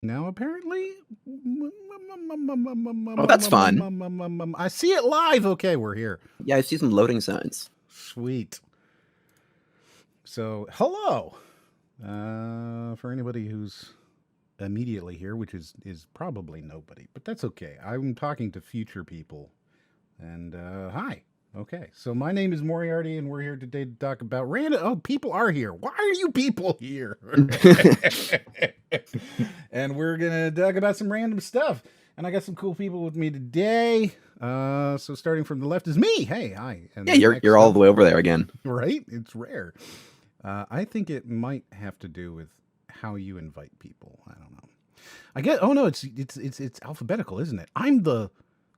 Now, apparently, Oh, that's fun. I see it live. Okay, we're here. Yeah, I see some loading signs. Sweet. So, hello. For anybody who's immediately here, which is probably nobody, but that's okay. I'm talking to future people. And hi. Okay, so my name is Moriarty, and we're here today to talk about random. Oh, people are here. Why are you people here? And we're gonna talk about some random stuff. And I got some cool people with me today. So starting from the left is me. Hey, hi. And Yeah, you're all the way over there again. Right? It's rare. I think it might have to do with how you invite people. I don't know. I guess. Oh no, it's alphabetical, isn't it? I'm the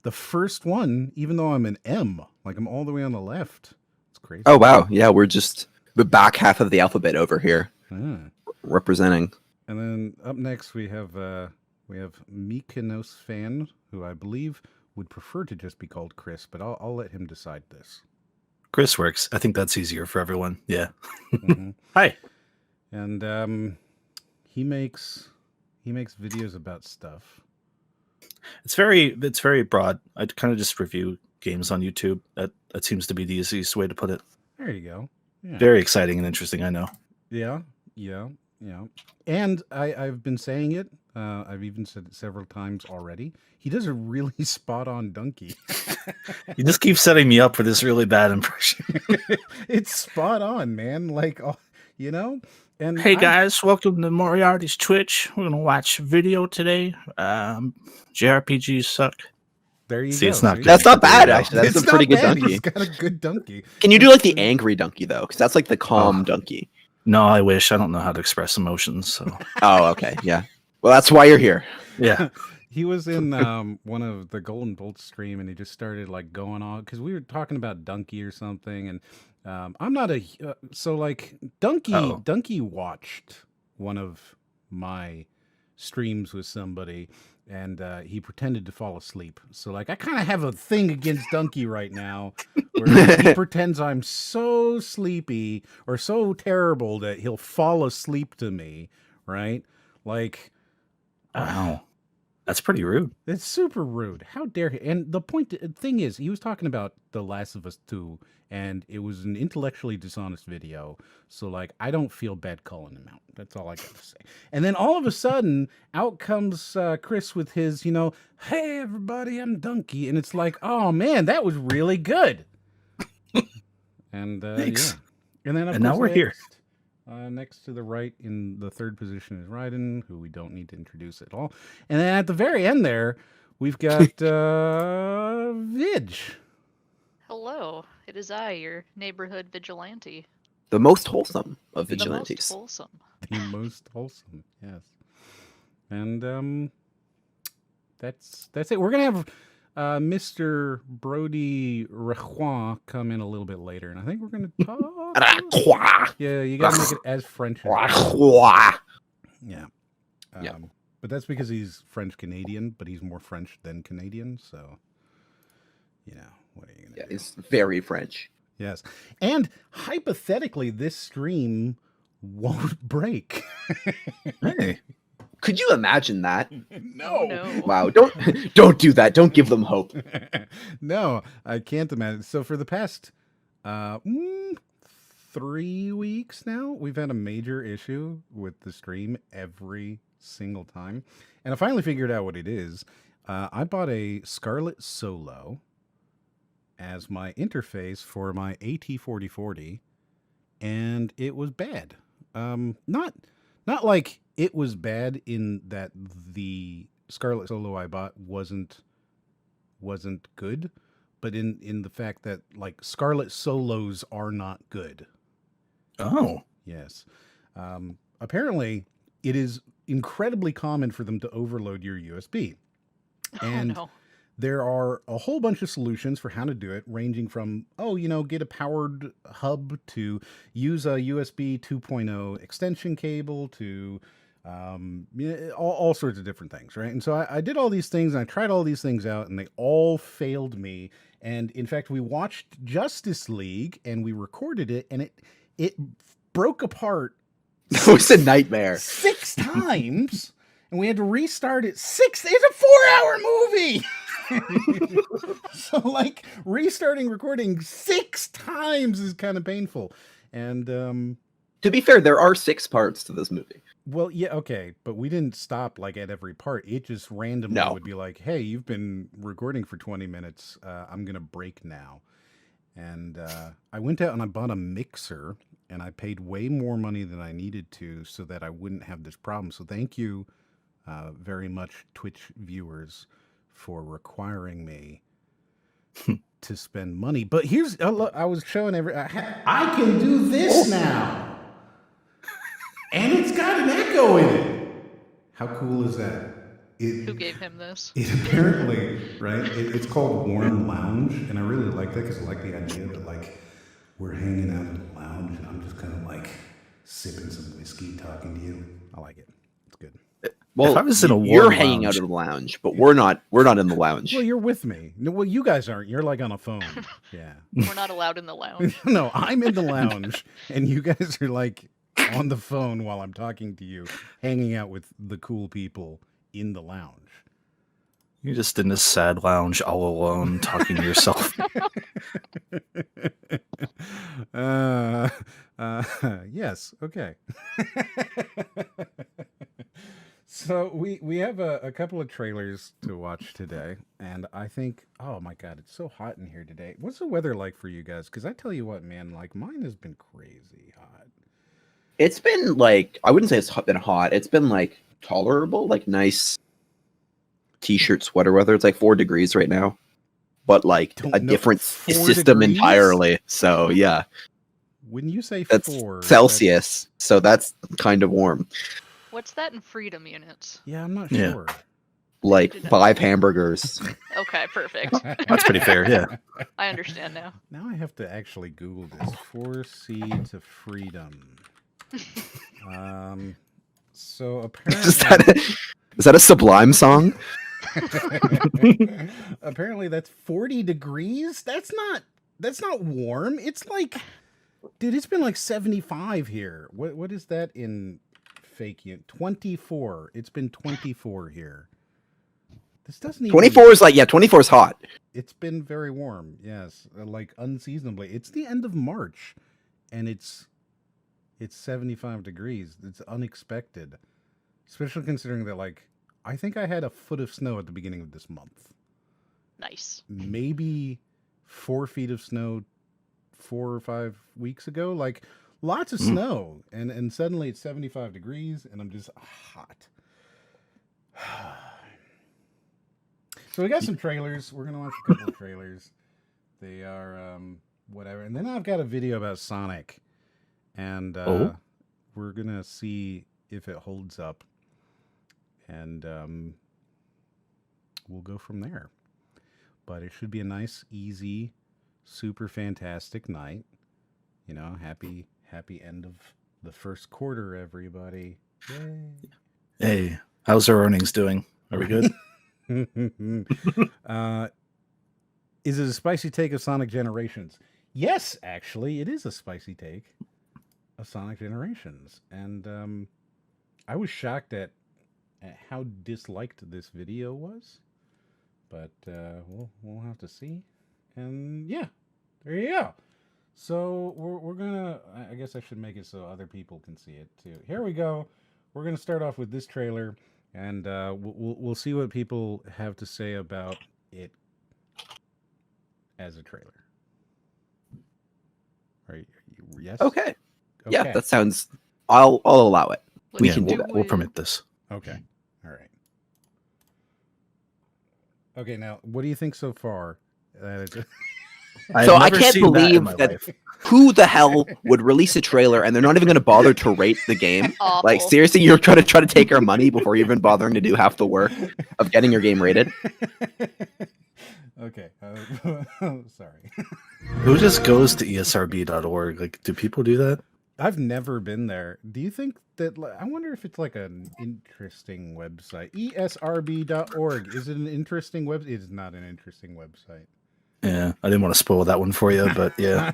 first one, even though I'm an M. Like I'm all the way on the left. It's crazy. Oh wow, yeah, we're just the back half of the alphabet over here, representing. And then up next we have MykonosFan, who I believe would prefer to just be called Chris, but I'll let him decide this. Chris works. I think that's easier for everyone. Yeah. Mm-hmm. Hi. And he makes videos about stuff. It's very broad. I kind of just review games on YouTube. That seems to be the easiest way to put it. There you go. Yeah. Very exciting and interesting, I know. Yeah. And I've been saying it. I've even said it several times already. He does a really spot-on donkey. You just keep setting me up for this really bad impression. It's spot on, man. Like, you know. And hey guys, welcome to Moriarty's Twitch. We're gonna watch a video today. JRPGs suck. There you See, go. it's not. That's not bad, actually. That's a pretty good donkey. He's got a good donkey. Can you do like the angry donkey though? Because that's like the calm donkey. No, I wish. I don't know how to express emotions. So. Oh, okay, yeah. Well, that's why you're here. Yeah. He was in one of the Golden Bolts stream, and he just started like going on because we were talking about donkey or something, and I'm not a so like Donkey watched one of my streams with somebody, and he pretended to fall asleep. So like I kind of have a thing against Donkey right now, where he pretends I'm so sleepy or so terrible that he'll fall asleep to me, right? Like, wow. That's pretty rude. It's super rude. How dare he? And the thing is, he was talking about The Last of Us 2, and it was an intellectually dishonest video. So, like, I don't feel bad calling him out. That's all I got to say. And then all of a sudden, out comes Chris with his, hey, everybody, I'm Donkey. And it's like, oh, man, that was really good. And, thanks. Yeah. And then, now we're here. Next to the right in the third position is Raiden, who we don't need to introduce at all. And then at the very end there, we've got Vig. Hello, it is I, your neighborhood vigilante. The most wholesome of vigilantes. The most wholesome. The most wholesome, yes. And that's it. We're gonna have Mr. Brody Rajoy come in a little bit later, and I think we're gonna talk. Yeah, you gotta make it as French as yeah. But that's because he's French Canadian, but he's more French than Canadian, so what are you gonna do? He's very French. Yes. And hypothetically, this stream won't break. Hey. Could you imagine that? No. Wow, don't do that. Don't give them hope. No, I can't imagine. So for the past 3 weeks now, we've had a major issue with the stream every single time. And I finally figured out what it is. I bought a Scarlett Solo as my interface for my AT4040, and it was bad. Not like it was bad in that the Scarlett Solo I bought wasn't good, but in the fact that like Scarlett Solos are not good. Oh. Yes. Apparently, it is incredibly common for them to overload your USB. And there are a whole bunch of solutions for how to do it, ranging from, get a powered hub to use a USB 2.0 extension cable to all sorts of different things, right? And so I did all these things, and I tried all these things out, and they all failed me. And in fact, we watched Justice League, and we recorded it, and it broke apart. It was a nightmare. 6 times. and we had to restart it. It's a 4-hour movie. So like restarting recording 6 times is kind of painful. And To be fair, there are 6 parts to this movie. well, yeah, okay, but we didn't stop like at every part. It just randomly No. would be like, "Hey, you've been recording for 20 minutes. I'm gonna break now." And I went out and I bought a mixer, and I paid way more money than I needed to so that I wouldn't have this problem. So thank you very much, Twitch viewers, for requiring me to spend money. But here's, I was showing I can do this now. And it's got an echo in it. How cool is that? Who gave him this? It apparently, right? It's called Warm Lounge, and I really like that because I like the idea that like we're hanging out in the lounge, and I'm just kind of like sipping some whiskey, talking to you. I like it. It's good. Well, If I was in a you're warm hanging out lounge- in the lounge, but we're not. We're not in the lounge. Well, you're with me. No, well, you guys aren't. You're like on a phone. Yeah. We're not allowed in the lounge. No, I'm in the lounge, and you guys are like on the phone while I'm talking to you, hanging out with the cool people in the lounge. You're just in this sad lounge all alone talking to yourself. Yes, okay. So we have a couple of trailers to watch today, and I think, oh my god, it's so hot in here today. What's the weather like for you guys? Because I tell you what, man, like mine has been crazy hot. It's been like, I wouldn't say it's been hot. It's been like tolerable, like nice t-shirt sweater weather. It's like 4 degrees right now, but like Don't a know, different 4 system degrees? entirely. So yeah, When you say that's 4, Celsius. So that's kind of warm. What's that in freedom units? yeah, I'm not Yeah. sure. Like 5 hamburgers. Okay, perfect. That's pretty fair, yeah. I understand now. Now I have to actually Google this. 4C to freedom. So apparently, Is that a Sublime song? apparently that's 40 degrees. That's not warm. It's like, dude, it's been like 75 here. What is that in fake unit? 24. It's been 24 here. This doesn't even 24 is like, yeah, 24 is hot. It's been very warm. Yes, like unseasonably. It's the end of March, and it's 75 degrees. It's unexpected, especially considering that, like, I think I had a foot of snow at the beginning of this month. Nice. Maybe 4 feet of snow 4 or 5 weeks ago. Like, lots of snow, and suddenly it's 75 degrees, and I'm just hot. So we got some trailers. We're gonna watch a couple of trailers. They are whatever, and then I've got a video about Sonic, and we're gonna see if it holds up, and we'll go from there. But it should be a nice, easy, super fantastic night. You know, happy end of the first quarter, everybody. Yay. Hey, how's our earnings doing? Are we good? Is it a spicy take of Sonic Generations? Yes, actually, it is a spicy take of Sonic Generations. And I was shocked at how disliked this video was. But we'll have to see. And yeah, there you go. So we're gonna, I guess I should make it so other people can see it too. Here we go. We're gonna start off with this trailer, and we'll see what people have to say about it as a trailer. Are you yes? Okay. Yeah, that sounds. I'll allow it. Let's We Yeah, can do do that. we'll it. permit this. Okay. All right. Okay. Now, what do you think so far? I've So I never can't seen that in believe my that- life. Who the hell would release a trailer and they're not even going to bother to rate the game? Awful. Like seriously, you're trying to take our money before you're even bothering to do half the work of getting your game rated. Okay. Sorry. Who just goes to esrb.org? Like, do people do that? I've never been there. Do you think that? I wonder if it's like an interesting website. ESRB.org. Is it an interesting website? It is not an interesting website. Yeah, I didn't want to spoil that one for you, but yeah.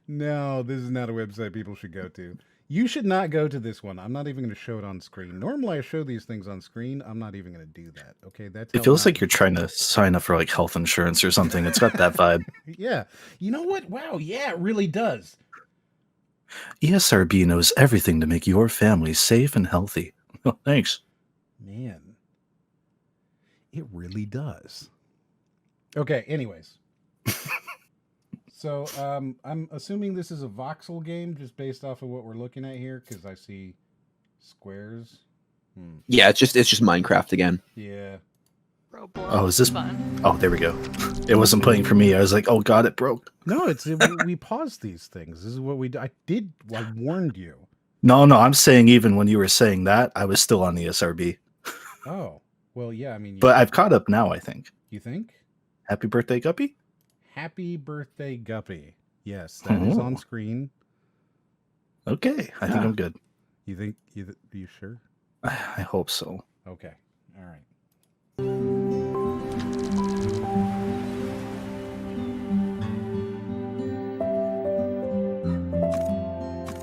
No, this is not a website people should go to. You should not go to this one. I'm not even going to show it on screen. Normally, I show these things on screen. I'm not even going to do that. Okay, that's It how feels not- like you're trying to sign up for like health insurance or something. It's got that vibe. Yeah, you know what? Wow, yeah, it really does. ESRB knows everything to make your family safe and healthy. Oh, thanks. Man, it really does. Okay, anyways. So, I'm assuming this is a voxel game just based off of what we're looking at here, because I see squares. Yeah, it's just Minecraft again. Yeah. Roblox. Oh, is this- fun? Oh, there we go. It wasn't playing for me. I was like, oh god, it broke. No, we paused these things. This is what we I warned you. No, I'm saying even when you were saying that, I was still on the SRB. Oh, well, yeah, I mean, But I've caught up now, I think. you think? Happy birthday, Guppy? Happy birthday, Guppy. Yes, that is on Oh. screen. Okay, I think I'm good. You think you sure? I hope so. Okay. All right.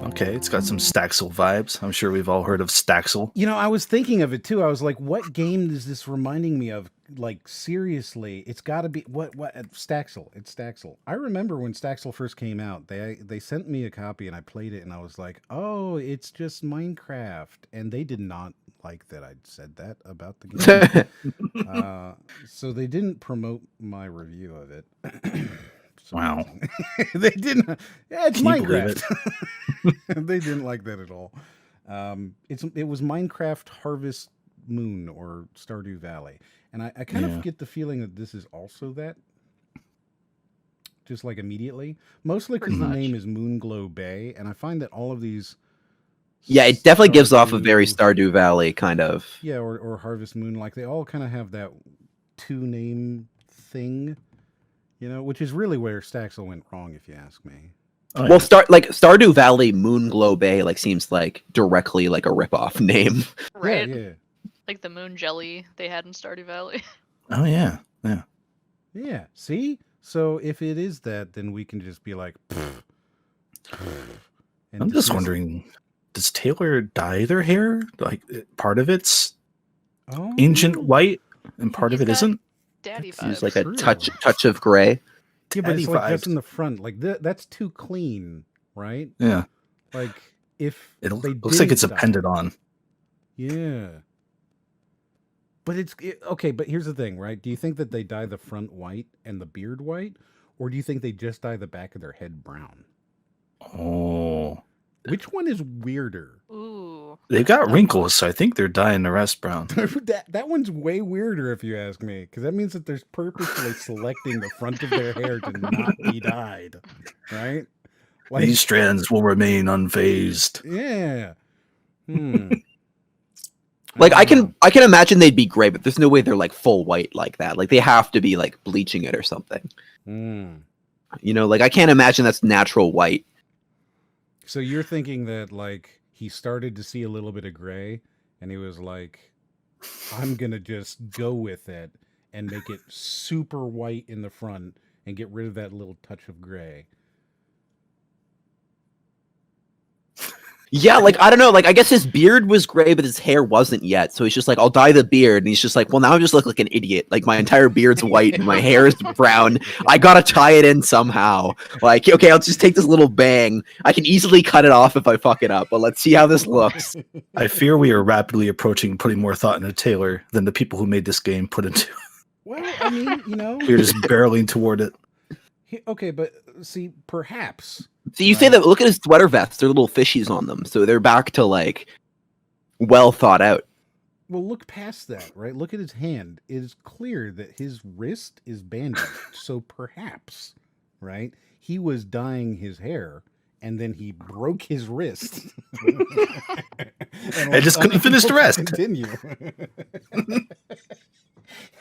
Okay, it's got some Staxel vibes. I'm sure we've all heard of Staxel. You know, I was thinking of it too. I was like, what game is this reminding me of? Like, seriously, it's got to be what Staxel. It's Staxel. I remember when Staxel first came out, they sent me a copy and I played it and I was like, "Oh, it's just Minecraft." And they did not like that I'd said that about the game. So they didn't promote my review of it. Wow. They didn't. Yeah, it's Can you believe Minecraft. They didn't like that at all. It was Minecraft Harvest Moon or Stardew Valley, and I kind Yeah. of get the feeling that this is also that. Just like immediately, mostly because Pretty the much. name is Moonglow Bay, and I find that all of these. Yeah, it definitely gives off a very Stardew- Stardew Valley kind of. Yeah, or Harvest Moon, like they all kind of have that two name thing, which is really where Staxel went wrong, if you ask me. Oh, Well, Stardew Valley Moonglow Bay seems like directly like a ripoff name. Right? Yeah, Like the moon jelly they had in Stardew Valley. oh yeah. yeah. See, so if it is that, then we can just be like. And I'm just dismiss it. wondering, does Taylor dye their hair? Like part of it's Oh, ancient white and part of He's it got isn't? Daddy That's vibes. It's like a True. touch of gray. Yeah, but it's Daddy like just vibes. in the front. Like that's too clean, right? Yeah. Like if It they looks like didn't it's dye appended it. on. Yeah. But okay, but here's the thing, right? Do you think that they dye the front white and the beard white? Or do you think they just dye the back of their head brown? Oh. Which one is weirder? Ooh. They've got wrinkles, so I think they're dyeing the rest brown. that one's way weirder if you ask me, because that means that there's purposely selecting the front of their hair to not be dyed, right? Like, These strands will remain unfazed. yeah. Like I don't know. can imagine they'd be gray, but there's no way they're like full white like that. Like they have to be like bleaching it or something. Like I can't imagine that's natural white. So you're thinking that like he started to see a little bit of gray, and he was like, "I'm gonna just go with it and make it super white in the front and get rid of that little touch of gray." Yeah, like I don't know, like I guess his beard was gray, but his hair wasn't yet. So he's just like, I'll dye the beard, and he's just like, well, now I just look like an idiot. Like my entire beard's white and my hair is brown. I gotta tie it in somehow. Like, okay, I'll just take this little bang. I can easily cut it off if I fuck it up, but let's see how this looks. I fear we are rapidly approaching putting more thought into Taylor than the people who made this game put into. Well, I mean, We're just barreling toward it. okay, but see, perhaps. So you say that, look at his sweater vests, they're little fishies on them. So they're back to like well thought out. Well, look past that, right? Look at his hand. It is clear that his wrist is bandaged. So perhaps, right? He was dyeing his hair and then he broke his wrist. I just couldn't finish the rest. Continue.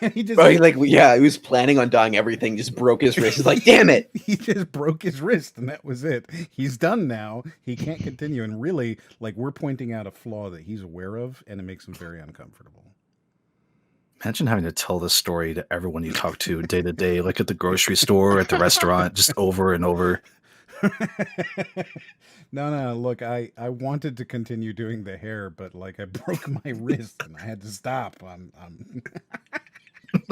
And he just Bro, he was planning on dyeing everything, just broke his wrist. He's like, damn it. He just broke his wrist and that was it. He's done now. He can't continue. And really, like, we're pointing out a flaw that he's aware of, and it makes him very uncomfortable. Imagine having to tell this story to everyone you talk to day, like at the grocery store, at the restaurant, just over and over. No. Look, I wanted to continue doing the hair, but like I broke my wrist and I had to stop. I'm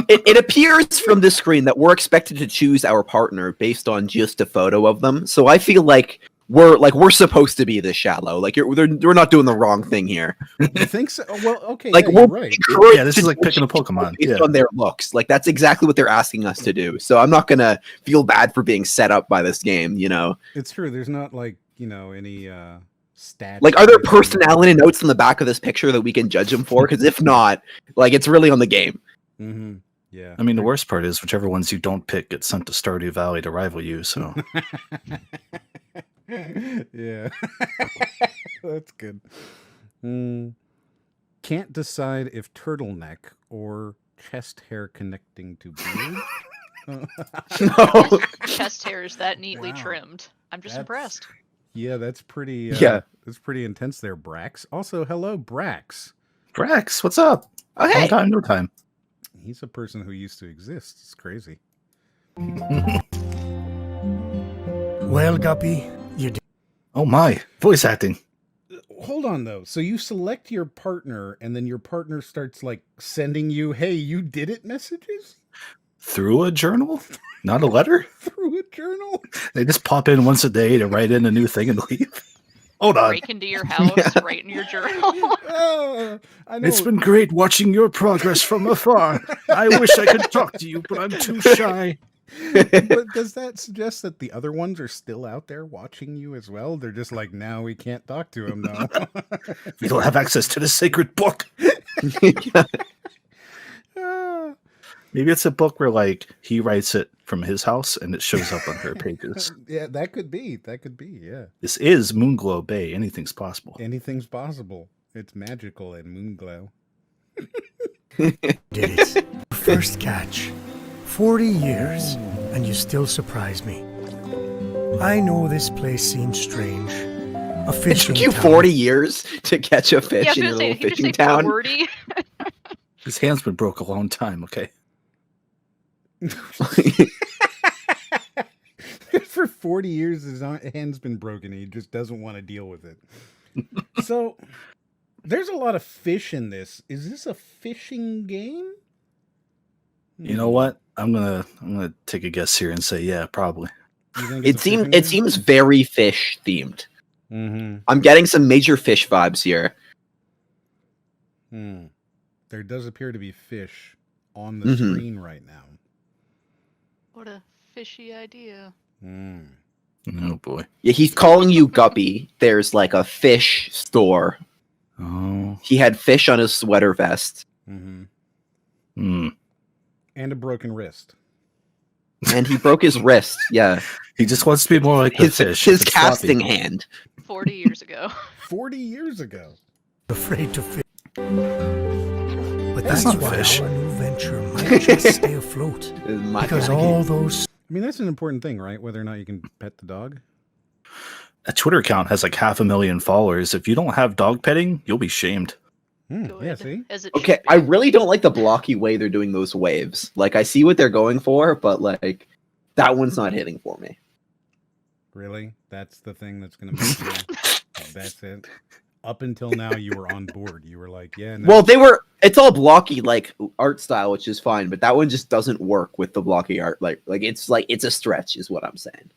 It appears from this screen that we're expected to choose our partner based on just a photo of them. So I feel like we're supposed to be this shallow. Like we're not doing the wrong thing here. You think so? Well, okay, Like yeah, we're you're right. encouraged Yeah, this to is like do picking a people Pokemon. based Yeah. on their looks. Like that's exactly what they're asking us to do. So I'm not gonna feel bad for being set up by this game. You know, It's true. There's not like, any stats. like are there based on- personality notes on the back of this picture that we can judge them for? Because if not, like it's really on the game. Mhm. Yeah. I mean, the worst part is whichever ones you don't pick get sent to Stardew Valley to rival you. So Yeah. That's good. Can't decide if turtleneck or chest hair connecting to beard. No. Chest hair is that neatly Wow. trimmed. I'm just That's- impressed. Yeah, that's pretty Yeah. that's pretty intense there, Brax. Also, hello, Brax. Brax, what's up? Oh, Long hey. time, no time. He's a person who used to exist. It's crazy. Well, Guppy, you did. Oh my, voice acting. Hold on though. So you select your partner and then your partner starts like sending you, "Hey, you did it" messages Through a journal? Not a letter? through a journal? They just pop in once a day to write in a new thing and leave. Hold on. Break into your house, write in your journal. I know. It's been great watching your progress from afar. I wish I could talk to you, but I'm too shy. But does that suggest that the other ones are still out there watching you as well? They're just like, "Now we can't talk to him though." You don't have access to the sacred book. Ah. Maybe it's a book where like he writes it from his house and it shows up on her pages. Yeah, that could be. That could be. Yeah, This is Moonglow Bay. Anything's possible. anything's possible. It's magical in Moonglow. Did it. First catch. 40 years, and you still surprise me. I know this place seems strange. A It fishing took you town. 40 years to catch a Yeah, I fish was in gonna your say, little did you fishing just say town. 40? His hand's been broke a long time, okay? For 40 years, his hand's been broken. He just doesn't want to deal with it. So, there's a lot of fish in this. Is this a fishing game? You know what? I'm gonna take a guess here and say yeah, probably. You think It seems very fish themed. Mm-hmm. I'm getting some major fish vibes here. There does appear to be fish on the Mhm. screen right now. What a fishy idea. Oh boy. Yeah, he's calling you Guppy. There's like a fish store. Oh. He had fish on his sweater vest, Mm-hmm. Hmm. And a broken wrist. and he broke his wrist. Yeah, He just wants to be more like the his fish. his It's floppy. casting hand. 40 years ago. 40 years ago. Afraid to fish. But That's that's not why fish. our new venture might just stay afloat. Is my Because kinda all those I mean, that's an important thing, right? Whether or not you can pet the dog. A Twitter account has like 500,000 followers. If you don't have dog petting, you'll be shamed. Yeah, Good, see? as it Okay, should be. I really don't like the blocky way they're doing those waves. Like, I see what they're going for, but like, that one's not hitting for me. Really? That's the thing that's going to make you... That's it? Up until now, you were on board. You were like, yeah, no. Well, it's all blocky, like, art style, which is fine, but that one just doesn't work with the blocky art. Like, it's a stretch, is what I'm saying.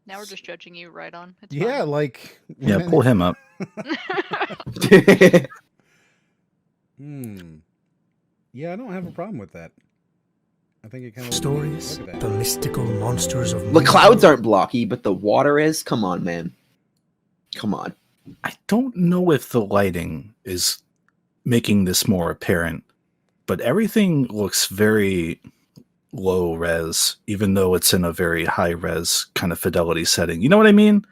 Now we're just judging you right on. It's Yeah, like... Yeah, pull him up. fine. Yeah, I don't have a problem with that. I think it kind of... stories, Look at the that. mystical monsters of The clouds aren't blocky, but the water is. Come on, man. Come on. I don't know if the lighting is making this more apparent, but everything looks very low res, even though it's in a very high res kind of fidelity setting. You know what I mean?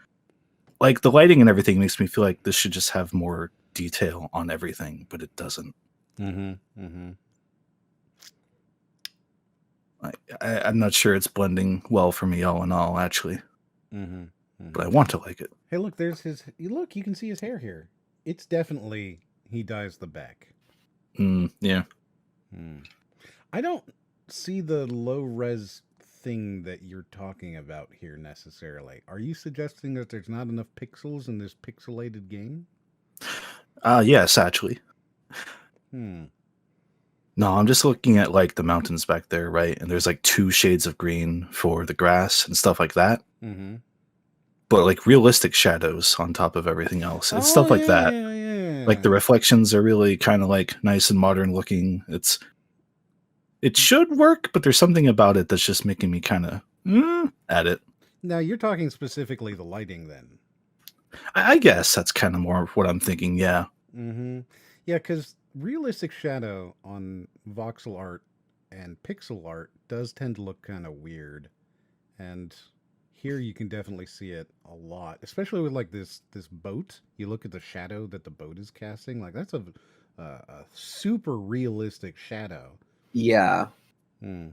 Like the lighting and everything makes me feel like this should just have more detail on everything, but it doesn't. I'm not sure it's blending well for me all in all, actually, but I want to like it. Hey, look, there's his... Look, you can see his hair here. It's definitely... He dyes the back. Yeah. I don't see the low res thing that you're talking about here necessarily. Are you suggesting that there's not enough pixels in this pixelated game? Yes, actually. Hmm. No, I'm just looking at like the mountains back there, right? And there's like 2 shades of green for the grass and stuff like that. Mm-hmm. But like realistic shadows on top of everything else. It's stuff like that. Yeah. Like the reflections are really kind of like nice and modern looking. It should work, but there's something about it that's just making me kind of at it. Now you're talking specifically the lighting, then. I guess that's kind of more of what I'm thinking. Yeah. Mm-hmm. Yeah, because realistic shadow on voxel art and pixel art does tend to look kind of weird, and here you can definitely see it a lot, especially with like this boat. You look at the shadow that the boat is casting, like that's a super realistic shadow. Yeah. Hmm.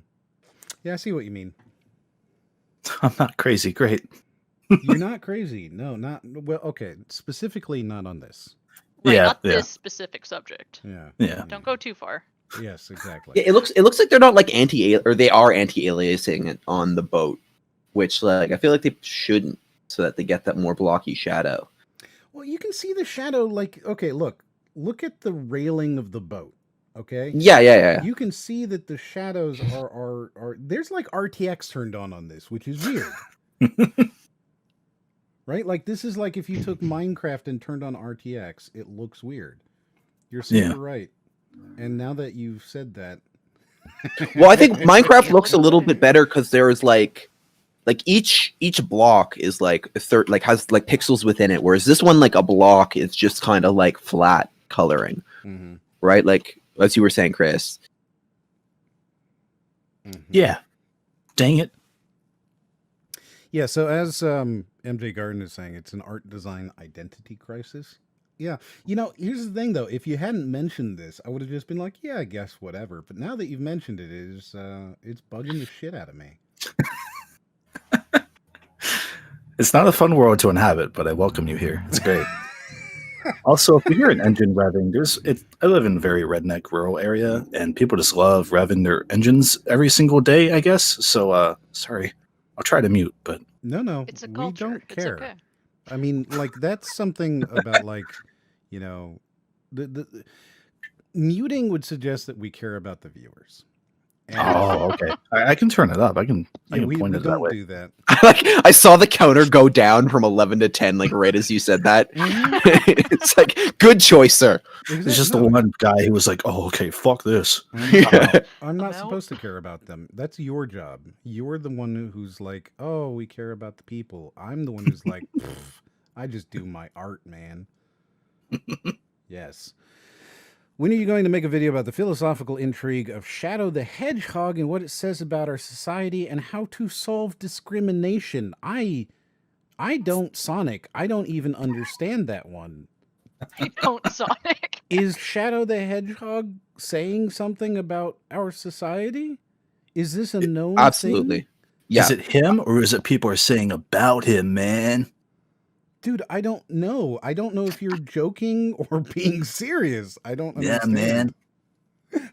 Yeah, I see what you mean. I'm not crazy. Great. You're not crazy. No, not well. Okay, specifically not on this. Right, Yeah, not yeah. this specific subject. Yeah. Yeah. Don't go too far. Yes, exactly. Yeah, it looks like they're not like or they are anti-aliasing it on the boat, which like I feel like they shouldn't, so that they get that more blocky shadow. Well, you can see the shadow. Like, okay, look at the railing of the boat. Okay. Yeah. You can see that the shadows are there's like RTX turned on this, which is weird. Right? Like this is like if you took Minecraft and turned on RTX, it looks weird. You're super right. And now that you've said that, Well, I think Minecraft looks a little bit better because there is like each block is like a third, like has like pixels within it, whereas this one, like a block, is just kind of like flat coloring, right? Like as you were saying, Chris. Yeah. Dang it. Yeah, so as MJ Garden is saying, it's an art design identity crisis. Yeah, here's the thing though. If you hadn't mentioned this, I would have just been like, yeah, I guess whatever. But now that you've mentioned it, it's bugging the shit out of me. It's not a fun world to inhabit, but I welcome you here. It's great. Also, if you hear an engine revving, I live in a very redneck rural area, and people just love revving their engines every single day, I guess. So, sorry. I'll try to mute, but No, It's a we culture. don't It's care. okay. I mean, like that's something about like, the muting would suggest that we care about the viewers. And okay. I can turn it up. I can we point it that don't way. do that. I saw the counter go down from 11 to 10, like right as you said that. It's like, good choice, sir. It's just the one guy who was like, "Oh, okay, fuck this." I'm not No. supposed to care about them. That's your job. You're the one who's like, oh, we care about the people. I'm the one who's like, I just do my art, man. Yes. When are you going to make a video about the philosophical intrigue of Shadow the Hedgehog and what it says about our society and how to solve discrimination? I don't, Sonic. I don't even understand that one. I don't, Sonic. Is Shadow the Hedgehog saying something about our society? Is this a known Absolutely. thing? Yeah. Is it him or is it people are saying about him, man? Dude, I don't know. I don't know if you're joking or being serious. I don't understand. man. I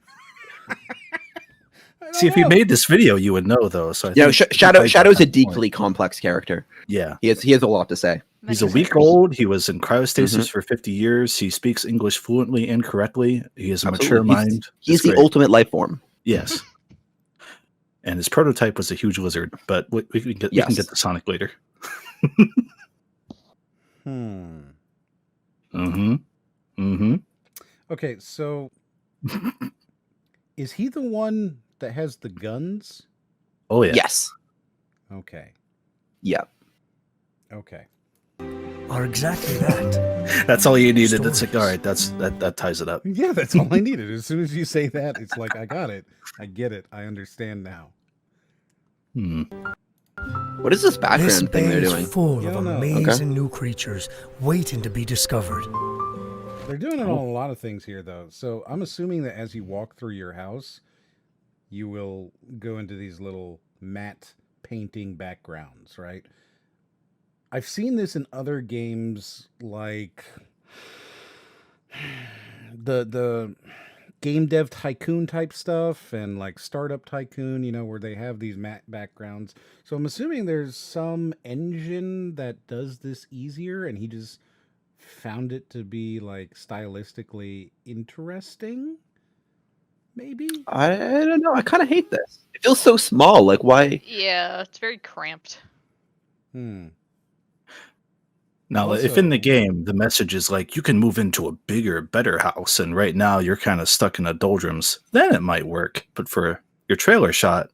don't See, if you know. made this video, you would know, though. So I You know, think Shadow's a point. deeply complex character. Yeah. He has a lot to say. He's a Many week layers. old. He was in cryostasis for 50 years. He speaks English fluently and correctly. He has a mature Absolutely. mind. He's It's the great. ultimate life form. Yes. And his prototype was a huge lizard, but we can get Yes. the Sonic later. Okay, so is he the one that has the guns? Oh yeah. Yes. Okay. Yeah. Okay. Are exactly that. That's all you needed. It's like, Stories. all right, that ties it up. Yeah, that's all I needed. As soon as you say that, it's like I got it. I get it. I understand now. What is this This background thing bay they're is doing? full You of don't know. amazing new creatures waiting to be discovered. They're doing it on a lot of things here, though. So I'm assuming that as you walk through your house, you will go into these little matte painting backgrounds, right? I've seen this in other games, like the game dev tycoon type stuff and like startup tycoon, where they have these backgrounds. So I'm assuming there's some engine that does this easier, and he just found it to be like stylistically interesting. Maybe. I don't know. I kind of hate this. It feels so small. Like, why? Yeah, it's very cramped. Now, if in the game the message is like you can move into a bigger, better house, and right now you're kind of stuck in a doldrums, then it might work. But for your trailer shot,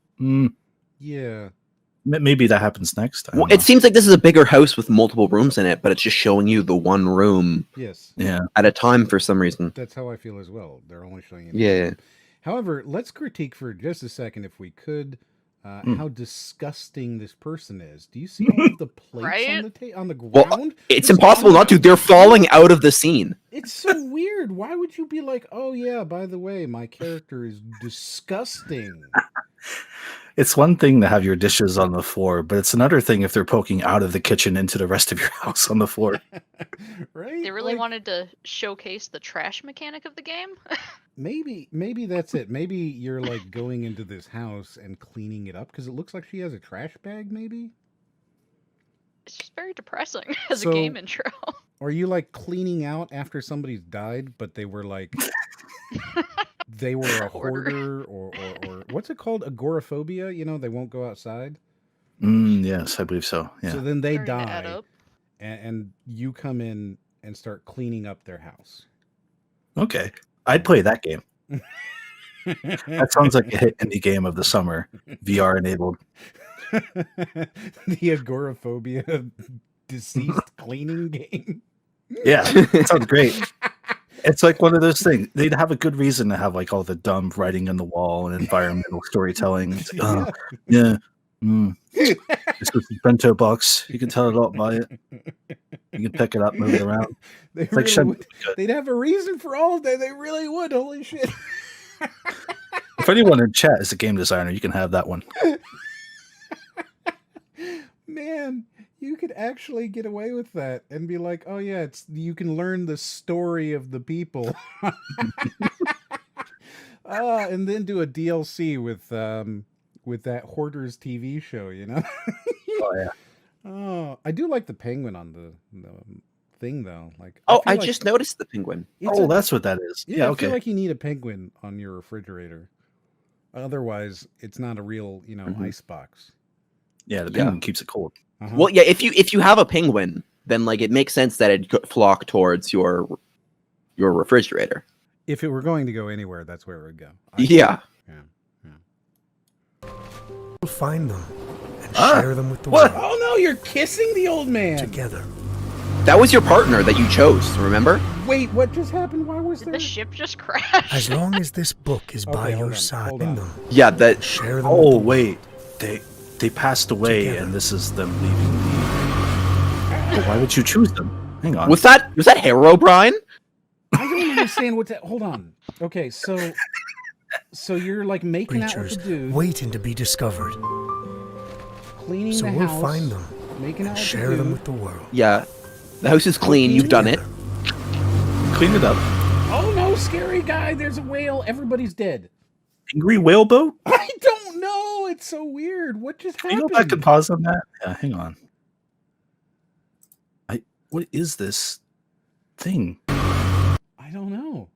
yeah, maybe that happens next time. Well, it seems like this is a bigger house with multiple rooms in it, but it's just showing you the one room at a time for some reason. That's how I feel as well. They're only showing you. Yeah. However, let's critique for just a second, if we could, how disgusting this person is. Do you see all of the plates on the ground? Well, it's impossible not to. They're falling out of the scene. It's so weird. Why would you be like, oh yeah, by the way, my character is disgusting? It's one thing to have your dishes on the floor, but it's another thing if they're poking out of the kitchen into the rest of your house on the floor. Right? They really wanted to showcase the trash mechanic of the game. Maybe that's it. Maybe you're like going into this house and cleaning it up because it looks like she has a trash bag, maybe? It's just very depressing as a game intro. Are you like cleaning out after somebody's died, but they were like... They were a hoarder or what's it called? Agoraphobia? They won't go outside? Yes, I believe so. Yeah. So then they die, and you come in and start cleaning up their house. Okay. I'd play that game. That sounds like a hit indie game of the summer, VR enabled. The Agoraphobia deceased cleaning game. Yeah, it sounds great. It's like one of those things. They'd have a good reason to have like all the dumb writing on the wall and environmental storytelling. It's like, this was the bento box. You can tell a lot by it. You can pick it up, move it around. They'd have a reason for all of that. They really would. Holy shit. If anyone in chat is a game designer, you can have that one. Man, you could actually get away with that and be like, oh yeah, you can learn the story of the people. And then do a DLC with that Hoarders TV show, Oh yeah. Oh, I do like the penguin on the thing though. Like, I just noticed the penguin. That's what that is. Yeah, okay. I feel like you need a penguin on your refrigerator. Otherwise, it's not a real, ice box. Yeah, the penguin keeps it cold. Uh-huh. Well, yeah, if you have a penguin, then like it makes sense that it'd flock towards your refrigerator. If it were going to go anywhere, that's where it would go. Yeah. We'll find them and share them with the What? world. Oh no, you're kissing the old man. Together. That was your partner that you chose, remember? Wait, what just happened? Why was Did there... the ship just crash? As long as this book is by Okay, hold your on, side, hold on. them. Yeah, that. Share them. Oh with the wait, they passed away, Together. and this is them leaving the. Why would you choose them? Hang on. Was that Herobrine? I don't understand what's that. Hold on. Okay, so you're like making out with creatures the dude, waiting to be discovered. cleaning So the we'll house, find them making out and with share the them dude. with the world. Yeah. The house is clean. You've done it. Together. Clean it up. Oh no, scary guy! There's a whale. Everybody's dead. Angry whale boat. I don't know. It's so weird. What just Can you happened? go back and pause on that? Yeah, hang on. What is this thing? I don't know.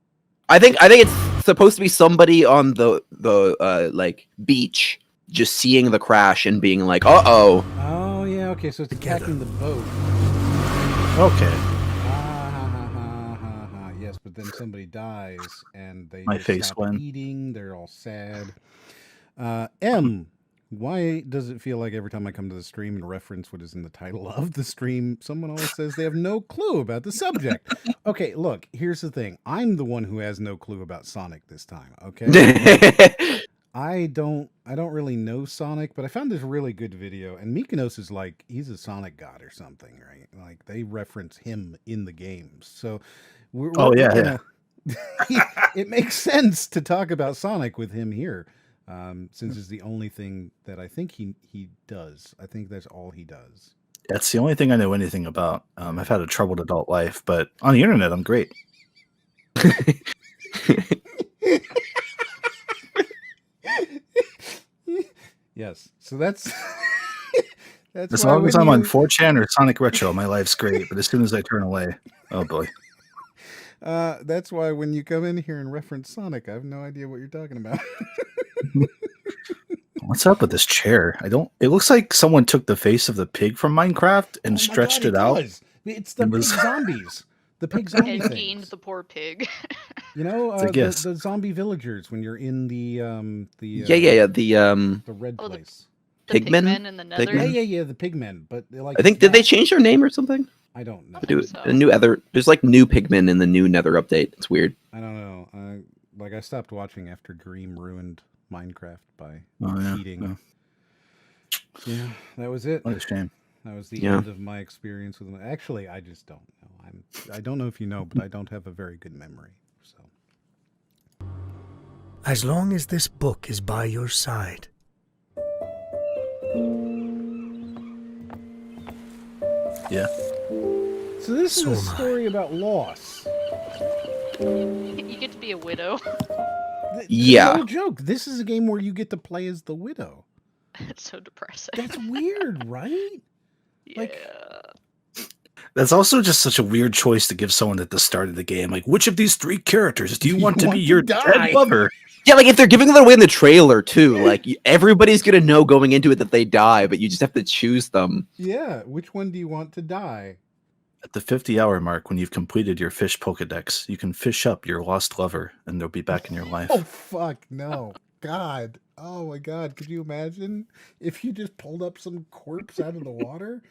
I think it's supposed to be somebody on the like beach just seeing the crash and being like, "Uh-oh." Oh yeah. Okay, so it's Together. attacking the boat. Okay. Yes, but then somebody dies and they My just face stop went. eating. They're all sad. M, why does it feel like every time I come to the stream and reference what is in the title of the stream, someone always says they have no clue about the subject? Okay, look, here's the thing. I'm the one who has no clue about Sonic this time, okay? I don't really know Sonic, but I found this really good video, and Mykonos is like, he's a Sonic god or something, right? Like, they reference him in the games. So, it makes sense to talk about Sonic with him here, since it's the only thing that I think he does. I think that's all he does. That's the only thing I know anything about. I've had a troubled adult life, but on the internet, I'm great. Yes. So that's that's As why long as when I'm on you 4chan or Sonic Retro, my life's great. But as soon as I turn away, oh boy. that's why when you come in here and reference Sonic, I have no idea what you're talking about. What's up with this chair? I don't. It looks like someone took the face of the pig from Minecraft and Oh my stretched God, it out. does. It's the It pig was- zombies. The pig zombie And gained things. the poor pig. You know, It's a guess. the zombie villagers when you're in the Yeah. the red Oh, the place. The Pigmen? pigmen in the nether. Pigmen? Yeah, the pigmen. But they're like I think did they that. change their name or something? I don't know. I think so. A new other. There's like new pigmen in the new Nether update. It's weird. I don't know. Like I stopped watching after Dream ruined Minecraft by Oh yeah. cheating. No. Yeah, that was it. What a shame. That was the Yeah. end of my experience with them. Actually, I just don't know. I don't know if you know, but I don't have a very good memory. So As long as this book is by your side. Yeah. So this So is a am I. story about loss. You get to be a widow. Yeah. No joke. This is a game where you get to play as the widow. It's so depressing. That's weird, right? yeah. like- That's also just such a weird choice to give someone at the start of the game. Like, which of these 3 characters do you want to be your die? dead lover? Yeah, like if they're giving that away in the trailer too, like everybody's gonna know going into it that they die, but you just have to choose them. Yeah. Which one do you want to die? At the 50-hour mark, when you've completed your fish Pokedex, you can fish up your lost lover, and they'll be back in your life. Oh fuck no. God. Oh my God. Could you imagine if you just pulled up some corpse out of the water?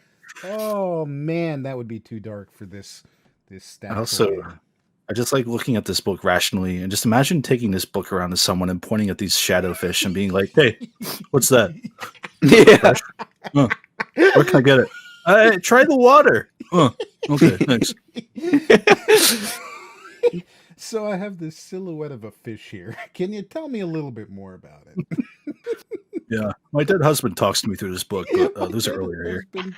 Oh man, that would be too dark for this stat. Also, I just like looking at this book rationally, and just imagine taking this book around to someone and pointing at these shadowfish and being like, "Hey, what's that? Yeah. Where can I get it? Try the water." Okay, thanks. So I have this silhouette of a fish here. Can you tell me a little bit more about it? Yeah, my dead husband talks to me through this book, but those are My earlier here. husband,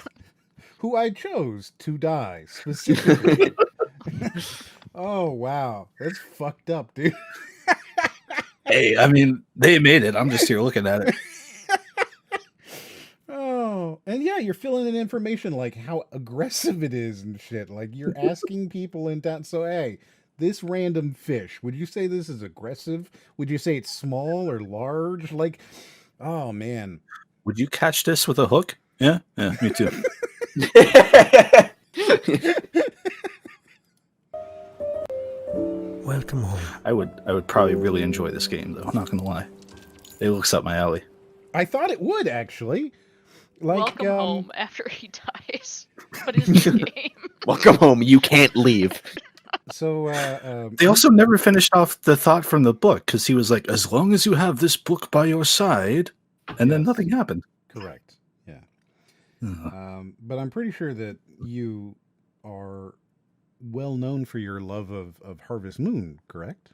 who I chose to die specifically. Oh wow, that's fucked up, dude. Hey, I mean, they made it. I'm just here looking at it. Oh, and yeah, you're filling in information like how aggressive it is and shit. Like you're asking people in town. So hey, this random fish, would you say this is aggressive? Would you say it's small or large? Like, oh man. Would you catch this with a hook? Yeah, me too. Welcome home. I would probably really enjoy this game, though. I'm not gonna lie. It looks up my alley. I thought it would actually. Like, Welcome home after he dies. What is the game? Welcome home. You can't leave. So, They also never finished off the thought from the book because he was like, "As long as you have this book by your side," and then Yes. nothing happened. correct. Yeah. Uh, But I'm pretty sure that you are well known for your love of Harvest Moon, correct?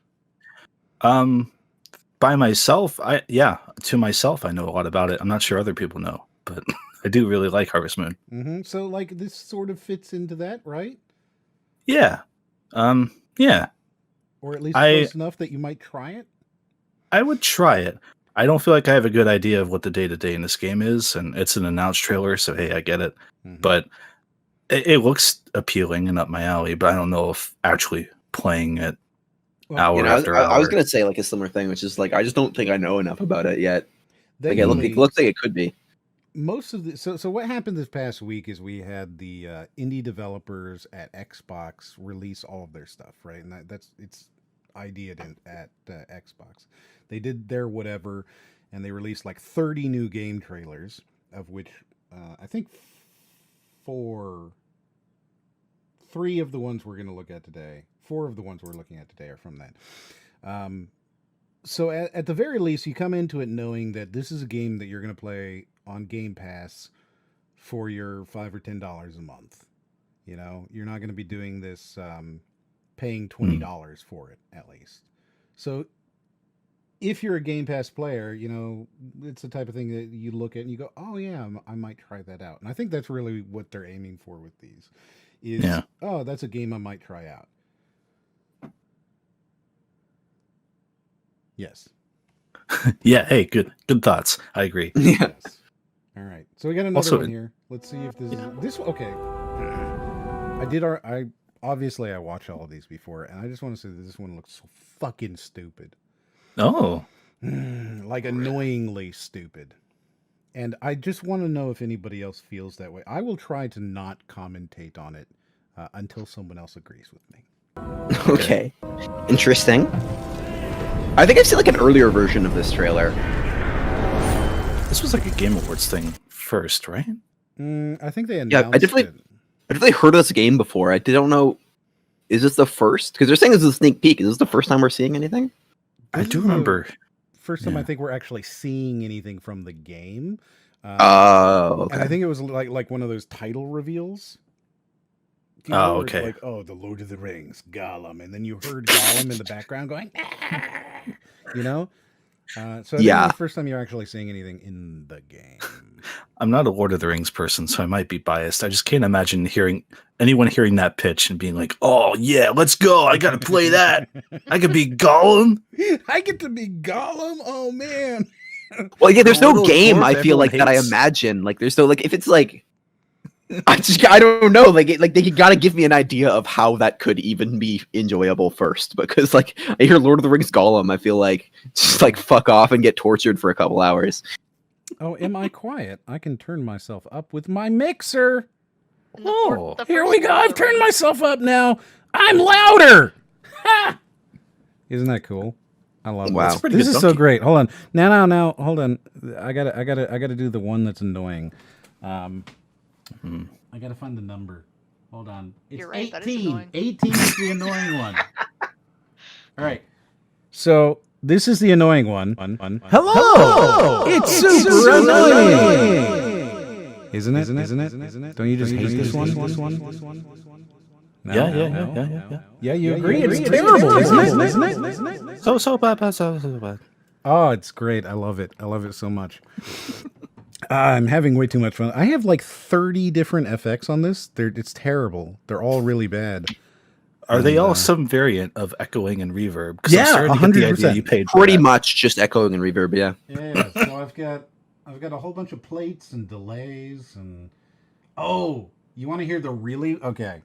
By myself, to myself, I know a lot about it. I'm not sure other people know, but I do really like Harvest Moon. Mm-hmm. So, like, this sort of fits into that, right? Yeah, yeah. Or at least I- close enough that you might try it? I would try it. I don't feel like I have a good idea of what the day-to-day in this game is, and it's an announced trailer, so hey, I get it. Mhm. But it looks appealing and up my alley, but I don't know if actually playing it Well, hour You know, after I was hour. gonna say like a similar thing, which is like I just don't think I know enough about it yet. they Like it released- looks like it could be. most of the so what happened this past week is we had the indie developers at Xbox release all of their stuff, right? And that's it's ideaed at Xbox. They did their whatever, and they released like 30 new game trailers, of which I think three of the ones we're going to look at today, 4 of the ones we're looking at today are from that. So at the very least, you come into it knowing that this is a game that you're going to play on Game Pass for your $5 or $10 a month. You know, you're not going to be doing this paying $20 for it at least. So if you're a Game Pass player, you know, it's the type of thing that you look at and you go, oh yeah, I might try that out. And I think that's really what they're aiming for with these is, Yeah. oh, that's a game I might try out. Yes. Yeah, hey, good thoughts. I agree. Yeah. Yes. All right. So we got another Also, one here. Let's see if this okay. I obviously I watched all of these before, and I just want to say that this one looks so fucking stupid. Oh, Like annoyingly stupid. And I just want to know if anybody else feels that way. I will try to not commentate on it until someone else agrees with me. Okay. Interesting. I think I've seen like an earlier version of this trailer. this was like a Game Awards thing first, right? I think they announced Yeah, I definitely heard of this game before. I don't know. Is this the first? Because they're saying this is a sneak peek. Is this the first time we're seeing anything? I This do is the remember. first time I Yeah. think we're actually seeing anything from the game. Oh, okay. And I think it was like one of those title reveals. You Oh, where it's okay. Like, oh, the Lord of the Rings, Gollum, and then you heard Gollum in the background going, you know. So I think Yeah. it's the first time you're actually seeing anything in the game. I'm not a Lord of the Rings person, so I might be biased. I just can't imagine anyone hearing that pitch and being like, "Oh yeah, let's go! I gotta play that. I could be Gollum." I get to be Gollum. Oh man. Well, yeah. There's The no little game. dwarf I feel like everyone that. I hates. imagine like there's no like if it's like I don't know like they gotta give me an idea of how that could even be enjoyable first because like I hear Lord of the Rings Gollum. I feel like just like fuck off and get tortured for a couple hours. Oh, am I quiet? I can turn myself up with my mixer. And the Oh, Here first we go. Lord of I've the turned Rings- myself up now. I'm louder. Ha! Isn't that cool? I love Wow. this. That's pretty This good is so donkey. great. Hold on. Now, hold on. I gotta do the one that's annoying. I gotta find the number. Hold on. It's You're right, that is 18. annoying. 18 is the annoying one. All right. So this is the annoying one. Hello. It's super annoying. Isn't it? Don't you just hate this one? No, Yeah, no, yeah, no. yeah. Yeah, you agree. It's terrible, isn't it? So bad, so bad. Oh, it's great. I love it. I love it so much. I'm having way too much fun. I have like 30 different FX on this. It's terrible. They're all really bad. Are they And, all some variant of echoing and reverb? 'Cause Yeah, I'm starting to get the 100%. idea you paid for Pretty that. much just echoing and reverb. Yeah. Yeah, so I've got a whole bunch of plates and delays and oh, you want to hear the really okay.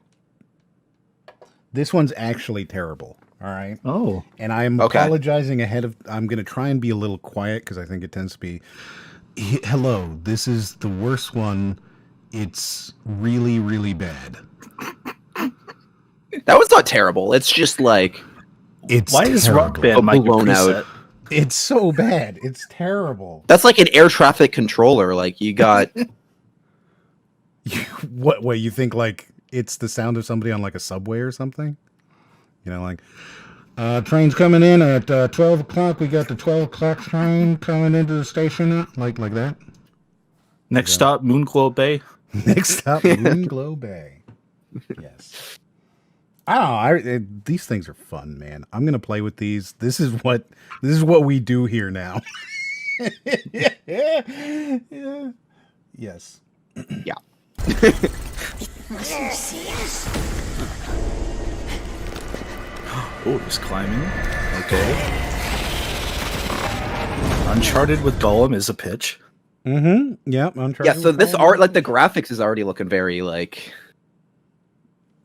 This one's actually terrible. All right. Oh, And I'm Okay. apologizing ahead of I'm going to try and be a little quiet because I think it tends to be hello, this is the worst one. It's really really bad. That was not terrible. It's just like It's why is Rock terrible. Band my Blown out. preset? It's so bad. It's terrible. that's like an air traffic controller. Like you got What way you think like it's the sound of somebody on like a subway or something? You know, like train's coming in at 12 o'clock. We got the 12 o'clock train coming into the station. Like that. Next stop, Moonglow Bay. Next stop, Moonglow Bay. Yes. I don't know. These things are fun, man. I'm gonna play with these. This is what we do here now. Yeah. Yes. yeah. Oh, he's climbing. Okay. Uncharted with Gollum is a pitch. Mm-hmm. Yep. Uncharted Yeah, so with this Gollum. art, like the graphics, is already looking very like.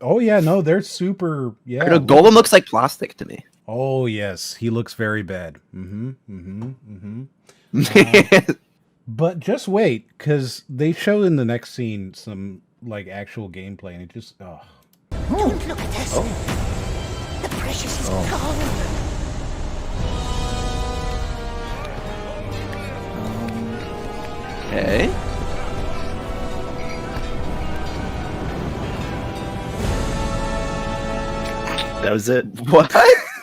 Oh yeah, no, they're super. Yeah. I don't know, Golem looks like plastic to me. Oh yes, he looks very bad. But just wait, because they show in the next scene some like actual gameplay, and it just oh. Don't look at us. The precious is gone. Okay. That was it. What?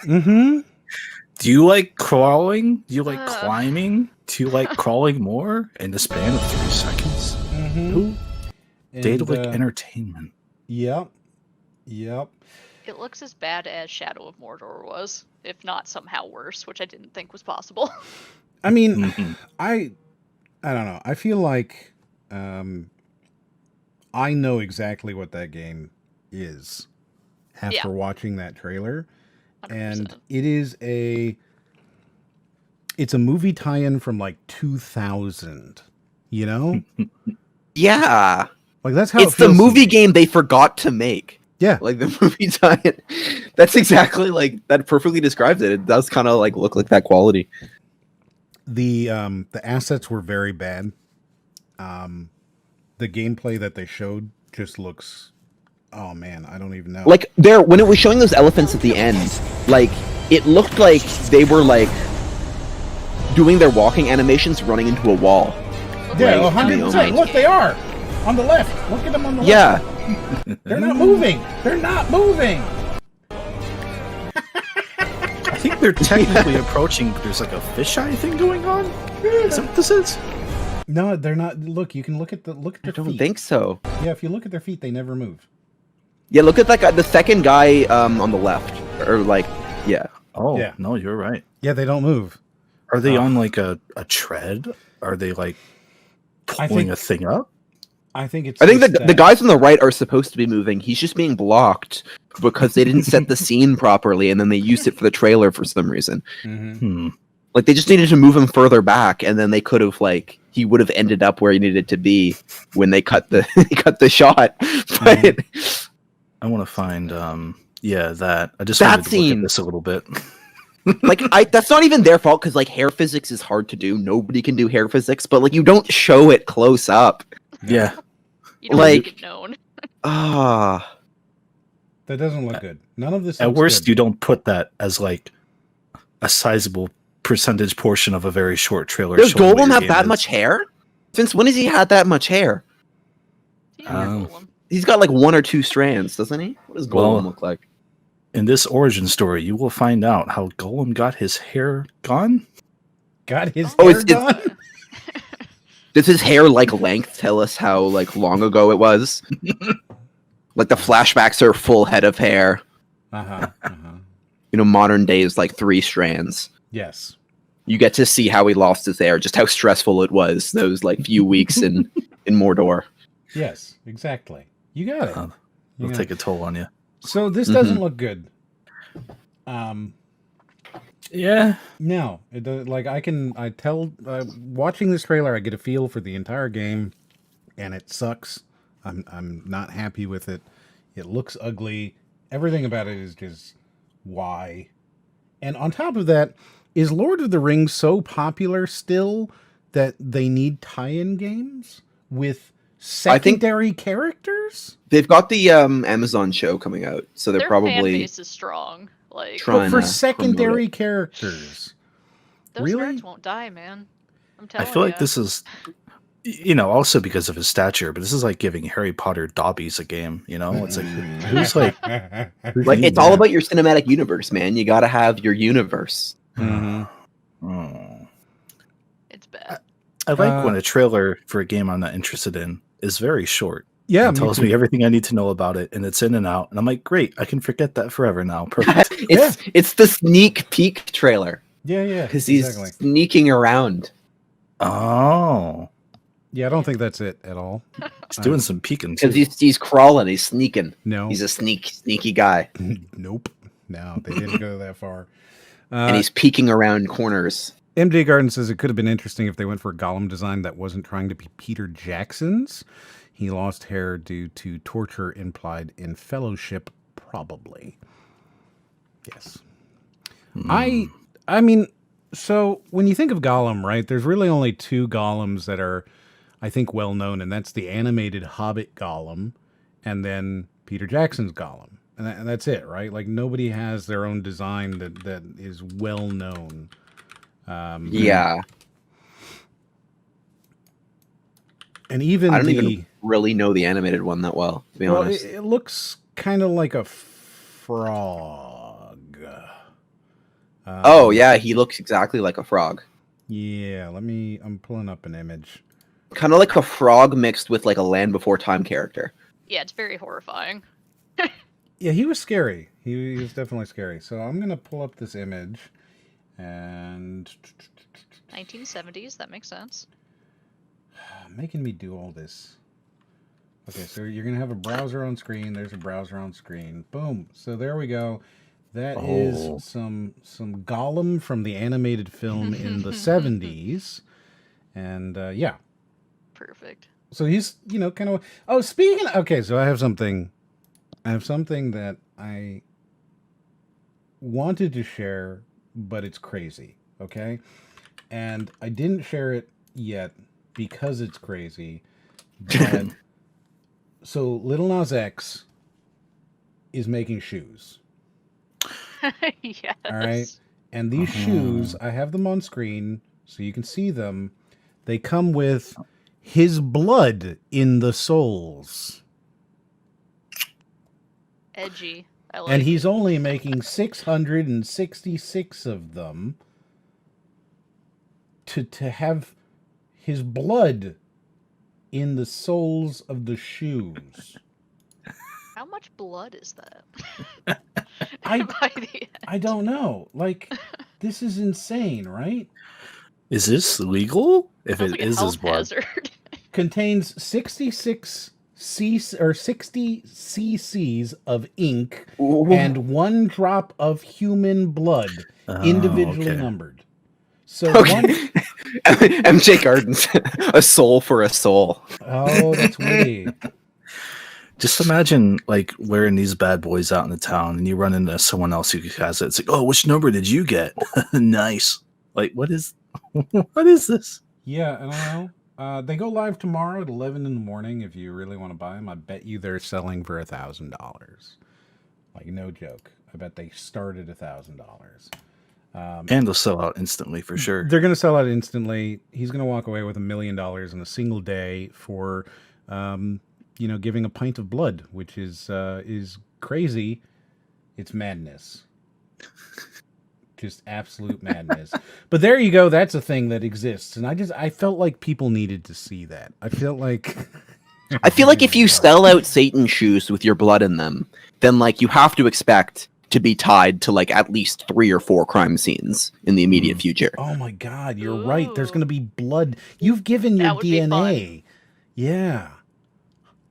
Mm-hmm. Do you like crawling? Do you like Uh. climbing? Do you like crawling more in the span of 3 seconds? Mm-hmm. Daedalic entertainment. Yep. It looks as bad as Shadow of Mordor was, if not somehow worse, which I didn't think was possible. I mean, Mhm. I don't know. I feel like I know exactly what that game is after Yeah. watching that trailer. 100%. And it is it's a movie tie-in from like 2000. You know, Yeah. like that's how It's it the feels to movie me. game they forgot to make. Yeah, Like the movie tie-in. That's exactly like that perfectly describes it. It does kind of like look like that quality. the assets were very bad. The gameplay that they showed just looks. Oh man, I don't even know. Like when it was showing those elephants at the end, like it looked like they were like doing their walking animations running into a wall. yeah, like, 100%. Look, they are on the left. Look at them on the left. Yeah. They're not moving. They're not moving. I think they're technically approaching, but there's like a fisheye thing going on. Is that what this is? No, they're not. Look, you can look at their I don't feet. think so. Yeah, if you look at their feet, they never move. Yeah, look at that guy, the second guy on the left. Or like, yeah. Oh, Yeah. no, you're right. Yeah, they don't move. Are they on like a tread? Are they like I pulling think- a thing up? I think it's. I think just the guys on the right are supposed to be moving. He's just being blocked because they didn't set the scene properly and then they used it for the trailer for some reason. Mhm. Like they just needed to move him further back and then they could have like he would have ended up where he needed to be when they cut the cut the shot. But I want to find that. I just That wanted to look scene. at this a little bit. like that's not even their fault because like hair physics is hard to do. Nobody can do hair physics, but like you don't show it close up. Yeah. You don't Like- make it known. Ah. That doesn't look good. None of this. At looks worst, good. you don't put that as like a sizable percentage portion of a very short trailer. Does showing what Golem your have game that is. much hair? Since when has he had that much hair? Yeah, Um, Golem. He's got like 1 or 2 strands, doesn't he? What does Golem Well- look like? In this origin story, you will find out how Golem got his hair gone. got his Oh, hair it's- done. Does his hair like length tell us how like long ago it was? Like the flashbacks are full head of hair. You know, modern days like 3 strands. Yes. You get to see how he lost his hair, just how stressful it was those like few weeks in Mordor. Yes. Exactly. You got it. You It'll got take it. a toll on you. So this doesn't look good. Yeah. No, it does. Like I tell, watching this trailer, I get a feel for the entire game, and it sucks. I'm not happy with it. It looks ugly. Everything about it is just why. And on top of that, is Lord of the Rings so popular still that they need tie-in games with secondary characters? They've got the Amazon show coming out, so they're Their fan probably base is strong. Like trying But for to secondary promote characters. those really? nerds won't die, man. I'm I telling feel like ya. this is, you know, also because of his stature, but this is like giving Harry Potter Dobbies a game. You know, it's like who's like, who's like needing it's all that? about your cinematic universe, man. You got to have your universe. Mhm. Oh. It's bad. I like when a trailer for a game I'm not interested in is very short. Yeah, It tells too. me everything I need to know about it, and it's in and out. And I'm like, great, I can forget that forever now. Perfect. It's the sneak peek trailer Yeah, yeah. because he's exactly. sneaking around. Oh, Yeah, I don't think that's it at all. he's doing some peeking too. Because he's crawling, he's sneaking. No. He's a sneaky guy, Nope. No, they didn't go that far. and he's peeking around corners. MJ Garden says it could have been interesting if they went for a Gollum design that wasn't trying to be Peter Jackson's. He lost hair due to torture implied in Fellowship, probably. Yes. I mean, so when you think of Gollum, right, there's really only 2 Gollums that are, I think, well known, and that's the animated Hobbit Gollum and then Peter Jackson's Gollum. And that's it, right? Like, nobody has their own design that is well known. Yeah, And even I don't even really know the animated one that well, to be well, honest. it looks kind of like a frog. Oh yeah, he looks exactly like a frog. Yeah, I'm pulling up an image. Kind of like a frog mixed with like a Land Before Time character. Yeah, it's very horrifying. Yeah, he was scary. He was definitely scary. So I'm going to pull up this image and 1970s, that makes sense. making me do all this. Okay, so you're going to have a browser on screen. There's a browser on screen. Boom. So there we go. That Oh. is some Gollum from the animated film in the 70s. And yeah. Perfect. So he's, kind of. Oh, speaking. Okay, so I have something that I wanted to share, but it's crazy. Okay, and I didn't share it yet because it's crazy. But so Little Nas X is making shoes. Yes. All right, and these shoes, I have them on screen so you can see them. They come with his blood in the soles. Edgy. I like And he's it. only making 666 of them to have his blood in the soles of the shoes. How much blood is that? I- By the end. I don't know. Like, this is insane, right? Is this legal? If Sounds it like a is health his blood. hazard. Contains 66 60 cc's of ink and 1 drop of human blood, individually okay. numbered. So Okay. MJ Gardens, a soul for a soul. Oh, that's witty. Just imagine like wearing these bad boys out in the town, and you run into someone else who has it. It's like, oh, which number did you get? Nice. Like, what is this? Yeah, I don't know. They go live tomorrow at 11 in the morning. If you really want to buy them, I bet you they're selling for $1,000. Like, no joke. I bet they start at $1,000. And they'll sell out instantly for sure. They're going to sell out instantly. He's going to walk away with $1 million in a single day for, giving a pint of blood, which is crazy. It's madness. Just absolute madness. But there you go. That's a thing that exists. And I felt like people needed to see that. I feel like if you sell out Satan shoes with your blood in them, then like you have to expect to be tied to like at least 3 or 4 crime scenes in the immediate future. Oh my God, you're right. There's going to be blood. You've given your That would be DNA. Yeah.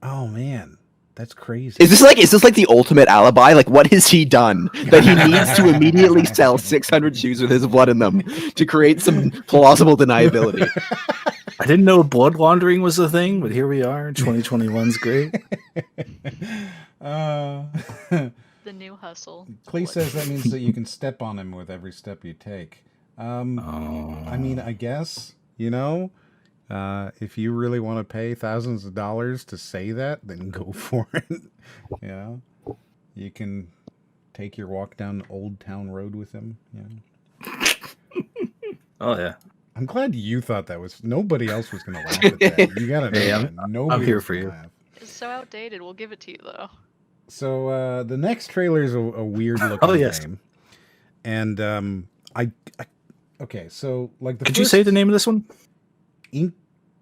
Oh man, that's crazy. Is this like the ultimate alibi? Like, what has he done that he needs to immediately sell 600 shoes with his blood in them to create some plausible deniability? I didn't know blood laundering was a thing, but here we are. 2021's great. The new hustle. Clay says that means that you can step on him with every step you take. I mean, I guess, if you really want to pay thousands of dollars to say that, then go for it. You can take your walk down Old Town Road with him. Oh yeah. I'm glad you thought that was. Nobody else was going to laugh at that. You got to know Hey, that. Nobody here was for gonna you. laugh. It's so outdated. We'll give it to you though. So the next trailer is a weird looking Oh, yes. game, and okay. So like the Could you say the name of this one?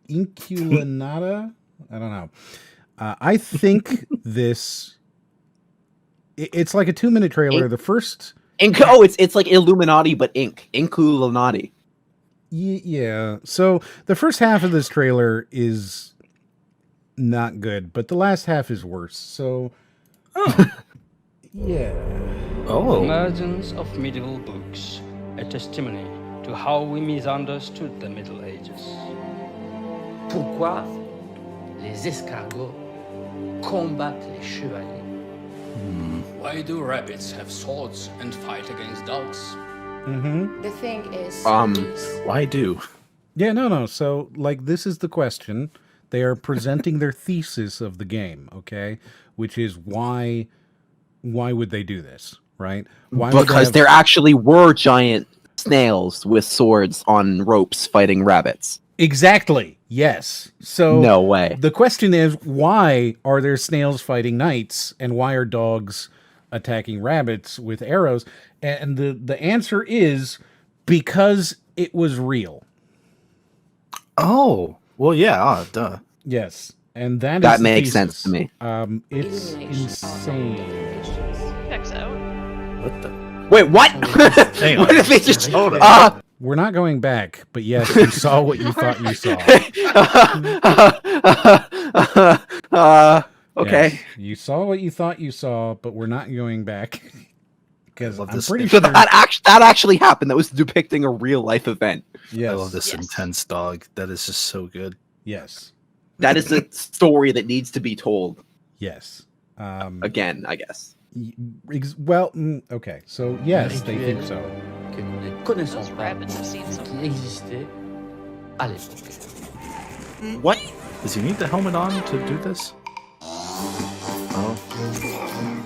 Inculinata? I don't know. I think this. It's like a 2-minute trailer. The first. It's like Illuminati, but ink. Inkulinati. Yeah. So the first half of this trailer is not good, but the last half is worse. So. Yeah. Oh. Emergence of medieval books, a testimony to how we misunderstood the Middle Ages. Pourquoi les escargots combattent les chevaliers? Why do rabbits have swords and fight against dogs? Mm-hmm. The thing is, Why do? Yeah, no. So, like, this is the question. They are presenting their thesis of the game, okay? Which is why would they do this, right? Why would they Because have- there actually were giant snails with swords on ropes fighting rabbits. Exactly. Yes. So No way. the question is, why are there snails fighting knights, and why are dogs attacking rabbits with arrows? And the answer is because it was real. Oh. Well, yeah. Duh. Yes. And that That is the makes thesis. sense to me. It's insane. Checks out. What the? Wait, what? Hang on. What if they just? Hold on. We're not going back, but yes, you saw what you thought you saw. Okay. Yes, you saw what you thought you saw, but we're not going back. because love I'm this pretty thing. So sure. that actually happened. That was depicting a real life event. Yes. I love this Yes. intense dog. That is just so good. Yes. That is a story that needs to be told Yes. again, I guess. Well, okay. So yes, they think so. Que nous ne connaissons Those pas, rabbits have seen mais some qui existait à l'époque. What? Does he need the helmet on to do this?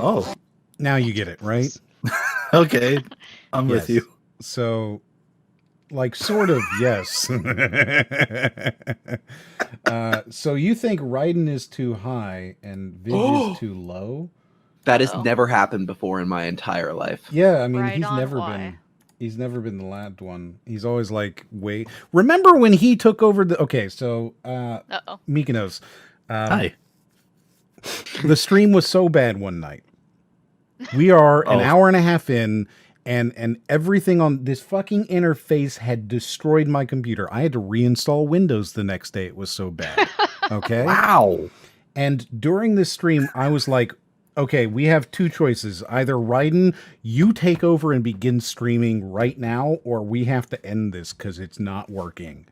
Oh, Now you get it, right? okay. I'm with Yes. you. So, like, sort of, yes. So you think Raiden is too high and Vig is too low? That has Oh. never happened before in my entire life. Yeah, I mean, Right he's on, never why? been. He's never been the lad one. He's always like, wait. Remember when he took over the? Okay, so Uh-oh. Mykonos. Hi. The stream was so bad one night. We are an Oh. hour and a half in, and everything on this fucking interface had destroyed my computer. I had to reinstall Windows the next day. It was so bad. Okay. Wow. And during this stream, I was like, okay, we have two choices. Either Raiden, you take over and begin streaming right now, or we have to end this because it's not working.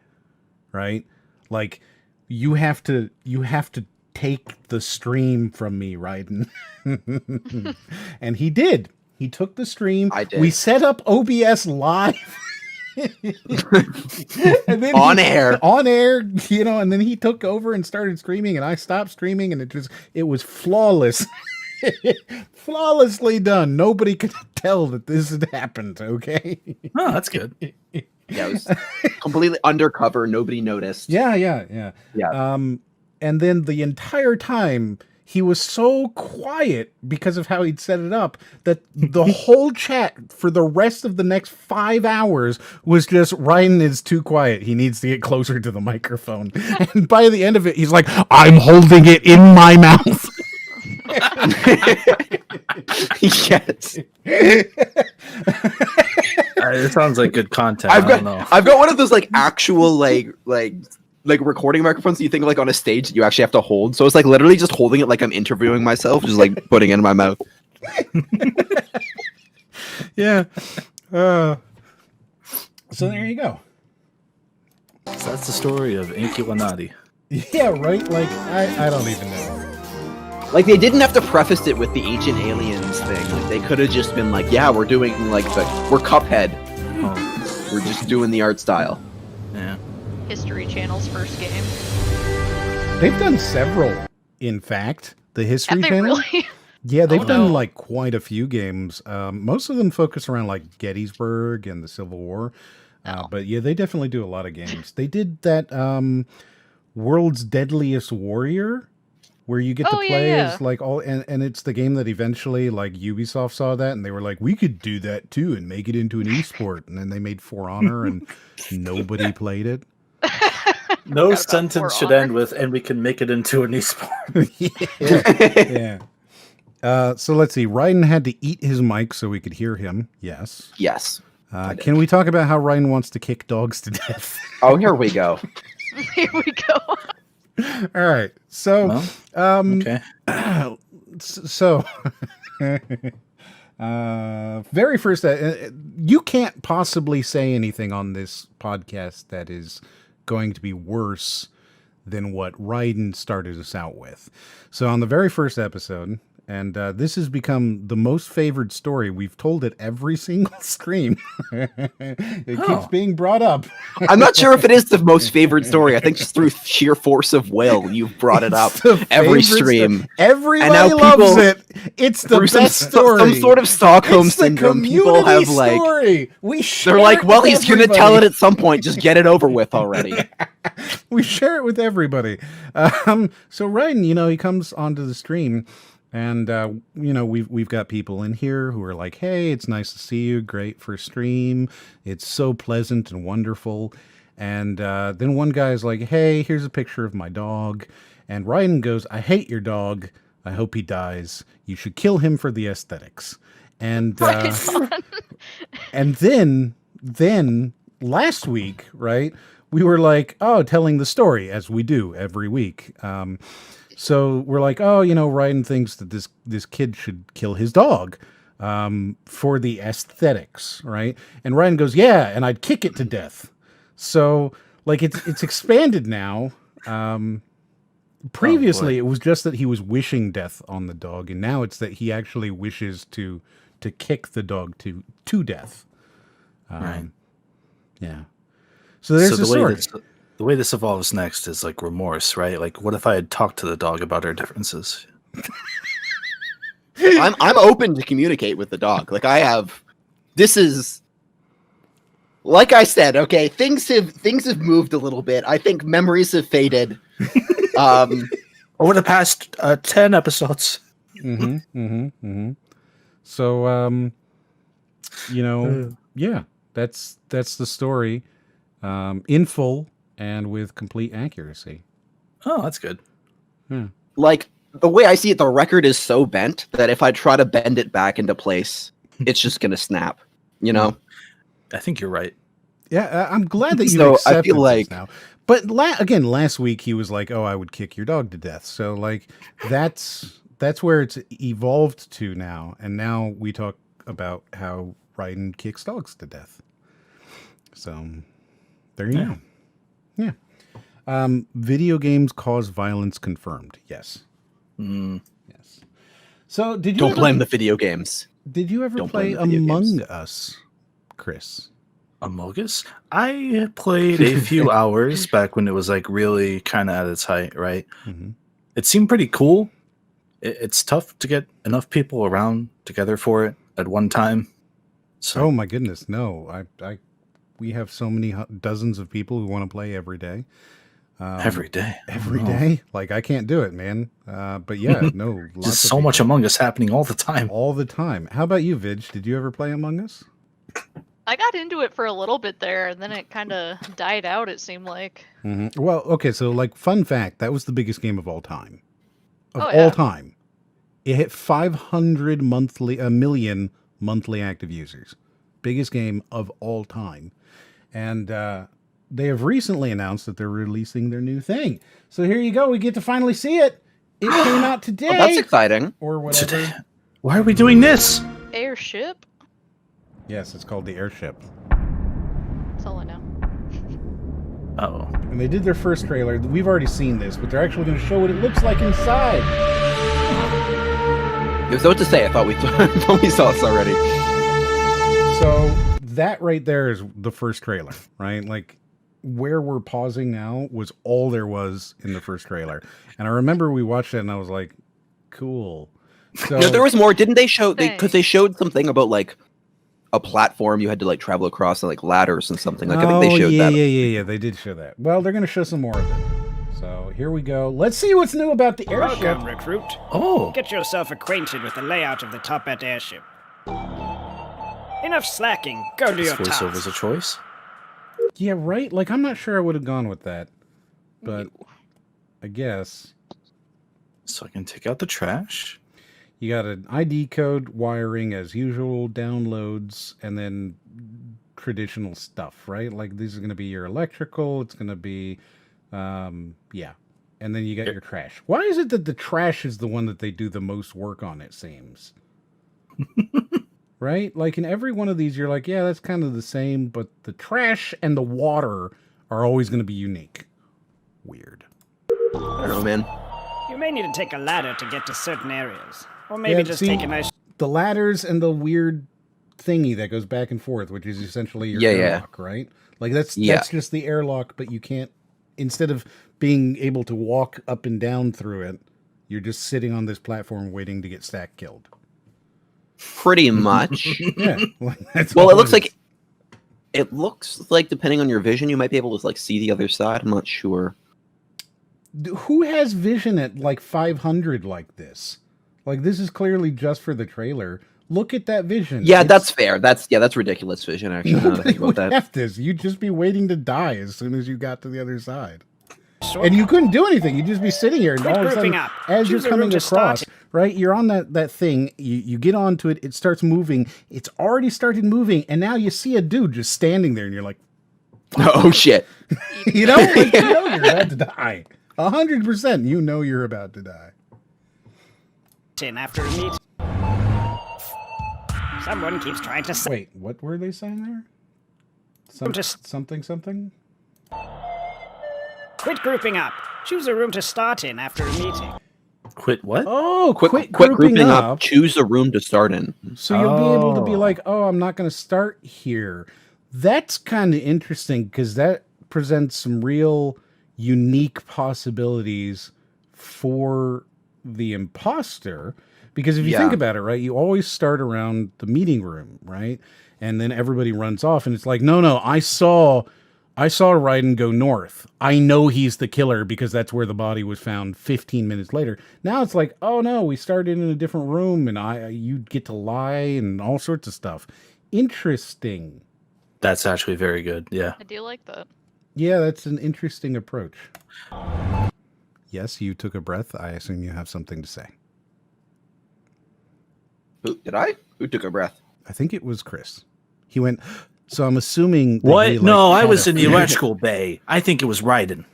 Right? Like, you have to take the stream from me, Raiden. And he did. He took the stream. I did. We set up OBS live. And then On air. On air, you know, and then he took over and started streaming, and I stopped streaming, and it was flawless. Flawlessly done. Nobody could tell that this had happened, okay? Oh, that's good. Yeah, it was completely undercover. Nobody noticed. Yeah. Yeah. And then the entire time he was so quiet because of how he'd set it up that the whole chat for the rest of the next 5 hours was just Ryan is too quiet. He needs to get closer to the microphone. And by the end of it, he's like, I'm holding it in my mouth. Yes. It sounds like good content. I've I don't know. got one of those like actual like recording microphones that you think of, like on a stage that you actually have to hold. So it's like literally just holding it like I'm interviewing myself, just like putting it in my mouth. Yeah. So there you go. So that's the story of Inkulanati. Yeah, right? Like, I don't even know. Like they didn't have to preface it with the ancient aliens thing. Like they could have just been like, yeah, we're doing like we're Cuphead. Oh, We're just doing the art style. yeah. History Channel's first game. They've done several, in fact. The History Have they Channel. really? Yeah, they've Oh, done no. like quite a few games. Most of them focus around like Gettysburg and the Civil War. No. But yeah, they definitely do a lot of games. They did that World's Deadliest Warrior, where you get to Oh, yeah, play yeah. as like all, and it's the game that eventually like Ubisoft saw that and they were like, we could do that too and make it into an esport. And then they made For Honor and nobody played it. No Forgot about sentence For should Honor. end with, and we can make it into an esport. Yeah. So let's see. Raiden had to eat his mic so we could hear him. Yes. Yes. Can we talk about how Raiden wants to kick dogs to death? Oh, here we go. Here we go. All right. So, Okay. so, very first, you can't possibly say anything on this podcast that is going to be worse than what Raiden started us out with. So on the very first episode, and this has become the most favored story. We've told it every single stream. It keeps being brought up. I'm not sure if it is the most favorite story. I think just through sheer force of will, you've brought it up It's the every favorite stream. Everybody And now loves people- it. It's the Through best story. some sort of Stockholm It's the syndrome, people community have like story. they're like, well, he's gonna tell it at some point. Just get it over with already. We share it with everybody. So Raiden, he comes onto the stream, and we've got people in here who are like, "Hey, it's nice to see you. Great for stream. It's so pleasant and wonderful." And then one guy's like, "Hey, here's a picture of my dog." And Raiden goes, "I hate your dog. I hope he dies. You should kill him for the aesthetics." And Right on. and then last week, right, we were like, oh, telling the story as we do every week. So we're like, oh, Raiden thinks that this kid should kill his dog. for the aesthetics, right? And Ryan goes, yeah, and I'd kick it to death. So like it's expanded now. Previously, it was just that he was wishing death on the dog, and now it's that he actually wishes to kick the dog to death. Right. Yeah. So there's the story. The way this evolves next is like remorse, right? Like, what if I had talked to the dog about our differences? I'm open to communicate with the dog. Like this is, like I said, okay, things have moved a little bit. I think memories have faded. Over the past 10 episodes. So, yeah, that's the story, in full and with complete accuracy. Oh, that's good. Yeah. Like, the way I see it, the record is so bent that if I try to bend it back into place, it's just gonna snap. You know? I think you're right. Yeah, I'm glad that you So, I accepted feel like- this now. But again, last week he was like, "Oh, I would kick your dog to death." So like, that's where it's evolved to now. And now we talk about how Raiden kicks dogs to death. So there you go. Yeah. Video games cause violence confirmed. Yes. Yes. So did you Don't blame the video games. Did you ever Don't play blame the video Among games. Us, Chris? Among Us? I played a few hours back when it was like really kind of at its height, right? Mm-hmm. It seemed pretty cool. It's tough to get enough people around together for it at one time. So Oh my goodness, no! We have so many dozens of people who want to play every day. every day. Every Oh. day, like I can't do it, man. But yeah, no, lots There's of so much people. Among Us happening all the time. All the time. How about you, Vidge? Did you ever play Among Us? I got into it for a little bit there, and then it kind of died out, it seemoned like. Mm-hmm. Well, okay, so like fun fact, that was the biggest game of all time. Of Oh, all yeah. time. It hit 500 million monthly active users. Biggest game of all time. And they have recently announced that they're releasing their new thing. So here you go. We get to finally see it. It came out today. Oh, that's exciting. Or whatever. Today. Why are we doing this? Airship? Yes, it's called the Airship. That's all I know. Oh. And they did their first trailer. We've already seen this, but they're actually going to show what it looks like inside. It was what to say. I thought we thought we saw this already. So that right there is the first trailer, right? Like where we're pausing now was all there was in the first trailer. And I remember we watched it and I was like, cool. So No, there was more. Didn't they show? Because Thanks. they showed something about like a platform you had to like travel across and like ladders and something. Like I think they showed yeah, that. Yeah. They did show that. Well, they're going to show some more of it. So here we go. Let's see what's new about the Airship. Welcome, recruit. Oh. Get yourself acquainted with the layout of the Toppat airship. Enough slacking. Go to This your voiceover's a task. choice. Yeah, right? Like, I'm not sure I would have gone with that. But I guess. So I can take out the trash. You got an ID code, wiring as usual, downloads, and then traditional stuff, right? Like these are going to be your electrical. It's going to be, yeah. And then you got your trash. Why is it that the trash is the one that they do the most work on, it seems? Right? Like in every one of these, you're like, yeah, that's kind of the same, but the trash and the water are always going to be unique. Weird. I don't know, man. You may need to take a ladder to get to certain areas. Or maybe Yeah, just see, take a nice... the ladders and the weird thingy that goes back and forth, which is essentially your Yeah, airlock, right? Like that's just the airlock, but you can't, instead of being able to walk up and down through it, you're just sitting on this platform waiting to get stack killed. Pretty much. Yeah. Like, that's Well, all it looks is. like depending on your vision, you might be able to like see the other side. I'm not sure. Who has vision at like 500 like this? Like this is clearly just for the trailer. Look at that vision. Yeah, that's fair. That's ridiculous vision. Actually, now that I Nobody think about would that. have this. You'd just be waiting to die as soon as you got to the other side. shortcut. And you couldn't do anything. You'd just be sitting here, and Quit all of a sudden, grouping up. as Choose you're a coming route to across, start. right, you're on that thing, you get onto it, it starts moving, it's already started moving, and now you see a dude just standing there, and you're like, Oh shit! you know, like, you know you're about to die. 100%, you know you're about to die. in after a meet. Someone keeps trying to Wait, what were they saying there? Something? quit grouping up. Choose a room to start in after a meeting. Quit what? Oh, Quit grouping up. Choose a room to start in. So you'll be able to be like, oh, I'm not going to start here. That's kind of interesting because that presents some real unique possibilities for the imposter. Because if you think about it, right, you always start around the meeting room, right? And then everybody runs off and it's like, no, I saw Raiden go north. I know he's the killer because that's where the body was found 15 minutes later. Now it's like, oh no, we started in a different room and you get to lie and all sorts of stuff. Interesting. That's actually very good. Yeah. I do like that. Yeah, that's an interesting approach. Yes, you took a breath. I assume you have something to say. Did I? Who took a breath? I think it was Chris. He went, so I'm assuming... What? No, I was in the electrical bay. I think it was Raiden.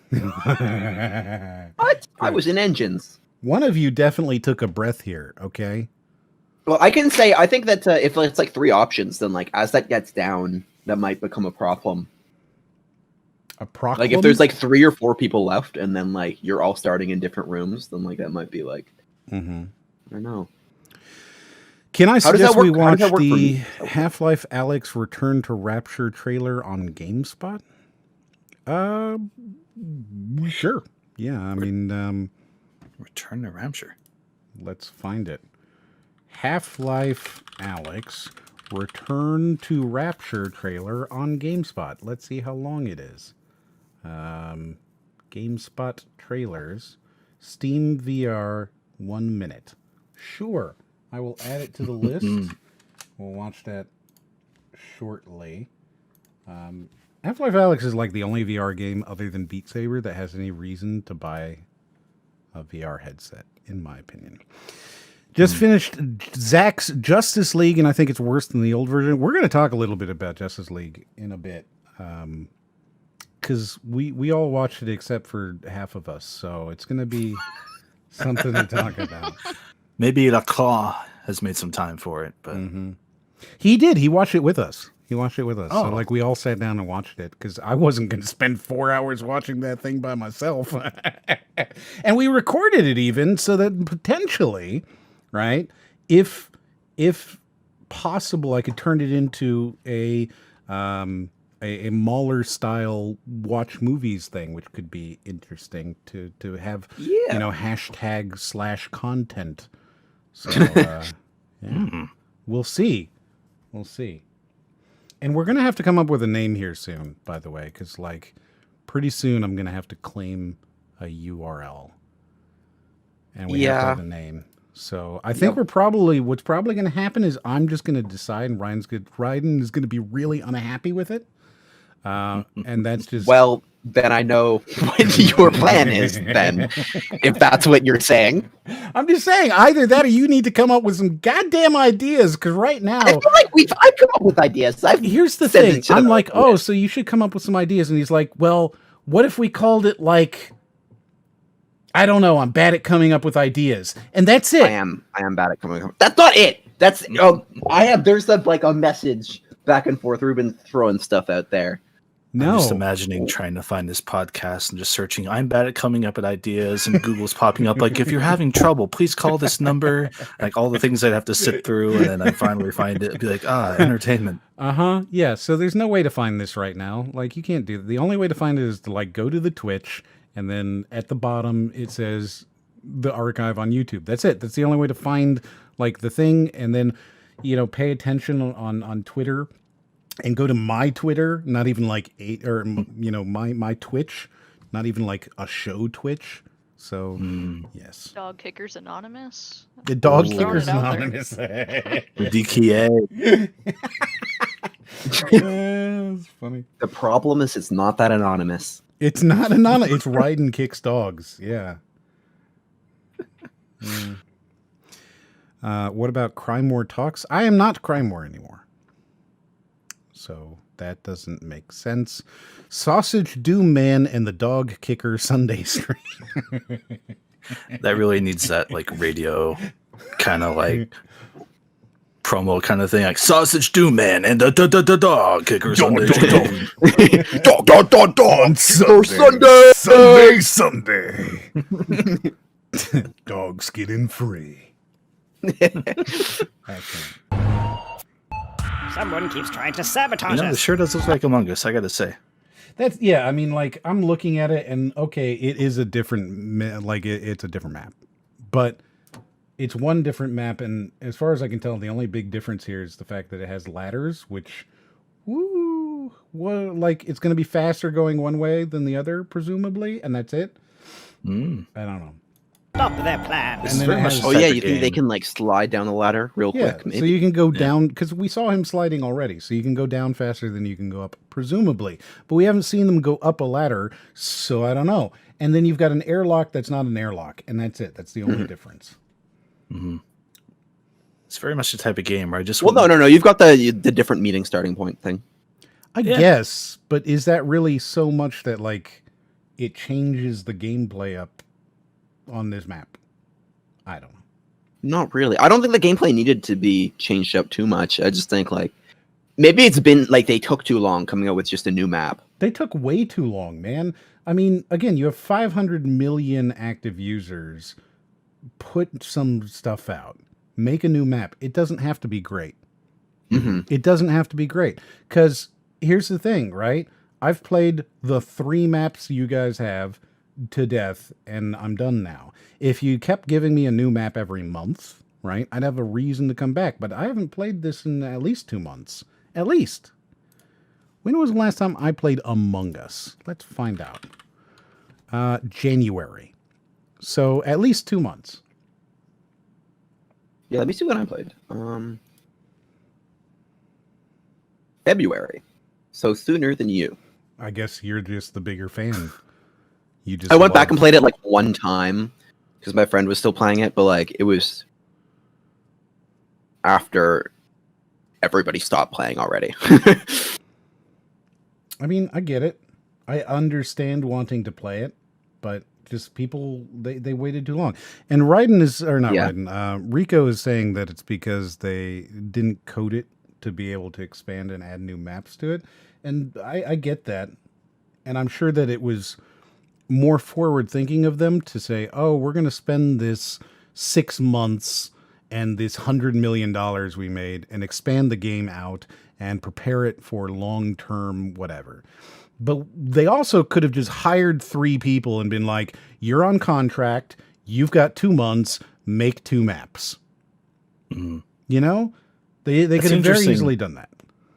What? I was in engines. One of you definitely took a breath here, okay? Well, I can say, I think that if it's like 3 options, then like as that gets down, that might become a problem. A problem? Like if there's like 3 or 4 people left and then like you're all starting in different rooms, then like that might be like... I don't know. Can I suggest we watch the Half-Life Alyx Return to Rapture trailer on GameSpot? Sure. Yeah, I mean... Return to Rapture. Let's find it. Half-Life Alyx Return to Rapture trailer on GameSpot. Let's see how long it is. GameSpot trailers. Steam VR 1 minute. Sure. I will add it to the list. We'll watch that shortly. Half-Life Alyx is like the only VR game other than Beat Saber that has any reason to buy a VR headset, in my opinion. Just finished Zach's Justice League, and I think it's worse than the old version. We're going to talk a little bit about Justice League in a bit. Because we all watched it except for half of us, so it's going to be something to talk about. Maybe Lacroix has made some time for it, but he did. He watched it with us. So like we all sat down and watched it because I wasn't going to spend 4 hours watching that thing by myself. And we recorded it even so that potentially, right, if possible, I could turn it into a Mahler style watch movies thing, which could be interesting to have, #/content. So, we'll see. And we're going to have to come up with a name here soon, by the way, because, like, pretty soon I'm going to have to claim a URL. And we have to have a name. So I think what's probably going to happen is I'm just going to decide, and Raiden is going to be really unhappy with it. And that's just... Well, then I know what your plan is, then, if that's what you're saying. I'm just saying, either that or you need to come up with some goddamn ideas, because right now... I feel like I've come up with ideas. Here's the thing. I'm like, so you should come up with some ideas. And he's like, well, what if we called it, like... I don't know. I'm bad at coming up with ideas. And that's it. I am bad at coming up. That's not it. That's... There's a message back and forth. We've been throwing stuff out there. No. I'm just imagining trying to find this podcast and just searching, I'm bad at coming up with ideas, and Google's popping up like, if you're having trouble, please call this number. Like all the things I'd have to sit through, and then I finally find it and be like, entertainment. Yeah, so there's no way to find this right now. Like, you can't do that. The only way to find it is to, like, go to the Twitch, and then at the bottom it says the archive on YouTube. That's it. That's the only way to find, like, the thing, and then, pay attention on Twitter. And go to my Twitter, not even like my Twitch, not even like a show Twitch. So yes, Dog Kickers Anonymous. The Dog Kickers Anonymous. The DKA. That's funny. The problem is it's not that anonymous. It's not anonymous. It's Raiden Kicks Dogs. Yeah. What about Crime War Talks? I am not Crime War anymore. So that doesn't make sense. Sausage Doom Man and the Dog Kicker Sunday stream. That really needs that like radio kind of like promo kind of thing, like Sausage Doom Man and the dog kickers on Sunday. Dogs getting free. Someone keeps trying to sabotage it us. sure does look like Among Us, I gotta say. That's I mean, like I'm looking at it, and okay, it is a different it's a different map, but it's one different map, and as far as I can tell, the only big difference here is the fact that it has ladders, which, it's going to be faster going one way than the other, presumably, and that's it. I don't know. Stop their plan. This is very much Oh yeah, you think they can like slide down the ladder real quick? Maybe. So you can go down, because we saw him sliding already, so you can go down faster than you can go up, presumably. But we haven't seen them go up a ladder, so I don't know. And then you've got an airlock that's not an airlock, and that's it. That's the only difference. It's very much the type of game where I just no. You've got the different meeting starting point thing. I guess, but is that really so much that like it changes the gameplay up on this map? I don't know. Not really. I don't think the gameplay needed to be changed up too much. I just think like maybe it's been like they took too long coming up with just a new map. They took way too long, man. I mean, again, you have 500 million active users. Put some stuff out. Make a new map. It doesn't have to be great. It doesn't have to be great. Because here's the thing, right? I've played the 3 maps you guys have to death, and I'm done now. If you kept giving me a new map every month, right, I'd have a reason to come back. But I haven't played this in at least 2 months. At least. When was the last time I played Among Us? Let's find out. January. So at least 2 months. Yeah, let me see what I played. February. So sooner than you. I guess you're just the bigger fan. I went back and played it like one time because my friend was still playing it, but like it was after everybody stopped playing already. I mean, I get it. I understand wanting to play it, but just people, they waited too long. And Raiden is, or not Raiden, Rico is saying that it's because they didn't code it to be able to expand and add new maps to it. And I get that. And I'm sure that it was more forward thinking of them to say, oh, we're going to spend this 6 months and this $100 million we made and expand the game out and prepare it for long-term whatever. But they also could have just hired 3 people and been like, you're on contract, you've got 2 months, make 2 maps. You know? They could have very easily done that.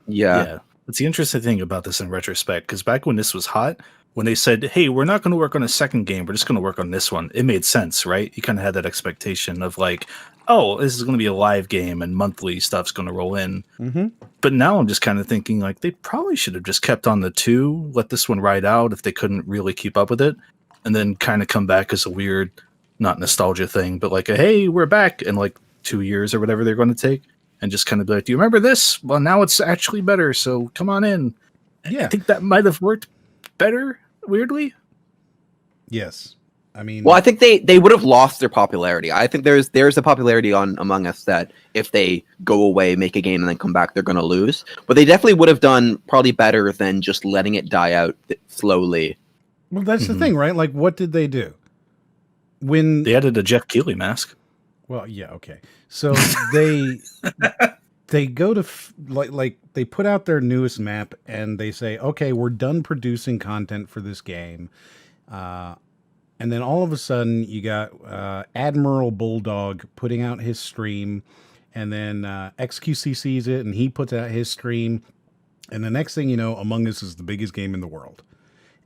Yeah. It's the interesting thing about this in retrospect, because back when this was hot, when they said, hey, we're not going to work on a second game, we're just going to work on this one, it made sense, right? You kind of had that expectation of like, oh, this is going to be a live game and monthly stuff's going to roll in. But now I'm just kind of thinking like they probably should have just kept on the 2, let this one ride out if they couldn't really keep up with it, and then kind of come back as a weird, not nostalgia thing, but like a, hey, we're back in like 2 years or whatever they're going to take, and just kind of be like, do you remember this? Well, now it's actually better, so come on in. Yeah. I think that might have worked better, weirdly. Yes. I mean, well, I think they would have lost their popularity. I think there's a popularity on Among Us that if they go away, make a game, and then come back, they're going to lose. But they definitely would have done probably better than just letting it die out slowly. Well, that's the thing, right? Like, what did they do? When they added a Jeff Keighley mask. Well, yeah, okay. So they go to like they put out their newest map and they say, okay, we're done producing content for this game. And then all of a sudden you got Admiral Bulldog putting out his stream, and then XQC sees it and he puts out his stream. And the next thing you know, Among Us is the biggest game in the world.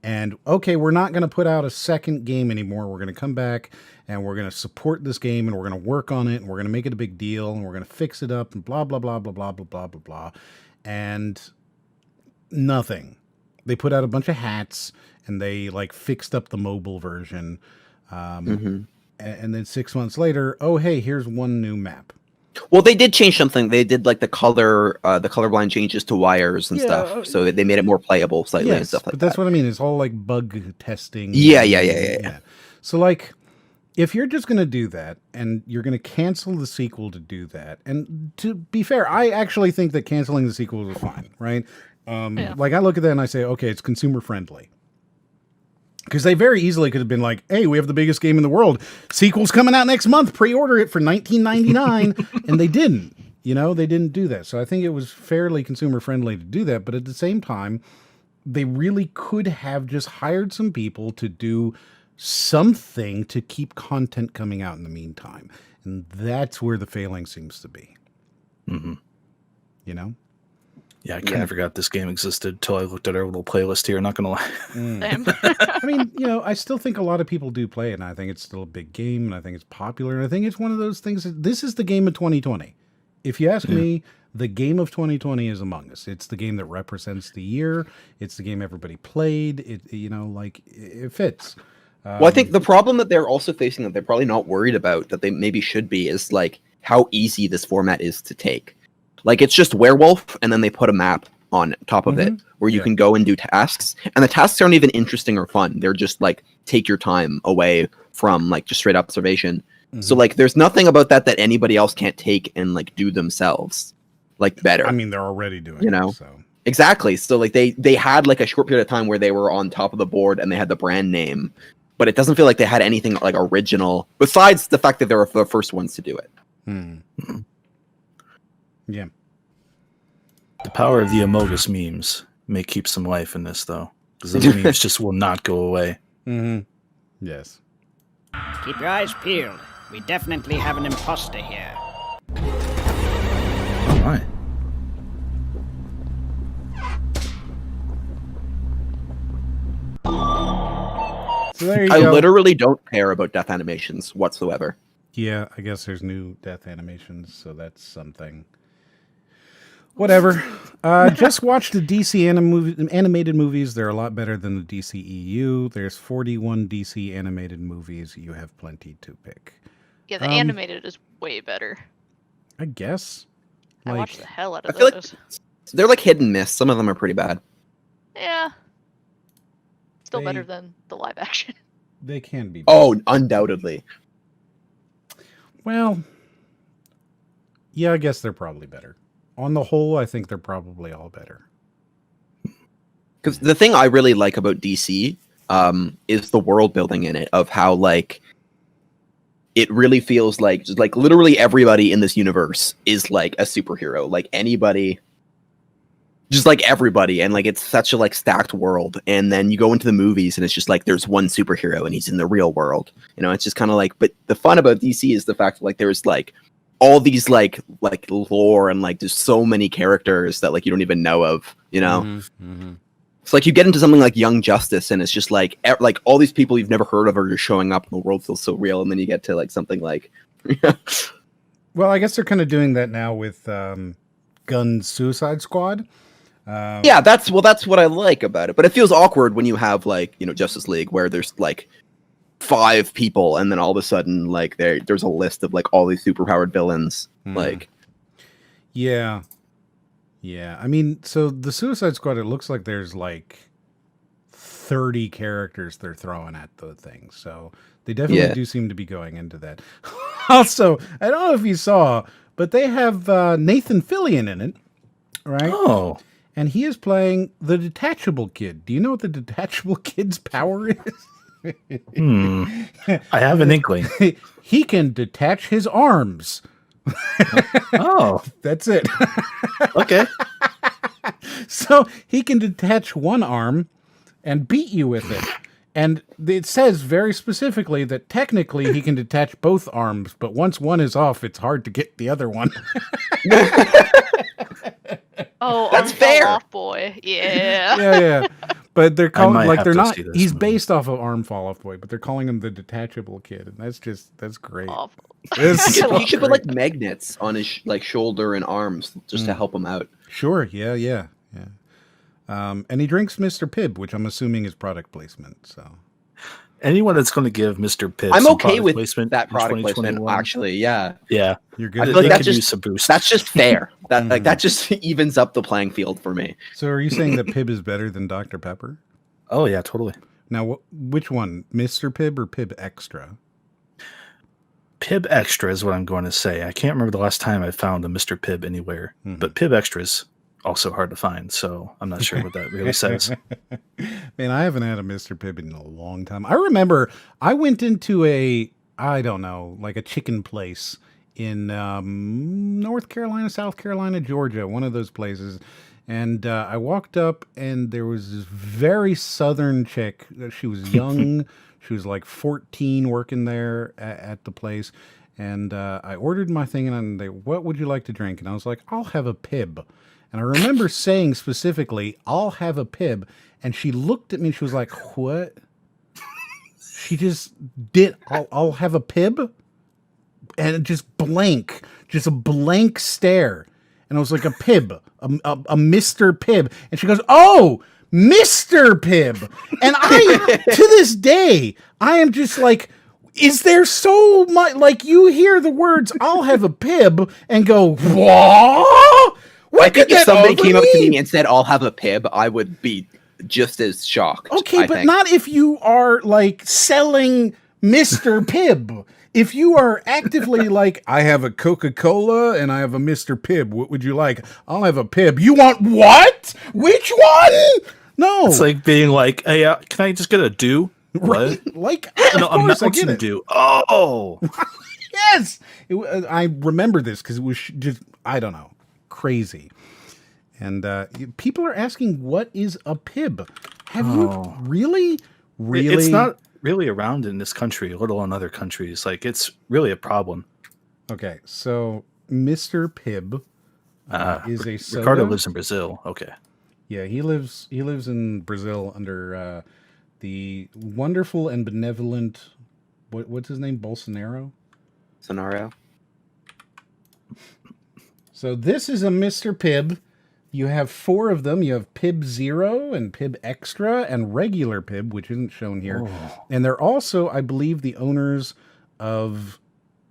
And okay, we're not going to put out a second game anymore. We're going to come back and we're going to support this game and we're going to work on it and we're going to make it a big deal and we're going to fix it up and blah, blah, blah, blah, blah, blah, blah, blah, blah. And nothing. They put out a bunch of hats and they like fixed up the mobile version. And then 6 months later, oh, hey, here's one new map. Well, they did change something. They did like the colorblind changes to wires and stuff, so they made it more playable slightly and stuff like that. But that's what I mean. It's all like bug testing. Yeah. So like, if you're just going to do that and you're going to cancel the sequel to do that, and to be fair, I actually think that canceling the sequel is fine, right? Like I look at that and I say, okay, it's consumer friendly. Because they very easily could have been like, hey, we have the biggest game in the world. Sequel's coming out next month. Pre-order it for $19.99. And they didn't. They didn't do that. So I think it was fairly consumer friendly to do that. But at the same time, they really could have just hired some people to do something to keep content coming out in the meantime. And that's where the failing seems to be. Mm-hmm. Yeah, I kind of forgot this game existed until I looked at our little playlist here, not going to lie. I mean, I still think a lot of people do play it, and I think it's still a big game, and I think it's popular, and I think it's one of those things this is the game of 2020. If you ask me, the game of 2020 is Among Us. It's the game that represents the year. It's the game everybody played. It fits. Well, I think the problem that they're also facing that they're probably not worried about, that they maybe should be, is like how easy this format is to take. Like, it's just werewolf, and then they put a map on top of it where you can go and do tasks. And the tasks aren't even interesting or fun. They're just like, take your time away from like just straight observation. So like, there's nothing about that anybody else can't take and like do themselves like better. I mean, they're already doing it. So. Exactly. So like they had like a short period of time where they were on top of the board and they had the brand name, but it doesn't feel like they had anything like original besides the fact that they were the first ones to do it. Yeah. The power of the Amogus memes may keep some life in this, though, because those memes just will not go away. Yes. Keep your eyes peeled. We definitely have an imposter here. Oh my. So there you I go. literally don't care about death animations whatsoever. Yeah, I guess there's new death animations, so that's something. Whatever. Just watch the DC animated movies. They're a lot better than the DCEU. There's 41 DC animated movies. You have plenty to pick. Yeah, the animated is way better. I guess. I watched the hell out I of feel those. like they're like hit and miss. Some of them are pretty bad. Yeah. Still better than the live action. They can be. Oh, undoubtedly. Well, yeah, I guess they're probably better. On the whole, I think they're probably all better. Because the thing I really like about DC is the world building in it, of how like it really feels like just like literally everybody in this universe is like a superhero, like anybody, just like everybody, and like it's such a like stacked world. And then you go into the movies and it's just like there's one superhero and he's in the real world. It's just kind of like. But the fun about DC is the fact that like there's like all these like lore and like there's so many characters that like you don't even know of. It's like you get into something like Young Justice and it's just like all these people you've never heard of are just showing up and the world feels so real. And then you get to like something like. Well, I guess they're kind of doing that now with Gunn's Suicide Squad. Yeah, that's what I like about it. But it feels awkward when you have like Justice League where there's like 5 people and then all of a sudden like there's a list of like all these superpowered villains. Like, yeah. I mean, so the Suicide Squad, it looks like there's like 30 characters they're throwing at the thing. So they definitely do seem to be going into that. Also, I don't know if you saw, but they have Nathan Fillion in it, right? Oh. And he is playing the Detachable Kid. Do you know what the Detachable Kid's power is? I have an inkling. He can detach his arms. Oh. That's it. Okay. So he can detach one arm and beat you with it. And it says very specifically that technically he can detach both arms, but once one is off, it's hard to get the other one. Oh, that's arm fair. fall off boy. Yeah. Yeah. But they're calling like they're not. He's movie. based off of Arm Fall Off Boy, but they're calling him the Detachable Kid, and that's great. Awful. he should put like magnets on his like shoulder and arms just to help him out. Sure. Yeah. And he drinks Mr. Pibb, which I'm assuming is product placement. So anyone that's going to give Mr. Pibb I'm some okay with placement that product placement. Actually, yeah, you're good. I good. feel like They that could use a boost. That's just fair. That like that just evens up the playing field for me. So are you saying that Pibb is better than Dr. Pepper? Oh yeah, totally. Now, which one, Mr. Pibb or Pibb Extra? Pib Extra is what I'm going to say. I can't remember the last time I found a Mr. Pibb anywhere, but Pib Extra is also hard to find, so I'm not sure what that really says. Man, I haven't had a Mr. Pibb in a long time. I remember I went into I don't know, like a chicken place in North Carolina, South Carolina, Georgia, one of those places. And I walked up, and there was this very southern chick. She was young. She was like 14 working there at the place. And I ordered my thing, and they, what would you like to drink? And I was like, I'll have a Pibb. And I remember saying specifically, I'll have a Pibb. And she looked at me, and she was like, what? She just did, I'll have a Pibb? And just a blank stare. And I was like, a Pibb, a Mr. Pibb. And she goes, oh, Mr. Pibb. And I, to this day, I am just like, is there so much, like you hear the words, I'll have a Pibb and go, what? I think if somebody came up to me and said, I'll have a Pibb, I would be just as shocked. Okay, but not if you are like selling Mr. Pibb. If you are actively like, I have a Coca-Cola and I have a Mr. Pibb, what would you like? I'll have a Pibb. You want what? Which one? No. It's like being like, hey, can I just get a do? Right? What? Like, no, I'm not going to do. Oh. Yes. I remember this because it was just, I don't know, crazy. And people are asking, what is a Pibb? Have you really? It's not really around in this country, let alone other countries. Like, it's really a problem. Okay, so Mr. Pibb is a soda. Ricardo lives in Brazil. Okay. Yeah, he lives in Brazil under the wonderful and benevolent, what's his name? Bolsonaro? Scenario. So this is a Mr. Pibb. You have 4 of them. You have Pibb Zero and Pibb Extra and regular Pibb, which isn't shown here. Oh. And they're also, I believe, the owners of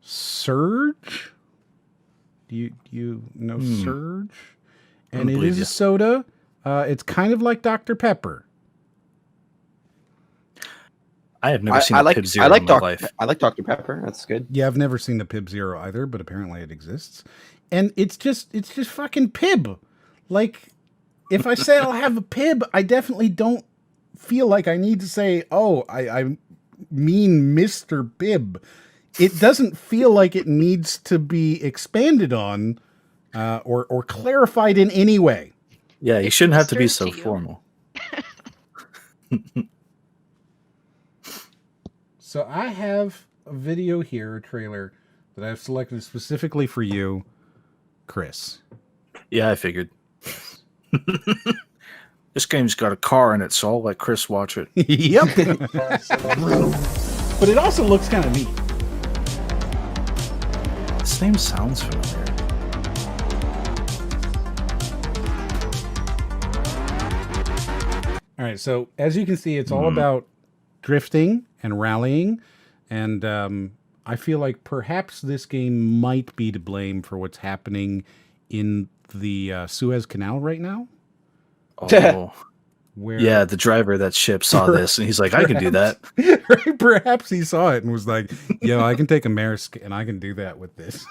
Surge. Do you know Surge? And it is a soda. It's kind of like Dr. Pepper. I have never seen a Pibb Zero in my life. I like Dr. Pepper. That's good. Yeah, I've never seen the Pibb Zero either, but apparently it exists. And it's just fucking Pibb. Like, if I say I'll have a Pibb, I definitely don't feel like I need to say, oh, I mean Mr. Pibb. It doesn't feel like it needs to be expanded on or clarified in any way. Yeah, you shouldn't have to be so formal. So I have a video here, a trailer, that I've selected specifically for you, Chris. Yeah, I figured. This game's got a car in it, so I'll let Chris watch it. Yep. But it also looks kind of neat. This name sounds familiar. All right, so as you can see, it's all about drifting and rallying, and I feel like perhaps this game might be to blame for what's happening in the Suez Canal right now. Oh, where yeah, the driver of that ship saw this, and he's like, I can do that. Perhaps he saw it and was like, yo, I can take a Maersk, and I can do that with this.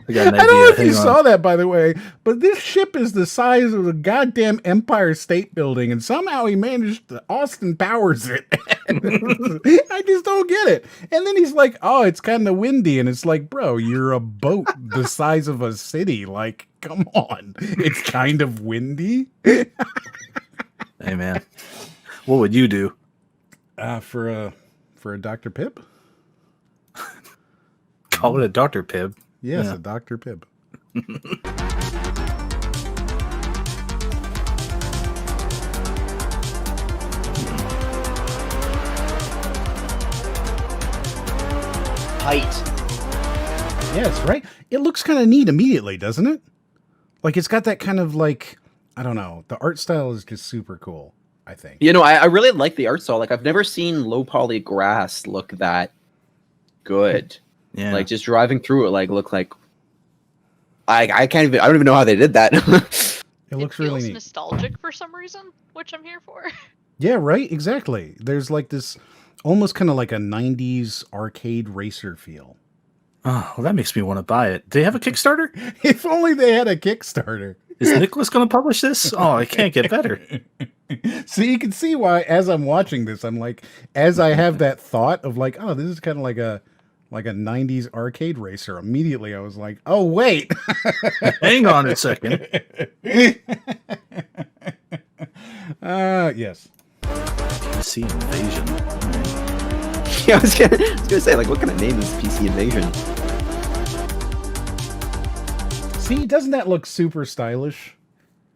I don't know if you saw that, by the way, but this ship is the size of the goddamn Empire State Building, and somehow he managed to Austin Powers it. I just don't get it. And then he's like, oh, it's kind of windy, and it's like, bro, you're a boat the size of a city. Like, come on. It's kind of windy. Hey, man. What would you do? For a Dr. Pibb? Call it a Dr. Pibb. Yes, a Dr. Pibb. Tight. Yes, right? It looks kind of neat immediately, doesn't it? Like, it's got that kind of, like, I don't know. The art style is just super cool, I think. You know, I really like the art style. Like, I've never seen low poly grass look that good. Yeah. Like, just driving through it, like, look like I don't even know how they did that. It looks really neat. Nostalgic for some reason, which I'm here for. Yeah, right? Exactly. There's like this almost kind of like a 90s arcade racer feel. Oh, well, that makes me want to buy it. Do they have a Kickstarter? If only they had a Kickstarter. Is Nicholas going to publish this? Oh, it can't get better. So you can see why, as I'm watching this, I'm like, as I have that thought of like, oh, this is kind of like a 90s arcade racer. Immediately, I was like, oh wait, Hang on a second. Yes. PC Invasion. Yeah, I was gonna say, like, what kind of name is PC Invasion? See, doesn't that look super stylish?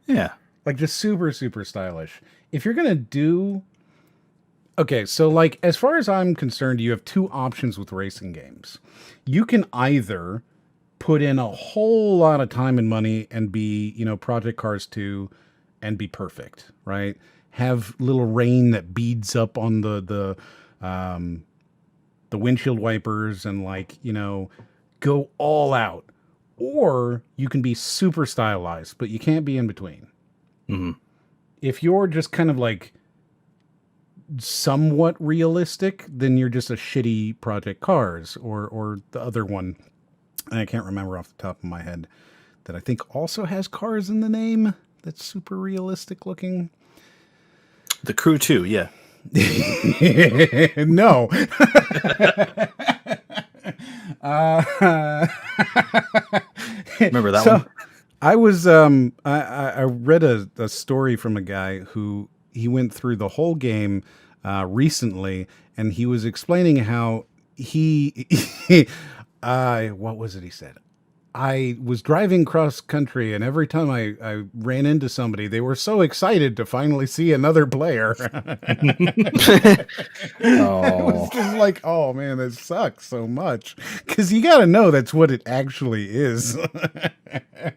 Yeah. Like just super, super stylish. If you're going to do... Okay, so like, as far as I'm concerned, you have two options with racing games. You can either put in a whole lot of time and money and be, Project Cars 2 and be perfect, right? Have little rain that beads up on the windshield wipers and go all out. Or you can be super stylized, but you can't be in between. Mm-hmm. If you're just kind of like somewhat realistic, then you're just a shitty Project Cars or the other one. I can't remember off the top of my head that I think also has cars in the name. That's super realistic looking. The Crew 2, yeah. No. Remember that one? I was I read a story from a guy who he went through the whole game recently, and he was explaining how he what was it he said? I was driving cross country, and every time I ran into somebody, they were so excited to finally see another player. It was just like, oh man, that sucks so much. Because you got to know that's what it actually is.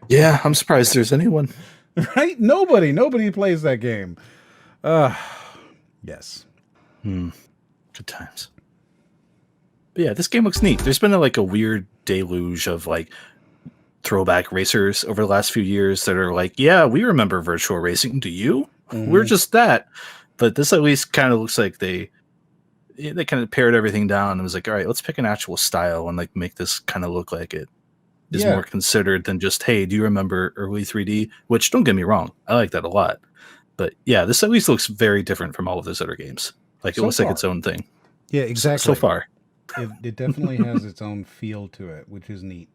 Yeah, I'm surprised there's anyone. Right? Nobody plays that game. Yes. Good times. But yeah, this game looks neat. There's been a weird deluge of throwback racers over the last few years that are like, yeah, we remember virtual racing. Do you? Mm-hmm. We're just that. But this at least kind of looks like they kind of pared everything down and was like, all right, let's pick an actual style and make this kind of look like it is more considered than just, hey, do you remember early 3D? Which, don't get me wrong, I like that a lot. But yeah, this at least looks very different from all of those other games. It looks like its own thing. Yeah, exactly. So far. It definitely has its own feel to it, which is neat.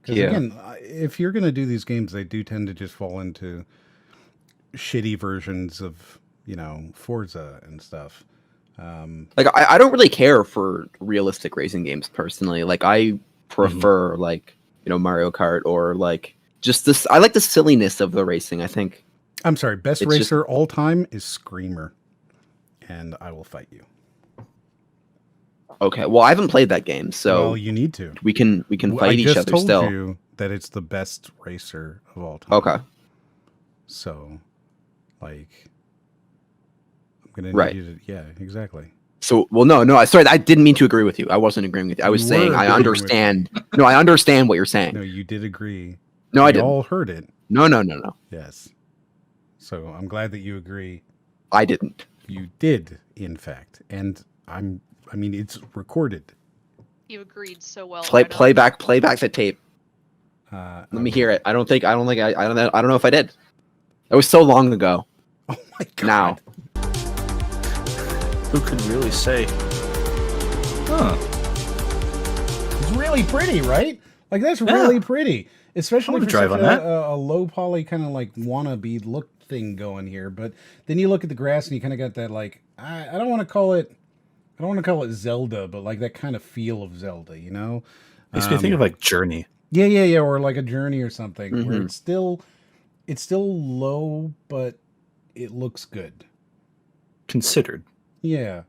Because again, if you're going to do these games, they do tend to just fall into shitty versions of, Forza and stuff. I don't really care for realistic racing games personally. I prefer Mario Kart or just this. I like the silliness of the racing. I think. I'm sorry. Best racer all time is Screamer, and I will fight you. Okay, well, I haven't played that game, so you need to. We can fight each other still. I just told you that it's the best racer of all time. Okay. So, I'm gonna need you to. Yeah, exactly. So, well, no. Sorry, I didn't mean to agree with you. I wasn't agreeing with you. I was saying I understand. No, I understand what you're saying. No, you did agree. No, I didn't. We all heard it. No. Yes. So I'm glad that you agree. I didn't. You did, in fact, and I mean, it's recorded. You agreed so well. Play back the tape. Let me hear it. I don't know if I did. It was so long ago. Oh my god. Now. Who could really say? Huh. It's really pretty, right? That's really pretty. Especially for drive such on a low poly kind of wannabe look thing going here. But then you look at the grass and you kind of got that I don't want to call it Zelda, but that kind of feel of Zelda, Makes me think of Journey. Yeah, or a Journey or something, where it's still low, but it looks good. Considered. Yeah.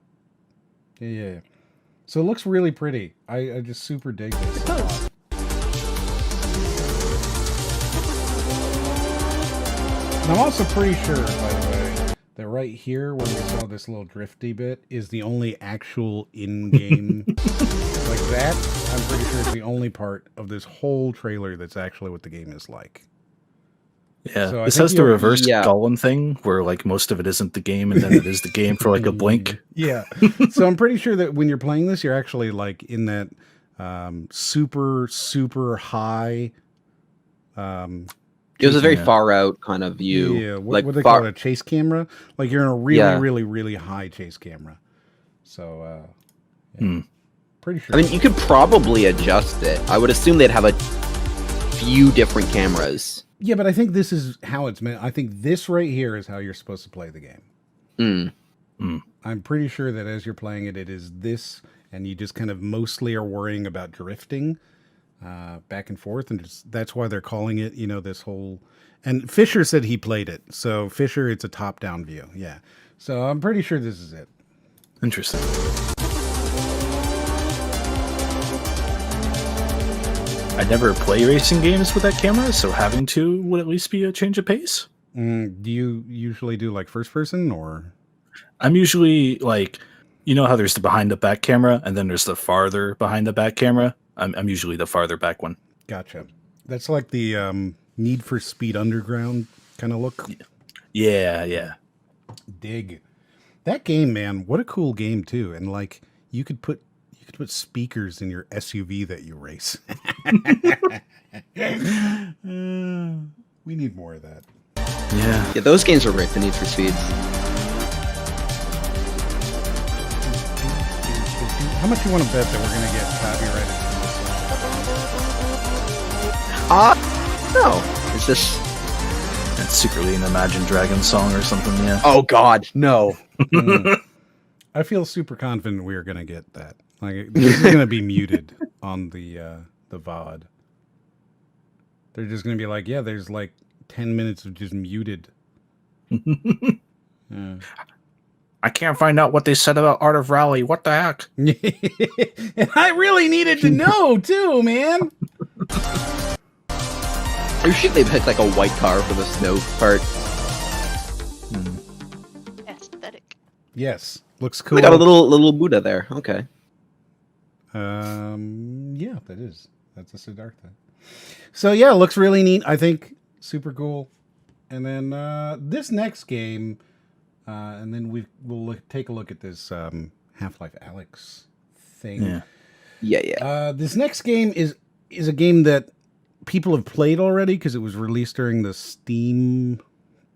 So it looks really pretty. I just super dig this a lot. And I'm also pretty sure, by the way, that right here, where we saw this little drifty bit, is the only actual in-game that. I'm pretty sure it's the only part of this whole trailer that's actually what the game is like. Yeah, So I this think has the you'll- reverse Yeah. Gollum thing, where like most of it isn't the game, and then it is the game for like a blink. Yeah. So I'm pretty sure that when you're playing this, you're actually like in that super high. It was a very Yeah. far out kind of view. Yeah. What, like what do they far, call it? A chase camera? Like you're in a really, Yeah. really high chase camera. So, yeah. Pretty sure. I mean, you could probably adjust it. I would assume they'd have a few different cameras. Yeah, but I think this is how it's meant. I think this right here is how you're supposed to play the game. I'm pretty sure that as you're playing it, it is this, and you just kind of mostly are worrying about drifting back and forth, and that's why they're calling it, this whole. And Fisher said he played it, so Fisher, it's a top-down view. Yeah, so I'm pretty sure this is it. Interesting. I never play racing games with that camera, so having to would at least be a change of pace. Do you usually do like first person or? I'm usually like, how there's the behind the back camera, and then there's the farther behind the back camera. I'm usually the farther back one. Gotcha. That's like the Need for Speed Underground kind of look. Yeah. Dig. That game, man, what a cool game too. And like you could put speakers in your SUV that you race. We need more of that. Yeah. Those games are great. The Need for Speeds. How much you want to bet that we're gonna get copyrighted No. It's just. It's secretly an Imagine Dragons song or something. Yeah. Oh God, no. I feel super confident we are gonna get that. Like this is gonna be muted on the VOD. They're just gonna be like, yeah, there's like 10 minutes of just muted. Yeah. I can't find out what they said about Art of Rally. What the heck? And I really needed to know too, man. Or should they pick like a white car for the snow part? Aesthetic. Yes, looks cool. They got a little Buddha there. Okay. Yeah, that's a Siddhartha. So yeah, looks really neat. I think super cool. And then this next game, and then we'll take a look at this Half-Life Alyx thing. Yeah. This next game is a game that people have played already because it was released during the Steam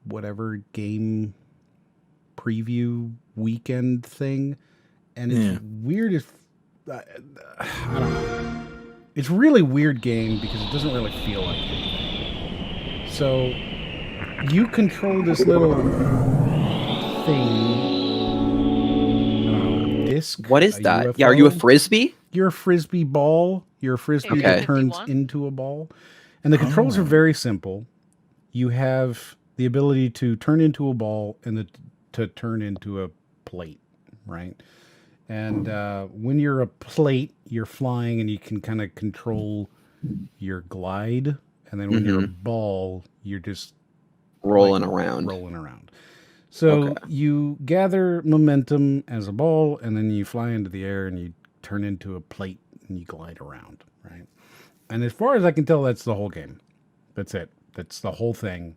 whatever game preview weekend thing, and it's weird as I don't know. It's a really weird game because it doesn't really feel like anything. So you control this little thing, disc. What is that? UFO. Yeah, are you a frisbee? You're a frisbee ball. You're a frisbee Okay. that turns into a ball. And the controls are very simple. You have the ability to turn into a ball and to turn into a plate, right? And when you're a plate, you're flying and you can kind of control your glide. And then when you're a ball, you're just rolling around. So you gather momentum as a ball, and then you fly into the air and you turn into a plate and you glide around, right? And as far as I can tell, that's the whole game. That's it. That's the whole thing.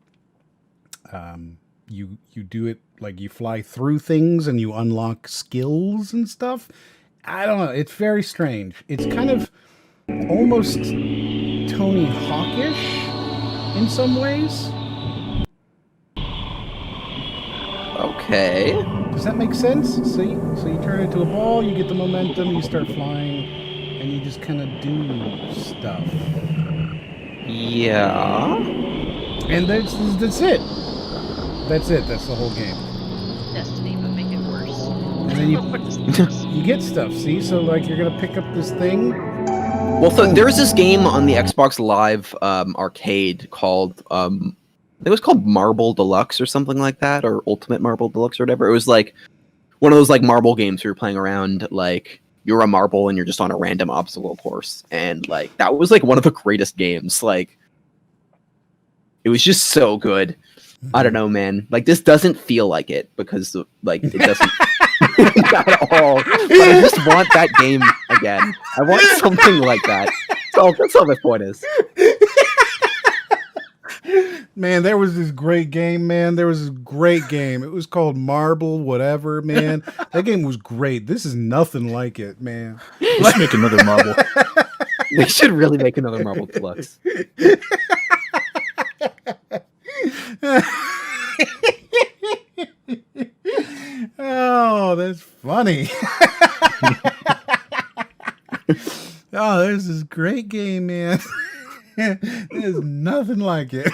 You do it like you fly through things and you unlock skills and stuff. I don't know. It's very strange. It's kind of almost Tony Hawk-ish in some ways. Okay. Does that make sense? So you turn into a ball, you get the momentum, you start flying, and you just kind of do stuff. Yeah. And that's it. That's it. That's the whole game. Destiny, but make it worse. And then you get stuff. See, so like you're gonna pick up this thing. Well, so there was this game on the Xbox Live arcade called it was called Marble Deluxe or something like that, or Ultimate Marble Deluxe or whatever. It was like one of those like marble games where you're playing around like you're a marble and you're just on a random obstacle course, and like that was like one of the greatest games. Like it was just so good. I don't know, man. Like this doesn't feel like it because like it doesn't not at all. But I just want that game again. I want something like that. So that's all my point is. Man, there was this great game, man. There was this great game. It was called Marble, whatever, man. That game was great. This is nothing like it, man. Let's make another Marble. They should really make another Marble Deluxe. Oh, that's funny. Oh, there's this great game, man. There's nothing like it.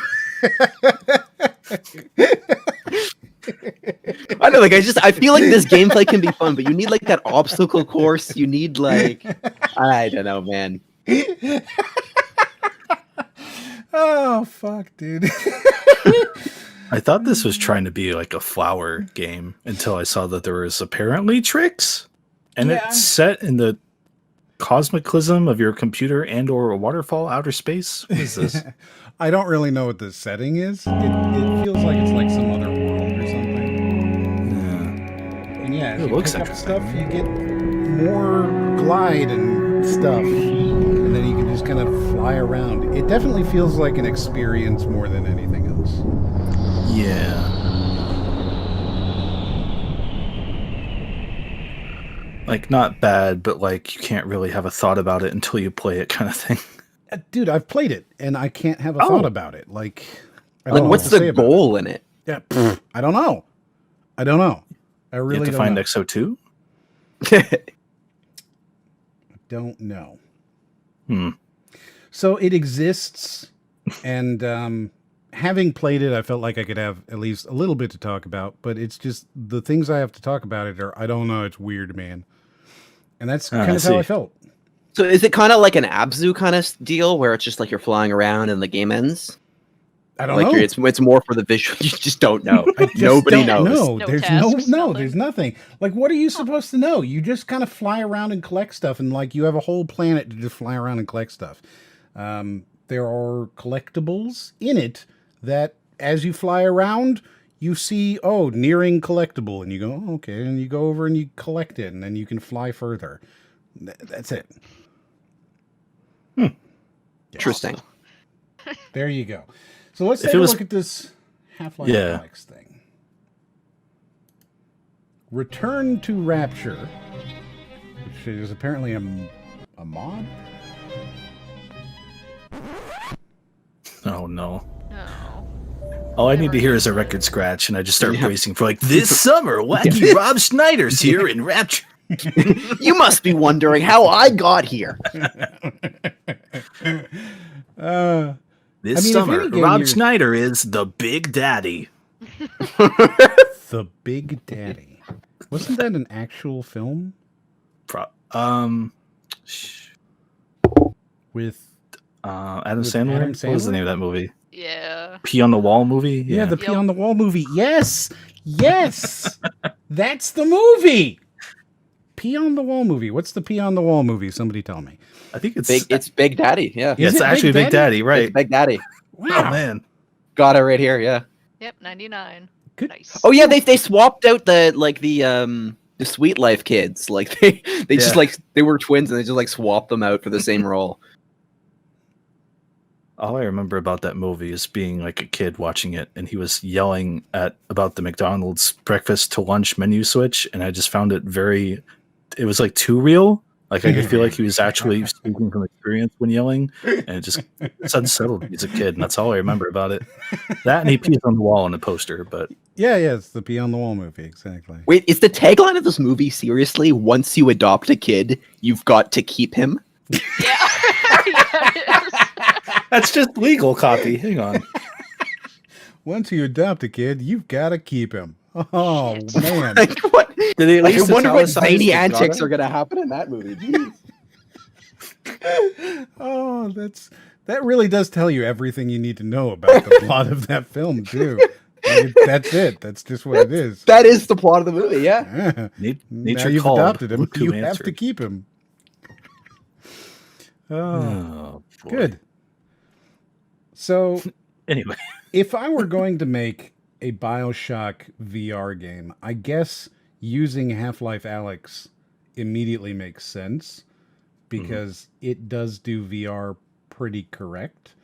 I know, like I feel like this gameplay can be fun, but you need like that obstacle course. You need like I don't know, man. Oh fuck, dude. I thought this was trying to be like a flower game until I saw that there was apparently tricks, and it's set in the cosmicalism of your computer and or a waterfall outer space. What is this? I don't really know what the setting is. It feels like it's like some other world or something. Yeah. And yeah, if It you looks pick up interesting. stuff, you get more glide and stuff, and then you can just kind of fly around. It definitely feels like an experience more than anything else. Yeah. Like, not bad, but like you can't really have a thought about it until you play it, kind of thing. Dude, I've played it, and I can't have a thought about it. Like, I don't Like, know what's what to say the about goal in it? it. Yeah, I don't know. I really You have to don't find know. XO2? Don't know. Hmm. So it exists, and having played it, I felt like I could have at least a little bit to talk about, but it's just the things I have to talk about it are, I don't know, it's weird, man. And that's kind of how I felt. So is it kind of like an Abzu kind of deal where it's just like you're flying around and the game ends? I don't like know. It's more for the visual. You just don't know. I just Nobody don't knows. know. No There's tasks, no, nothing. there's nothing. Like, what are you supposed to know? You just kind of fly around and collect stuff, and like you have a whole planet to just fly around and collect stuff. There are collectibles in it that, as you fly around, you see, oh, nearing collectible, and you go, oh, okay, and you go over and you collect it, and then you can fly further. That's it. Interesting. There you go. So let's If take it a was- look at this Half-Life Yeah. Alyx thing. Return to Rapture, which is apparently a mod. Oh no. No. All I need Never to hear is a used it. record scratch, and I just start Yeah. bracing for like, this summer, wacky Rob Schneider's here in Rapture. You must be wondering how I got here. This I mean, if summer, any game Rob you're- Schneider is the Big Daddy. The Big Daddy. Wasn't that an actual film with Adam With Sandler? Adam What was the Sandler? name of that movie? Yeah. Pee on the Wall movie? Yeah, the Yep. Pee on the Wall movie. Yes, yes, that's the movie. Pee on the Wall movie. What's the Pee on the Wall movie? Somebody tell me. I think it's It's Big Daddy. Yeah. yeah, Is it's it actually Big Big Daddy, right? It's Big Daddy. Wow, Oh man. Got it right here. Yeah. Yep. 99. Good. Nice. Oh yeah, they swapped out the Sweet Life kids. Like they just Yeah. like they were twins and they just like swapped them out for the same role. All I remember about that movie is being like a kid watching it, and he was yelling about the McDonald's breakfast to lunch menu switch, and I just found it it was like too real. Like I could feel like he was actually speaking from experience when yelling, and it just unsettled me as a kid, and that's all I remember about it. That and he pees on the wall in the poster, but Yeah, it's the Pee on the Wall movie. Exactly. Wait, is the tagline of this movie seriously? Once you adopt a kid, you've got to keep him. Yeah. Yeah, it is. that's just legal copy. Hang on. Once you adopt a kid, you've got to keep him. Oh Shit. man. Like what? Did they at Like, I least wonder what italicize zany the antics product? are gonna happen in that movie. Jeez. Oh, that really does tell you everything you need to know about the plot of that film too. Like, that's it. That's just what it is. That is the plot of the movie. Yeah. Yeah. Now Nature you've called. adopted him. Look who You have answered. to keep him. Oh, Oh, boy. good. So, Anyway, if I were going to make a BioShock VR game, I guess using Half-Life Alyx immediately makes sense because it does do VR pretty correct.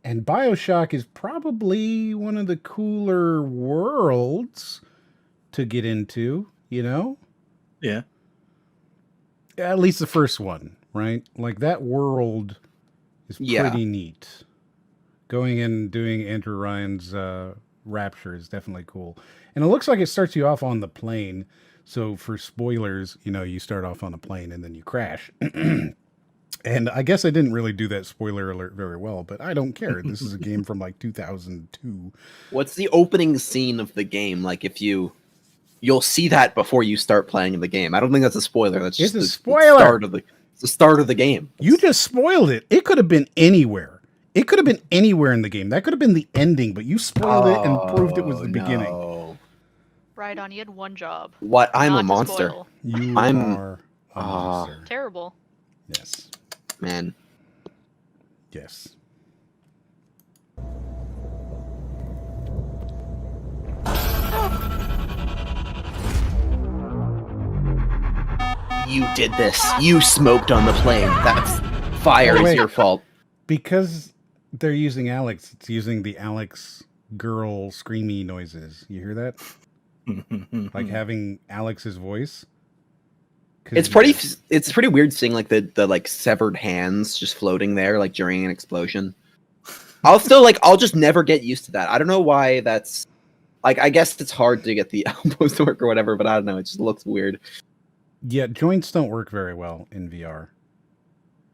And BioShock is probably one of the cooler worlds to get into, you know? Yeah. At least the first one, right? Like that world is pretty neat. Going and doing Andrew Ryan's Rapture is definitely cool. And it looks like it starts you off on the plane. So for spoilers, you know, you start off on a plane and then you crash. And I guess I didn't really do that spoiler alert very well, but I don't care. This is a game from like 2002. What's the opening scene of the game? Like if you'll see that before you start playing the game. I don't think that's a spoiler. That's just It's a spoiler. It's the start of the game. You just spoiled it. It could have been anywhere. It could have been anywhere in the game. That could have been the ending, but you spoiled it and proved it was the beginning. Right on, you had one job. What? I'm not a to monster. spoil. You are a monster. Terrible. Yes. Man. Yes. You did this. You smoked on the plane. That's fire. Oh, It's your fault. Because they're using Alex, it's using the Alex girl screamy noises. You hear that? Like having Alex's voice. It's pretty weird seeing like the like severed hands just floating there like during an explosion. I'll just never get used to that. I don't know why that's like, I guess it's hard to get the elbows to work or whatever, but I don't know, it just looks weird. Yeah, joints don't work very well in VR.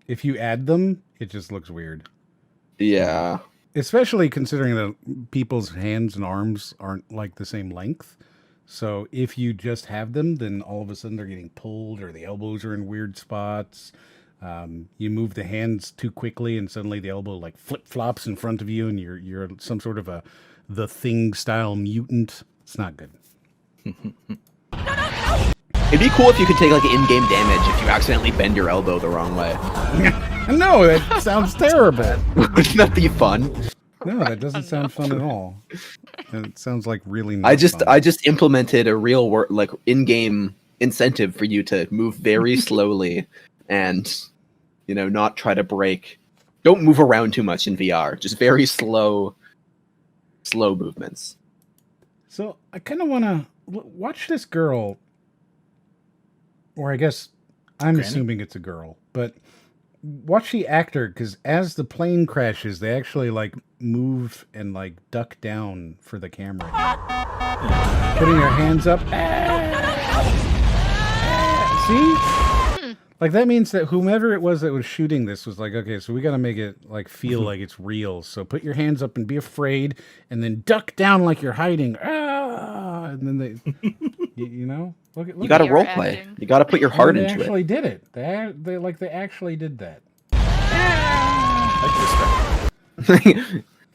If you add them, it just looks weird. Yeah. Especially considering that people's hands and arms aren't like the same length. So if you just have them, then all of a sudden they're getting pulled or the elbows are in weird spots. You move the hands too quickly and suddenly the elbow like flip-flops in front of you and you're some sort of the Thing style mutant. It's not good. It'd be cool if you could take like in-game damage if you accidentally bend your elbow the wrong way. No, that sounds terrible. Wouldn't that be fun? No, that doesn't sound fun at all. It sounds like really not fun. I just implemented a real like in-game incentive for you to move very slowly and, you know, not try to break. Don't move around too much in VR. Just very slow movements. So I kind of want to watch this girl, or I guess I'm assuming it's a girl, but watch the actor, because as the plane crashes, they actually like move and like duck down for the camera. Putting their hands up. See? Like that means that whomever it was that was shooting this was like, okay, so we got to make it like feel like it's real. So put your hands up and be afraid, and then duck down like you're hiding. And then they, you know, look at. You got to role play. You got to put your heart into it. They actually did it. They actually did that.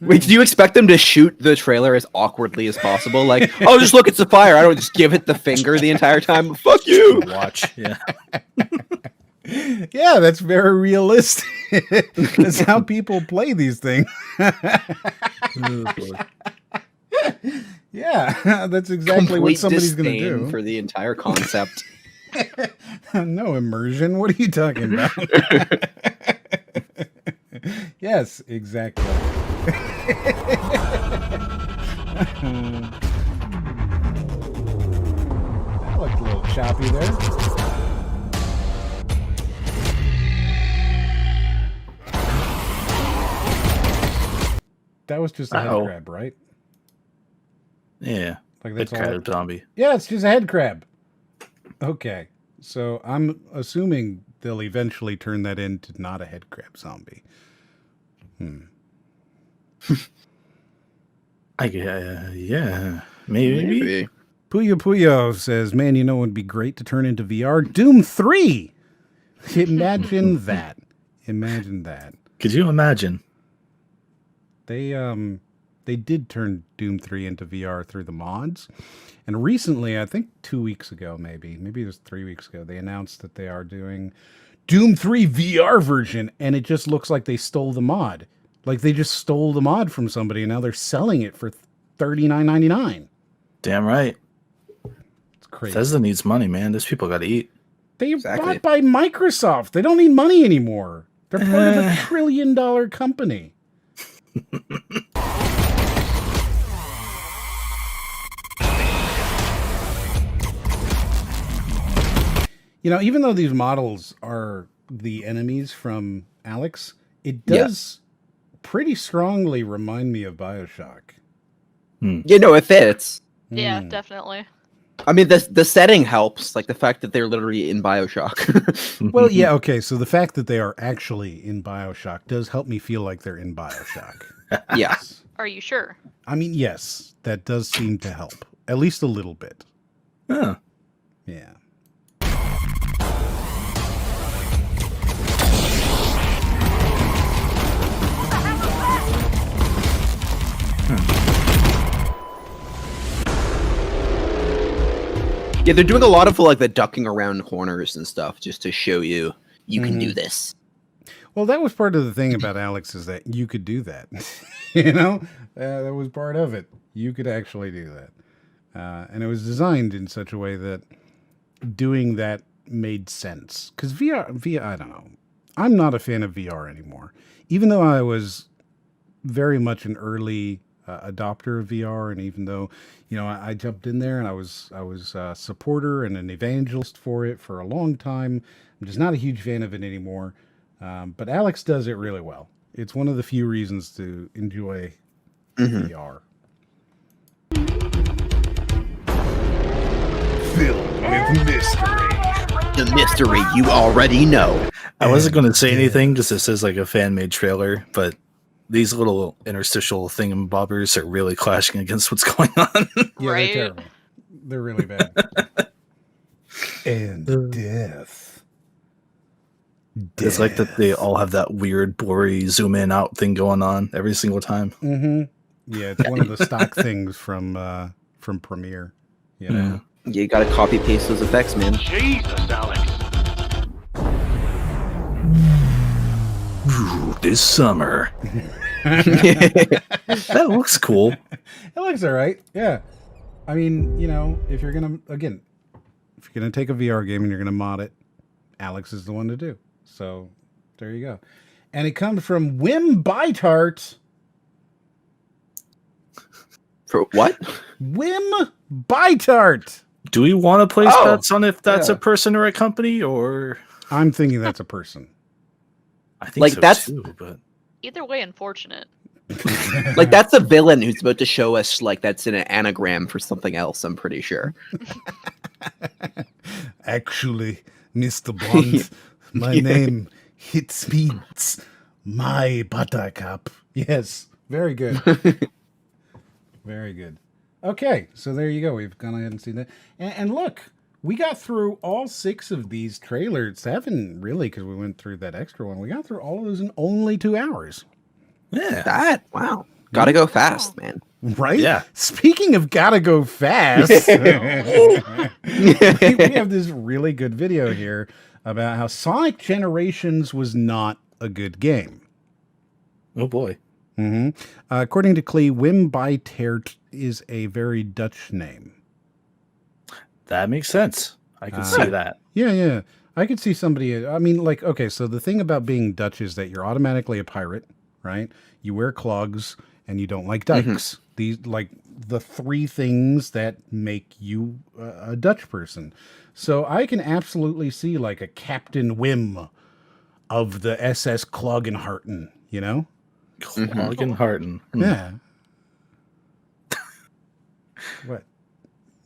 Wait, do you expect them to shoot the trailer as awkwardly as possible? Like, oh, just look, it's a fire. I don't just give it the finger the entire time. Fuck you. Watch. Yeah. Yeah, that's very realistic. That's how people play these things. Yeah, that's exactly what somebody's going to do. For the entire concept. No immersion. What are you talking about? Yes, exactly. That looked a little choppy there. That was just a head crab, right? Yeah. Like that's head crab zombie. Yeah, it's just a head crab. Okay. So I'm assuming they'll eventually turn that into not a head crab zombie. Yeah, maybe. Puyo Puyo says, man, you know, it would be great to turn into VR. Doom 3! Imagine that. Imagine that. Could you imagine? They did turn Doom 3 into VR through the mods. And recently, I think 2 weeks ago, maybe it was 3 weeks ago, they announced that they are doing Doom 3 VR version, and it just looks like they stole the mod. Like they just stole the mod from somebody, and now they're selling it for $39.99. Damn right. It's crazy. Bethesda needs money, man. Those people got to eat. They bought by Microsoft. They don't need money anymore. They're part of a $1 trillion company. You know, even though these models are the enemies from Alex, it does pretty strongly remind me of BioShock. You know, it fits. Yeah, definitely. I mean, the setting helps, like the fact that they're literally in BioShock. Well, yeah, okay, so the fact that they are actually in BioShock does help me feel like they're in BioShock. Yeah. Are you sure? I mean, yes, that does seem to help. At least a little bit. Huh. Yeah. Yeah, they're doing a lot of like the ducking around corners and stuff just to show you can do this. Well, that was part of the thing about Alex is that you could do that. You know, that was part of it. You could actually do that. And it was designed in such a way that doing that made sense. Because VR, I don't know. I'm not a fan of VR anymore. Even though I was very much an early adopter of VR, and even though, you know, I jumped in there and I was a supporter and an evangelist for it for a long time. I'm just not a huge fan of it anymore. But Alex does it really well. It's one of the few reasons to enjoy VR. Filled with mystery. The mystery you already know. I wasn't going to say anything because this is like a fan-made trailer, but these little interstitial thingamabobbers are really clashing against what's going on. Yeah, Right. they're terrible. They're really bad. And death. It's like that they all have that weird blurry zoom in out thing going on every single time. Yeah, it's one of the stock things from Premiere. You know? You gotta copy paste those effects, man. Jesus, Alex. Ooh, this summer. That looks cool. It looks all right. Yeah. I mean, you know, if you're going to take a VR game and you're going to mod it, Alex is the one to do. So there you go. And it comes from Wim Bytart. For what? Wim Bytart. Do we want to place bets on if that's a person or a company, or I'm thinking that's a person. I think Like, so that's- too, but Either way, unfortunate. Like that's a villain who's about to show us like that's in an anagram for something else, I'm pretty sure. Actually, Mr. Bond, my name means my buttercup. Yes, very good. Very good. Okay, so there you go. We've gone ahead and seen that. And look, we got through all 6 of these trailers. 7, really, because we went through that extra one. We got through all of those in only 2 hours. yeah. Wow. Gotta go fast, man. Right? Yeah. Speaking of gotta go fast, we have this really good video here about how Sonic Generations was not a good game. Oh boy. According to Klee, Wim Bytart is a very Dutch name. That makes sense. I can see that. Yeah. I could see somebody, I mean, like, okay, so the thing about being Dutch is that you're automatically a pirate, right? You wear clogs and you don't like dykes. These, like, the 3 things that make you a Dutch person. So I can absolutely see, like, a Captain Wim of the SS Cloggenharten, you know? Cloggenharten. Yeah. What?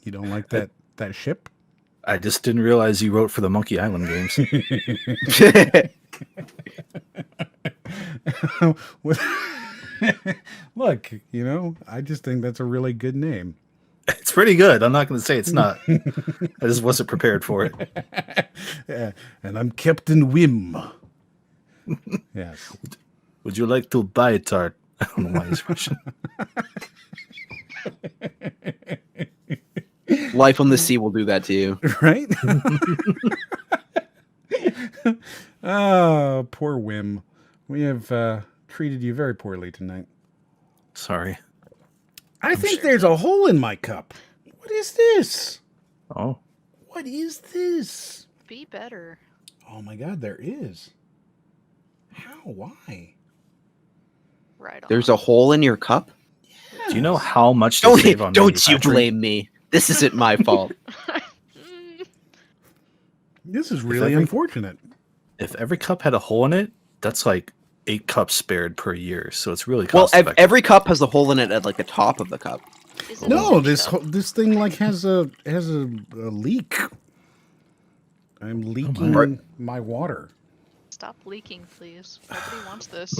You don't like that ship? I just didn't realize you wrote for the Monkey Island games. Look, you know, I just think that's a really good name. It's pretty good. I'm not going to say it's not. I just wasn't prepared for it. Yeah, and I'm Captain Wim. Yes. Would you like to buy a tart? I don't know why he's Russian. Life on the sea will do that to you. Right? Oh, poor Wim. We have treated you very poorly tonight. Sorry. I think there's a hole in my cup. What is this? Oh. What is this? Be better. Oh my god, there is. How? Why? Right on. There's a hole in your cup? Do you know how much they save on Don't you manufacturing? blame me. This isn't my fault. This is really every- unfortunate. If every cup had a hole in it, that's like 8 cups spared per year. So it's really Well, cost effective. every cup has a hole in it at like the top of the cup. Is it No, a this cup? this thing like has a leak. I'm leaking my. my water. Stop leaking, please. Nobody wants this.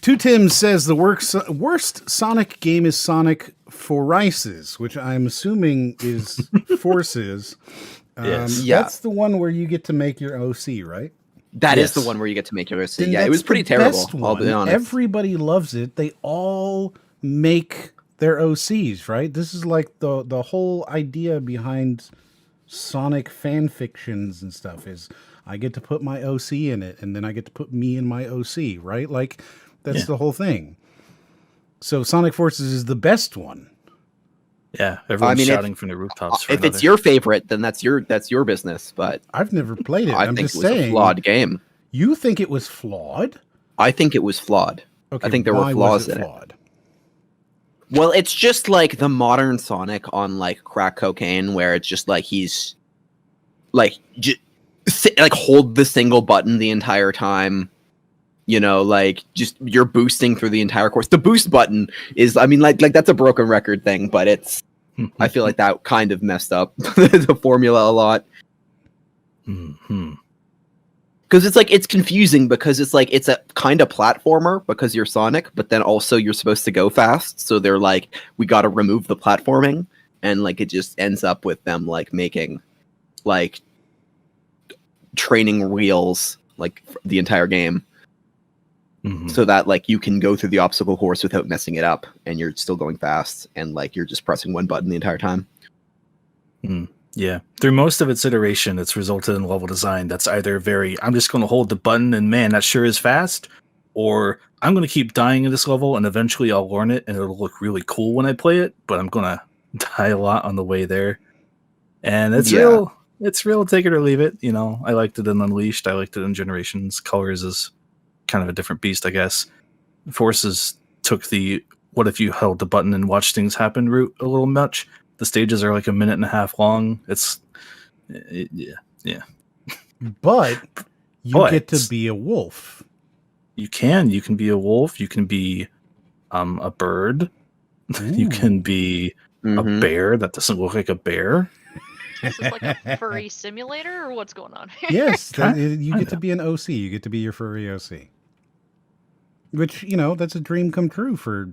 Two Tim says the worst Sonic game is Sonic Forces, which I'm assuming is Forces. Yes. Yeah. That's the one where you get to make your OC, right? That is Yes. the one where you get to make your OC. Then Yeah, it that's was pretty the terrible. best I'll be one. honest. Everybody loves it. They all make their OCs, right? This is like the whole idea behind Sonic fan fictions and stuff is I get to put my OC in it, and then I get to put me in my OC, right? Like that's Yeah. the whole thing. So Sonic Forces is the best one. Yeah, everyone's mean, shouting from the rooftops. For If it's another. your favorite, then that's your business. But I've never played it. I I'm think just it was saying. a flawed game. You think it was flawed? I think it was flawed. Okay, I think there were why flaws was it in it. flawed? Well, it's just like the modern Sonic on like crack cocaine, where it's just like he's like like hold the single button the entire time. You know, like just you're boosting through the entire course. The boost button is, I mean, like that's a broken record thing, but it's. I feel like that kind of messed up the formula a lot. Mm-hmm. Because it's like it's confusing because it's like it's a kind of platformer because you're Sonic, but then also you're supposed to go fast. So they're like, we got to remove the platforming, and like it just ends up with them like making like training wheels like the entire game, Mm-hmm. so that like you can go through the obstacle course without messing it up, and you're still going fast, and like you're just pressing one button the entire time. Yeah, through most of its iteration, it's resulted in level design that's either very, I'm just going to hold the button and man, that sure is fast, or I'm going to keep dying in this level and eventually I'll learn it and it'll look really cool when I play it, but I'm going to die a lot on the way there. And it's real, take it or leave it. You know, I liked it in Unleashed, I liked it in Generations. Colors is kind of a different beast, I guess. Forces took the what if you held the button and watched things happen route a little much. The stages are like 1.5 minutes long. It's yeah. But you But- get to be a wolf. You can be a wolf. You can be a bird. You can be a Mhm. bear that doesn't look like a bear. Is this like a furry simulator, or what's going on here? Yes, you get Kinda. to be an OC. You get to be your furry OC. Which, you know, that's a dream come true for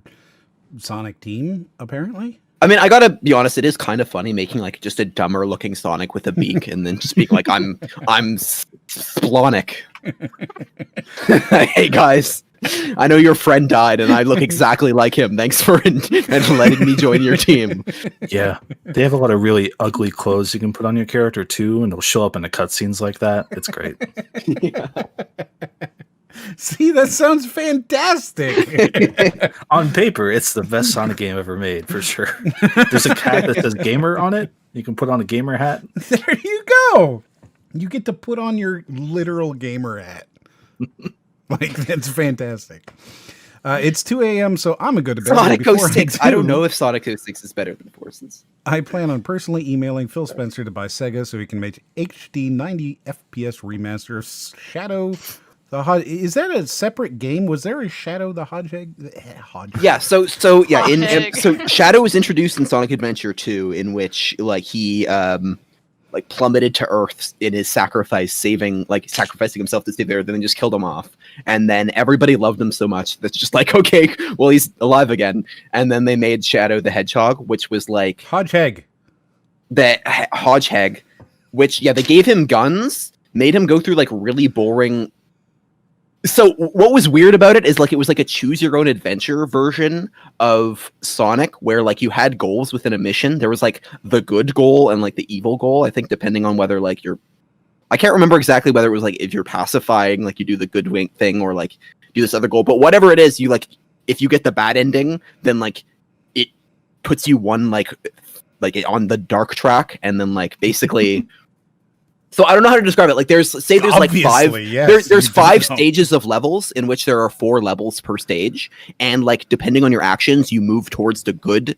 Sonic Team, apparently. I mean, I gotta be honest. It is kind of funny making like just a dumber looking Sonic with a beak, and then just being like, "I'm Splonic." Hey guys, I know your friend died, and I look exactly like him. Thanks for and letting me join your team. Yeah, they have a lot of really ugly clothes you can put on your character too, and they'll show up in the cutscenes like that. It's great. See, that sounds fantastic. On paper, it's the best Sonic game ever made for sure. There's a cat that says "gamer" on it. You can put on a gamer hat. There you go. You get to put on your literal gamer hat. Like, that's fantastic. It's 2 a.m., so I'm going to go to bed. Sonic Before 06. I don't know if Sonic 06 is better than Forces. I plan on personally emailing Phil Spencer to buy Sega so he can make HD 90 FPS remaster of Shadow the Hodgehog. Is that a separate game? Was there a Shadow the Hodgehog? Yeah, so yeah, Hodgehog. so Shadow was introduced in Sonic Adventure 2, in which like he like plummeted to Earth in his sacrificing himself to save the Earth, and then just killed him off. And then everybody loved him so much that's just like, okay, well he's alive again. And then they made Shadow the Hedgehog, which was like Hodgehog. the Hodgehog, which they gave him guns, made him go through like really boring. So what was weird about it is like it was like a choose your own adventure version of Sonic, where like you had goals within a mission. There was like the good goal and like the evil goal, I think, depending on whether like I can't remember exactly whether it was like if you're pacifying, like you do the good wink thing, or like do this other goal. But whatever it is, you like if you get the bad ending, then like it puts you one like on the dark track, and then like basically So I don't know how to describe it. Like there's like five. Obviously, yes, There's you do 5 know. stages of levels in which there are 4 levels per stage, and like depending on your actions, you move towards the good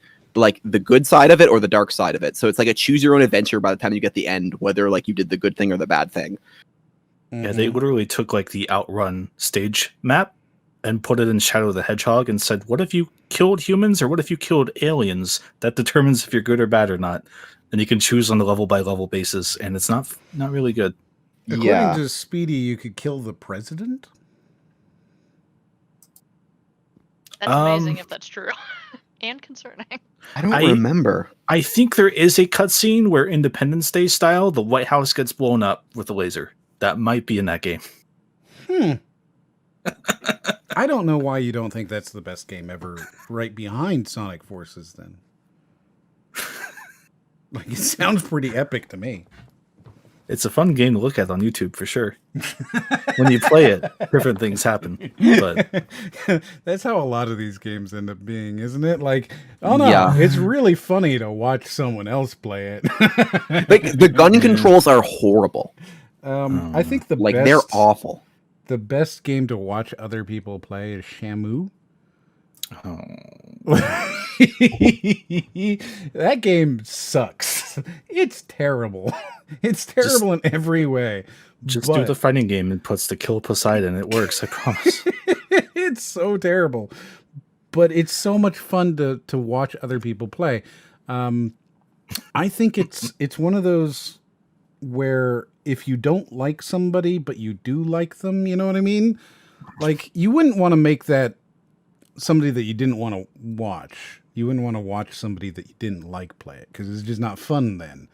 side of it or the dark side of it. So it's like a choose your own adventure by the time you get the end, whether like you did the good thing or the bad thing. Yeah, they literally took like the Outrun stage map and put it in Shadow the Hedgehog and said, what if you killed humans or what if you killed aliens? That determines if you're good or bad or not. And you can choose on a level by level basis, and it's not really good. According to Speedy, you could kill the president? That's amazing if that's true. And concerning. I don't remember. I think there is a cutscene where Independence Day style, the White House gets blown up with a laser. That might be in that game. I don't know why you don't think that's the best game ever, right behind Sonic Forces, then. Like, it sounds pretty epic to me. It's a fun game to look at on YouTube for sure. When you play it, different things happen. But that's how a lot of these games end up being, isn't it? Like, oh no, it's really funny to watch someone else play it. Like the gun controls are horrible. I think they're awful. The best game to watch other people play is Shamu. That game sucks. It's terrible. It's terrible in every way. Just do the fighting game and puts the kill Poseidon. It works, I promise. It's so terrible. But it's so much fun to watch other people play. I think it's one of those where if you don't like somebody but you do like them, you know what I mean? Like, you wouldn't want to make that somebody that you didn't want to watch. You wouldn't want to watch somebody that you didn't like play it because it's just not fun then.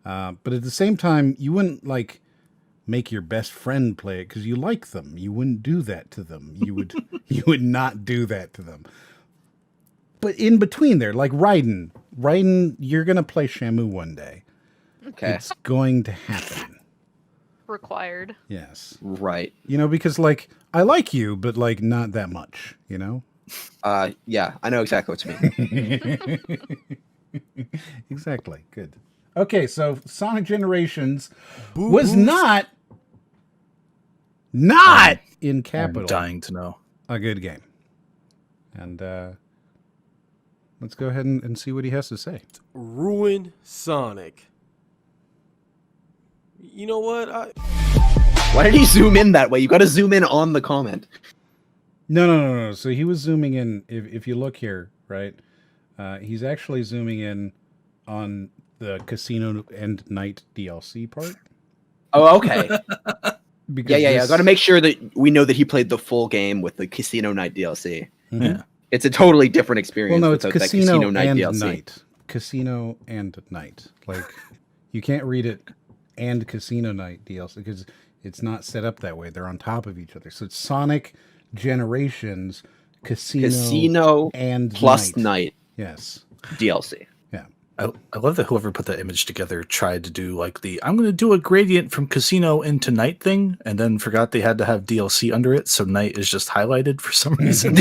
But at the same time, you wouldn't like make your best friend play it because you like them. You wouldn't do that to them. You would not do that to them. But in between there, like Raiden, you're gonna play Shamu one day. Okay, it's going to happen. Required. Yes. Right. You know, because like I like you, but like not that much. You know. Yeah, I know exactly what you mean. Exactly. Good. Okay, so Sonic Generations was not in capital. I'm dying to know. A good game. And let's go ahead and see what he has to say. Ruin Sonic. You know what? Why did he zoom in that way? You got to zoom in on the comment. No. So he was zooming in. If you look here, right, he's actually zooming in on the Casino and Night DLC part. Oh, okay. Because yeah. Got to make sure that we know that he played the full game with the Casino Night DLC. Mm-hmm. Yeah. It's a totally different experience. Well, no, it's without that Casino Night and DLC. Night. Casino and Night. Like, you can't read it and Casino Night DLC because it's not set up that way. They're on top of each other. So it's Sonic Generations, Casino and plus Night. Yes. DLC. Yeah. I love that whoever put that image together tried to do like I'm going to do a gradient from Casino into Night thing, and then forgot they had to have DLC under it, so Night is just highlighted for some reason.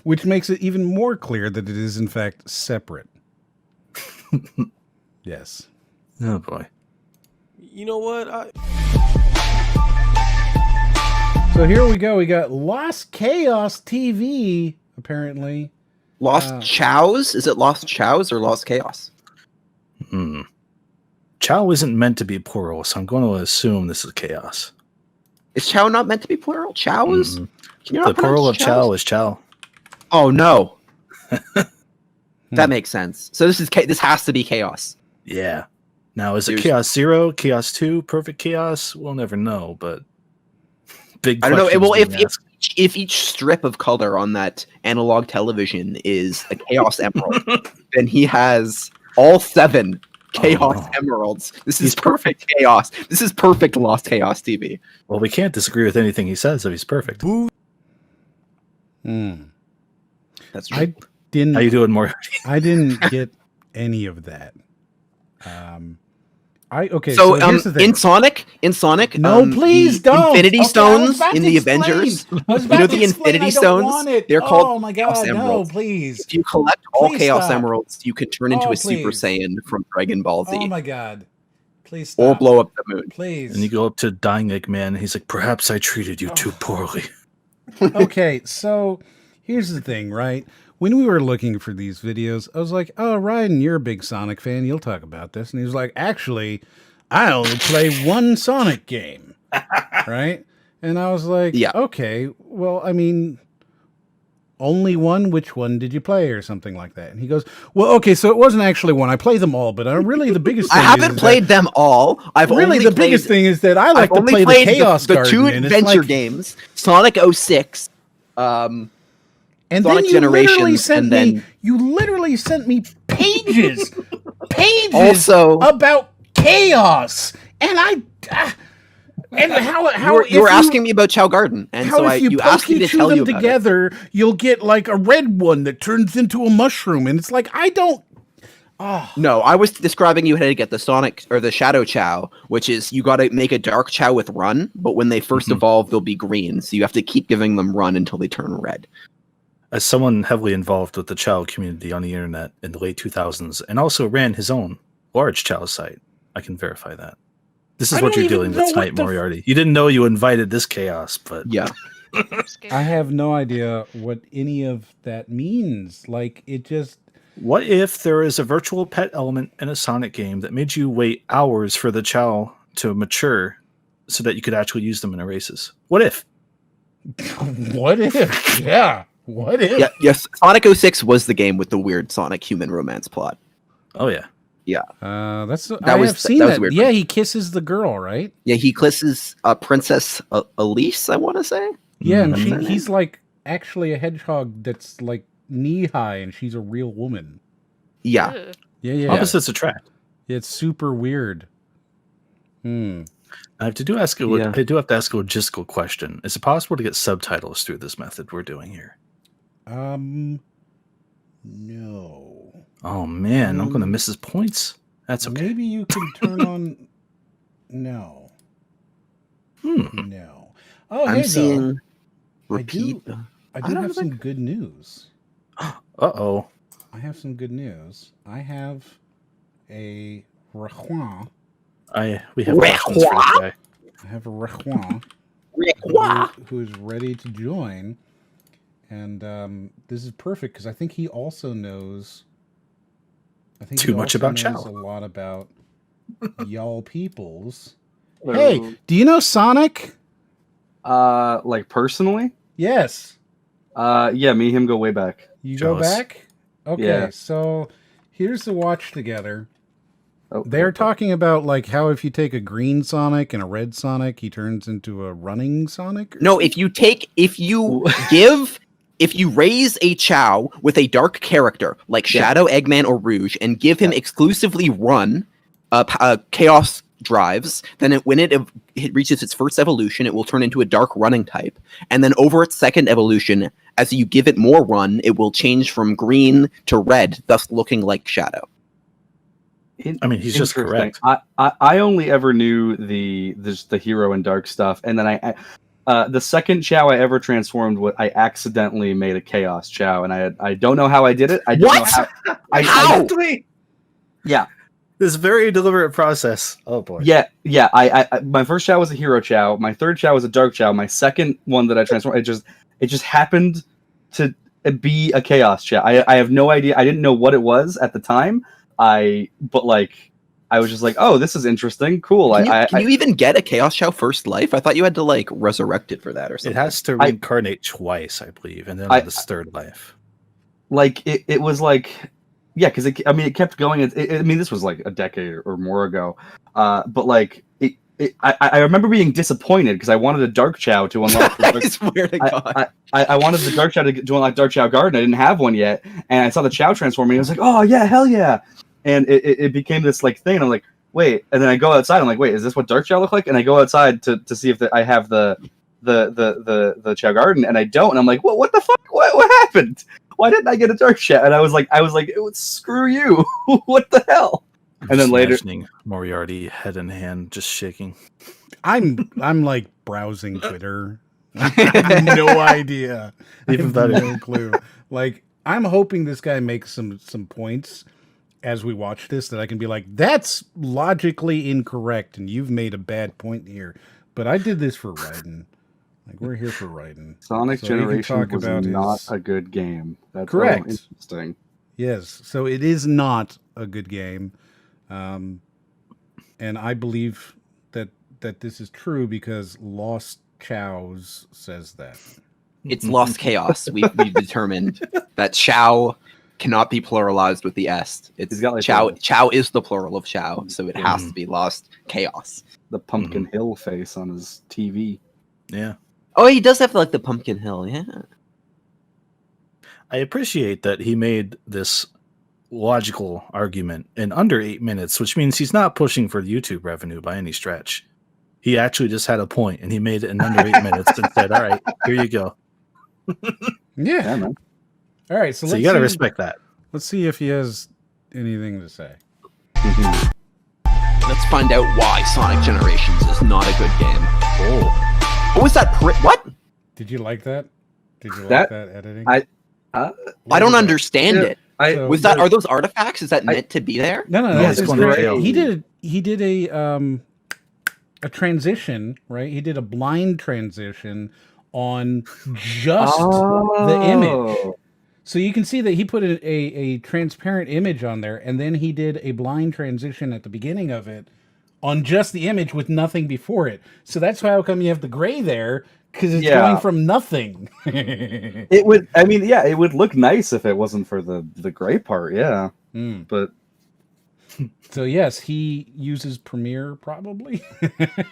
Which makes it even more clear that it is in fact separate. Yes. Oh boy. You know what? So here we go. We got Lost Chaos TV, apparently. Lost Chows? Is it Lost Chows or Lost Chaos? Chow isn't meant to be plural, so I'm going to assume this is chaos. Is Chow not meant to be plural? Chows? Can you not the plural of Chow is Chow. Oh no. That makes sense. So this has to be chaos. Yeah. Now is it Chaos 0, Chaos 2, Perfect Chaos? We'll never know, but big. I don't know. Well, if each strip of color on that analog television is a Chaos Emerald, then he has all 7 Chaos Emeralds. This is perfect chaos. This is perfect Lost Chaos TV. Well, we can't disagree with anything he says if he's perfect. That's true. How you doing, Morty? I didn't get any of that. So here's the thing. in Sonic, no, please don't. Infinity Stones in the Avengers. You know the Infinity Stones? They're called Chaos Emeralds. No, please. If you collect all Chaos Emeralds, you can turn into a Super Saiyan from Dragon Ball Z. Oh my god. Please or stop. blow up the moon. Please. And you go up to Dying Eggman, and he's like, "Perhaps I treated you too poorly." Okay, so here's the thing, right? When we were looking for these videos, I was like, "Oh, Ryan, you're a big Sonic fan. You'll talk about this." And he was like, "Actually, I only play one Sonic game." Right? And I was like, Yeah. "Okay, well, I mean, only one? Which one did you play?" Or something like that. And he goes, "Well, okay, so it wasn't actually one. I play them all, but really the biggest thing I haven't played them all. I've really only the played, biggest thing is that I like I've to only play the played Chaos the Garden. two and it's adventure like- games, Sonic 06, And Sonic then you literally Generations, sent and me. then You literally sent me pages, pages also about chaos, and and how you were asking me about Chow Garden, and how so if you you poke asked me to each of tell them you about it. together, you'll get like a red one that turns into a mushroom, and it's like I don't. Oh, No, I was describing you how to get the Sonic or the Shadow Chow, which is you got to make a Dark Chow with Run, but when they first evolve, they'll be green, so you have to keep giving them Run until they turn red. As someone heavily involved with the Chow community on the internet in the late 2000s, and also ran his own large Chow site, I can verify that. This is I what don't you're even dealing know with what tonight, the Moriarty. You didn't know you invited this chaos, but Yeah. I have no idea what any of that means. Like it just. what if there is a virtual pet element in a Sonic game that made you wait hours for the Chow to mature so that you could actually use them in races? What if? What if? Yeah. What if? Yeah, yes, Sonic 06 was the game with the weird Sonic human romance plot. Oh, yeah. Yeah. I was- have seen that was that. weird. Yeah, he kisses the girl, right? Yeah, he kisses Princess Elise, I want to say. Yeah, and That's her he's like actually a hedgehog that's like knee high, and she's a real woman. Yeah. Ugh. Yeah. Opposites attract. It's super weird. I have to ask a logistical question. Is it possible to get subtitles through this method we're doing here? No. Oh man, I'm gonna miss his points. That's okay. Maybe you can turn on. No. No. Oh, I'm hey, seeing though. repeat. I do have some good news. Uh-oh. I have some good news. I have a Rahua. We have options for this guy. I have a Rahua who is ready to join. And this is perfect because I think he also knows. I think Too he much also about knows Chow. a lot about y'all peoples. Hey, do you know Sonic? Like personally? Yes. Yeah, me and him go way back. You Jealous. go back? Okay, Yeah. so here's the watch together. Oh, They're talking about like how if you take a green Sonic and a red Sonic, he turns into a running Sonic. No, if you raise a Chow with a dark character like Shadow, Eggman, or Rouge, and give him exclusively Run, Chaos drives, then when it reaches its first evolution, it will turn into a dark running type. And then over its second evolution, as you give it more Run, it will change from green to red, thus looking like Shadow. I mean, he's just Interesting. correct. I only ever knew the hero and dark stuff, and then I the second Chow I ever transformed, I accidentally made a Chaos Chow, and I don't know how I did it. I don't know how. How? Yeah. This very deliberate process. Oh boy. Yeah. I my first Chow was a hero Chow. My third Chow was a dark Chow. My second one that I transformed, it just happened to be a Chaos Chow. I have no idea. I didn't know what it was at the time. I was just like, oh, this is interesting, cool. Can you even get a Chaos Chow first life? I thought you had to like resurrect it for that or something. It has to reincarnate twice, I believe, and then on this third life. Like it was like, yeah, because it kept going. I mean, this was like a decade or more ago, but like I remember being disappointed because I wanted a Dark Chow to unlock. I swear to God. I wanted the Dark Chow to unlock Dark Chow Garden. I didn't have one yet, and I saw the Chow transforming. I was like, oh yeah, hell yeah! And it became this like thing. And I'm like, wait. And then I go outside. I'm like, wait, is this what Dark Chow look like? And I go outside to see if I have the Chow Garden, and I don't. And I'm like, what the fuck? What happened? Why didn't I get a Dark Chow? And I was like, screw you! What the hell? And then later, Moriarty, head in hand, just shaking. I'm like browsing Twitter. I have no idea. Even I have better. no clue. Like I'm hoping this guy makes some points, as we watch this that I can be like, that's logically incorrect, and you've made a bad point here. But I did this for Raiden. Like, we're here for Raiden. Sonic So he can Generations talk was about not his- a good game. That's Correct. Interesting. Yes, so it is not a good game, and I believe that this is true because Lost Chows says that. It's Lost Chaos. We've determined that Chow cannot be pluralized with the S. It's got like Chow. a- Chow is the plural of Chow, so it has to be Lost Chaos. The Pumpkin Hill face on his TV. Yeah. Oh, he does have like the Pumpkin Hill. Yeah. I appreciate that he made this logical argument in under 8 minutes, which means he's not pushing for YouTube revenue by any stretch. He actually just had a point, and he made it in under 8 minutes and said, all right, here you go. Yeah. Man. All right, so So let's you got to see- respect that. Let's see if he has anything to say. Let's find out why Sonic Generations is not a good game. Oh. What was that? What? Did you like that? Did you like That- that editing? I don't understand it. So- Was that? Are those artifacts? Is that meant to be there? No, Yeah, it's it's great. going to fail. He did a transition, right? He did a blind transition on just the image. So you can see that he put a transparent image on there, and then he did a blind transition at the beginning of it on just the image with nothing before it. So that's how come you have the gray there, because it's Yeah. going from nothing. It would. I mean, yeah, it would look nice if it wasn't for the gray part. Yeah, but So yes, he uses Premiere probably.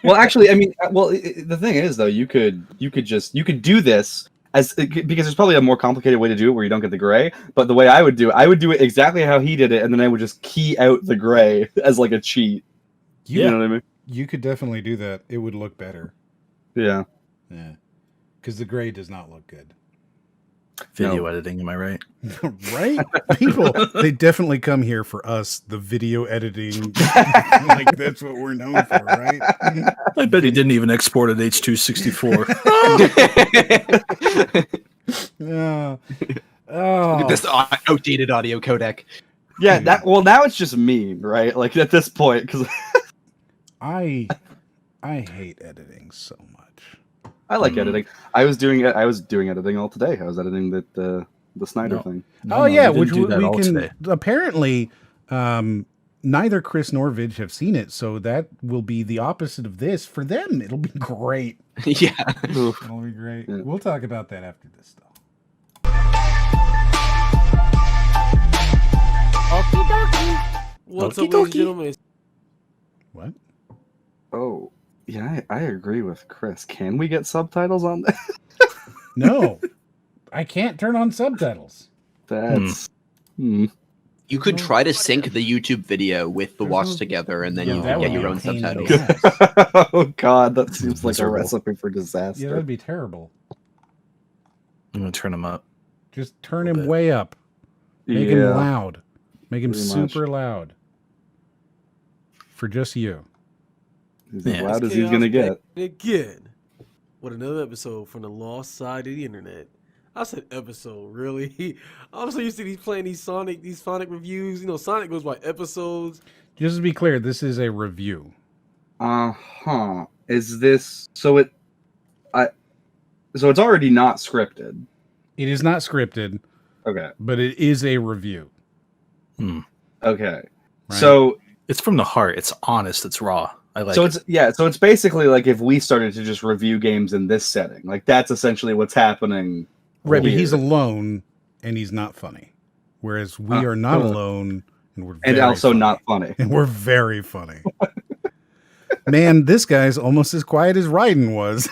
well, actually, I mean, the thing is though, you could do this because there's probably a more complicated way to do it where you don't get the gray. But the way I would do it exactly how he did it, and then I would just key out the gray as like a cheat. You know what I mean? You could definitely do that. It would look better. Yeah. Yeah. Because the gray does not look good. Video editing, am I right? Right? People, they definitely come here for us, the video editing. Like, that's what we're known for, right? I bet he didn't even export at H.264. Yeah. Look at this outdated audio codec. Yeah. Now it's just me, right? Like at this point, because I hate editing so much. I like editing. I was doing editing all today. I was editing the Snyder thing. Oh yeah, which we can apparently neither Chris nor Vidge have seen it, so that will be the opposite of this for them. It'll be great. Yeah, it'll be great. Yeah. We'll talk about that after this, though. Okie dokie. What's up, ladies and gentlemen? What? Oh, yeah, I agree with Chris. Can we get subtitles on this? No, I can't turn on subtitles. That's. You could try to sync the YouTube video with the watch together, and then you can get your own subtitles. Oh God, that seems like a recipe for disaster. Yeah, that'd be terrible. I'm gonna turn him up. Just turn him way up. Make him loud. Make him Pretty super loud. For just you. He's as loud as he's gonna get. Again, what another episode from the lost side of the internet. I said episode, really? I'm so used to these playing these Sonic reviews. You know, Sonic goes by episodes. Just to be clear, this is a review. Is this so? So it's already not scripted. It is not scripted. Okay, but it is a review. Okay, right? So it's from the heart. It's honest. It's raw. I like. So it. So it's basically like if we started to just review games in this setting, like that's essentially what's happening. Right, here. but he's alone and he's not funny. Whereas we are not alone and we're also funny. not funny. And we're very funny. Man, this guy's almost as quiet as Raiden was.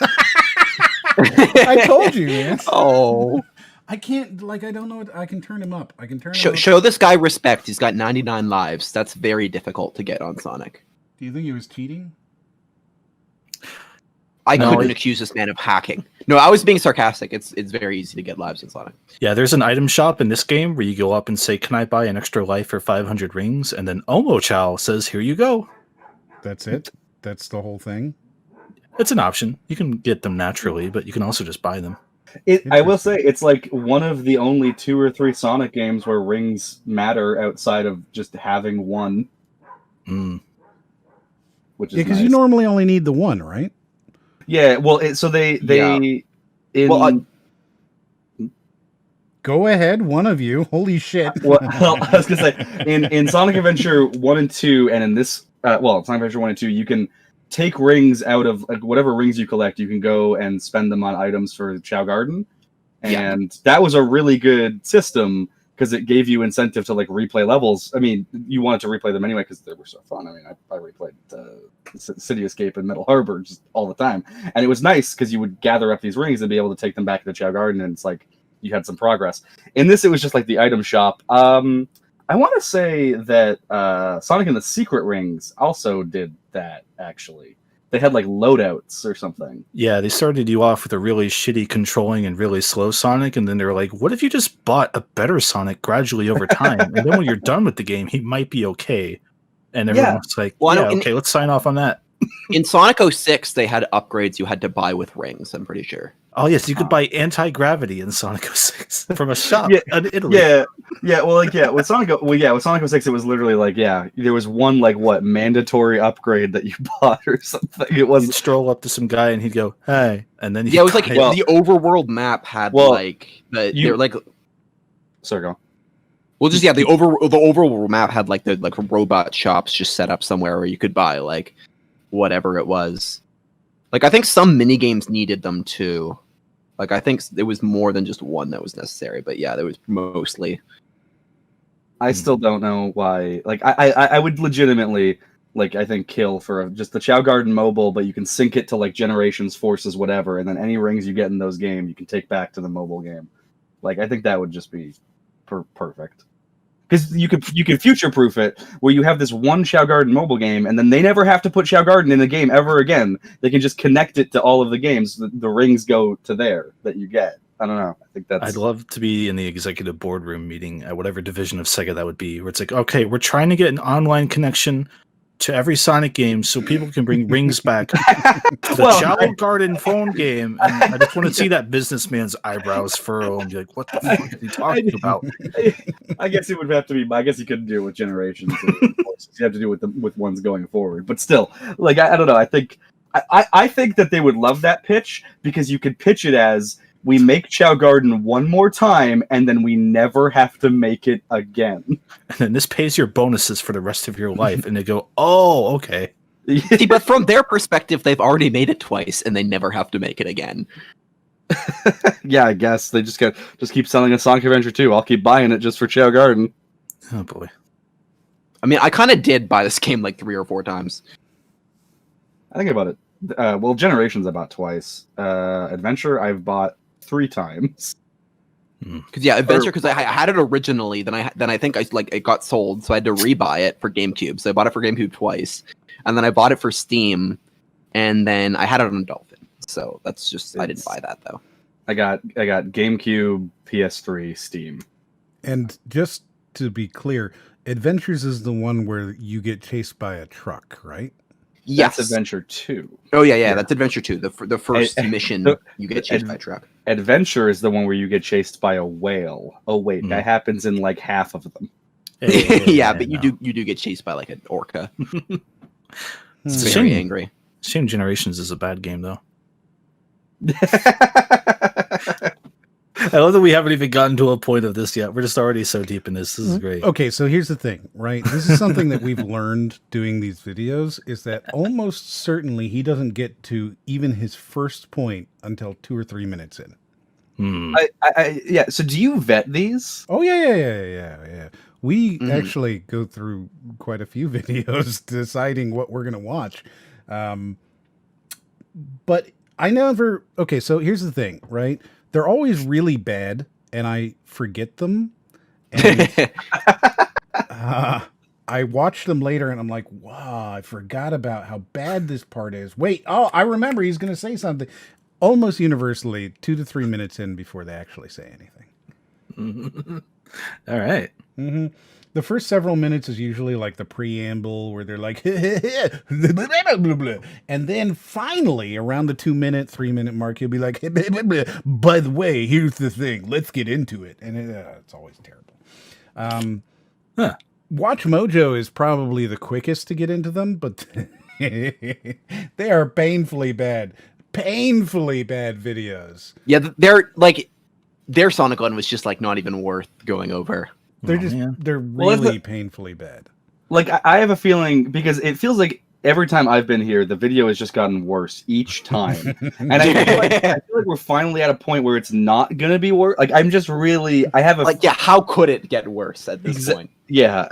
I told you, man. Oh. I can't, I don't know. I can turn him up. I can turn him up. Show this guy respect. He's got 99 lives. That's very difficult to get on Sonic. Do you think he was cheating? I couldn't accuse this man of hacking. No, I was being sarcastic. It's very easy to get lives in Sonic. Yeah, there's an item shop in this game where you go up and say, "Can I buy an extra life for 500 rings?" And then Omo Chow says, "Here you go." That's it? That's the whole thing? It's an option. You can get them naturally, but you can also just buy them. I will say it's like one of the only 2 or 3 Sonic games where rings matter outside of just having one. Which is because nice. you normally only need the one, right? Yeah, well, Go ahead, one of you. Holy shit! Well, I was gonna say in Sonic Adventure 1 and 2, and in this, Sonic Adventure 1 and 2, you can take rings out of like whatever rings you collect. You can go and spend them on items for Chow Garden, and that was a really good system because it gave you incentive to like replay levels. I mean, you wanted to replay them anyway because they were so fun. I mean, I replayed City Escape and Metal Harbor just all the time, and it was nice because you would gather up these rings and be able to take them back to the Chow Garden, and it's like you had some progress. In this, it was just like the item shop. I want to say that Sonic and the Secret Rings also did that, actually. They had like loadouts or something. Yeah, they started you off with a really shitty controlling and really slow Sonic, and then they were like, what if you just bought a better Sonic gradually over time? And then when you're done with the game, he might be okay. And everyone's like, okay, let's sign off on that. In Sonic 06, they had upgrades you had to buy with rings, I'm pretty sure. Oh, yes, you could buy anti-gravity in Sonic 06 from a shop in Italy. With Sonic 06, it was literally like, there was one, like, mandatory upgrade that you bought or something. It wasn't... You'd stroll up to some guy and he'd go, hey, and then it was like, the overworld map had, Sorry, go. Well, just, the overworld map had, like, the robot shops just set up somewhere where you could buy, like, whatever it was. Like, I think some minigames needed them, too. Like, I think there was more than just one that was necessary, but yeah, there was mostly. I still don't know why. Like, I would legitimately, like, I think kill for just the Chow Garden mobile, but you can sync it to, like, Generations, Forces, whatever, and then any rings you get in those games, you can take back to the mobile game. Like, I think that would just be perfect. Because you can future-proof it, where you have this one Chow Garden mobile game, and then they never have to put Chow Garden in the game ever again. They can just connect it to all of the games. The rings go to there that you get. I don't know. I think that's... I'd love to be in the executive boardroom meeting at whatever division of Sega that would be, where it's like, okay, we're trying to get an online connection to every Sonic game so people can bring rings back to the Chow Garden phone game. And I just want to see that businessman's eyebrows furrow and be like, what the fuck are you talking about? I guess it would have to be... I guess you couldn't do it with Generations. You have to do it with ones going forward. But still, like, I don't know. I think that they would love that pitch because you could pitch it as, we make Chow Garden one more time, and then we never have to make it again. And then this pays your bonuses for the rest of your life. And they go, oh, okay. See, but from their perspective, they've already made it twice, and they never have to make it again. Yeah, I guess. They just keep selling a Sonic Adventure 2. I'll keep buying it just for Chow Garden. Oh, boy. I mean, I kind of did buy this game like 3 or 4 times. I think about it. Generations I bought twice. Adventure I've bought 3 times. Because Adventure, because I had it originally, then I think it got sold, so I had to rebuy it for GameCube. So I bought it for GameCube twice, and then I bought it for Steam, and then I had it on Dolphin. So that's just I didn't buy that though. I got GameCube, PS3, Steam. And just to be clear, Adventures is the one where you get chased by a truck, right? Yes, that's Adventure 2. Oh yeah, that's Adventure 2. The first mission, you get chased by a truck. Adventure is the one where you get chased by a whale. Oh wait, that happens in like half of them. But you do get chased by like an orca. It's very angry. Shame Generations is a bad game though. I love that we haven't even gotten to a point of this yet. We're just already so deep in this. This is great. Okay, so here's the thing, right? This is something that we've learned doing these videos, is that almost certainly he doesn't get to even his first point until 2 or 3 minutes in. So do you vet these? Oh, yeah. We actually go through quite a few videos deciding what we're going to watch. But I never... Okay, so here's the thing, right? They're always really bad, and I forget them. And I watch them later, and I'm like, wow, I forgot about how bad this part is. Wait, I remember he's going to say something. Almost universally, 2 to 3 minutes in before they actually say anything. All right. The first several minutes is usually like the preamble where they're like, and then finally around the 3-minute mark, he'll be like, by the way, here's the thing, let's get into it. And it's always terrible. Watch Mojo is probably the quickest to get into them, but they are painfully bad videos. Yeah, they're like, their Sonic one was just like not even worth going over. They're really painfully bad. Like, I have a feeling, because it feels like every time I've been here, the video has just gotten worse each time. And I feel like we're finally at a point where it's not going to be worse. Like, I'm just really, I have a... Like, yeah, how could it get worse at this point? Yeah.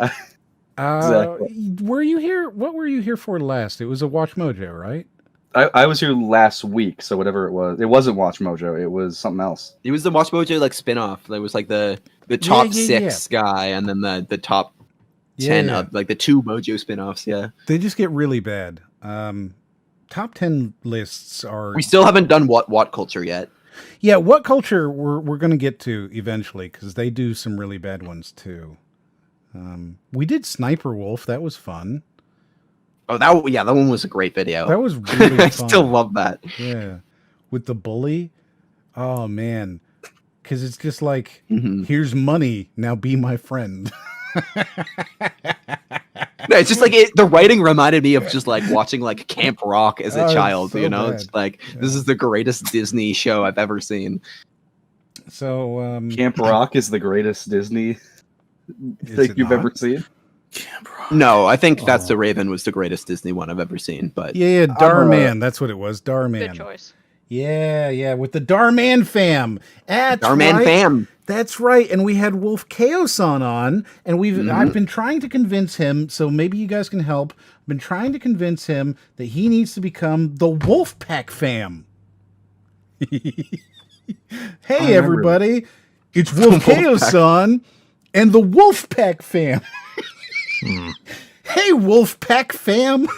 Exactly. Were you here? What were you here for last? It was a Watch Mojo, right? I was here last week, so whatever it was. It wasn't Watch Mojo. It was something else. It was the Watch Mojo, like, spin-off. There was, like, the top 6 guy, and then the top 10 of, like, the 2 Mojo spin-offs, yeah. They just get really bad. Top 10 lists are... We still haven't done What Culture yet. Yeah, What Culture we're going to get to eventually, because they do some really bad ones, too. We did Sniper Wolf. That was fun. Oh, that one was a great video. That was really fun. I still love that. Yeah. With the bully. Oh, man. Because it's just like, here's money. Now be my friend. No, it's just like the writing reminded me of just like watching like Camp Rock as a child, so you know? bad. It's like, this is the greatest Disney show I've ever seen. So, Camp Rock is the greatest Disney thing you've ever seen? No, I think That's the Raven was the greatest Disney one I've ever seen. But yeah, Darman. That's what it was. Darman. Good choice. Yeah, with the Darman fam. That's Darman right. fam. That's right. And we had Wolf Chaos on, and I've been trying to convince him, so maybe you guys can help. I've been trying to convince him that he needs to become the Wolfpack fam. Hey, everybody. It's Wolf Chaos on and the Wolfpack fam. Hey, Wolfpack fam.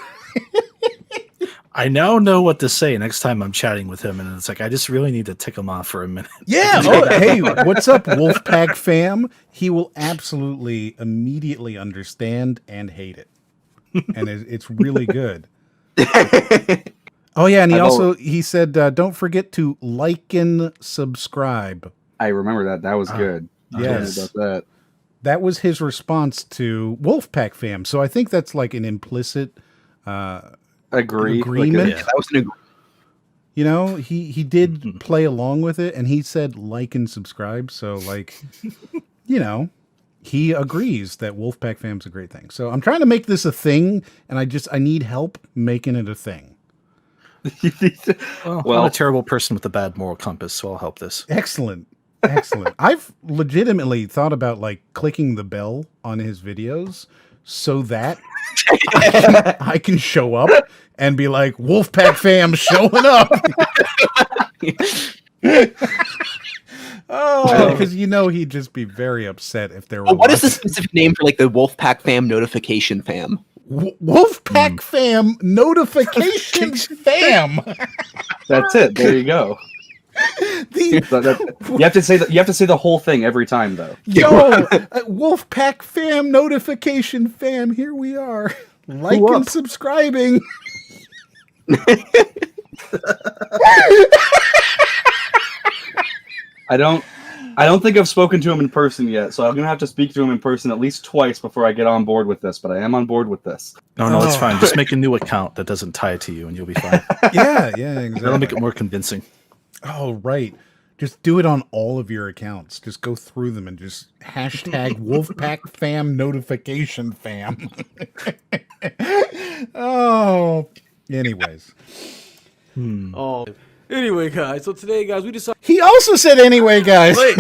I now know what to say next time I'm chatting with him, and it's like I just really need to tick him off for a minute. Yeah. Oh, hey, what's up, Wolfpack fam? He will absolutely immediately understand and hate it, and it's really good. Oh yeah, and he said, "Don't forget to like and subscribe." I remember that. That was good. Yes. About that. That was his response to Wolfpack fam. So I think that's like an implicit agreement. That was an agreement. You know, he did play along with it, and he said like and subscribe. So like, you know, he agrees that Wolfpack fam's a great thing. So I'm trying to make this a thing, and I need help making it a thing. Well, I'm a terrible person with a bad moral compass, so I'll help this. Excellent. I've legitimately thought about like clicking the bell on his videos so that I can show up and be like, Wolfpack fam showing up. Because he'd just be very upset if there were. What is the specific name for like the Wolfpack fam notification fam? Wolfpack fam notification fam. That's it. There you go. You have to say the whole thing every time, though. Yo, Wolfpack fam notification fam. Here we are, like and subscribing. I don't think I've spoken to him in person yet, so I'm gonna have to speak to him in person at least twice before I get on board with this. But I am on board with this. No, it's fine. Just make a new account that doesn't tie it to you, and you'll be fine. Yeah, exactly. That'll make it more convincing. Oh, right. Just do it on all of your accounts. Just go through them and just hashtag Wolfpack fam notification fam. Oh, anyways. Oh, anyway, guys. So today, guys, we decided. He also said, "Anyway, guys." Wait,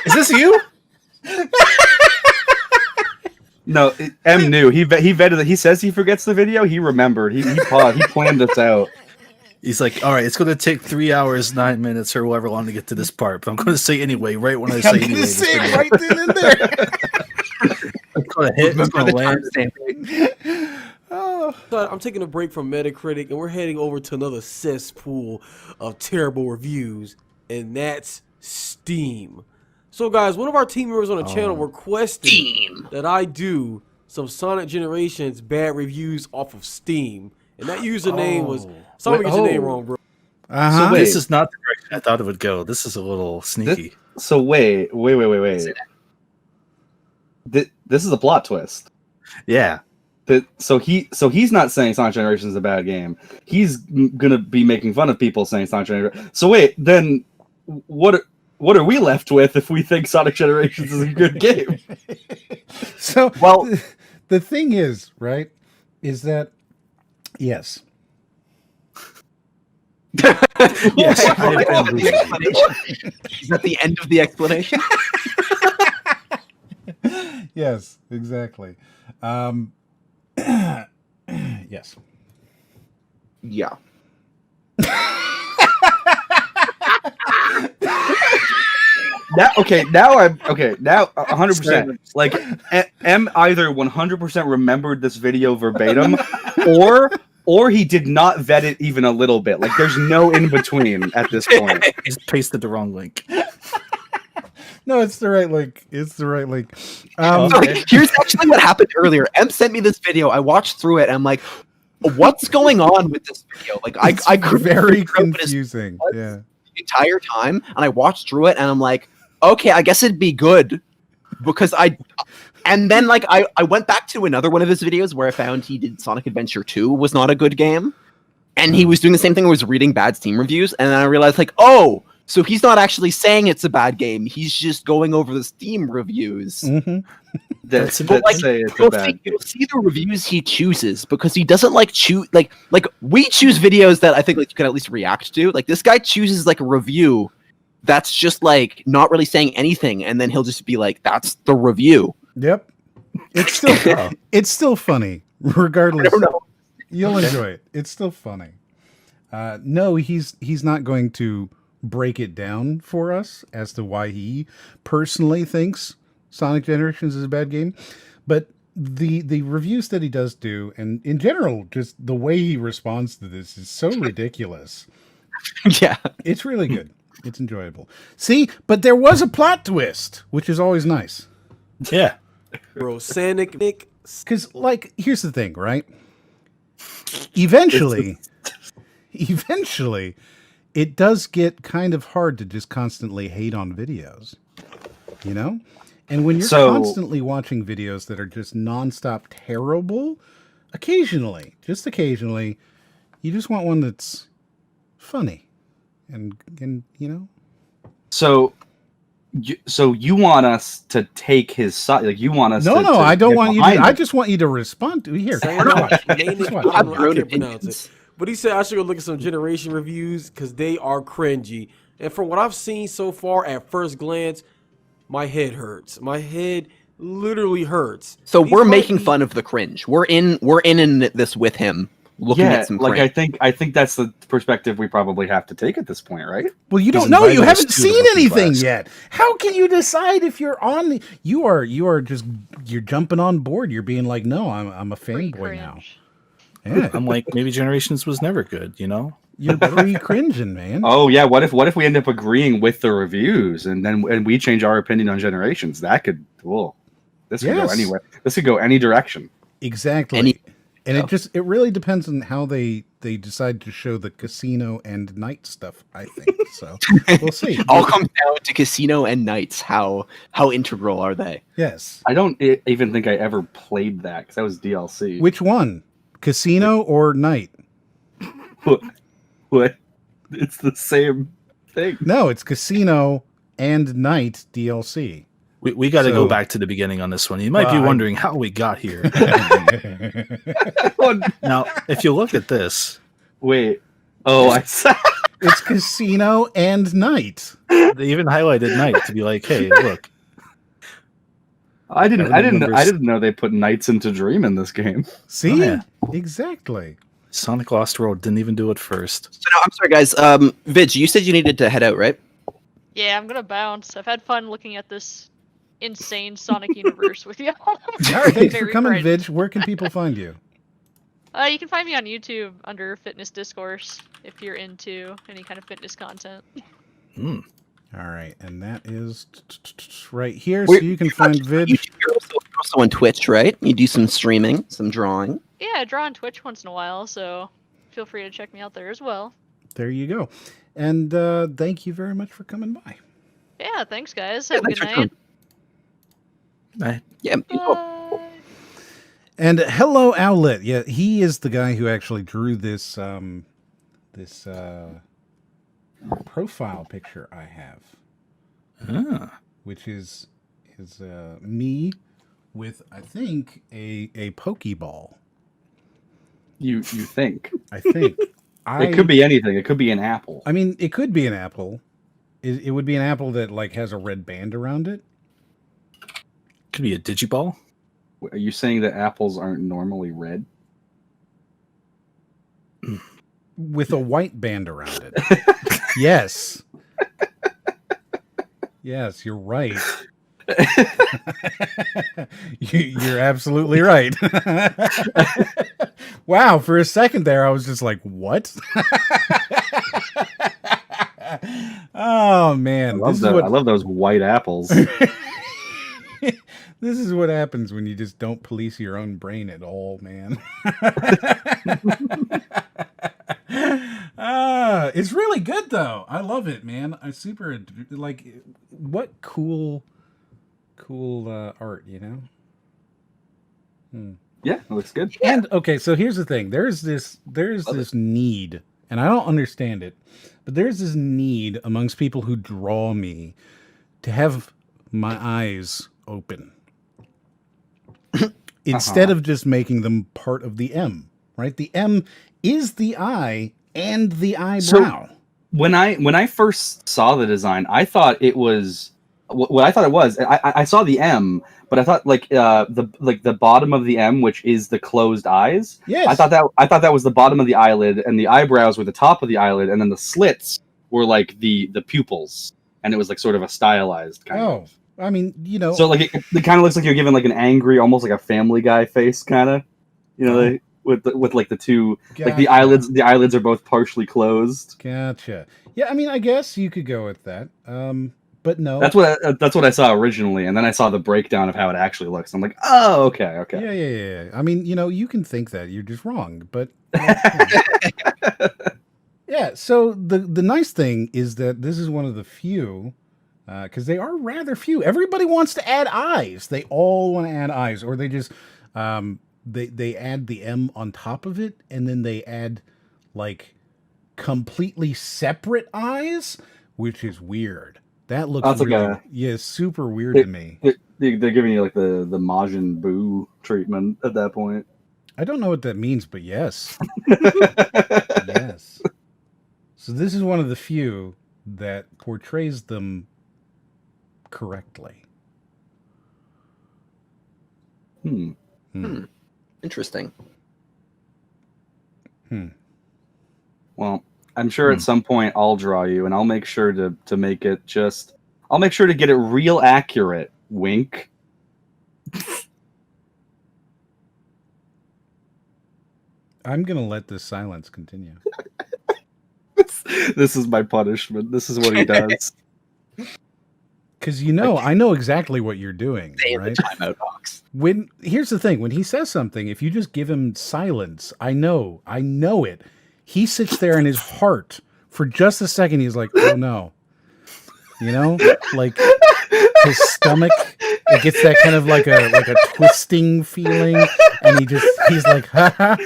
is this you? No, M knew. He vetted it. He says he forgets the video. He remembered. He paused. He planned this out. He's like, all right, it's going to take 3 hours, 9 minutes, or however long to get to this part. But I'm going to say anyway, right when I say anyway. I'm going to say it right then and there. It's going to hit. It's going to land. I'm taking a break from Metacritic, and we're heading over to another cesspool of terrible reviews, and that's Steam. So guys, one of our team members on the channel Oh. requested Steam. that I do some Sonic Generations bad reviews off of Steam. And that username was sorry to get your name wrong, bro. Uh-huh. So this is not the direction I thought it would go. This is a little sneaky. So wait. This is a plot twist. Yeah. So he's not saying Sonic Generations is a bad game. He's gonna be making fun of people saying Sonic Generations. So wait, then what are we left with if we think Sonic Generations is a good game? So Well- the thing is, right, is that yes. Yes. I've been losing. Is that the end of the explanation? Yes, exactly. Yes. Yeah. Now 100%. Like, M either 100% remembered this video verbatim, or he did not vet it even a little bit. Like, there's no in between at this point. Just pasted the wrong link. No, it's the right link. It's the right link. Sorry, here's actually what happened earlier. Em sent me this video. I watched through it, and I'm like, what's going on with this video? Like, I could very confusing. Yeah. the entire time, and I watched through it, and I'm like, okay, I guess it'd be good because and then like I went back to another one of his videos where I found he did Sonic Adventure 2 was not a good game, and he was doing the same thing, was reading bad Steam reviews, and then I realized like, oh, so he's not actually saying it's a bad game, he's just going over the Steam reviews. Mm-hmm. That say it's a bad You'll see the reviews he chooses because he doesn't like choose like we choose videos that I think like you can at least react to. Like this guy chooses like a review that's just like not really saying anything, and then he'll just be like, "That's the review." Yep. It's still funny, regardless. I don't know. You'll enjoy it. It's still funny. No, he's not going to break it down for us as to why he personally thinks Sonic Generations is a bad game, but the reviews that he does do, and in general, just the way he responds to this is so ridiculous. Yeah, it's really good. It's enjoyable. See, but there was a plot twist, which is always nice. Yeah. Bro, Sonic Nick. Because, like, here's the thing, right? Eventually, it does get kind of hard to just constantly hate on videos, you know? And when you're constantly watching videos that are just nonstop terrible, just occasionally, you just want one that's funny. And you know? So you want us to take his side? Like you want us? No, to I don't get want you. behind I it. just want you to respond to here. I can't pronounce it. But he said I should go look at some Generation reviews because they are cringy. And from what I've seen so far, at first glance, my head hurts. My head literally hurts. So we're making fun of the cringe. We're in this with him, looking at some like cringe. I think that's the perspective we probably have to take at this point, right? Well, you don't know. You haven't seen anything yet. How can you decide if you're on the? You're jumping on board. You're being like, no, I'm a fanboy now. Yeah, I'm like, maybe Generations was never good, you know? You're pre-cringing, man. Oh yeah, what if we end up agreeing with the reviews and we change our opinion on Generations? That could this could go anywhere. This could go any direction. Exactly. It really depends on how they decide to show the casino and night stuff, I think. So we'll see. All comes down to casino and nights. How integral are they? Yes. I don't even think I ever played that because that was DLC. Which one? Casino or night? What? It's the same thing. No, it's casino and night DLC. We got to go back to the beginning on this one. You might be wondering how we got here. Now, if you look at this, wait. Oh, I saw. It's casino and night. They even highlighted night to be like, "Hey, look." I didn't know they put nights into Dream in this game. See, exactly. Sonic Lost World didn't even do it first. So no, I'm sorry, guys. Vidge, you said you needed to head out, right? Yeah, I'm gonna bounce. I've had fun looking at this insane Sonic universe with you. All right, thanks for coming, Vidge. Where can people find you? You can find me on YouTube under Fitness Discourse if you're into any kind of fitness content. All All right, and that is right here, so you can find vid. You're also on Twitch, right? You do some streaming, some drawing. Yeah, I draw on Twitch once in a while, so feel free to check me out there as well. There you go. And thank you very much for coming by. Yeah, thanks, guys. Have a good night. Bye. Yeah. And hello, Owlet. Yeah, he is the guy who actually drew this profile picture I have, which is me with, I think, a Pokeball. You think? I think. It could be anything. It could be an apple. I mean, it could be an apple. It would be an apple that like has a red band around it. Could be a Digiball. Are you saying that apples aren't normally red? With a white band around it. Yes. Yes, you're right. You're absolutely right. Wow, for a second there, I was just like, what? Oh, man. I love those white apples. This is what happens when you just don't police your own brain at all, man. It's really good, though. I love it, man. I super, like, what cool art, you know? Yeah, it looks good. And okay, so here's the thing. There's this need, and I don't understand it, but there's this need amongst people who draw me to have my eyes open instead of just making them part of the M, right? The M is the eye and the eyebrow. So when I first saw the design, I thought it was what I thought it was. I saw the M, but I thought the bottom of the M, which is the closed eyes. Yes. I thought that was the bottom of the eyelid, and the eyebrows were the top of the eyelid, and then the slits were like the pupils, and it was like sort of a stylized kind of. I mean, you know. So like it kind of looks like you're giving like an angry, almost like a Family Guy face, kind of. You know, with like the two, like the eyelids. The eyelids are both partially closed. Gotcha. Yeah, I mean, I guess you could go with that. But no. That's what I saw originally, and then I saw the breakdown of how it actually looks. I'm like, oh, okay. Yeah. I mean, you know, you can think that you're just wrong, but yeah. So the nice thing is that this is one of the few. Because they are rather few. Everybody wants to add eyes. They all want to add eyes, or they just they add the M on top of it, and then they add like completely separate eyes, which is weird. That looks super weird to me. They're giving you like the Majin Buu treatment at that point. I don't know what that means, but yes, yes. So this is one of the few that portrays them correctly. Interesting. Well, I'm sure at some point I'll draw you, and I'll make sure to make it just. I'll make sure to get it real accurate. Wink. I'm gonna let this silence continue. This is my punishment. This is what he does. Because I know exactly what you're doing, right? Timeout box. Here's the thing: when he says something, if you just give him silence, I know it. He sits there in his heart for just a second. He's like, "Oh no," you know, like his stomach. It gets that kind of like a twisting feeling, and he's like, "Ha,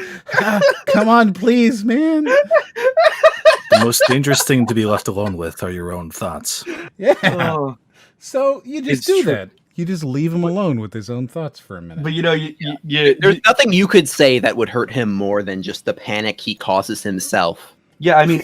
come on, please, man." The most dangerous thing to be left alone with are your own thoughts. Yeah. Oh. So you just do that. You just leave him alone with his own thoughts for a minute. But you know, there's nothing you could say that would hurt him more than just the panic he causes himself. Yeah, I mean,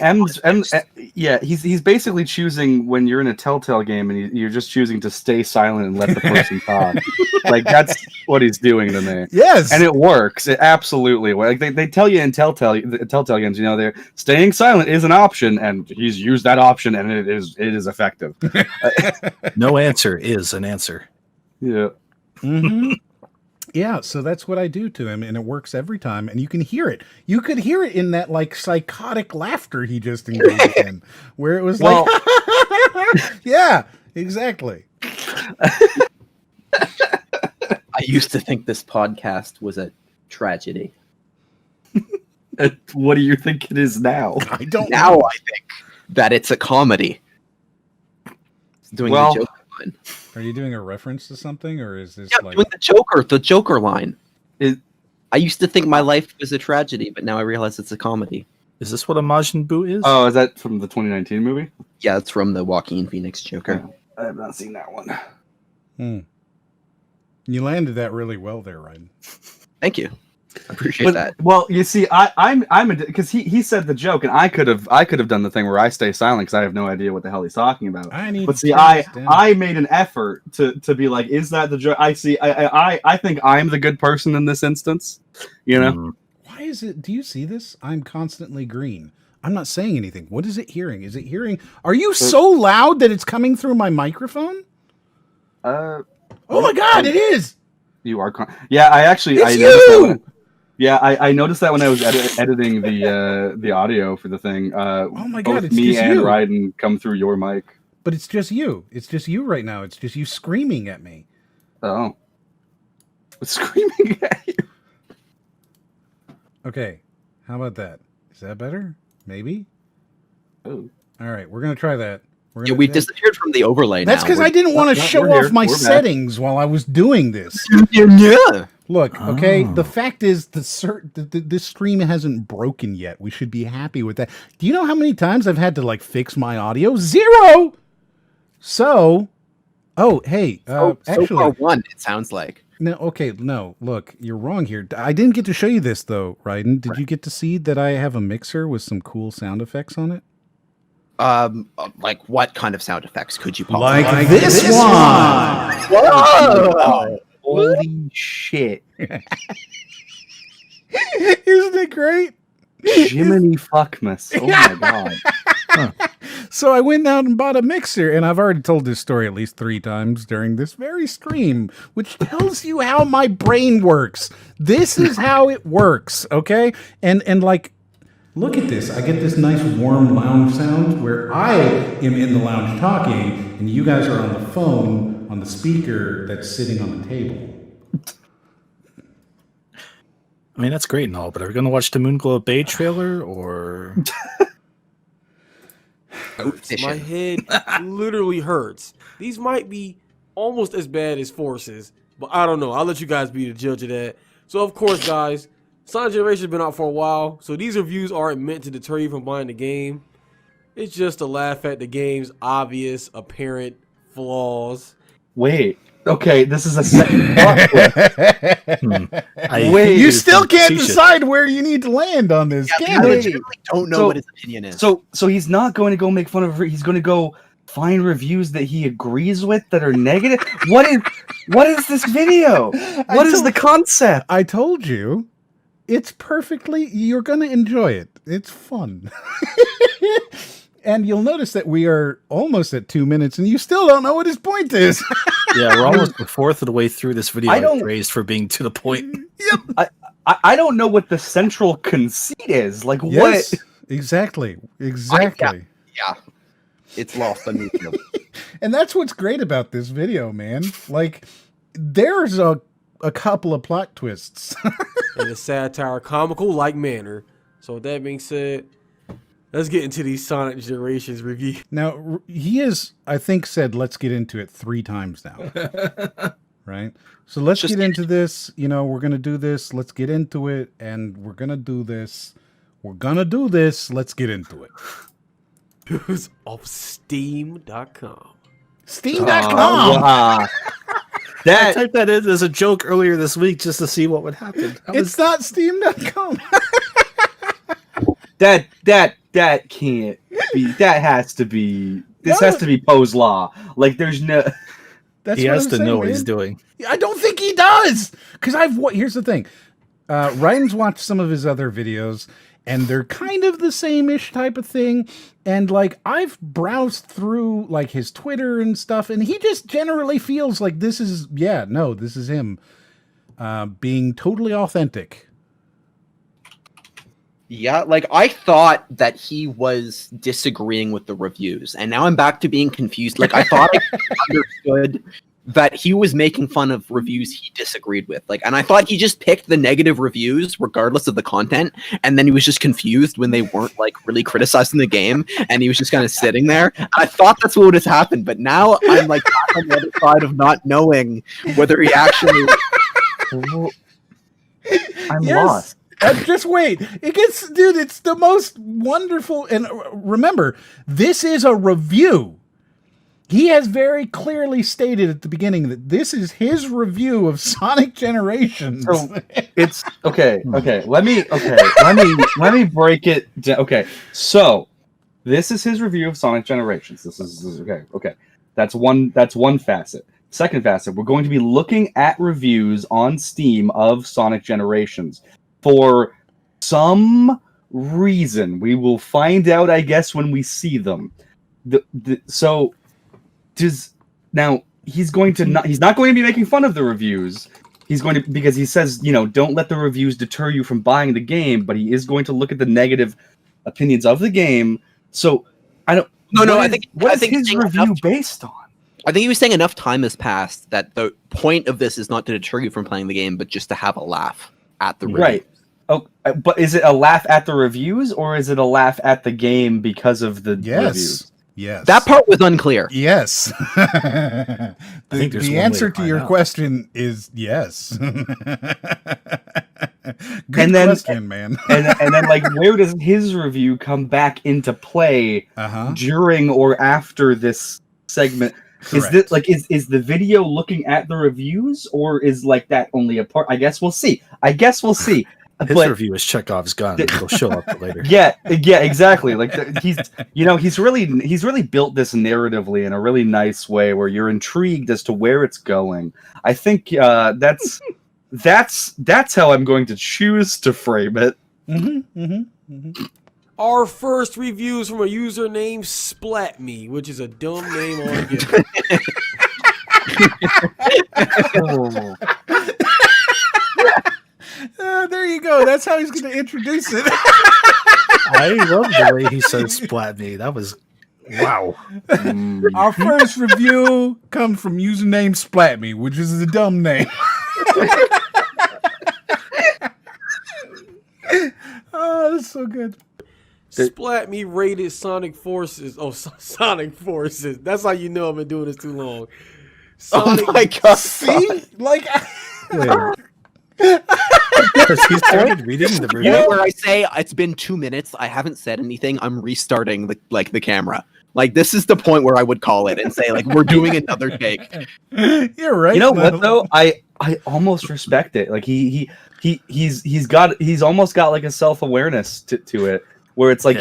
he's basically choosing when you're in a Telltale game and you're just choosing to stay silent and let the person talk. Like that's what he's doing to me. Yes, and it works. It absolutely works. Like they tell you in Telltale games, you know, they're staying silent is an option, and he's used that option, and it is effective. No answer is an answer. Yeah. Mm-hmm. Yeah, so that's what I do to him, and it works every time, and you can hear it. You could hear it in that, like, psychotic laughter he just engaged in, where it was like, yeah, exactly. I used to think this podcast was a tragedy. What do you think it is now? I don't Now know. I think that it's a comedy. It's doing Well- the Joker line. Are you doing a reference to something, or is this Yeah, like... doing the Joker line. I used to think my life was a tragedy, but now I realize it's a comedy. Is this what a Majin Buu is? Oh, is that from the 2019 movie? Yeah, it's from the Joaquin Phoenix Joker. I have not seen that one. You landed that really well there, Ryan. Thank you. I appreciate that. Well, you see, I'm because he said the joke, and I could have done the thing where I stay silent because I have no idea what the hell he's talking about. But see, I made an effort to be like, is that the joke? I think I'm the good person in this instance. You know. Why is it? Do you see this? I'm constantly green. I'm not saying anything. What is it hearing? Is it hearing? Are you so loud that it's coming through my microphone? Oh my God! It is. You are. Yeah, I actually. It's I you. Yeah, I noticed that when I was editing the audio for the thing. Oh my God, both it's me just and you. Ryden come through your mic. But it's just you. It's just you right now. It's just you screaming at me. Oh. Screaming at you. Okay, how about that? Is that better? Maybe? Oh. All right, we're going to try that. Yeah, we disappeared from the overlay. That's because I didn't want to show off my settings while I was doing this. Yeah. Look, okay, the fact is this stream hasn't broken yet. We should be happy with that. Do you know how many times I've had to like fix my audio? 0! So, hey, actually, so far one, it sounds like. No, okay, no, look, you're wrong here. I didn't get to show you this though, Ryden. Did you get to see that I have a mixer with some cool sound effects on it? Like what kind of sound effects could you possibly? Like this one. Whoa! Holy shit! Isn't it great? Jiminy Fuckmas! Oh my God! So I went out and bought a mixer, and I've already told this story at least 3 times during this very stream, which tells you how my brain works. This is how it works, okay? And like, look at this. I get this nice warm lounge sound where I am in the lounge talking, and you guys are on the phone on the speaker that's sitting on the table. I mean, that's great and all, but are we going to watch the Moonglow Bay trailer, or... My head literally hurts. These might be almost as bad as Forces, but I don't know. I'll let you guys be the judge of that. So, of course, guys, Sonic Generation has been out for a while, so these reviews aren't meant to deter you from buying the game. It's just to laugh at the game's obvious, apparent flaws. Wait. Okay, this is a second Wait, you still can't decide where you need to land on this. Yeah, I legitimately don't know what his opinion is. So he's not going to go make fun of. He's going to go find reviews that he agrees with that are negative. What is this video? What is the concept? I told you, it's perfectly. You're going to enjoy it. It's fun. And you'll notice that we are almost at 2 minutes, and you still don't know what his point is. Yeah, we're almost a fourth of the way through this video. I praised for being to the point. Yep. I don't know what the central conceit is. Like yes, what? Exactly. Yeah. It's lost on me. And that's what's great about this video, man. Like, there's a couple of plot twists. In a satire, comical-like manner. So with that being said, let's get into these Sonic Generations review. Now, he has, I think, said let's get into it 3 times now. Right? So let's get into this. You know, we're going to do this. Let's get into it. And we're going to do this. We're going to do this. Let's get into it. News of Steam.com. Steam.com! I typed that in as a joke earlier this week just to see what would happen. It's not Steam.com. That can't be. That has to be. This has to be Poe's Law. Like, there's no. He has to know what he's doing. I don't think he does. Because here's the thing. Ryan's watched some of his other videos, and they're kind of the same-ish type of thing. And, like, I've browsed through, like, his Twitter and stuff, and he just generally feels like this is him. being totally authentic. Yeah, like I thought that he was disagreeing with the reviews, and now I'm back to being confused. Like I thought I understood that he was making fun of reviews he disagreed with. Like, and I thought he just picked the negative reviews regardless of the content, and then he was just confused when they weren't like really criticizing the game, and he was just kind of sitting there. I thought that's what would have happened, but now I'm like back on the other side of not knowing whether he actually. I'm lost. Just wait. It gets, dude, it's the most wonderful. And remember, this is a review. He has very clearly stated at the beginning that this is his review of Sonic Generations. So it's okay. Let me break it down. Okay, so this is his review of Sonic Generations. This is okay. That's one facet. Second facet, we're going to be looking at reviews on Steam of Sonic Generations. For some reason, we will find out, I guess, when we see them. So now he's not going to be making fun of the reviews. He's going to, because he says, don't let the reviews deter you from buying the game, but he is going to look at the negative opinions of the game. So I don't. No, I think his review based on. I think he was saying enough time has passed that the point of this is not to deter you from playing the game, but just to have a laugh at the review. Right. Oh, but is it a laugh at the reviews, or is it a laugh at the game because of the reviews? Yes. That part was unclear. Yes. The answer to your question is yes. Good question, man. and then, like, where does his review come back into play during or after this segment? Correct. Is the video looking at the reviews, or is like that only a part? I guess we'll see. His review is Chekhov's gun. It'll show up later. Yeah, exactly. Like he's really built this narratively in a really nice way where you're intrigued as to where it's going. I think that's how I'm going to choose to frame it. Our first reviews from a user named SplatMe, which is a dumb name altogether. There you go. That's how he's going to introduce it. I love the way he said "splat me." That was wow. Our first review comes from username SplatMe, which is a dumb name. Oh, that's so good. SplatMe rated Sonic Forces. Oh, Sonic Forces. That's how you know I've been doing this too long. Sonic, oh my god! See, like. Because he started reading the review. You know where I say it's been 2 minutes, I haven't said anything, I'm restarting the camera. Like, this is the point where I would call it and say, like, we're doing another take. You're right. You know what though? I almost respect it. Like he's almost got like a self-awareness to it, where it's like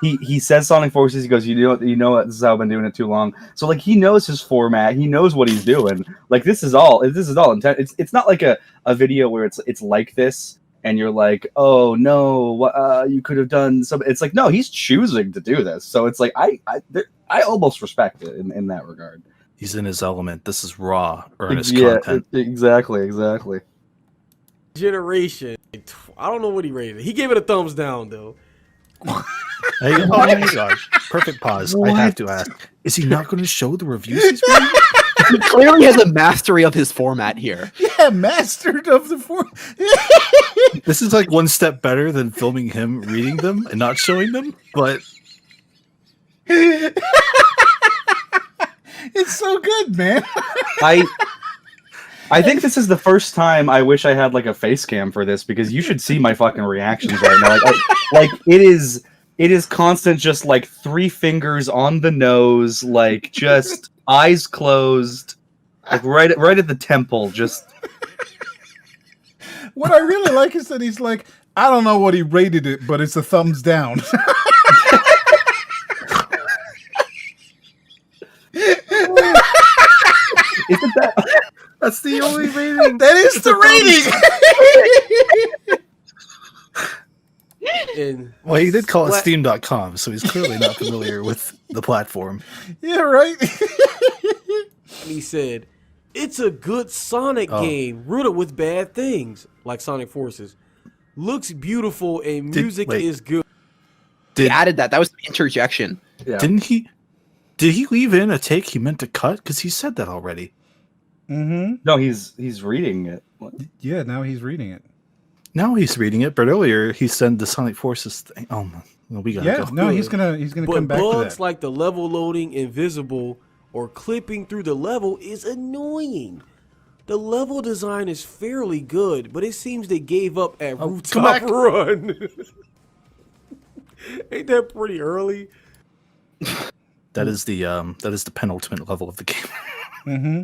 he says Sonic Forces. He goes, you know what? This is how I've been doing it too long. So like he knows his format. He knows what he's doing. Like this is all intent. It's not like a video where it's like this and you're like, oh no, you could have done something. It's like, no, he's choosing to do this. So it's like I almost respect it in that regard. He's in his element. This is raw, earnest content. Exactly. Generation. I don't know what he rated. He gave it a thumbs down though. Hey, oh my gosh. Perfect pause. What? I have to ask. Is he not going to show the reviews he's reading? He clearly has a mastery of his format here. Yeah, mastered of the format. This is like one step better than filming him reading them and not showing them, but it's so good, man. I think this is the first time I wish I had like a face cam for this, because you should see my fucking reactions right now. Like it is constant, just like 3 fingers on the nose, like just eyes closed, like right at the temple. Just what I really like is that he's like, I don't know what he rated it, but it's a thumbs down. Isn't that? That's the only rating. That is the rating. Well, he did call it Steam.com, so he's clearly not familiar with the platform. Yeah, right. He said, It's a good Sonic game, rooted with bad things, like Sonic Forces. Looks beautiful and music is good. He added that. That was the interjection. Yeah. Did he leave in a take he meant to cut? Because he said that already. Mm-hmm. No, he's reading it. Yeah, now he's reading it. Now he's reading it, but earlier he said the Sonic Forces thing. Oh man, well, we gotta go. No, he's gonna come back to that. Bugs like the level loading invisible or clipping through the level is annoying. The level design is fairly good, but it seems they gave up at Rooftop Run. Ain't that pretty early? That is the penultimate level of the game. Mm-hmm.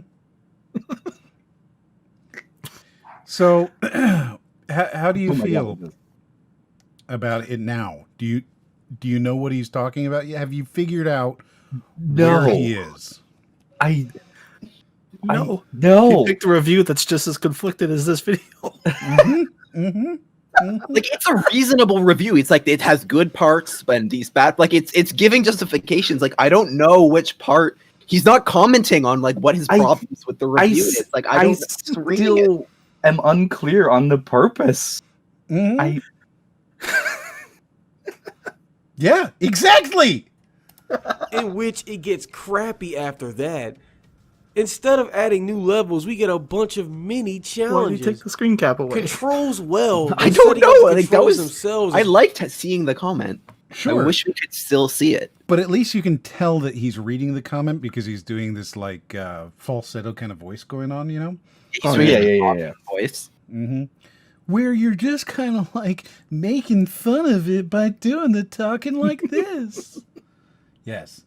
So, how do you feel about it now? Do you know what he's talking about? Have you figured out where he is? No. No. He picked a review that's just as conflicted as this video. Like, it's a reasonable review. It's like it has good parts and these bad. Like, it's giving justifications. Like, I don't know which part. He's not commenting on like what his problems with the review is. Like, I still am unclear on the purpose. Mm-hmm. Yeah, exactly. In which it gets crappy after that. Instead of adding new levels, we get a bunch of mini challenges. Why did you take the screen cap away? Controls well. I don't know. Like, that was themselves. I liked seeing the comment. Sure. I wish we could still see it. But at least you can tell that he's reading the comment because he's doing this like falsetto kind of voice going on, you know? Yeah. Voice. Mm-hmm. Where you're just kind of like making fun of it by doing the talking like this. Yes.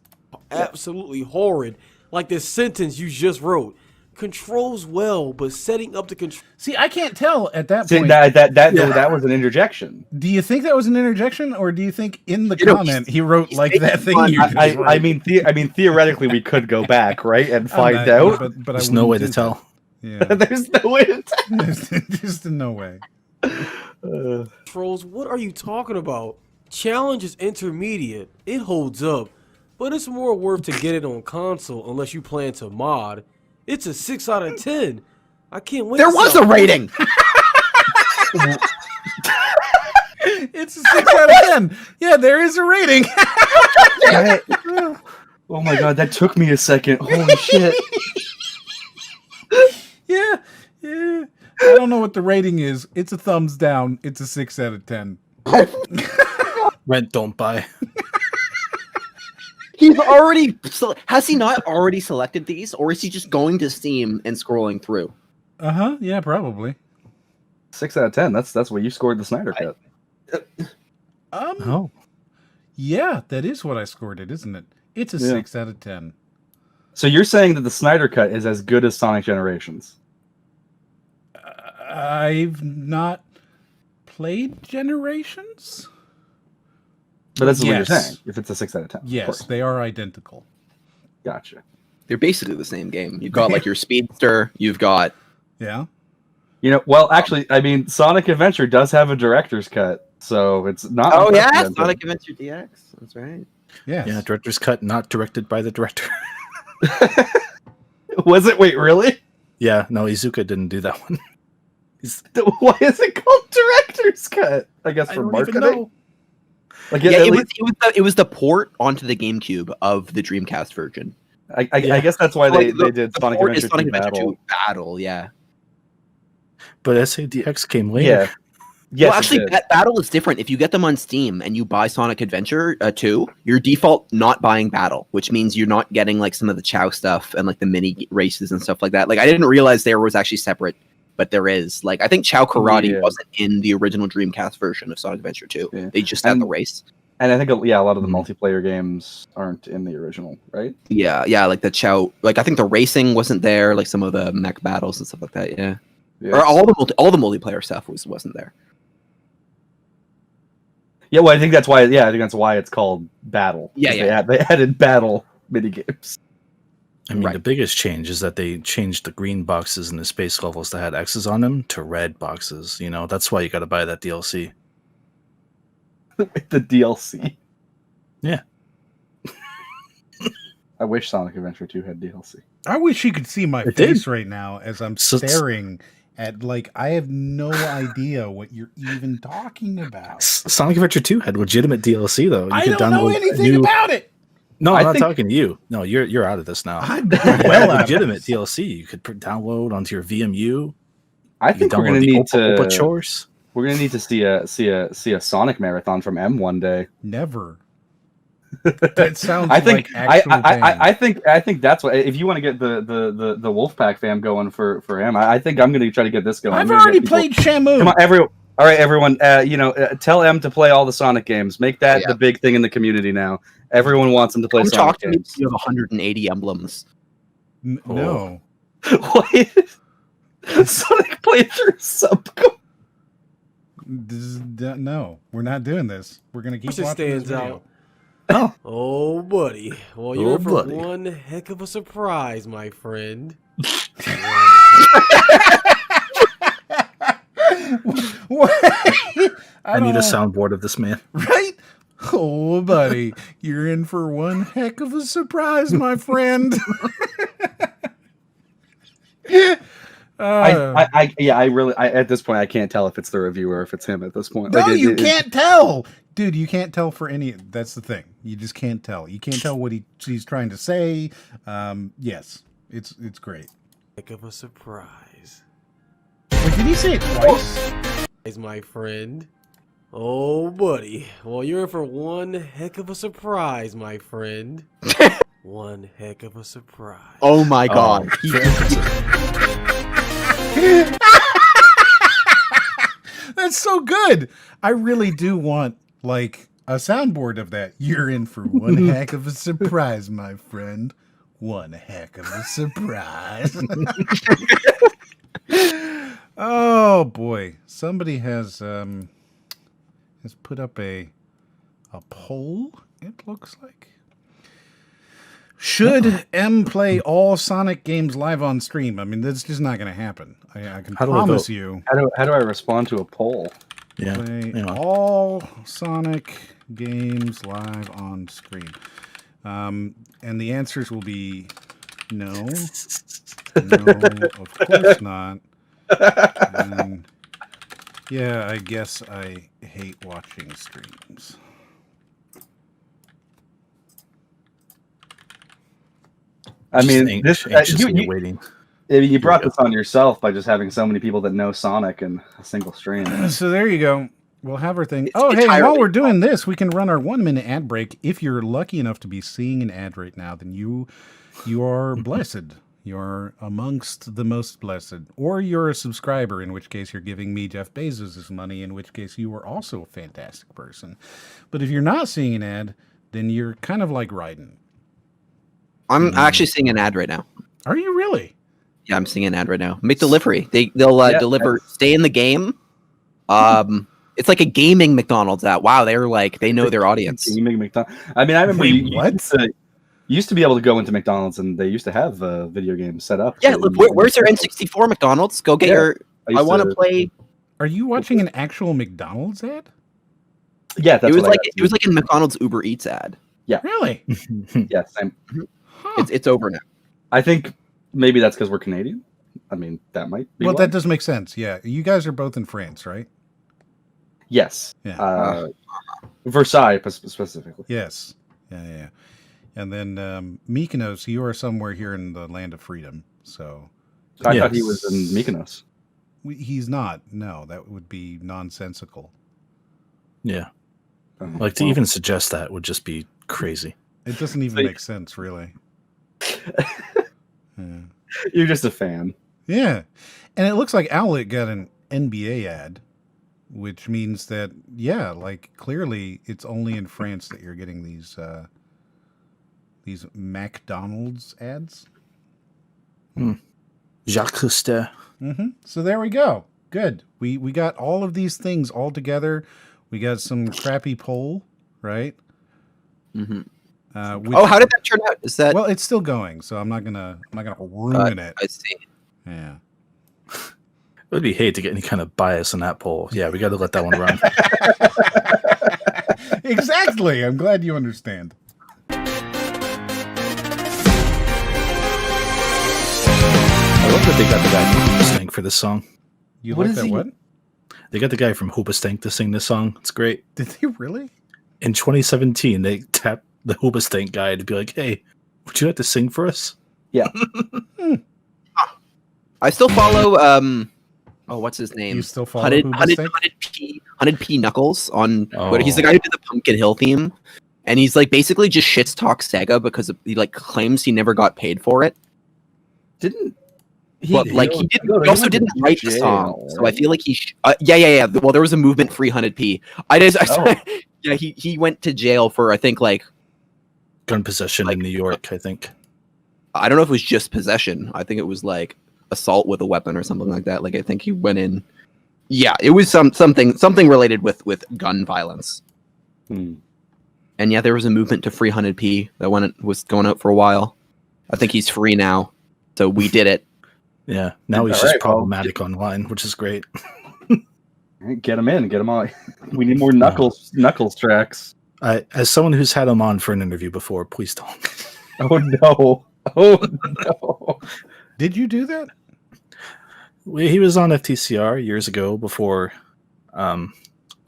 Absolutely horrid. Like this sentence you just wrote. Controls well, but setting up the control. See, I can't tell at that See, point. That was an interjection. Do you think that was an interjection, or do you think in the comment he wrote like that thing you just wrote? I mean, theoretically, we could go back, right, and find out. But there's no way to tell. Yeah. There's no way to tell. Just no way. Controls, what are you talking about? Challenge is intermediate. It holds up. But it's more worth to get it on console unless you plan to mod. It's a 6 out of 10. I can't wait. There was a rating. It's a 6 out of 10. Yeah, there is a rating. Oh my god, that took me a second. Holy shit. Yeah. I don't know what the rating is. It's a thumbs down. It's a 6 out of 10. Rent, don't buy. He's already has he not already selected these, or is he just going to Steam and scrolling through? Yeah, probably. 6 out of 10. That's what you scored the Snyder Cut. Yeah, that is what I scored it, isn't it? It's a 6 out of 10. So you're saying that the Snyder Cut is as good as Sonic Generations? I've not played Generations. But that's what you're saying. If it's a 6 out of 10. Yes, they are identical. Gotcha. They're basically the same game. You've got like your speedster. You've got Yeah. You know, well, actually, I mean, Sonic Adventure does have a director's cut, so it's not. Oh yeah, Sonic Adventure DX. That's right. Yeah, director's cut, not directed by the director. Was it? Wait, really? Yeah, no, Iizuka didn't do that one. Why is it called director's cut? I guess for marketing. Like, it was the port onto the GameCube of the Dreamcast version. I guess that's why they did Sonic Adventure 2 Battle. Yeah. But SADX came later. Yeah. Yes, well, actually, Battle is different. If you get them on Steam and you buy Sonic Adventure 2, your default not buying Battle, which means you're not getting like some of the Chow stuff and like the mini races and stuff like that. Like, I didn't realize there was actually separate, but there is. Like, I think Chow Karate wasn't in the original Dreamcast version of Sonic Adventure 2. Yeah. They just had the race. And I think, a lot of the multiplayer games aren't in the original, right? Yeah, like the Chow, like I think the racing wasn't there, like some of the mech battles and stuff like that. Yeah. Or all the multiplayer stuff wasn't there. Yeah, well, I think that's why. Yeah, I think that's why it's called Battle. Yeah. They added Battle minigames. I mean, the biggest change is that they changed the green boxes in the space levels that had X's on them to red boxes. You know, that's why you got to buy that DLC. The DLC. Yeah. I wish Sonic Adventure 2 had DLC. I wish you could see my It face did. right now as I'm So- staring at, like, I have no idea what you're even talking about. Sonic Adventure 2 had legitimate DLC though. You I could don't know download anything new- about it. No, I I'm not think- talking to you. No, you're out of this now. I'm It well had out of legitimate this. DLC. You could download onto your VMU. I You could think we're download gonna the need Opa to. Chores. We're gonna need to see a Sonic marathon from M one day. Never. That sounds I think like actual pain. I think that's what. If you want to get the Wolfpack fam going for him, I think I'm gonna try to get this going. I've I'm gonna already get people- played Shamu. Come on, all right, everyone. Tell M to play all the Sonic games. Make that the big thing in the community now. Everyone wants him to play Come Sonic talk to me. games. You have 180 emblems. No. What? Sonic playthrough sub. No, we're not doing this. We're gonna keep Question watching this stands video. out. Oh, buddy. Well, you're Oh, in for buddy. one heck of a surprise, my friend. What? I need a don't- soundboard of this man. Right? Oh, buddy, you're in for one heck of a surprise, my friend. I really at this point I can't tell if it's the reviewer or if it's him at this point. No, Like, you can't tell, dude. You can't tell for any. That's the thing. You just can't tell. You can't tell what he's trying to say. Yes, it's great. Heck of a surprise. Wait, did he say it twice? Is my friend. Oh, buddy. Well, you're in for one heck of a surprise, my friend. One heck of a surprise. Oh my god. That's so good. I really do want like a soundboard of that. You're in for one heck of a surprise, my friend. One heck of a surprise. Oh boy, somebody has put up a poll. It looks like. Should M play all Sonic games live on stream? I mean, that's just not going to happen. I can How do I promise vote? you. How do I respond to a poll? Yeah. Play hang on. all Sonic games live on screen. And the answers will be no, of course not. And yeah, I guess I hate watching streams. I mean, Just this anxiously waiting. you brought this on yourself by just having so many people that know Sonic in a single stream. So there you go. We'll have our thing. It's Oh, hey, entirely while we're doing this, we can run our 1-minute ad break. If you're lucky enough to be seeing an ad right now, then you are blessed. You're amongst the most blessed. Or you're a subscriber, in which case you're giving me Jeff Bezos' money, in which case you are also a fantastic person. But if you're not seeing an ad, then you're kind of like Raiden. I'm actually seeing an ad right now. Are you really? Yeah, I'm seeing an ad right now. McDelivery. They'll deliver. Stay in the game. It's like a gaming McDonald's ad. Wow, they know their audience. Gaming McDonald's. I mean, I remember Wait, you what? used to be able to go into McDonald's and they used to have video games set up. Yeah, look, where's your N64 McDonald's? Go get your. I want to play. Are you watching an actual McDonald's ad? Yeah, that's It was what like I got. it was like a McDonald's Uber Eats ad. Really? Yeah, same. It's over now. I think maybe that's because we're Canadian. I mean, that might be. Well, why. that does make sense. Yeah. You guys are both in France, right? Yes. Yeah. Versailles specifically. Yes. Yeah. And then Mykonos, you are somewhere here in the land of freedom. So I thought he was in Mykonos. He's not. No, that would be nonsensical. Yeah. Like to even suggest that would just be crazy. It doesn't even make sense, really. Yeah. You're just a fan. Yeah. And it looks like Owlet got an NBA ad, which means that, yeah, like clearly it's only in France that you're getting these McDonald's ads. Jacques Cousteau. So there we go. Good. We got all of these things all together. We got some crappy poll, right? How did that turn out? Is that well? It's still going, so I'm not gonna ruin it. I see. Yeah. It would be hate to get any kind of bias in that poll. Yeah, we got to let that one run. Exactly. I'm glad you understand. that they got the guy from Hoobastank for this song. You What like is that? he- What? They got the guy from Hoobastank to sing this song. It's great. Did they really? In 2017, they tapped the Hoobastank guy to be like, "Hey, would you like to sing for us?" Yeah. I still follow. What's his name? You still follow Hunted Hoobastank? P Knuckles on Twitter. He's the Oh. guy who did the Pumpkin Hill theme, and he's like basically just shits talk Sega because he like claims he never got paid for it. Didn't But like he also didn't write the song, so I feel like he. Yeah. Well, there was a movement free 100p. Yeah, he went to jail for I think like Gun possession in New York, I think. I don't know if it was just possession. I think it was like assault with a weapon or something like that. Like I think he went in. Yeah, it was something related with gun violence. And yeah, there was a movement to free 100p that was going out for a while. I think he's free now, so we did it. Yeah, now he's All just right, well, problematic online, which is great. Get him in, get him on. We need more Knuckles tracks. As someone who's had him on for an interview before, please don't. Oh no! Oh no! Did you do that? He was on FTCR years ago before a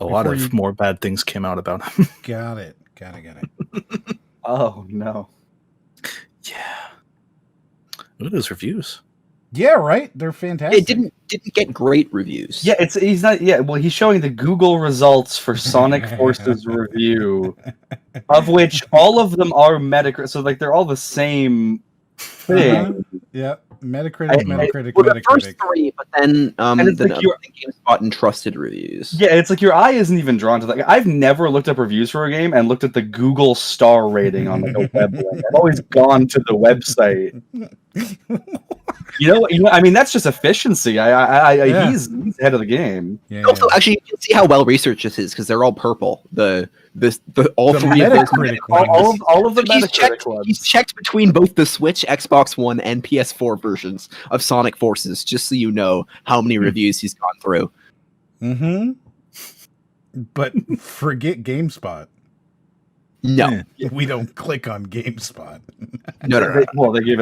lot of more bad things came out about him. Got it. Oh no! Yeah. Look at those reviews. Yeah, right. They're fantastic. It didn't get great reviews. Yeah, he's not. Yeah, well, he's showing the Google results for Sonic Forces review, of which all of them are Metacritic. So like they're all the same thing. Yeah, Metacritic. Well, the first three, but then it's like GameSpot and trusted reviews. Yeah, it's like your eye isn't even drawn to that. I've never looked up reviews for a game and looked at the Google star rating on like a web link. I've always gone to the website. You know, I mean, that's just efficiency. Yeah. He's ahead of the game. Yeah, Also, actually, you can see how well researched this is because they're all purple. All three of those. All of the So Metacritic ones. He's checked between both the Switch, Xbox One, and PS4 versions of Sonic Forces, just so you know how many reviews he's gone through. Mm-hmm. But forget GameSpot. No, we don't click on GameSpot. No. Well, they gave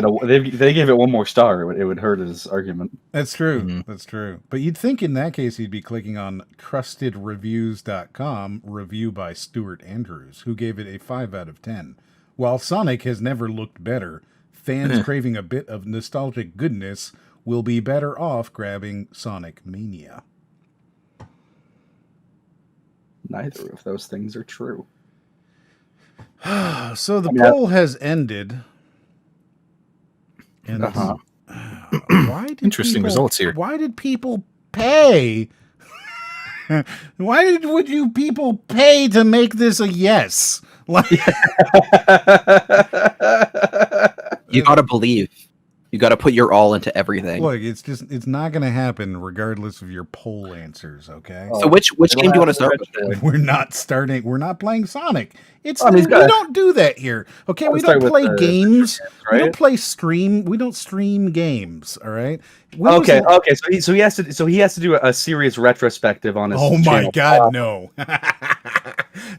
it one more star. It would hurt his argument. That's true. That's true. But you'd think in that case he'd be clicking on trustedreviews.com, review by Stuart Andrews, who gave it a 5 out of 10. While Sonic has never looked better, fans craving a bit of nostalgic goodness will be better off grabbing Sonic Mania. Neither of those things are true. So the poll has ended. And why did Interesting results here. Why did people pay? Would you people pay to make this a yes? Like, You gotta believe. You gotta put your all into everything. look, it's not going to happen regardless of your poll answers. Okay. So which game do you want to start with? We're not playing Sonic. We gotta- don't do that here. Okay, we start don't with play the games. We right? don't play stream. We don't stream games. All right. Okay. So he has to do a serious retrospective on his. Oh my channel. God, no.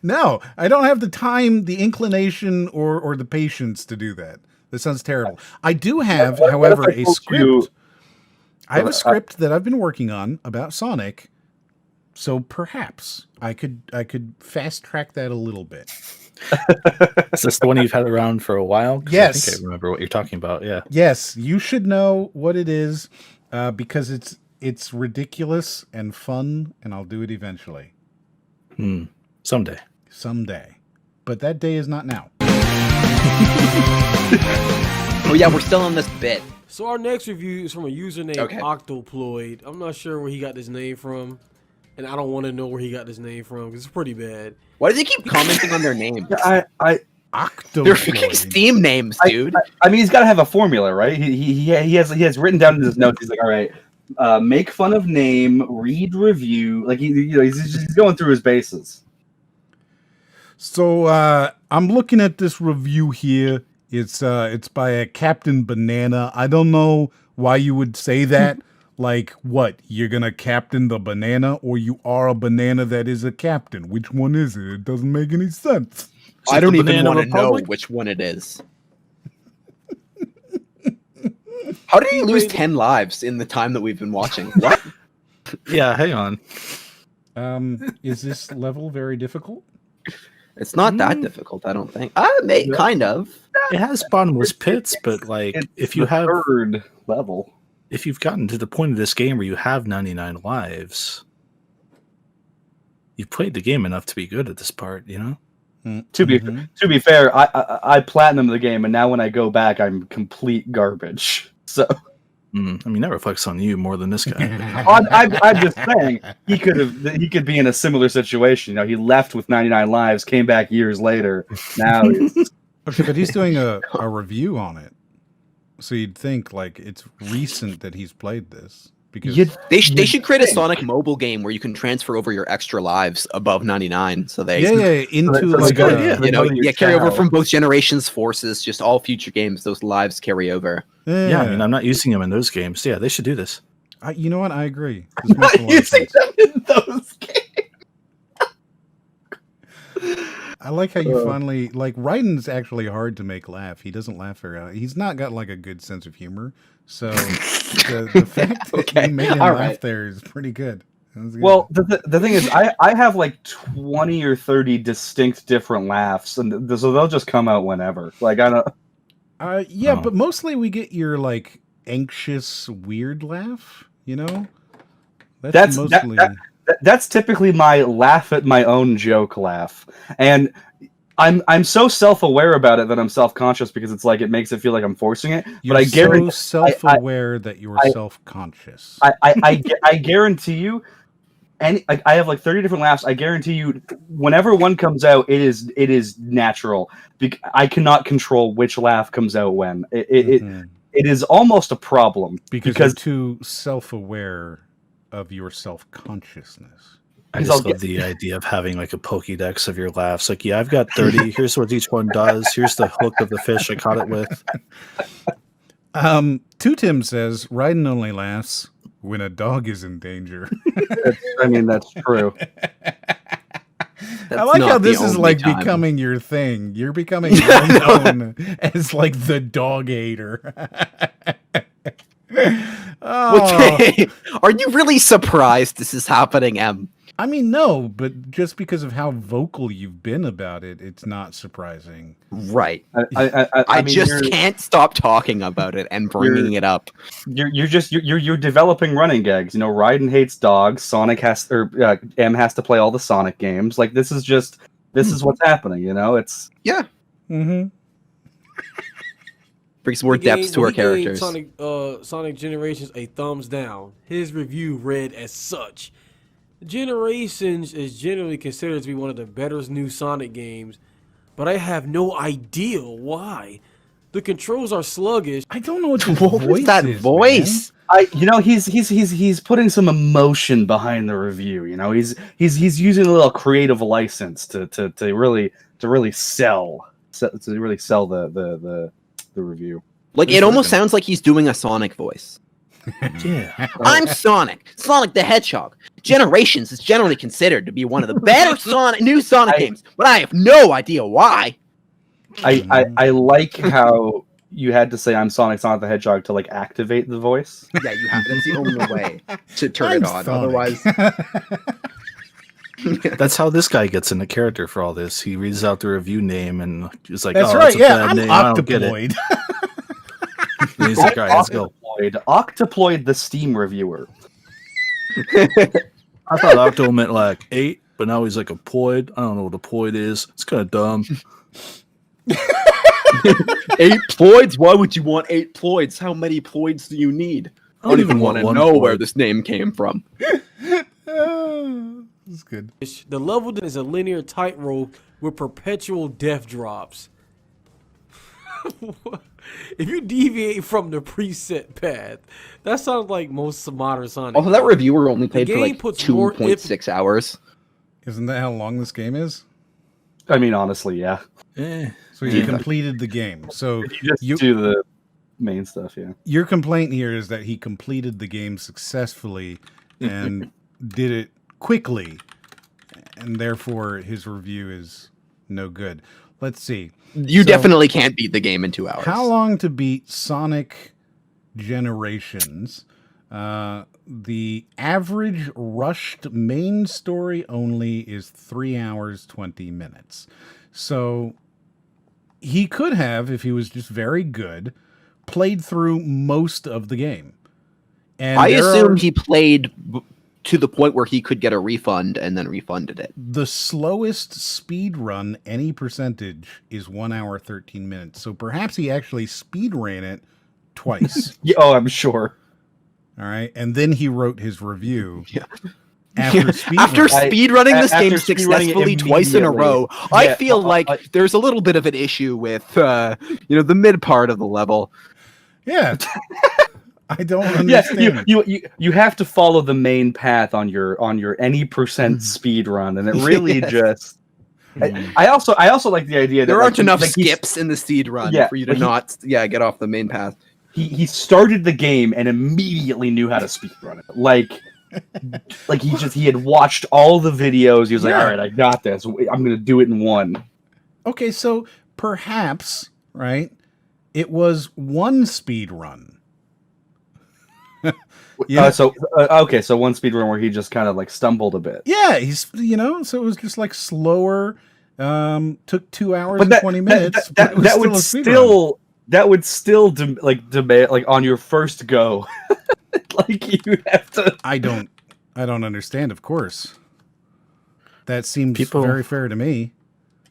No, I don't have the time, the inclination, or the patience to do that. That sounds terrible. I do have, however, a script. I have a script that I've been working on about Sonic, so perhaps I could fast track that a little bit. Is this the one you've had around for a while? 'Cause Yes. I think I remember what you're talking about. Yeah. Yes, you should know what it is, because it's ridiculous and fun, and I'll do it eventually. Someday. But that day is not now. Oh yeah, we're still on this bit. So our next review is from a user named Okay. Octoploid. I'm not sure where he got this name from, and I don't want to know where he got this name from because it's pretty bad. Why does he keep commenting on their names? I They're freaking Steam names, dude. I mean, he's got to have a formula, right? He has written down in his notes. He's like, all right, make fun of name, read review. Like he's going through his bases. So I'm looking at this review here. It's by a Captain Banana. I don't know why you would say that. Like, what? You're gonna captain the banana, or you are a banana that is a captain? Which one is it? It doesn't make any sense. I don't even Banana want to know Republic? which one it is. How did he lose 10 lives in the time that we've been watching? What? Yeah, hang on. Is this level very difficult? It's not that difficult, I don't think. Kind of. It has bottomless pits, but like if you have third level, if you've gotten to the point of this game where you have 99 lives, you've played the game enough to be good at this part, you know? To be fair, I platinumed the game, and now when I go back, I'm complete garbage. So, I mean, that reflects on you more than this guy. I'm just saying he could be in a similar situation. You know, he left with 99 lives, came back years later. Now, okay, but he's doing a review on it, so you'd think like it's recent that he's played this. Because they should create a Sonic mobile game where you can transfer over your extra lives above 99, so they into like carry over from both generations' forces. Just all future games, those lives carry over. Yeah, I mean, I'm not using them in those games. Yeah, they should do this. You know what? I agree. I'm not using them in those games. I like how you finally like Raiden's actually hard to make laugh. He doesn't laugh very well. He's not got like a good sense of humor. So the fact that you made him laugh there is pretty good. Well, the thing is, I have like 20 or 30 distinct different laughs, and so they'll just come out whenever. Like I don't. But mostly we get your like anxious, weird laugh. You know, that's mostly. That's typically my laugh at my own joke laugh, and I'm so self-aware about it that I'm self-conscious because it's like it makes it feel like I'm forcing it. You're but I guarantee self-aware that you're self-conscious. I guarantee you, and I have like 30 different laughs. I guarantee you, whenever one comes out, it is natural. I cannot control which laugh comes out when. It is almost a problem because you're too self-aware of your self-consciousness. I just love the idea of having like a Pokédex of your laughs. Like, yeah, I've got 30. Here's what each one does. Here's the hook of the fish I caught it with. Tim says, Raiden only laughs when a dog is in danger. I mean, that's true. I like how this is like becoming your thing. You're becoming known as like the dog hater. Okay. Are you really surprised this is happening, Em? I mean, no, but just because of how vocal you've been about it, it's not surprising. Right. I mean, just can't stop talking about it and bringing it up. You're developing running gags. You know, Raiden hates dogs. Sonic M has to play all the Sonic games. Like this is what's happening. You know, it's brings more depth to our characters. Sonic Generations a thumbs down. His review read as such: Generations is generally considered to be one of the better new Sonic games, but I have no idea why. The controls are sluggish. I don't know what was that voice. Man. He's putting some emotion behind the review. You know, he's using a little creative license to really sell the review. Like it almost sounds like he's doing a Sonic voice. Yeah. I'm Sonic the Hedgehog. Generations is generally considered to be one of the better new Sonic games, but I have no idea why. I like how you had to say I'm Sonic the Hedgehog to like activate the voice. Yeah, you have. That's the only way to turn it on. Otherwise, that's how this guy gets into character for all this. He reads out the review name and he's like, "That's oh, right, that's a yeah, bad I'm name. Octoploid." I don't get it. And he's like, all right, let's go. Octoploid, the Steam reviewer. I thought Octo meant like 8, but now he's like a poid. I don't know what a poid is. It's kind of dumb. 8 ploids? Why would you want 8 ploids? How many ploids do you need? I don't even want to know where this name came from. That's good. The level is a linear tightrope with perpetual death drops. If you deviate from the preset path, that sounds like most modern Sonic. Although that reviewer only played for like 2.6 hours. Isn't that how long this game is? I mean, honestly, yeah. So you completed the game. So you do the main stuff, yeah. Your complaint here is that he completed the game successfully and did it quickly, and therefore his review is no good. Let's see. You definitely can't beat the game in 2 hours. How long to beat Sonic Generations, the average rushed main story only is 3 hours 20 minutes. So he could have, if he was just very good, played through most of the game. And I assume he played to the point where he could get a refund and then refunded it. The slowest speed run, any percentage, is 1 hour 13 minutes. So perhaps he actually speed ran it twice. Yeah, oh, I'm sure. All right, and then he wrote his review. Yeah. After speed running this game successfully twice in a row, I feel like there's a little bit of an issue with the mid part of the level. Yeah. I don't understand. You have to follow the main path on your any percent speed run, and it really just. I also like the idea that there aren't enough skips in the speed run for you to not get off the main path. He started the game and immediately knew how to speed run it. Like he had watched all the videos. He was like, all right, I got this. I'm gonna do it in one. Okay, so perhaps, right, it was one speed run. Yeah. So one speed run where he just kind of like stumbled a bit. Yeah, he's so it was just like slower. Took 2 hours and 20 minutes. That would still debate like on your first go. Like you have to. I don't understand. Of course, that seems very fair to me.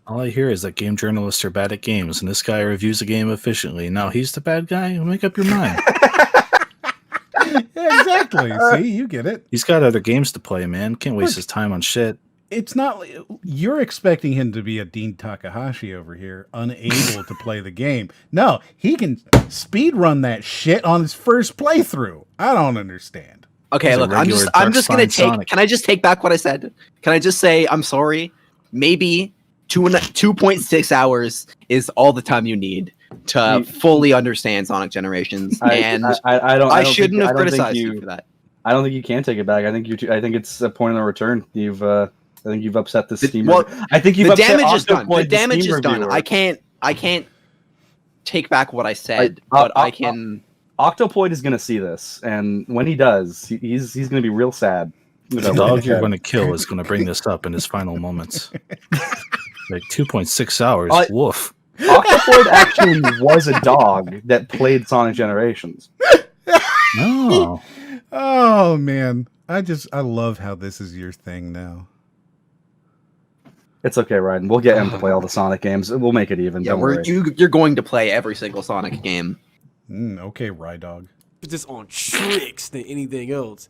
All I hear is that game journalists are bad at games, and this guy reviews a game efficiently. Now he's the bad guy. Make up your mind. Yeah, exactly. See, you get it. He's got other games to play, man. Can't waste his time on shit. It's not you're expecting him to be a Dean Takahashi over here, unable to play the game. No, he can speed run that shit on his first playthrough. I don't understand. Okay, look, I'm just gonna take. Sonic. Can I just take back what I said? Can I just say I'm sorry? Maybe 2.6 hours is all the time you need to fully understand Sonic Generations, I shouldn't have criticized you for that. I don't think you can take it back. I think it's a point of no return. I think you've upset the Steam. I think the damage is done. The damage is done. I can't take back what I said, but I can. Octopoid is going to see this, and when he does, he's going to be real sad. The dog you're going to kill is going to bring this up in his final moments. Like 2.6 hours. Woof. Octopoid actually was a dog that played Sonic Generations. Oh. Oh man, I love how this is your thing now. It's okay, Ryden. We'll get him to play all the Sonic games. We'll make it even. Yeah, you're going to play every single Sonic game. Okay, Rydog. Just on tricks than anything else.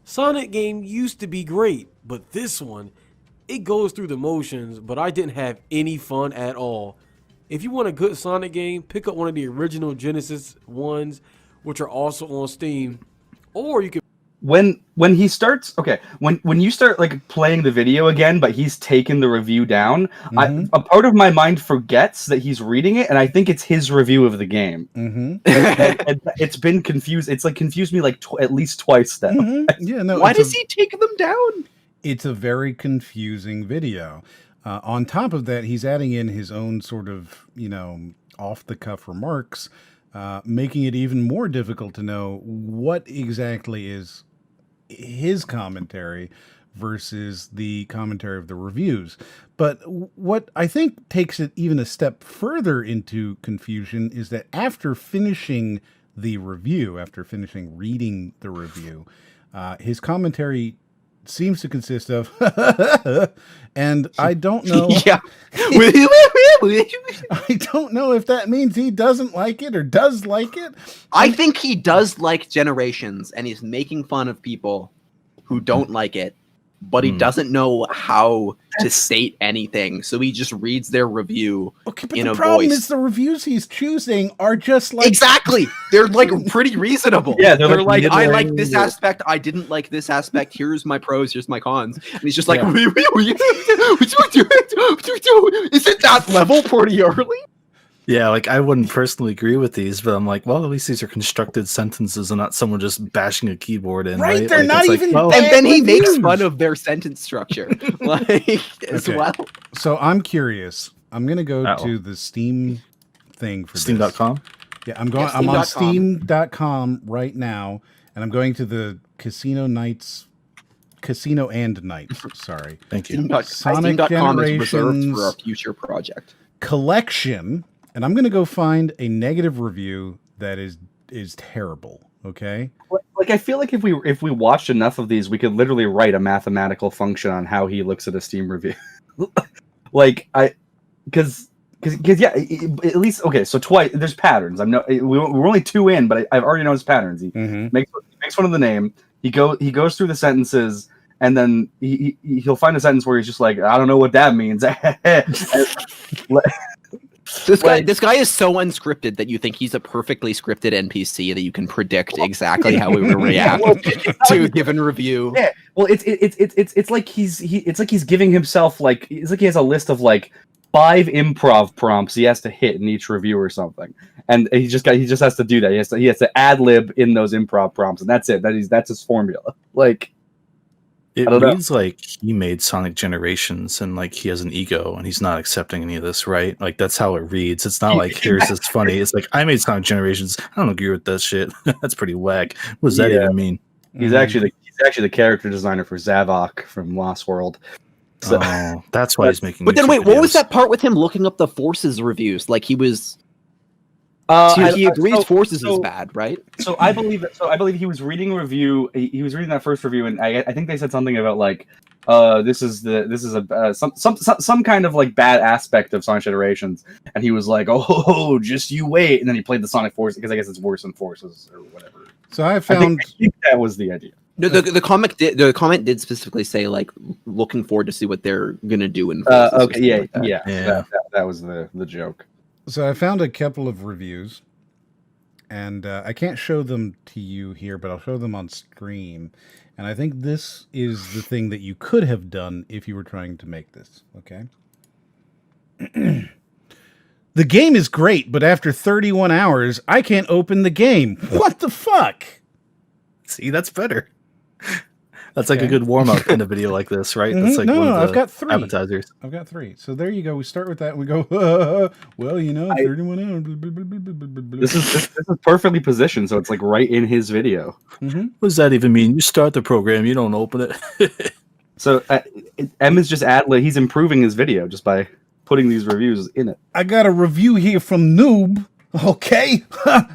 Sonic game used to be great, but this one, it goes through the motions, but I didn't have any fun at all. If you want a good Sonic game, pick up one of the original Genesis ones, which are also on Steam, or you can. When he starts, when you start like playing the video again, but he's taken the review down, a part of my mind forgets that he's reading it, and I think it's his review of the game. And it's been confused. It's like confused me like at least twice now. Yeah, no. Why does he take them down? It's a very confusing video. On top of that, he's adding in his own sort of off the cuff remarks, making it even more difficult to know what exactly is his commentary versus the commentary of the reviews. But what I think takes it even a step further into confusion is that after finishing reading the review, his commentary seems to consist of and I don't know. Yeah. I don't know if that means he doesn't like it or does like it. I think he does like Generations, and he's making fun of people who don't like it, but he doesn't know how to state anything, so he just reads their review in a voice. The problem is the reviews he's choosing are just like exactly. They're like pretty reasonable. Yeah, they're like I like this aspect, I didn't like this aspect. Here's my pros, here's my cons, and he's just like, isn't that level pretty early? Yeah, like I wouldn't personally agree with these, but I'm like, well, at least these are constructed sentences and not someone just bashing a keyboard in. Right? They're not even. And then he makes fun of their sentence structure, as well. So I'm curious. I'm gonna go to the Steam thing for Steam.com. Yeah, I'm going. I'm on Steam.com right now, and I'm going to the Casino and Nights. Sorry, thank you. Sonic Steam.com is reserved for our future project collection, and I'm going to go find a negative review that is terrible. Okay. Like I feel like if we watched enough of these, we could literally write a mathematical function on how he looks at a Steam review. Like because yeah, at least okay. So twice there's patterns. We're only 2 in, but I've already noticed patterns. He makes fun of the name. He goes through the sentences, and then he'll find a sentence where he's just like, I don't know what that means. This guy is so unscripted that you think he's a perfectly scripted NPC that you can predict exactly how he will react to a given review. Yeah, well, it's like he's giving himself like it's like he has a list of like 5 improv prompts he has to hit in each review or something, and he just has to do that. He has to ad lib in those improv prompts, and that's it. That's his formula. Like. It reads like he made Sonic Generations and like he has an ego and he's not accepting any of this, right? Like that's how it reads. It's not like here's this funny. It's like I made Sonic Generations. I don't agree with that shit. That's pretty whack. What does that even mean? He's actually the character designer for Zavok from Lost World. So, that's why he's making. But then wait, what was that part with him looking up the Forces reviews? Like he was. He agrees Forces is bad, right? So I believe he was reading a review. He was reading that first review, and I think they said something about like, this is some kind of like bad aspect of Sonic Generations, and he was like, oh, just you wait, and then he played the Sonic Forces because I guess it's worse than Forces or whatever. So I think that was the idea. No, the comment did specifically say like looking forward to see what they're gonna do in Forces. Okay, yeah. That was the joke. So I found a couple of reviews, and I can't show them to you here, but I'll show them on stream. And I think this is the thing that you could have done if you were trying to make this, okay? The game is great, but after 31 hours, I can't open the game. What the fuck? See, that's better. That's like a good warm-up in a video like this, right? That's like no, I've got 3. Appetizers. I've got 3. So there you go. We start with that, and we go, well, 31 hours. This is perfectly positioned, so it's like right in his video. What does that even mean? You start the program, you don't open it. So M is just he's improving his video just by putting these reviews in it. I got a review here from Noob. Okay,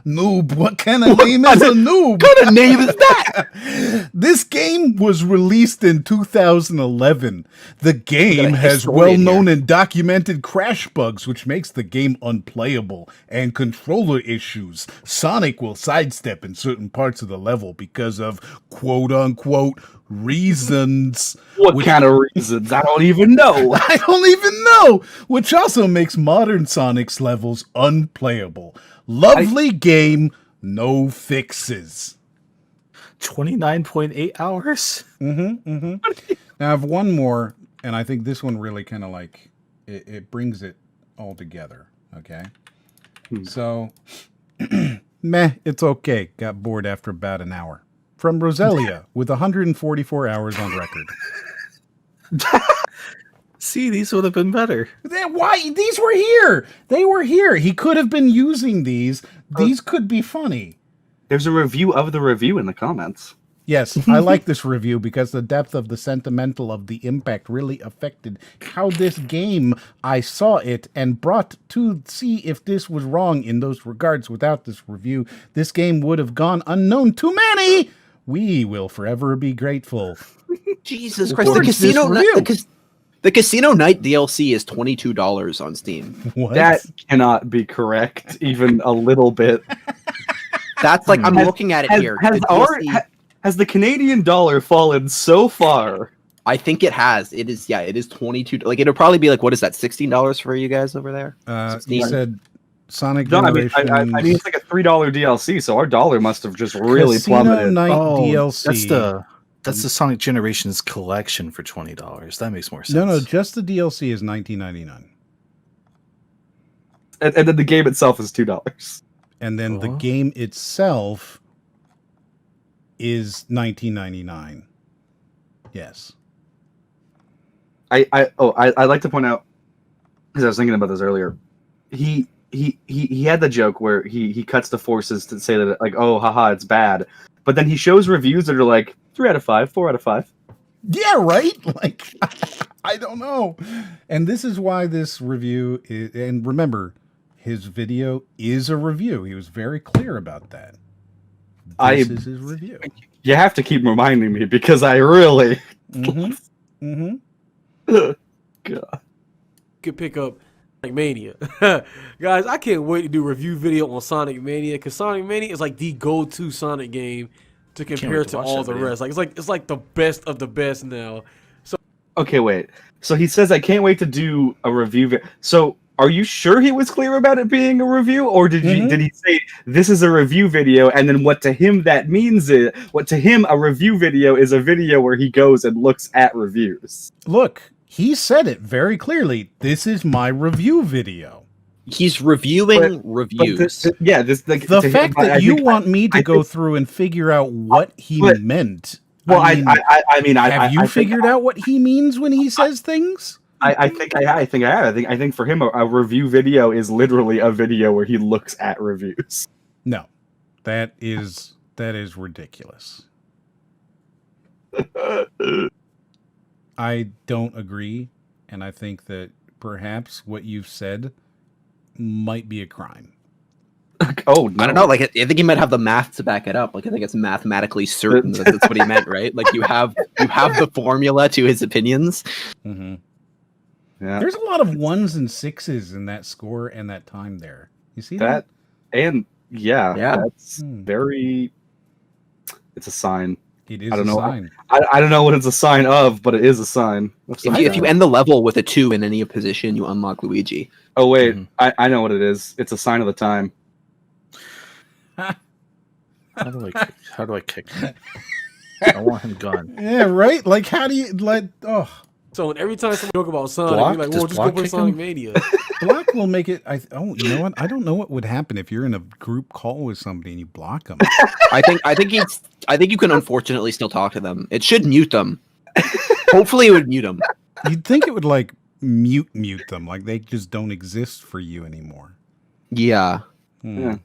Noob. What kind of name is a noob? What kind of name is that? This game was released in 2011. The game has well-known and documented crash bugs, which makes the game unplayable, and controller issues. Sonic will sidestep in certain parts of the level because of quote-unquote reasons. What kind of reasons? I don't even know. I don't even know. Which also makes modern Sonic's levels unplayable. Lovely game, no fixes. 29.8 hours? Now I have one more, and I think this one really kind of like, it brings it all together, okay? So, meh, it's okay. Got bored after about an hour. From Roselia, with 144 hours on record. See, these would have been better. Why? These were here. They were here. He could have been using these. These could be funny. There's a review of the review in the comments. Yes, I like this review because the depth of the sentimental of the impact really affected how this game, I saw it and brought to see if this was wrong in those regards. Without this review, this game would have gone unknown to many. We will forever be grateful. Jesus Christ, the Casino Night DLC is $22 on Steam. What? That cannot be correct, even a little bit. That's like, I'm looking at it here. Has the Canadian dollar fallen so far? I think it has. It is, it is 22. Like, it'll probably be like, what is that, $16 for you guys over there? You said Sonic No, Generations. I mean, it's like a $3 DLC, so our dollar must have just really plummeted. Night DLC. That's the Sonic Generations collection for $20. That makes more sense. No, just the DLC is $19.99. And then the game itself is $2. And then the game itself is $19.99. Yes. I'd like to point out, because I was thinking about this earlier, he he had the joke where he cuts the forces to say that like, oh, haha, it's bad, but then he shows reviews that are like 3 out of 5, 4 out of 5. Yeah, right. Like, I don't know. And this is why this review is. And remember, his video is a review. He was very clear about that. This is his review. You have to keep reminding me because I really. God. Could pick up Sonic Mania. Guys, I can't wait to do a review video on Sonic Mania because Sonic Mania is like the go-to Sonic game to compare to all the rest. Like it's like the best of the best now. So okay, wait. So he says I can't wait to do a review. So are you sure he was clear about it being a review, or did he say this is a review video, and then what to him that means what to him a review video is a video where he goes and looks at reviews? Look, he said it very clearly. This is my review video. He's reviewing reviews. The fact that you want me to go through and figure out what he meant. Well, I mean, have you figured out what he means when he says things? I think I have. I think for him a review video is literally a video where he looks at reviews. No, that is ridiculous. I don't agree, and I think that perhaps what you've said might be a crime. Oh, no. I don't know. Like, I think he might have the math to back it up. Like, I think it's mathematically certain that that's what he meant, right? Like, you have the formula to his opinions. Mm-hmm. Yeah. There's a lot of 1s and 6s in that score and that time there. You see that? And that's very. It's a sign. It is a sign. I don't know what it's a sign of, but it is a sign. If you end the level with a 2 in any position, you unlock Luigi. Oh wait, I know what it is. It's a sign of the time. How do I kick him? I want him gone. Yeah, right. Like, how do you like? Oh. So every time someone talk about Sonic, you're like, well, just go play Sonic Mania. Block will make it. You know what? I don't know what would happen if you're in a group call with somebody and you block them. I think you can unfortunately still talk to them. It should mute them. Hopefully, it would mute them. You'd think it would like mute them, like they just don't exist for you anymore. Yeah. Yeah.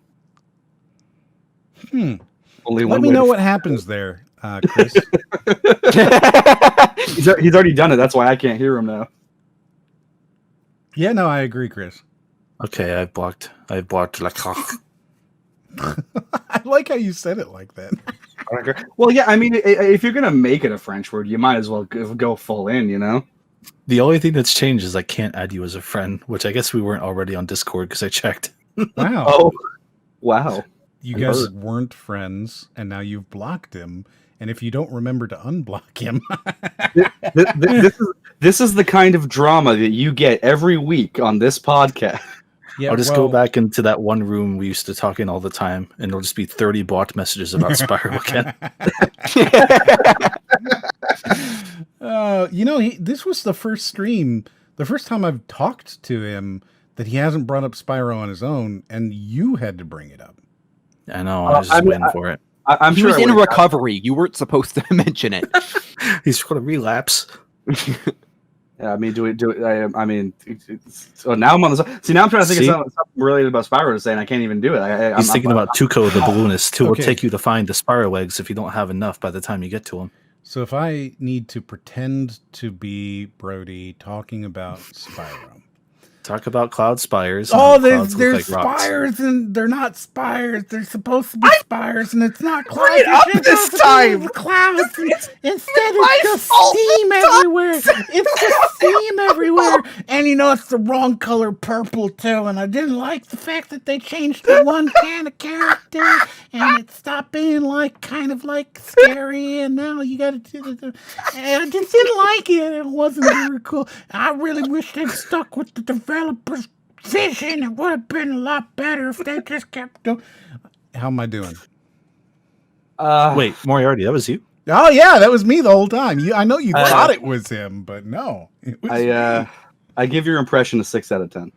Let me know what happens there, Chris. He's already done it. That's why I can't hear him now. Yeah, no, I agree, Chris. Okay, I blocked like. I like how you said it like that. Well, yeah, I mean, if you're gonna make it a French word, you might as well go full in, you know. The only thing that's changed is I can't add you as a friend, which I guess we weren't already on Discord because I checked. Wow. Oh, wow. You guys weren't friends, and now you've blocked him. And if you don't remember to unblock him, this is the kind of drama that you get every week on this podcast. Yeah, I'll just go back into that one room we used to talk in all the time, and it'll just be 30 bot messages about Spyro again. This was the first stream, the first time I've talked to him that he hasn't brought up Spyro on his own, and you had to bring it up. I know. I was just waiting for it. I'm he sure was in recovery. You weren't supposed to mention it. He's going to relapse. Yeah, I mean, do it. I mean, so now I'm on the. See, now I'm trying to think of something related about Spyro to say, and I can't even do it. He's thinking about Tuco the balloonist, who will take you to find the Spyro eggs if you don't have enough by the time you get to him. So if I need to pretend to be Brody talking about Spyro. Talk about cloud spires. Oh, there's like spires, and they're not spires. They're supposed to be spires, and it's not clouds. Bring it up this time. Clouds. Instead, it's just steam everywhere. It's just steam everywhere, and it's the wrong color purple too. And I didn't like the fact that they changed the one kind of character, and it stopped being kind of scary, and now you got to. And I just didn't like it. It wasn't very cool. I really wish they'd stuck with the developer's vision. It would have been a lot better if they just kept going. How am I doing? Wait, Moriarty, that was you? Oh yeah, that was me the whole time. I know you thought it was him, but no. It was I give your impression a 6 out of 10.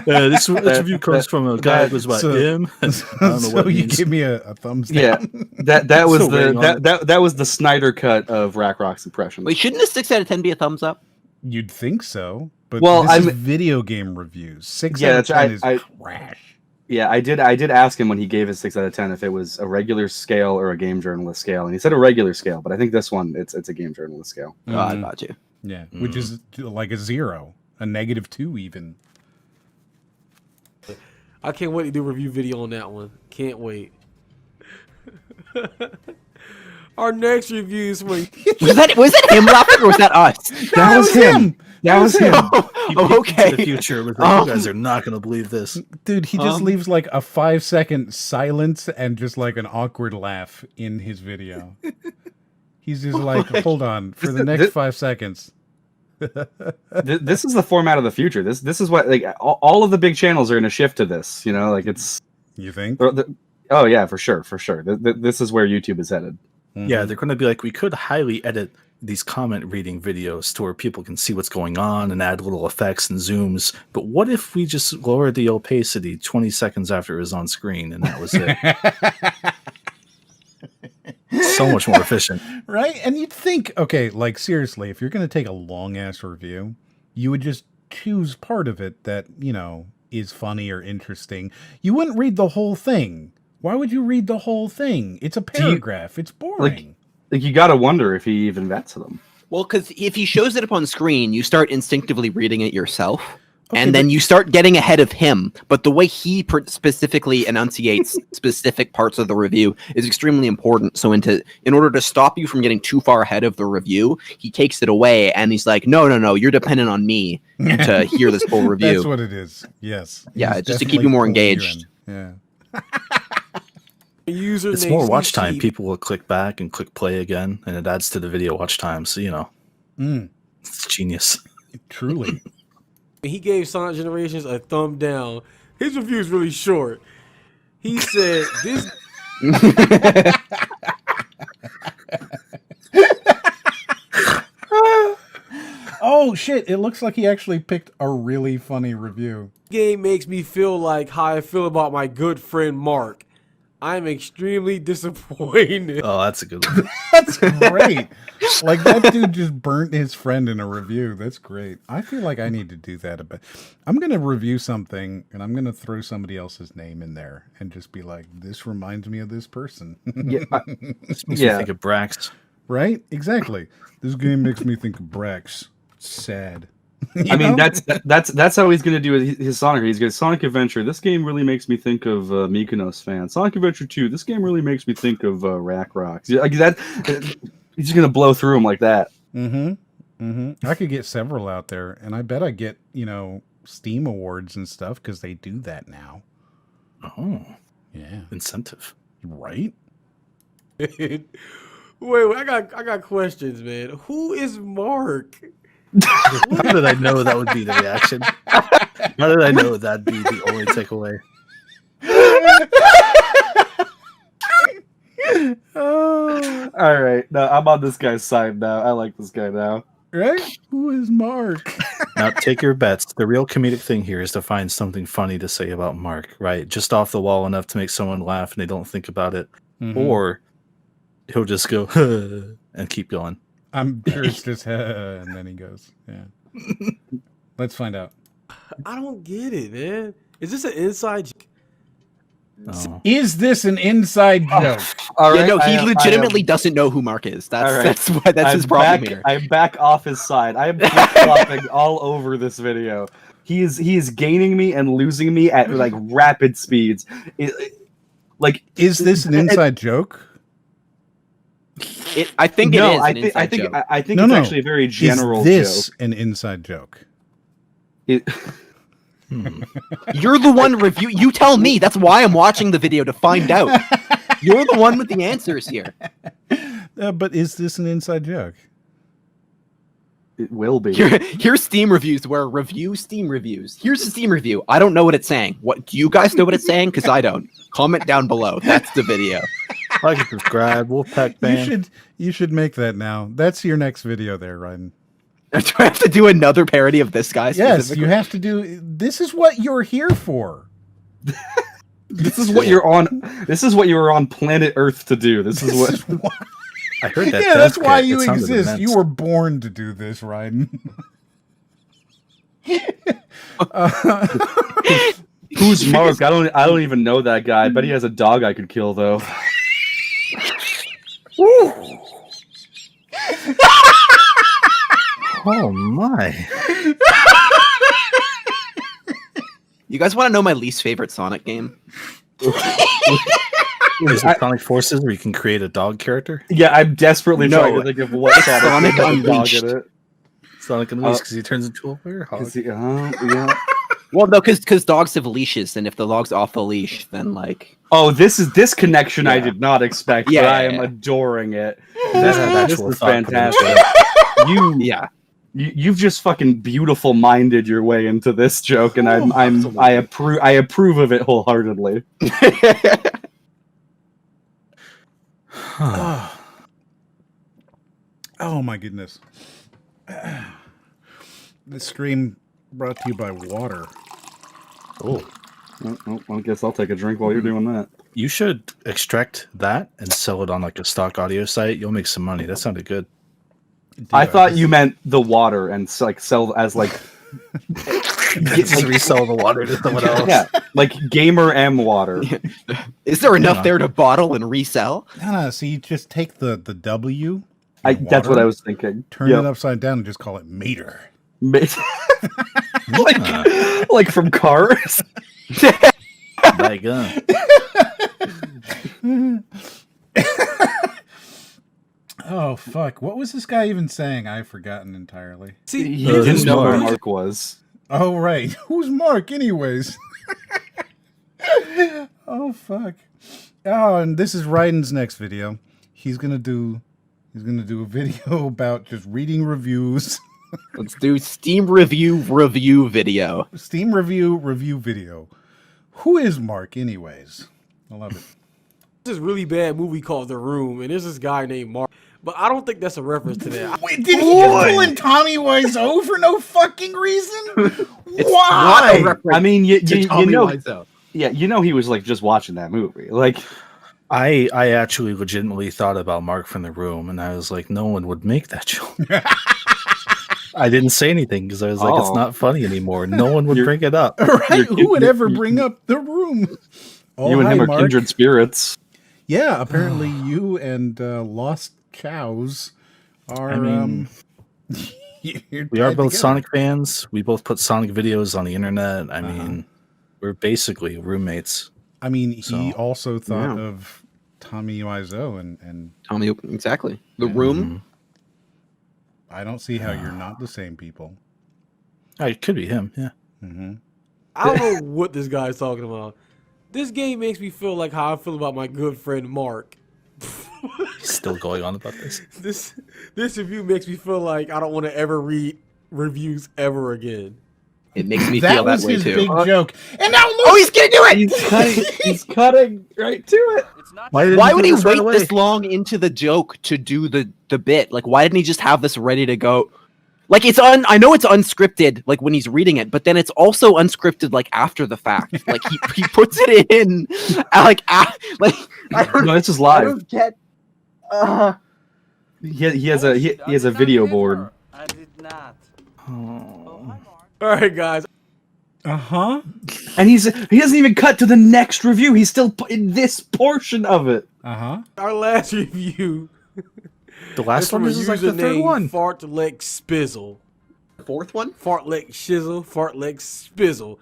This review comes from a guy who was him. I don't know so what it you means. give me a thumbs down. Yeah, that was that was the Snyder cut of Rackrock's impression. Wait, shouldn't a 6 out of 10 be a thumbs up? You'd think so, but Well, this is video game reviews. 6 out of 10 is trash. Yeah, I did ask him when he gave his 6 out of 10 if it was a regular scale or a game journalist scale, and he said a regular scale. But I think this one it's a game journalist scale. Oh, I got you. Yeah, which is like a 0, a -2 even. I can't wait to do a review video on that one. Can't wait. Our next review is when was it him laughing or was that us? That was him. That was him. Oh, okay. The future was like, you guys are not going to believe this. Dude, he just leaves like a 5-second silence and just like an awkward laugh in his video. He's just like, hold on, for the next 5 seconds. This is the format of the future. This is what like all of the big channels are going to shift to this. You know, like it's. You think? Oh yeah, for sure. This is where YouTube is headed. Yeah, they're going to be like, we could highly edit these comment reading videos to where people can see what's going on and add little effects and zooms. But what if we just lowered the opacity 20 seconds after it was on screen and that was it? So much more efficient. Right? And you'd think, okay, like seriously, if you're going to take a long ass review, you would just choose part of it that, you know, is funny or interesting. You wouldn't read the whole thing. Why would you read the whole thing? It's a paragraph. It's boring. Like you got to wonder if he even vets them. Well, because if he shows it up on screen, you start instinctively reading it yourself. And then you start getting ahead of him. But the way he specifically enunciates specific parts of the review is extremely important. So in order to stop you from getting too far ahead of the review, he takes it away and he's like, no, you're dependent on me to hear this full review. That's what it is. Yes. Yeah, He's just to keep you more definitely engaged. Yeah. It's more watch time. People will click back and click play again, and it adds to the video watch time. So, you know, it's genius. Truly. He gave Sonic Generations a thumb down. His review is really short. He said, this... Oh, shit. It looks like he actually picked a really funny review. Game makes me feel like how I feel about my good friend Mark. I'm extremely disappointed. Oh, that's a good one. That's great. Like, that dude just burnt his friend in a review. That's great. I feel like I need to do that a bit. I'm going to review something, and I'm going to throw somebody else's name in there and just be like, this reminds me of this person. This makes me think of Brax. Right? Exactly. This game makes me think of Brax. Sad. I mean, that's how he's gonna do his Sonic. He's gonna Sonic Adventure. This game really makes me think of MykonosFan. Sonic Adventure 2. This game really makes me think of Rack Rocks. Like that, he's just gonna blow through them like that. I could get several out there, and I bet I get Steam awards and stuff because they do that now. Oh, yeah, incentive, right? wait, I got questions, man. Who is Mark? How did I know that would be the reaction? How did I know that'd be the only takeaway? All right, no, I'm on this guy's side now. I like this guy now. Right? Who is Mark? Now, take your bets. The real comedic thing here is to find something funny to say about Mark, right? Just off the wall enough to make someone laugh and they don't think about it. Or he'll just go, and keep going. I'm sure it's just, and then he goes, yeah. Let's find out. I don't get it, man. Is this an inside joke? Oh. Is this an inside joke? All right, no, he legitimately doesn't know who Mark is. That's his problem here. I'm back off his side. I am flip-flopping all over this video. He is gaining me and losing me at like rapid speeds. Is this an inside joke? I think it is an inside joke. I think it's actually a very general joke. Is this an inside joke? You're the one review. You tell me. That's why I'm watching the video to find out. You're the one with the answers here. But is this an inside joke? It will be. Here's Steam reviews where review Steam reviews. Here's a Steam review. I don't know what it's saying. What do you guys know what it's saying? Because I don't. Comment down below. That's the video. Like and subscribe. Wolfpack band. You should make that now. That's your next video there, Ryan. Do I have to do another parody of this guy? Yes, you have to do. This is what you're here for. This is what you're on. This is what you were on planet Earth to do. This is what. I heard that. Yeah, that's why you exist. You were born to do this, Ryan. Who's Mark? I don't even know that guy. I bet he has a dog I could kill though. Oh my. You guys want to know my least favorite Sonic game? Is it Sonic Forces where you can create a dog character? Yeah, I'm desperately trying to think of what Sonic has a dog Unleashed. in it. Sonic Unleashed because he turns into a werehog. Yeah. Well, no, because dogs have leashes, and if the dog's off the leash, then like. Oh, this connection I Yeah. did not expect. Yeah, but I yeah, am yeah. adoring it. That had This actual is thought put into fantastic. it. You've just fucking beautiful minded your way into this joke, and I approve of it wholeheartedly. Oh my goodness. This stream brought to you by water. Oh. Well, I guess I'll take a drink while you're doing that. You should extract that and sell it on like a stock audio site. You'll make some money. That sounded good. I thought you meant the water and like sell as like Just resell the water to someone else. yeah, like Gamer M water. Is there enough there to bottle and resell? No, so you just take the W. That's what I was thinking. Turn it upside down and just call it Mater. like from Cars. My God. Oh fuck! What was this guy even saying? I've forgotten entirely. See, He didn't know who Mark was. Oh right, who's Mark, anyways? Oh fuck! Oh, and this is Ryden's next video. He's gonna do a video about just reading reviews. Let's do Steam review video. Steam review video. Who is Mark, anyways? I love it. This really bad movie called The Room, and there's this guy named Mark. But I don't think that's a reference to that. Wait, did he just pull in Tommy Wiseau for no fucking reason? Why? Why? I mean, you know, Wiseau. yeah, you know, he was like just watching that movie. Like, I actually legitimately thought about Mark from The Room, and I was like, no one would make that joke. I didn't say anything because I was like, it's not funny anymore. No one would bring it up. Right? Who would ever bring up The Room? Oh, you and him hi, are Mark. kindred spirits. Yeah, apparently you and Lost Cows are. I mean, you're we are tied both together. Sonic fans. We both put Sonic videos on the internet. I mean, we're basically roommates. I mean, he So, also thought yeah. of Tommy Wiseau, and Tommy, exactly. The Room. I don't see how you're not the same people. It could be him. Yeah. Mm-hmm. I don't know what this guy's talking about. This game makes me feel like how I feel about my good friend Mark. He's still going on about this. This review makes me feel like I don't want to ever read reviews ever again. It makes me feel that was way his too. big joke. And now look, Oh, he's gonna do it! He's cutting right to it. Why would he wait this long into the joke to do the bit? Like, why didn't he just have this ready to go? Like, I know it's unscripted, like when he's reading it, but then it's also unscripted, like after the fact. Like he puts it in, like I don't. No, this is I live. don't get. He has a video board. I did not. All right, guys. Uh-huh. And he hasn't even cut to the next review. He's still in this portion of it. Uh-huh. Our last review. The last one is like the third one. Fartlek Spizzle. The fourth one? Fartlek Shizzle. Fartlek Spizzle.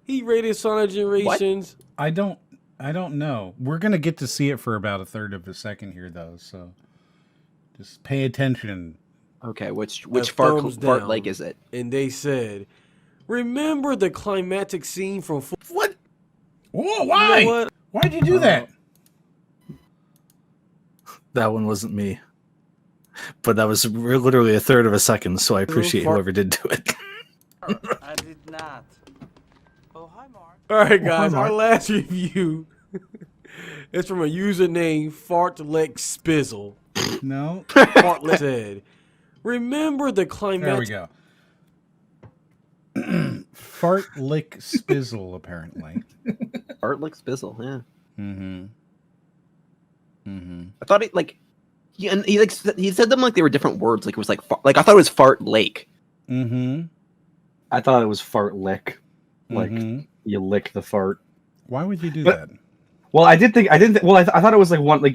He rated Sonic Generations. I don't know. We're gonna get to see it for about a third of a second here, though. So just pay attention. Okay, which a fart thumbs down. leg is it? And they said, remember the climactic scene from... What? Whoa, why? You know what? Why'd you do that? That one wasn't me. But that was literally a third of a second, so I appreciate fart- whoever did do it. I did not. Oh, hi, Mark. All right, guys. Mark. Our last review is from a user named Fartlek Spizzle. No. Fartlek said, remember the climactic... There we go. Fart lick spizzle, apparently. Fartlek Spizzle, yeah. Mm-hmm. Mm-hmm. I thought it like he said them like they were different words. Like it was like I thought it was fart lake. Mm-hmm. I thought it was fart lick, like Mhm. you lick the fart. Why would you do But- that? Well, I didn't. Well, I thought it was like one, like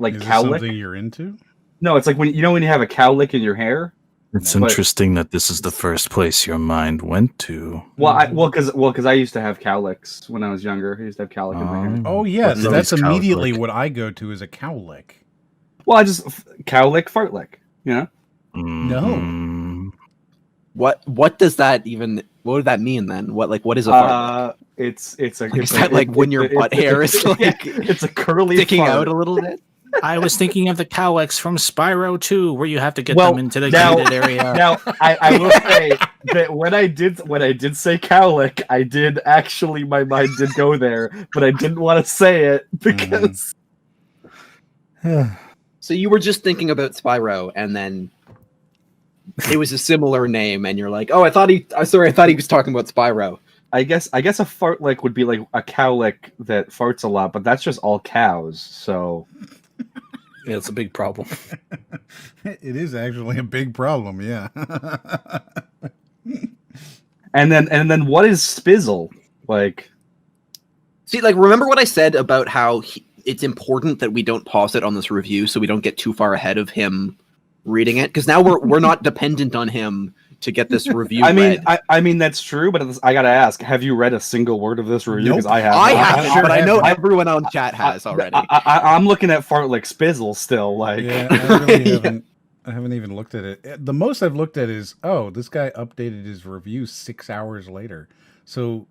like Is this cow lick. something you're into? No, it's like when you have a cow lick in your hair. It's But- interesting that this is the first place your mind went to. Well, because I used to have cow licks when I was younger. I used to have cow lick in my hair. Oh yeah, What's so that's those cows immediately lick? what I go to is a cow lick. Well, I just cow lick, fart lick. You know. Mhm. What does that even? What would that mean then? What is a fart? It's a. Like, it's is that like when your butt hair is like it's a curly sticking fart. out a little bit? I was thinking of the Cowlex from Spyro 2, where you have to get Well, them into the now- gated area. Now, I will say that when I did say cowlick, I did actually, my mind did go there, but I didn't want to say it because. So you were just thinking about Spyro, and then it was a similar name, and you're like, "Oh, I thought he was talking about Spyro." I guess a fart lick would be like a cowlick that farts a lot, but that's just all cows. So Yeah, it's a big problem. It is actually a big problem, yeah. and then what is spizzle? Like, See, like, remember what I said about how it's important that we don't pause it on this review, so we don't get too far ahead of him reading it, because now we're not dependent on him to get this review. I mean that's true, but I gotta ask: have you read a single word of this review? Because Nope. I have. I haven't, sure but I know haven't. everyone on chat has already. I'm looking at fart lick spizzle still. Like, Yeah, I really Yeah. haven't even looked at it. The most I've looked at is, oh, this guy updated his review 6 hours later. So,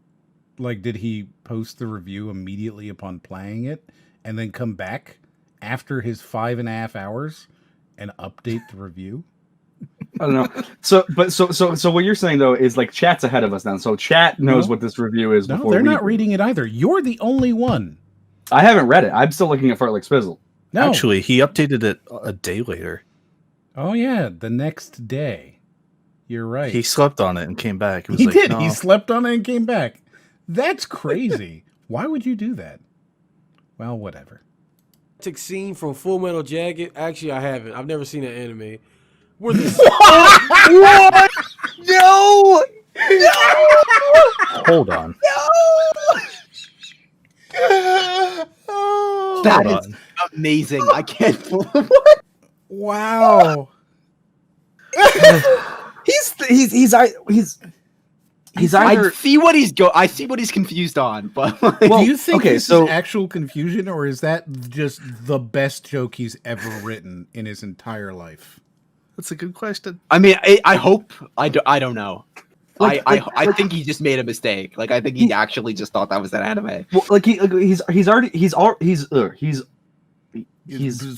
like, did he post the review immediately upon playing it and then come back after his 5.5 hours and update the review? I don't know. So what you're saying though is like chat's ahead of us now. So chat knows No. what this review is. No, before they're we not do. reading it either. You're the only one. I haven't read it. I'm still looking at fart lick spizzle. No. Actually, he updated it a day later. Oh, yeah, the next day. You're right. He slept on it and came back. It was He like, did. No. He slept on it and came back. That's crazy. Why would you do that? Well, whatever. Scene from Full Metal Jacket. Actually, I haven't. I've never seen an anime. Where this What? No! Hold on. That Hold is on. amazing. I can't. Wow. He's I either. see what I see what he's confused on, but like, Well, Do you think okay, this so- is actual confusion, or is that just the best joke he's ever written in his entire life? That's a good question. I mean, I hope I don't know. Like- I think he just made a mistake. Like I think he actually just thought that was an anime. Well, like he's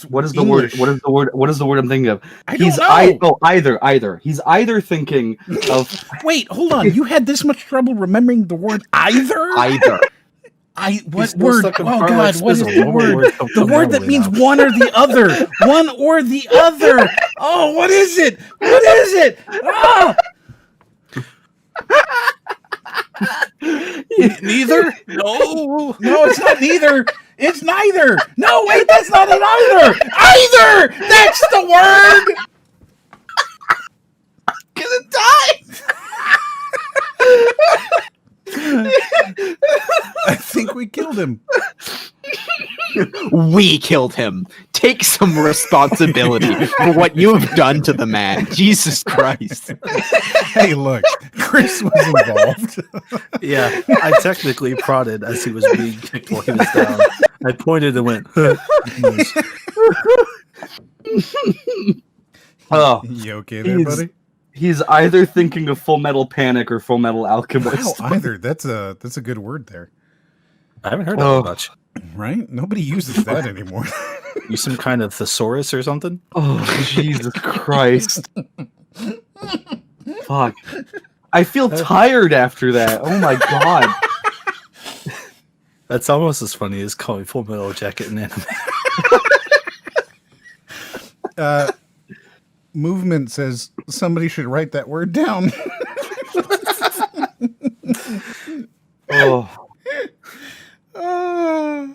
what is the word? English. What is the word? What is the word I'm thinking of? I don't He's know. either. He's either thinking of Wait, hold on. You had this much trouble remembering the word either? Either. What still word? stuck Oh in Far God, Left what is Spizzle. the One more word? word comes The from word that memory means now. one or the other. One or the other. Oh, what is it? What is it? Ah! Neither? No. No, it's not neither. It's neither. No, wait, that's not it either. Either. That's the word. Gonna die. I think we killed him. We killed him. Take some responsibility for what you have done to the man. Jesus Christ. Hey, look, Chris was involved. Yeah, I technically prodded as he was being kicked while he was down. I pointed and went, oh, You okay there, buddy? he's either thinking of Full Metal Panic or Full Metal Wow, Alchemist. either. That's a good word there, I haven't heard Oh. that much. right? Nobody uses that anymore. You some kind of thesaurus or something? Oh, Jesus Christ. Fuck. I feel tired after that. Oh my god. That's almost as funny as calling Full Metal Jacket an anime. Movement says somebody should write that word down. Oh. Ah.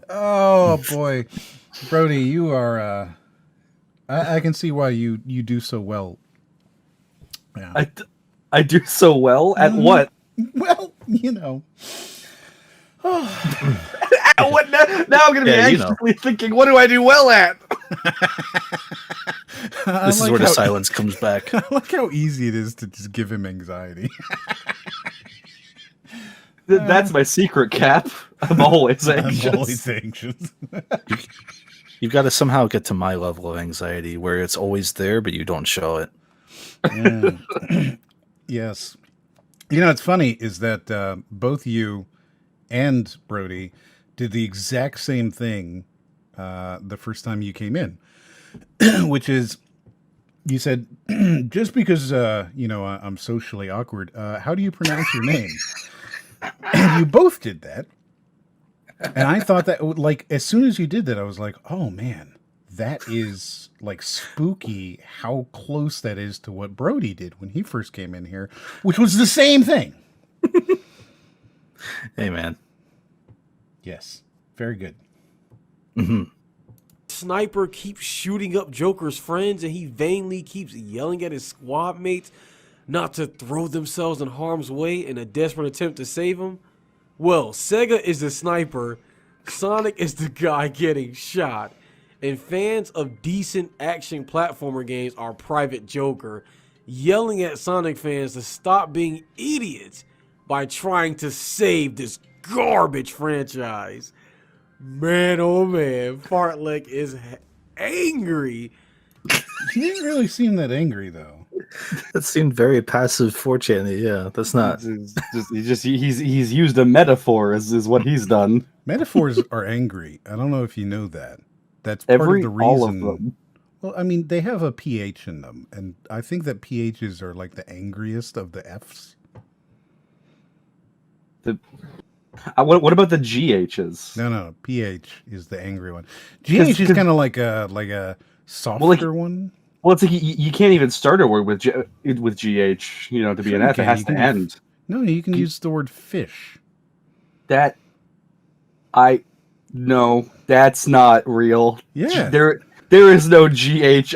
Oh boy, Brody, you are I can see why you do so well. Yeah. I do so well at what? Well, you know. What now I'm going to be anxiously thinking, what do I do well at? This is where the silence comes back. I like how easy it is to just give him anxiety. That's my secret, Cap. I'm always anxious. I'm always anxious. You've got to somehow get to my level of anxiety where it's always there, but you don't show it. Yes. You know, what's funny is that both you and Brody did the exact same thing the first time you came in, which is you said, just because, I'm socially awkward, how do you pronounce your name? And you both did that. And I thought that, like, as soon as you did that, I was like, oh, man, that is, like, spooky how close that is to what Brody did when he first came in here, which was the same thing. Hey, man. Yes. Very good. Mm-hmm. Sniper keeps shooting up Joker's friends, and he vainly keeps yelling at his squad mates not to throw themselves in harm's way in a desperate attempt to save him. Well, Sega is the sniper, Sonic is the guy getting shot, and fans of decent action platformer games are Private Joker, yelling at Sonic fans to stop being idiots by trying to save this garbage franchise. Man, oh man, Fartlek is angry. He didn't really seem that angry, though. That seemed very passive 4chan. Yeah, that's not. He's used a metaphor is what he's done. Metaphors are angry. I don't know if you know that. That's part of the reason. All of them. Well, I mean, they have a PH in them, and I think that PHs are like the angriest of the Fs. What about the GHs? No. PH is the angry one. GH is kind of like a softer one. Well, it's like you can't even start a word with GH, to be an F. It has to end. No, you can use the word fish. No, that's not real. Yeah. There is no GHISH.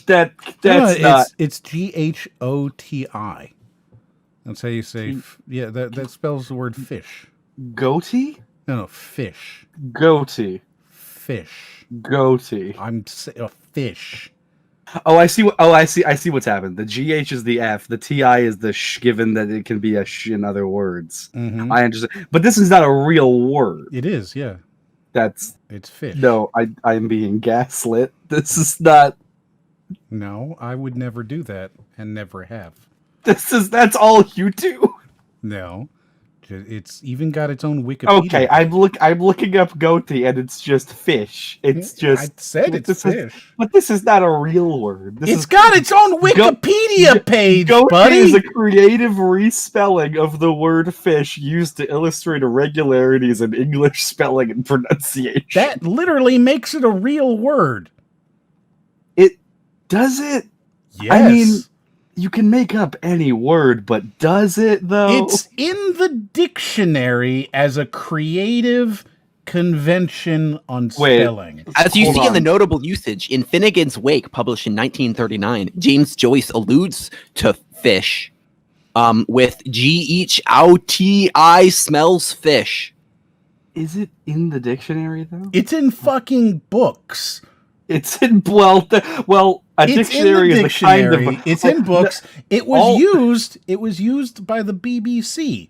That's not. It's GHOTI. That's how you say. Yeah, that spells the word fish. Goatee? No, fish. Goatee. Fish. Goatee. I'm saying a fish. Oh, I see. I see what's happened. The GH is the F. The TI is the sh, given that it can be a sh in other words. Mm-hmm. I understand, but this is not a real word. It is, yeah. It's fish. No, I'm being gaslit. This is not. No, I would never do that, and never have. That's all you do. No, it's even got its own Wikipedia. Okay, I'm looking up goatee, and it's just fish. It's just. I said it's fish, but this is not a real word. It's got its own Wikipedia page, goatee buddy. Is a creative respelling of the word fish used to illustrate irregularities in English spelling and pronunciation. That literally makes it a real word. Does it? Yes. I mean, you can make up any word, but does it, though? It's in the dictionary as a creative convention on spelling. As you see in the notable usage, in Finnegan's Wake, published in 1939, James Joyce alludes to fish with GHOTI smells fish. Is it in the dictionary, though? It's in fucking books. It's in, a dictionary is the kind of... It's in books. It was used by the BBC.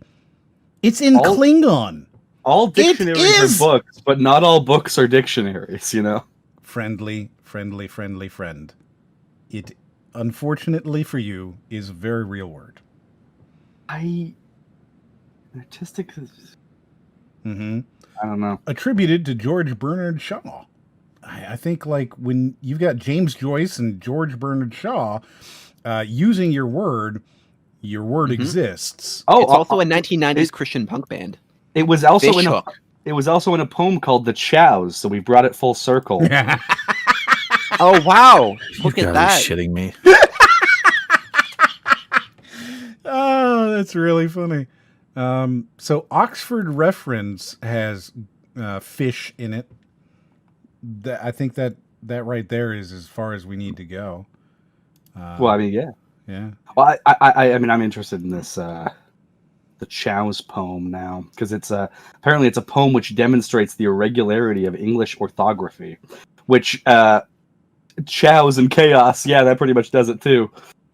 It's in Klingon. All dictionaries are books, but not all books are dictionaries, Friendly friend. It, unfortunately for you, is a very real word. Artistic... Mm-hmm. I don't know. Attributed to George Bernard Shaw. I think, like, when you've got James Joyce and George Bernard Shaw using your word exists. Oh, it's also a 1990s Christian punk band. It was also It was also in a poem called "The Chows," so we brought it full circle. Oh wow! Look at that! Shitting me. Oh, that's really funny. So Oxford Reference has fish in it. I think that that right there is as far as we need to go. Well, I mean, yeah. Yeah. Well, I mean, I'm interested in this the Chow's poem now because it's apparently it's a poem which demonstrates the irregularity of English orthography, which Chow's and chaos. Yeah, that pretty much does it too.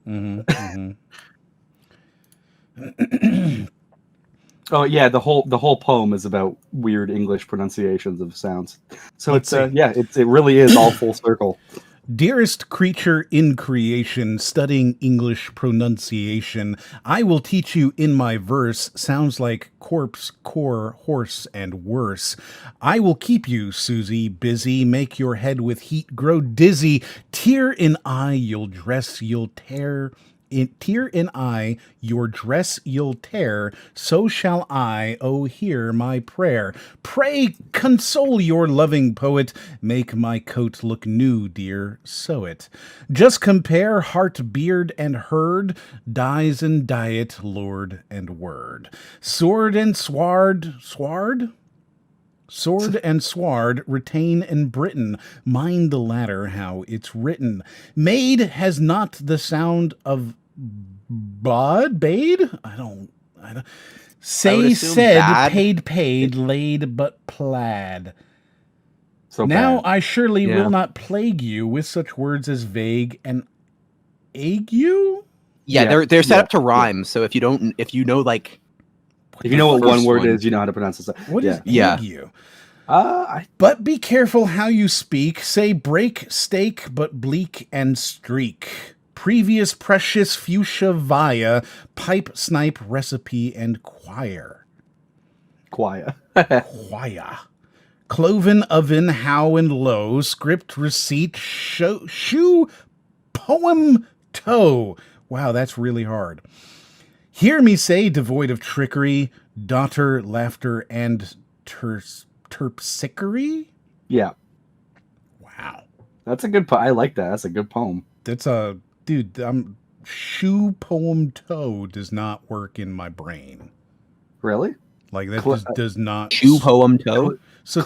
Mm-hmm. Oh yeah, the whole poem is about weird English pronunciations of sounds. So Let's see. it really is all full circle. Dearest creature in creation, studying English pronunciation, I will teach you in my verse, sounds like corpse, core, horse, and worse. I will keep you, Susie, busy, make your head with heat grow dizzy, tear in eye you'll dress, you'll tear. Tear in eye, your dress you'll tear, so shall I, oh, hear my prayer. Pray, console your loving poet, make my coat look new, dear, sew it. Just compare heart, beard, and herd, dyes and diet, lord and word. Sword and sward, Sword and sward retain in Britain. Mind the latter how it's written. Maid has not the sound of bade? I don't. Say said, bad. paid, laid, but plaid. So now bad. I surely Yeah. will not plague you with such words as vague and ague. Yeah, they're set up to rhyme. So if you know like, If you know what first one word one. is, you know how to pronounce it. What is Yeah. ague? But be careful how you speak. Say break, stake, but bleak and streak. Previous precious fuchsia via, pipe, snipe, recipe, and choir. Choir. Choir. Cloven oven, how and low, script, receipt, shoe, poem, toe. Wow, that's really hard. Hear me say, devoid of trickery, daughter, laughter, and terpsichore? Yeah. Wow. That's a good poem. I like that. That's a good poem. That's a... Dude, shoe, poem, toe does not work in my brain. Really? Like, that just does not... shoe, poem, toe. So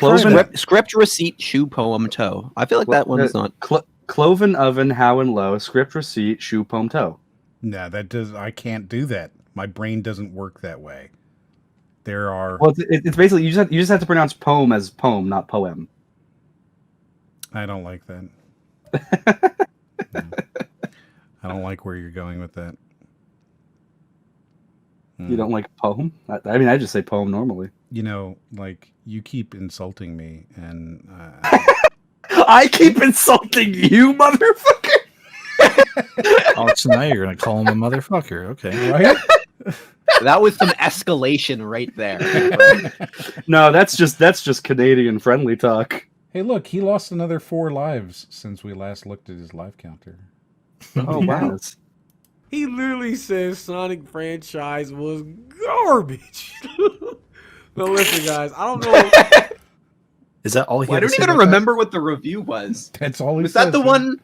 script, receipt, shoe, poem, toe. I feel like that one's not. Cloven oven, how and low, script, receipt, shoe, poem, toe. No, that does... I can't do that. My brain doesn't work that way. There are... Well, it's basically you just have to pronounce poem as poem, not poem. I don't like that. No. I don't like where you're going with that. You don't like poem? I mean, I just say poem normally. You know, like, you keep insulting me, and... I keep insulting you, motherfucker! Oh, so now you're going to call him a motherfucker. Okay. Right? That was some escalation right there. No, that's just Canadian friendly talk. Hey, look, he lost another 4 lives since we last looked at his life counter. Oh, wow. He literally says Sonic franchise was garbage. No, listen, guys. I don't know. Is that all he I had to don't say even about that? remember what the review was. That's all he Was says, that the man. one?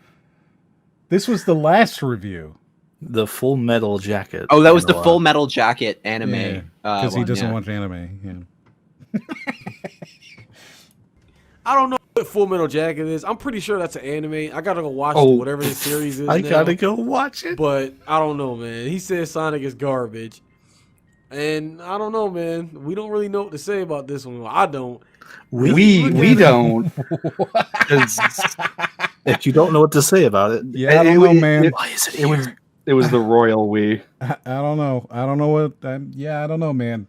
This was the last review. The Full Metal Jacket. Oh, that was the Full Metal Jacket anime. Yeah, because he one, doesn't yeah. watch anime. Yeah. I don't know what Full Metal Jacket is. I'm pretty sure that's an anime. I gotta go watch Oh. whatever the series is. I now. gotta go watch it. But I don't know, man. He says Sonic is garbage. And I don't know, man. We don't really know what to say about this one. I don't. We don't. 'Cause If you don't know what to say about it, Yeah, I don't know, man. why is it It was here? it was the royal we. I don't know. I don't know what. Yeah, I don't know, man.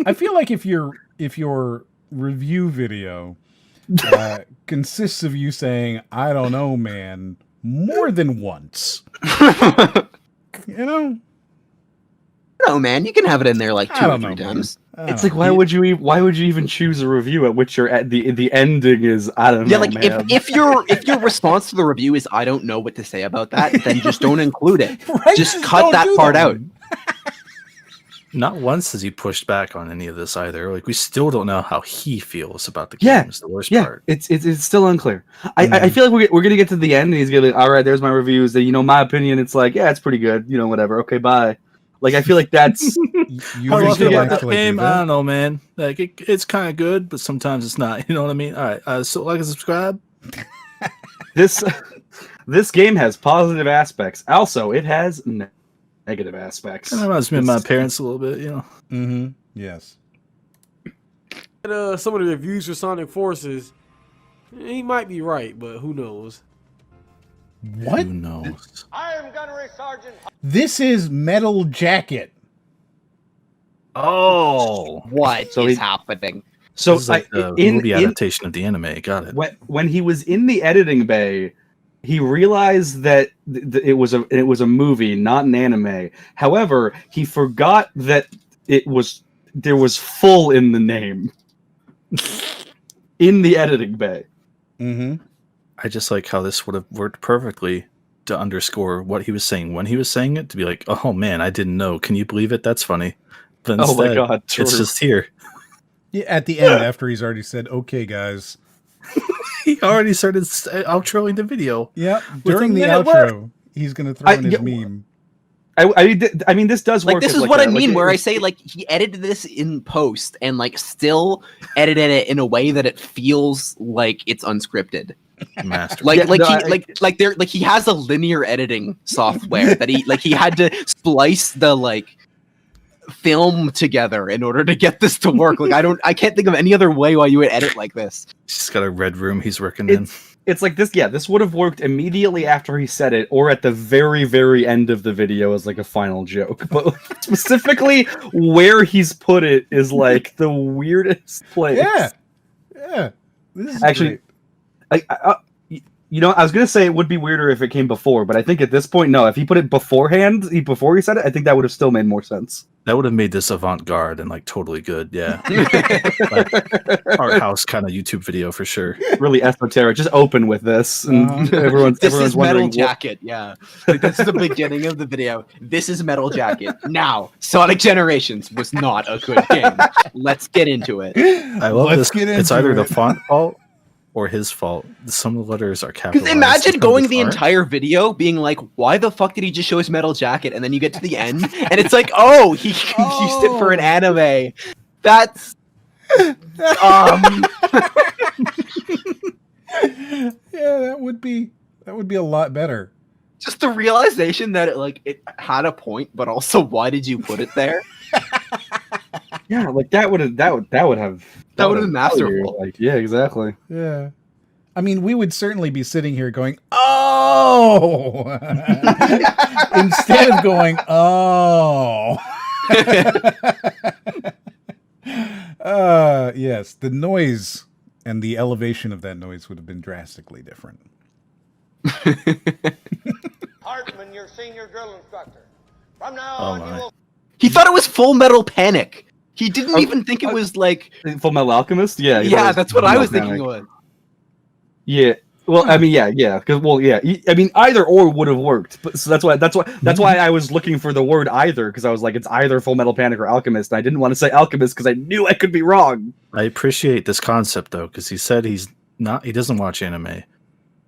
I feel like if your review video consists of you saying "I don't know, man" more than once, you know. No, man, you can have it in there like I 2 or don't 3 know, man. times. It's like why would you even choose a review at which you're at the ending is I don't know. Yeah, like man. if your response to the review is I don't know what to say about that, then just don't include it. Right? Just Just cut don't that do part that out. one. Not once has he pushed back on any of this either. Like we still don't know how he feels about the Yeah, game. Is the worst yeah, part. it's still unclear. I feel like we're gonna get to the end and he's gonna all right. There's my reviews. That my opinion. It's like yeah, it's pretty good. Whatever. Okay, bye. Like I feel like that's You How do I really feel about that actually do game? I that? don't know, man. Like it's kind of good, but sometimes it's not. You know what I mean? All right. So like and subscribe. This game has positive aspects. Also, it has negative aspects. Kind of reminds me of my parents a little bit, you know. Mm-hmm. Yes. Some of the reviews for Sonic Forces, he might be right, but who knows? What? Who knows? I am Gunnery Sergeant. This is Metal Jacket. Oh, What is happening? So this is like the movie adaptation of the anime. Got it. When he was in the editing bay, he realized that it was a movie, not an anime. However, he forgot that there was full in the name in the editing bay. Mm-hmm. I just like how this would have worked perfectly to underscore what he was saying when he was saying it. To be like, oh man, I didn't know. Can you believe it? That's funny. But instead, oh my god, it's just here. Yeah, at the end, after he's already said, "Okay, guys," he already started outroing the video. Yeah, during the outro, he's gonna throw in his meme. I mean, this does work. Like, this is what I mean, where I say, like, he edited this in post and, like, still edited it in a way that it feels like it's unscripted. Master. Like he has a linear editing software that he had to splice the, like, film together in order to get this to work. Like, I can't think of any other way why you would edit like this. He's got a red room he's working in. It's like this, yeah, this would have worked immediately after he said it, or at the very, very end of the video as like a final joke. But specifically where he's put it is like the weirdest place. Yeah. This is actually great. You know, I was gonna say it would be weirder if it came before, but I think at this point, no. If he put it beforehand, before he said it, I think that would have still made more sense. That would have made this avant-garde and like totally good, yeah. Like, art house kind of YouTube video for sure. Really esoteric. Just open with this, and everyone's is wondering. Metal Jacket, yeah. Like, this is the beginning of the video. This is Metal Jacket. Now, Sonic Generations was not a good game. Let's get into it. I love this. It's either the font fault or his fault. Some of the letters are capitalized. Because imagine going the entire video being like, why the fuck did he just show his Metal Jacket? And then you get to the end, and it's like, oh, he used it for an anime. That's... Yeah, that would be a lot better. Just the realization that it had a point, but also why did you put it there? Yeah, like that would have been masterful. Like, yeah, exactly. Yeah. I mean, we would certainly be sitting here going, "Oh," instead of going, "Oh." Yes, the noise and the elevation of that noise would have been drastically different. Hartman, your senior drill instructor. From now on, you will... He thought it was Full Metal Panic. He didn't even think it was like Full Metal Alchemist. Yeah, yeah, that's what I was thinking it was. Yeah. Well, I mean, yeah, because I mean, either or would have worked. But so that's why I was looking for the word either, because I was like, it's either Full Metal Panic or Alchemist. And I didn't want to say Alchemist because I knew I could be wrong. I appreciate this concept though, because he said he doesn't watch anime,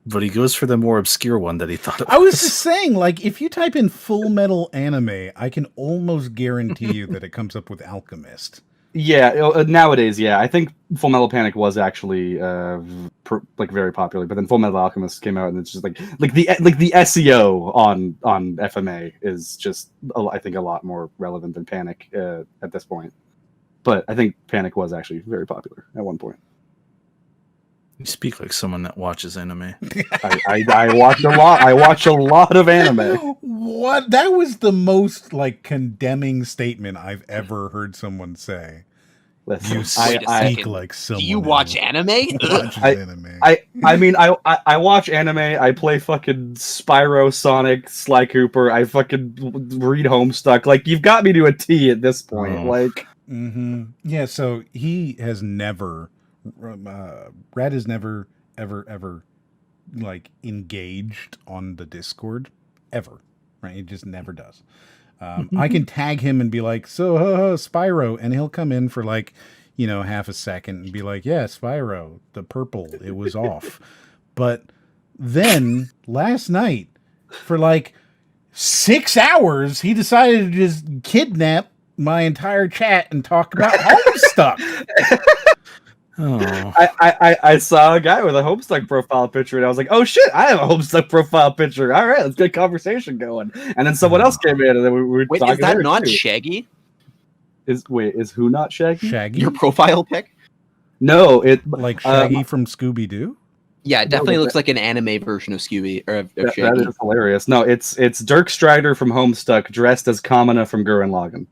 but he goes for the more obscure one that he thought it was. I was just saying, like, if you type in Full Metal Anime, I can almost guarantee you that it comes up with Alchemist. Yeah, nowadays, yeah, I think Full Metal Panic was actually very popular, but then Full Metal Alchemist came out, and it's just like the SEO on FMA is just I think a lot more relevant than Panic at this point. But I think Panic was actually very popular at one point. You speak like someone that watches anime. I watch a lot. I watch a lot of anime. What? That was the most like condemning statement I've ever heard someone say. Listen, you speak like someone. Do you watch anime? I mean, I watch anime. I play fucking Spyro, Sonic, Sly Cooper. I fucking read Homestuck. Like, you've got me to a T at this point. Like, yeah. So he has never. Brad has never ever like engaged on the Discord ever, right? He just never does. I can tag him and be like, so Spyro, and he'll come in for like, half a second and be like, yeah, Spyro, the purple, it was off. But then last night for like 6 hours, he decided to just kidnap my entire chat and talk about Homestuck. Oh. I saw a guy with a Homestuck profile picture, and I was like, "Oh shit, I have a Homestuck profile picture. All right, let's get a conversation going." And then someone else came in, and then we were Wait, talking. is that there, not too. Shaggy? Is who not Shaggy? Shaggy? Your profile pic? No, like Shaggy from Scooby Doo. Yeah, it definitely looks like an anime version of Scooby or of Shaggy. That is hilarious. No, it's Dirk Strider from Homestuck dressed as Kamina from Gurren Lagann.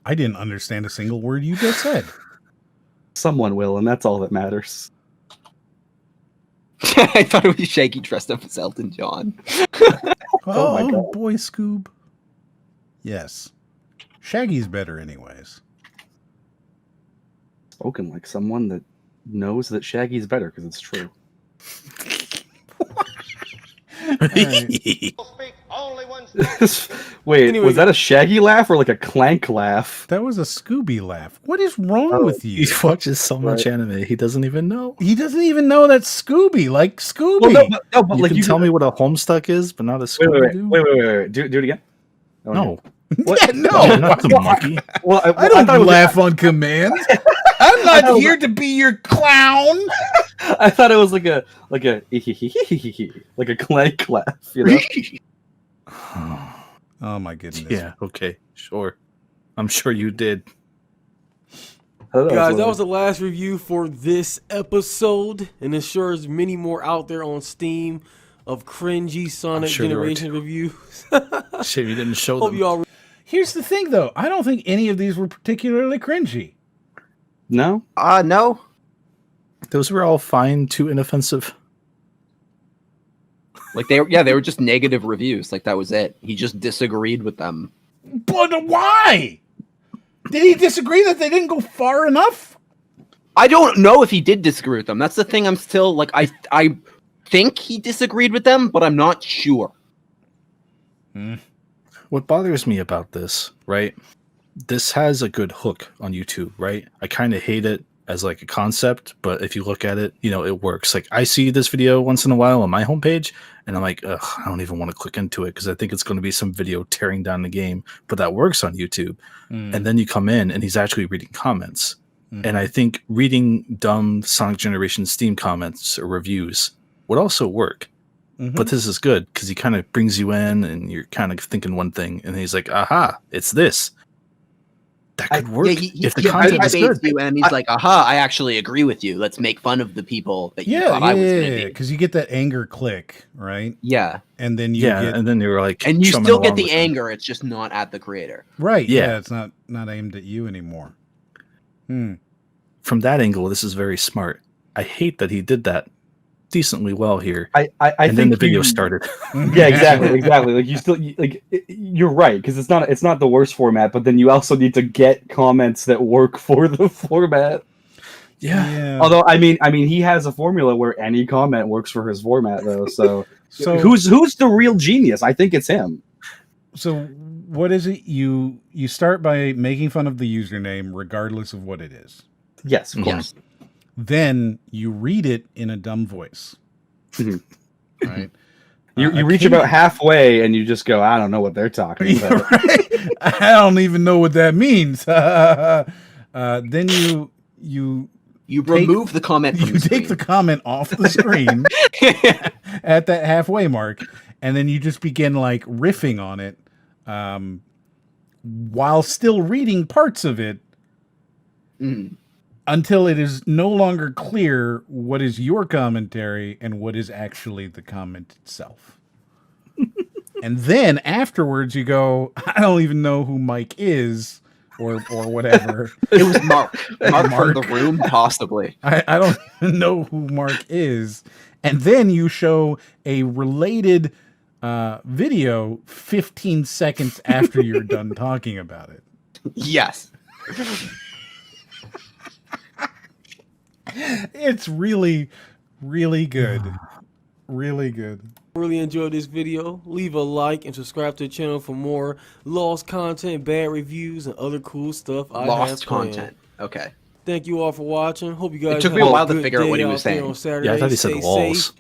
I didn't understand a single word you just said. Someone will, and that's all that matters. I thought it was Shaggy dressed up as Elton John. Oh, my God. boy, Scoob. Yes. Shaggy's better anyways. Spoken like someone that knows that Shaggy's better, because it's true. Wait, Anyway, was that a Shaggy laugh or like a Clank laugh? That was a Scooby laugh. What is wrong with you? He watches so much anime, he doesn't even know. He doesn't even know that's Scooby, like Scooby. Well, no, but You like can tell me what a Homestuck is, but not a Wait, Scooby-Doo? wait. Do it again. Oh, No. What? Yeah, no. Oh, not the monkey. Well, I don't laugh on command. I'm not here to be your clown. I thought it was like a like a Clank laugh, you know? Oh my goodness. Yeah, okay, sure. I'm sure you did. Guys, that was the last review for this episode, and I'm sure there's many more out there on Steam of cringy Sonic sure there are Generation reviews. Shame you didn't show Hope them. y'all. Here's the thing, though. I don't think any of these were particularly cringy. No? No. Those were all fine, too inoffensive. Like they were just negative reviews. Like that was it. He just disagreed with them. But why? Did he disagree that they didn't go far enough? I don't know if he did disagree with them. That's the thing. I'm still like I think he disagreed with them, but I'm not sure. What bothers me about this, right? This has a good hook on YouTube, right? I kind of hate it as like a concept, but if you look at it, you know, it works. Like I see this video once in a while on my homepage, and I'm like, ugh, I don't even want to click into it because I think it's going to be some video tearing down the game, but that works on YouTube. And then you come in and he's actually reading comments. And I think reading dumb Sonic Generation Steam comments or reviews would also work. But this is good because he kind of brings you in and you're kind of thinking one thing, and he's like, aha, it's this. That could work if the content is good. You and he's like, aha, I actually agree with you. Let's make fun of the people that you thought I was going to be. Because you get that anger click, right? Yeah. And then you get... and then you're like... And you still get the anger, it's just not at the creator. Right, yeah, it's not aimed at you anymore. From that angle, this is very smart. I hate that he did that decently well here. I and think then the video started. Yeah, exactly. Like you still you're right, because it's not the worst format, but then you also need to get comments that work for the format. Yeah. Although I mean he has a formula where any comment works for his format though. So who's the real genius? I think it's him. So what is it? You start by making fun of the username regardless of what it is. Yes, of course. Then you read it in a dumb voice. Right? You reach about halfway and you just go, I don't know what they're talking about. Right? I don't even know what that means. Then you remove the comment from you take the comment off the screen at that halfway mark, and then you just begin like riffing on it while still reading parts of it. Until it is no longer clear what is your commentary and what is actually the comment itself. And then afterwards you go, I don't even know who Mike is or whatever. It was Mark. Mark from the room, possibly. I don't even know who Mark is. And then you show a related video 15 seconds after you're done talking about it. Yes. It's really, really good. Really good. Really enjoyed this video. Leave a like and subscribe to the channel for more lost content, bad reviews, and other cool stuff. Lost content. Okay. Thank you all for watching. Hope you guys. It took me a while to figure out what he was saying. Yeah, I thought he said walls.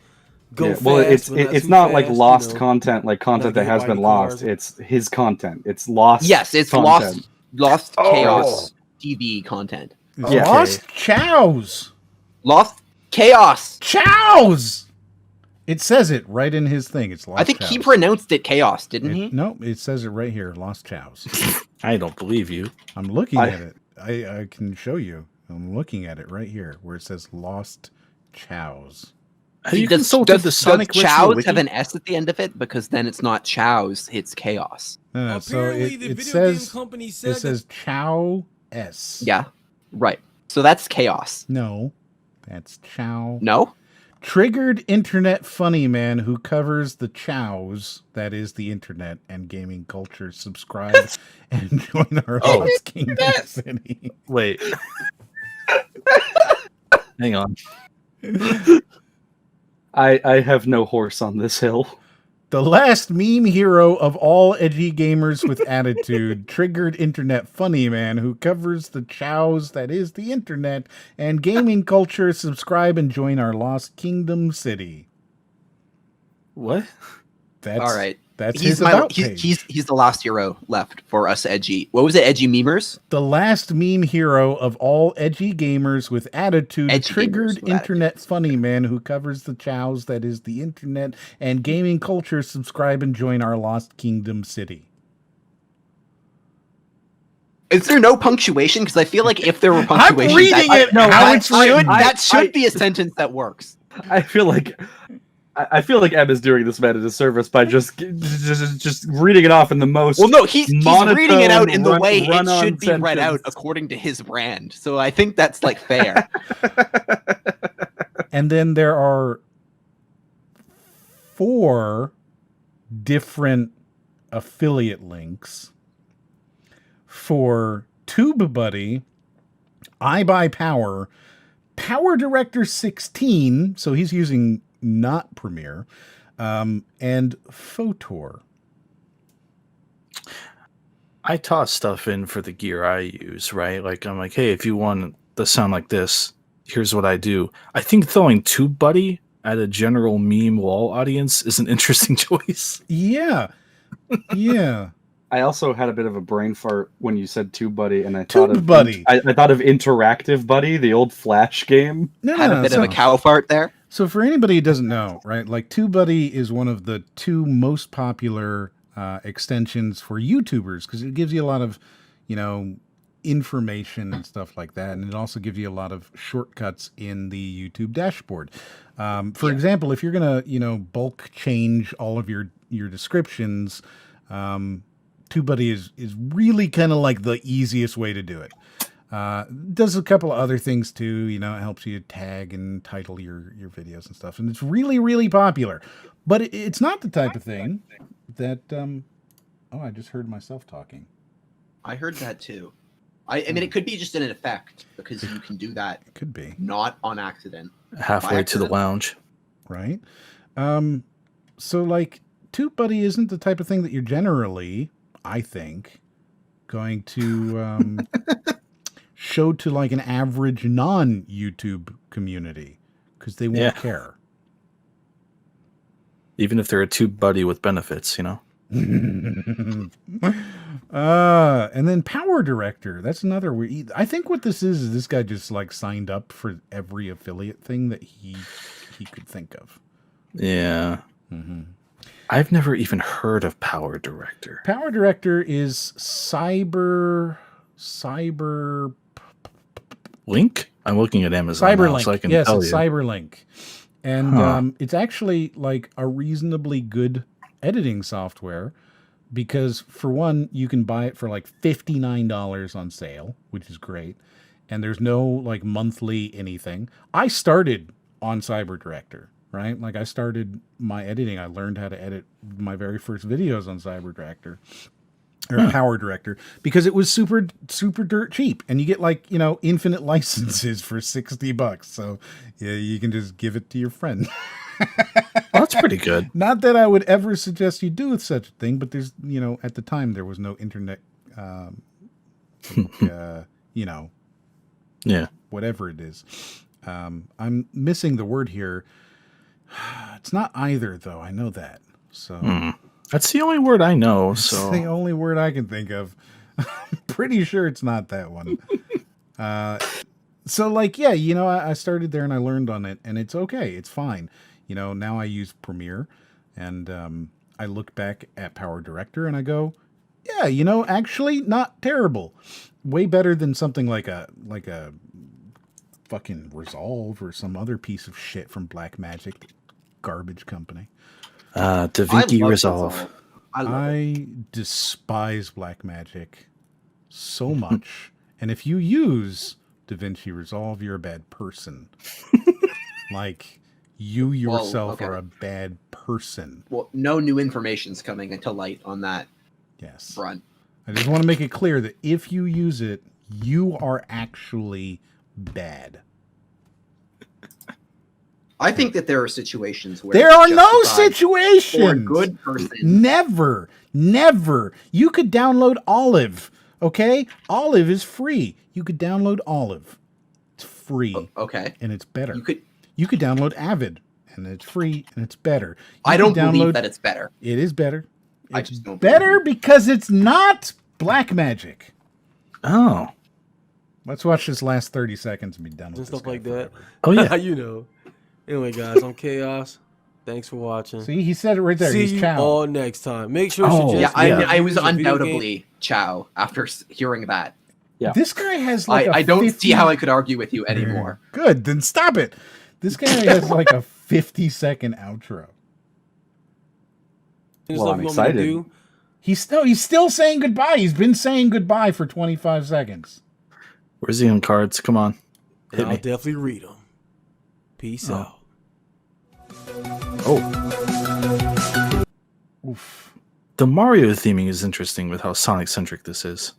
Well, it's not like lost content, like content that has been lost. It's his content. It's lost. Yes, it's content. lost chaos TV content. Lost chows. Lost Chaos. Chows. It says it right in his thing. It's Lost I think Chows. he pronounced it Chaos, didn't he? No, it says it right here. Lost Chows. I don't believe you. I'm looking at it. I can show you. I'm looking at it right here where it says Lost Chows. Have you consulted the Sonic does Chows have an S at the end of it? Because then it's not Chows, it's Chaos. No, so Apparently, the it video says game company said it says Chow S. Yeah, right. So that's Chaos. No, that's Chow. No? Triggered internet funny man who covers the chows, that is the internet and gaming culture. Subscribe and join our Lost Kingdom City. Wait. Hang on. I have no horse on this hill. The last meme hero of all edgy gamers with attitude, triggered internet funny man who covers the chows, that is the internet, and gaming culture. Subscribe and join our Lost Kingdom City. What? That's all right. That's he's his about page. He's the last hero left for us edgy. What was it? Edgy memers? The last meme hero of all edgy gamers with attitude, triggered internet funny man who covers the chows, that is the internet, and gaming culture. Subscribe and join our Lost Kingdom City. Is there no punctuation? Because I feel like if there were punctuation, I'm reading that should be a sentence that works. I feel like Em is doing this man a disservice by just reading it off in the most. Well, no, he's reading it out in the way it run-on should be read out according to his brand. So I think that's like fair. And then there are 4 different affiliate links for TubeBuddy, iBuyPower, Power Director 16. So he's using not Premiere, and Photor. I toss stuff in for the gear I use, right? Like I'm like, hey, if you want the sound like this, here's what I do. I think throwing TubeBuddy at a general meme wall audience is an interesting choice. Yeah. Yeah. I also had a bit of a brain fart when you said TubeBuddy, and I thought of TubeBuddy. I thought of Interactive Buddy, the old Flash game. Had a bit of a cow fart there. So for anybody who doesn't know, right, like TubeBuddy is one of the 2 most popular extensions for YouTubers because it gives you a lot of, information and stuff like that, and it also gives you a lot of shortcuts in the YouTube dashboard. For example, if you're gonna, bulk change all of your descriptions, TubeBuddy is really kind of like the easiest way to do it. Does a couple of other things too, it helps you tag and title your videos and stuff, and it's really, really popular. But it's not the type of thing that I just heard myself talking. I heard that too. I mean, it could be just an effect because you can do that. It could be not on accident. Halfway to the lounge, right? So like TubeBuddy isn't the type of thing that you're generally, I think, going to show to like an average non-YouTube community because they won't care. Even if they're a TubeBuddy with benefits, and then Power Director, that's another weird. I think what this is this guy just like signed up for every affiliate thing that he could think of. Yeah. Mm-hmm. I've never even heard of Power Director. Power Director is cyber Link? I'm looking at Amazon Cyberlink. Now, so I can yes, tell it's you. Cyberlink. And it's actually like a reasonably good editing software because for one, you can buy it for like $59 on sale, which is great. And there's no like monthly anything. I started on Cyber Director, right? Like I started my editing. I learned how to edit my very first videos on Cyber Director. Or Power Director, because it was super dirt cheap, and you get like infinite licenses for $60. So yeah, you can just give it to your friend. Well, that's pretty good. Not that I would ever suggest you do such a thing, but there's at the time there was no internet, yeah, whatever it is. I'm missing the word here. It's not either though. I know that. So. That's the only word I know. It's So the only word I can think of. I'm pretty sure it's not that one. So like, yeah, you know, I started there and I learned on it, and it's okay. It's fine. You know, now I use Premiere, and I look back at Power Director and I go, yeah, you know, actually not terrible. Way better than something like a fucking Resolve or some other piece of shit from Blackmagic garbage company. DaVinci Resolve. I despise Blackmagic so much. And if you use DaVinci Resolve, you're a bad person. Like, you yourself are a bad person. Well, no new information's coming into light on that front. I just want to make it clear that if you use it, you are actually bad. I think that there are situations where there are no situations for a good person. Never. You could download Olive. Okay, Olive is free. You could download Olive. It's free. Okay, and it's better. You could download Avid, and it's free, and it's better. I don't believe that it's better. It is better. I just don't better because it's not Blackmagic. Oh, let's watch this last 30 seconds and be done with and this stuff like that. Oh yeah, you know. Anyway, guys, I'm Chaos. Thanks for watching. See, he said it right there. See He's you Chow. all next time. Make sure to suggest. I was undoubtedly Chow after hearing that. Yeah, this guy has like I don't see how I could argue with you anymore. Good, then stop it. This guy has like a 50-second outro. Well, I'm excited. He's still saying goodbye. He's been saying goodbye for 25 seconds. Where's the end cards? Come on, hit I'll me. definitely read them. Peace out. Oh. Oof. The Mario theming is interesting with how Sonic-centric this is.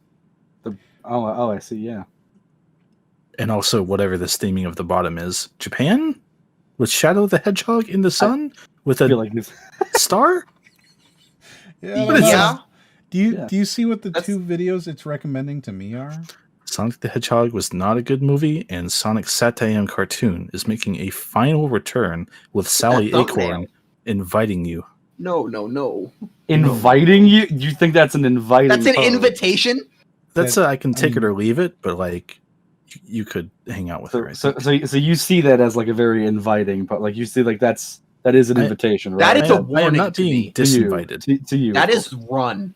Oh, I see, yeah. And also whatever this theming of the bottom is. Japan? With Shadow the Hedgehog in the sun? With a like star? Yeah. Do you see what the two videos it's recommending to me are? Sonic the Hedgehog was not a good movie, and Sonic's Satire cartoon is making a final return with Sally Acorn inviting you. No. Inviting you? You think that's an inviting? That's an invitation? That's I can take it or leave it, but like you could hang out with her. So you see that as like a very inviting, but like you see like that is an invitation, right? That is a warning. I am not being disinvited. To you. That is run.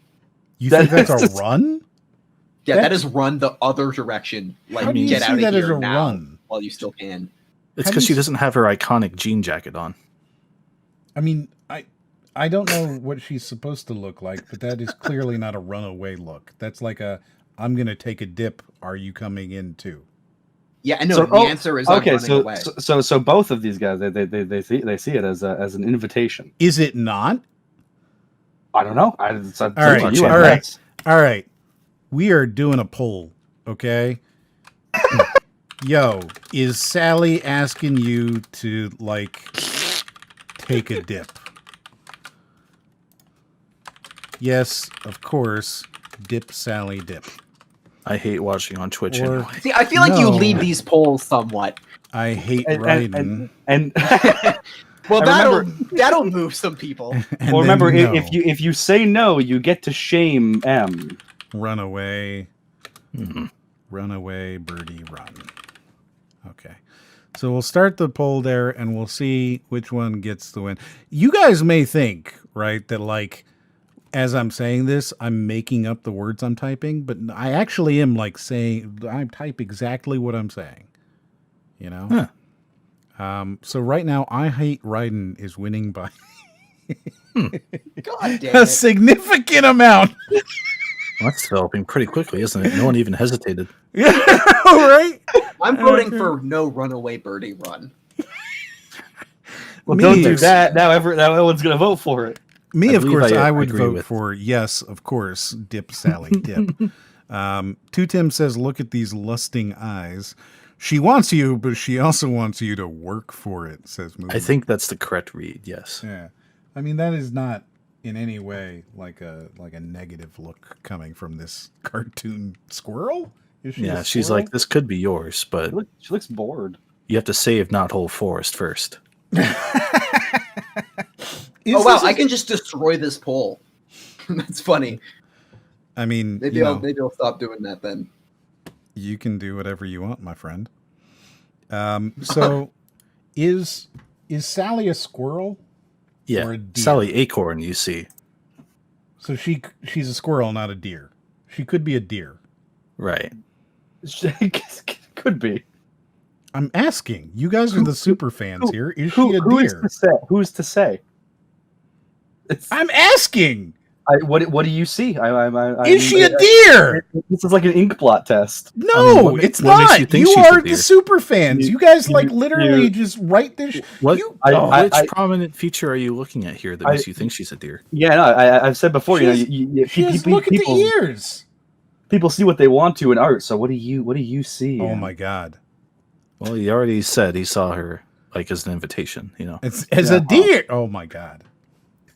You think that's a run? Yeah, that is run the other direction. Like, how do you get see out that of as here a now run? while you still can. It's because she doesn't have her iconic jean jacket on. I mean, I don't know what she's supposed to look like, but that is clearly not a runaway look. That's like a, I'm going to take a dip. Are you coming in too? Yeah, I know. The answer is okay. I'm running away. So both of these guys, they see it as an invitation. Is it not? I don't know. All right. We are doing a poll, okay? Yo, is Sally asking you to like take a dip? Yes, of course. Dip Sally dip. I hate watching on Twitch anyway. See, I feel like you lead these polls somewhat. I hate writing. And well, that'll move some people. Well, remember, if you say no, you get to shame M. Run away. Run away, birdie, run. Okay. So we'll start the poll there, and we'll see which one gets the win. You guys may think, right, that like, as I'm saying this, I'm making up the words I'm typing, but I actually am like saying, I type exactly what I'm saying. You know? Huh. So right now, I Hate Riding is winning by God damn a it. significant amount. Well, that's developing pretty quickly, isn't it? No one even hesitated. Yeah, right? I'm voting for no runaway birdie run. Well, don't do that. Now everyone's going to vote for it. Me, of course, I would vote for yes, of course, dip Sally, dip. Two Tim says, look at these lusting eyes. She wants you, but she also wants you to work for it, says Movie. I think that's the correct read, yes. Yeah. I mean, that is not in any way like a negative look coming from this cartoon squirrel. Is she a she's squirrel? like, this could be yours, but she looks bored. You have to save not whole forest first. Oh wow, I can just destroy this poll. That's funny. I mean, maybe I'll stop doing that then. You can do whatever you want, my friend. So is Sally a squirrel? Yeah, Or a deer? Sally Acorn, you see. So she's a squirrel, not a deer. She could be a deer. Right. Could be. I'm asking. You guys are the super fans here. Is she a Who is deer? to say? Who's to say? I'm asking. What do you see? Is she a deer? This is like an ink blot test. No, it's what makes not. you think You she's a are the deer? super fans. You guys literally just write this. What? You, Which prominent feature are you looking at here that makes you think she's a deer? Yeah, no, I've said before. She's- look at the people, ears. people see what they want to in art. So what do you see? Oh my god! Well, he already said he saw her like as an invitation. It's as a deer. Oh my god!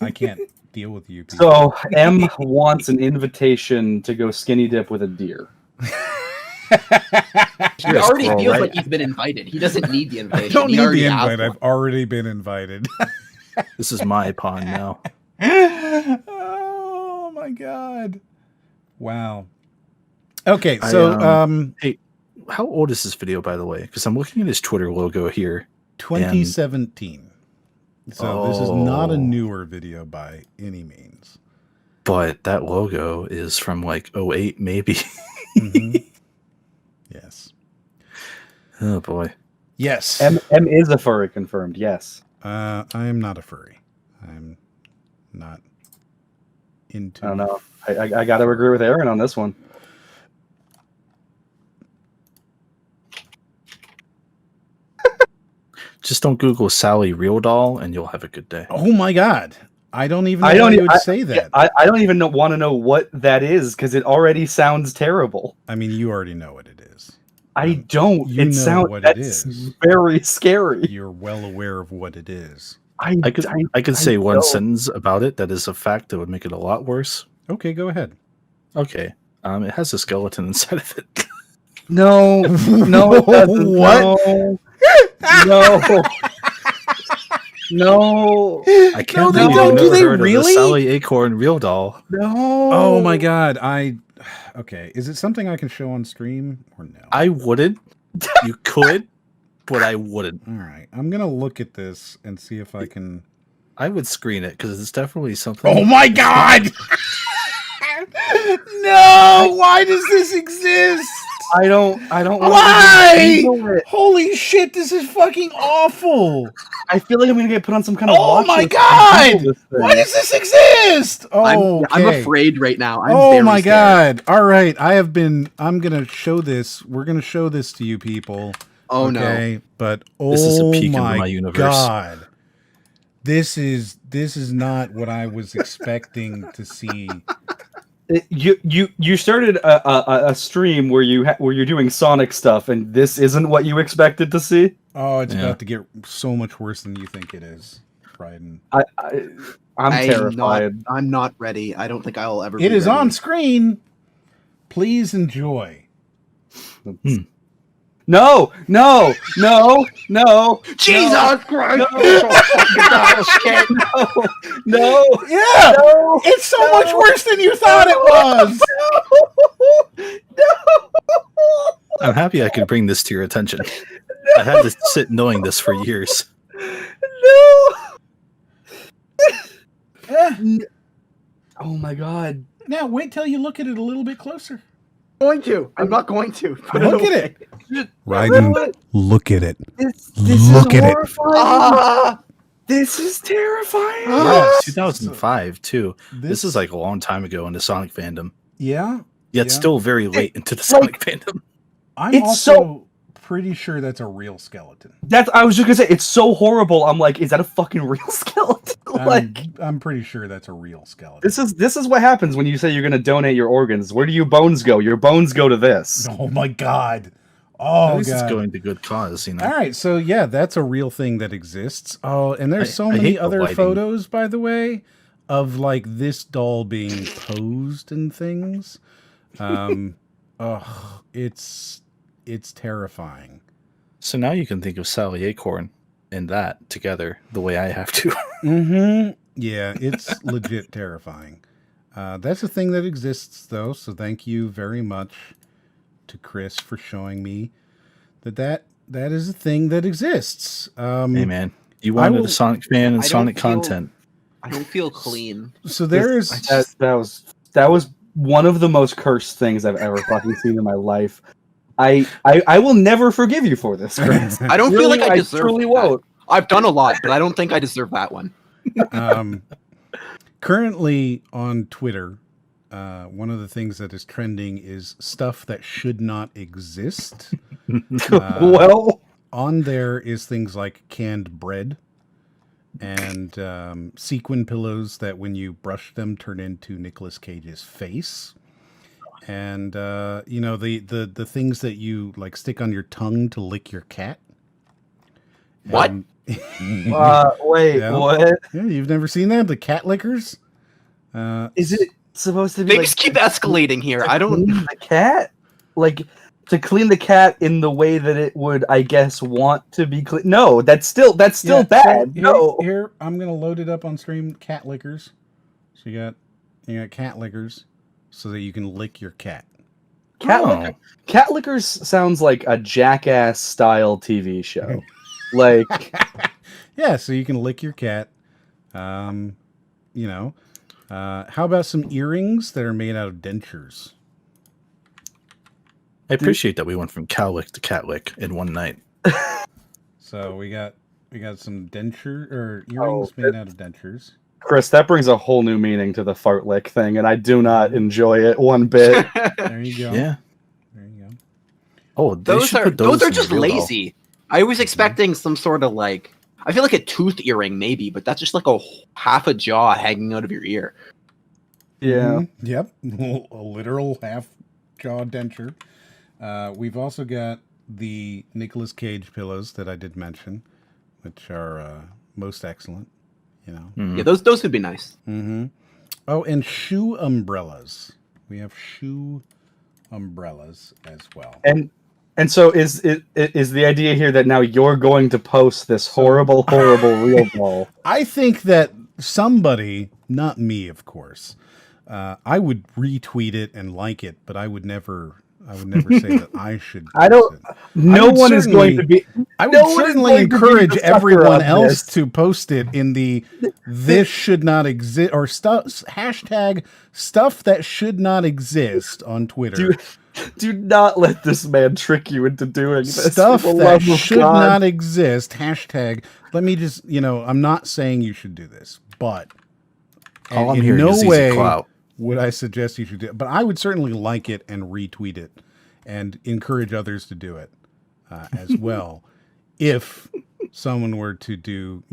I can't deal with you people. So M wants an invitation to go skinny dip with a deer. He already feels like he's been invited. He doesn't need the I invitation. don't He need already the has invite. one. I've already been invited. This is my pond now. Oh my god! Wow. Okay, so hey, how old is this video, by the way? Because I'm looking at his Twitter logo here. 2017. So this is not a newer video by any means. But that logo is from like 08, maybe. Yes. Oh boy. Yes. M is a furry, confirmed. Yes. I am not a furry. I'm not into. I don't know. I got to agree with Aaron on this one. Just don't Google Sally Real Doll and you'll have a good day. Oh my god. I don't even know why you would say that. I don't even want to know what that is because it already sounds terrible. I mean, you already know what it is. I don't. You It know sounds what it that's is. very scary. You're well aware of what it is. I could say one don't. sentence about it that is a fact that would make it a lot worse. Okay, go ahead. Okay. It has a skeleton inside of it. No, no, it doesn't. What? No. No. I can't they believe don't. you've Do never they heard of the really? Sally Acorn Real Doll. No. Oh my god. Okay. Is it something I can show on stream or no? I wouldn't. You could, but I wouldn't. All right. I'm going to look at this and see if I can. I would screen it because it's definitely something. Oh my god! No! Why does this exist? I don't want Why? to do it. Holy shit, this is fucking awful. I feel like I'm gonna get put on some kind of Oh watch my list to god! Google this thing. Why does this exist? Oh, I'm afraid right now. I'm oh very my scared. god. All right, I'm going to show this. We're going to show this to you people. Oh no. Okay, but This is a peek into my my universe. god. This is not what I was expecting to see. You started a stream where you're doing Sonic stuff, and this isn't what you expected to see. Oh, it's Yeah. about to get so much worse than you think it is, Bryden. I'm terrified. I'm not ready. I don't think I'll ever. It be is ready. on screen. Please enjoy. No. Jesus Christ! No. Yeah, it's so much worse than you thought it was. I'm happy I could bring this to your attention. I had to sit knowing this for years. Oh my god. Now wait till you look at it a little bit closer. Going to. I'm not going to. Look at it. Ryden, look at it. This Look is at it. horrifying. This is terrifying. Yes. 2005 too. This This- is like a long time ago in the Sonic fandom. Yeah. Yet Yeah. still very late into the Sonic fandom. I'm It's also pretty sure that's a real skeleton. I was just gonna say it's so horrible. I'm like, is that a fucking real skeleton? I'm pretty sure that's a real skeleton. This is what happens when you say you're gonna donate your organs. Where do your bones go? Your bones go to this. Oh my god. At Oh least god. it's going to good cause, you know. All right, so yeah, that's a real thing that exists. Oh, and there's so I many hate the other lighting. photos, by the way, of like this doll being posed and things. Oh, it's terrifying. So now you can think of Sally Acorn and that together the way I have to. Mm-hmm. Yeah, it's legit terrifying. That's a thing that exists, though. So thank you very much to Chris for showing me that that is a thing that exists. Hey man, you wanted a Sonic fan and Sonic content. I don't feel clean. So there's that was one of the most cursed things I've ever fucking seen in my life. I will never forgive you for this, Chris. I don't feel like I deserve truly that. won't. I've done a lot, but I don't think I deserve that one. Currently on Twitter, one of the things that is trending is stuff that should not exist. Well, on there is things like canned bread and sequin pillows that when you brush them turn into Nicolas Cage's face. And you know, the things that you like stick on your tongue to lick your cat. What? Wait, Yeah. what? Yeah, you've never seen that? The cat lickers? Is it supposed to be Things keep escalating here. I don't. Clean the cat, like to clean the cat in the way that it would, I guess, want to be clean. No, that's still bad. So No, here I'm gonna load it up on stream. Cat lickers. So you got cat lickers, so that you can lick your cat. Cat lickers sounds like a Jackass style TV show. Like, yeah, so you can lick your cat. You know, how about some earrings that are made out of dentures? I appreciate that we went from cow lick to cat lick in one night. So we got some denture or earrings made out of dentures. Chris, that brings a whole new meaning to the fart lick thing, and I do not enjoy it one bit. There you go. Yeah. There you go. Oh, Those are just lazy. I was expecting some sort of like, I feel like a tooth earring maybe, but that's just like a half a jaw hanging out of your ear. Yeah. Mm-hmm. Yep. A literal half jaw denture. We've also got the Nicolas Cage pillows that I did mention, which are most excellent. You know. Yeah, those would be nice. Mm-hmm. Oh, and shoe umbrellas. We have shoe umbrellas as well. And so is the idea here that now you're going to post this horrible real doll? I think that somebody, not me, of course, I would retweet it and like it, but I would never say that I should. I don't. No one is going to be. I would certainly encourage everyone else to post it in the "this should not exist" or hashtag stuff that should not exist on Twitter. Do not let this man trick you into doing this. Stuff that should not exist. Hashtag. Let me just, I'm not saying you should do this, but all I'm in hearing no is easy way clout. would I suggest you should do it. But I would certainly like it and retweet it and encourage others to do it as well. If someone were to do,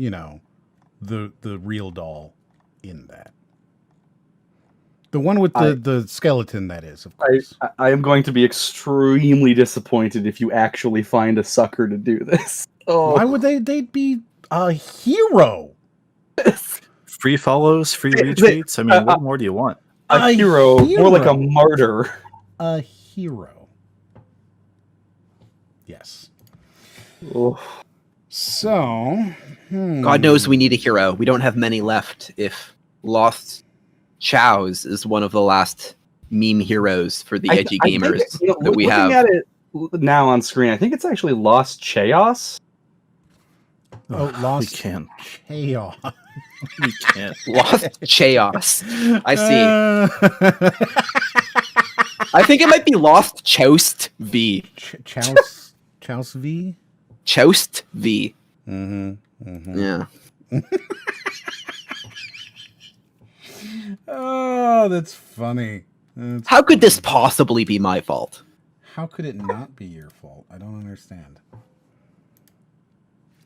the real doll in that. The one with the skeleton, that is, of course. I am going to be extremely disappointed if you actually find a sucker to do this. Oh. Why would they? They'd be a hero. Free follows, free retweets. I mean, what more do you want? A hero, more like a martyr. A hero. Yes. Oh. So, God knows we need a hero. We don't have many left. If Lost Chows is one of the last meme heroes for the edgy gamers that we have. Looking at it now on screen, I think it's actually Lost Chaos. Oh, Lost we can't. Chaos. We can't. Lost Chaos. I see. I think it might be Lost Choust V. Choust V? Choust V. Mm-hmm. Mm-hmm. Yeah. Oh, that's funny. How could this possibly be my fault? How could it not be your fault? I don't understand.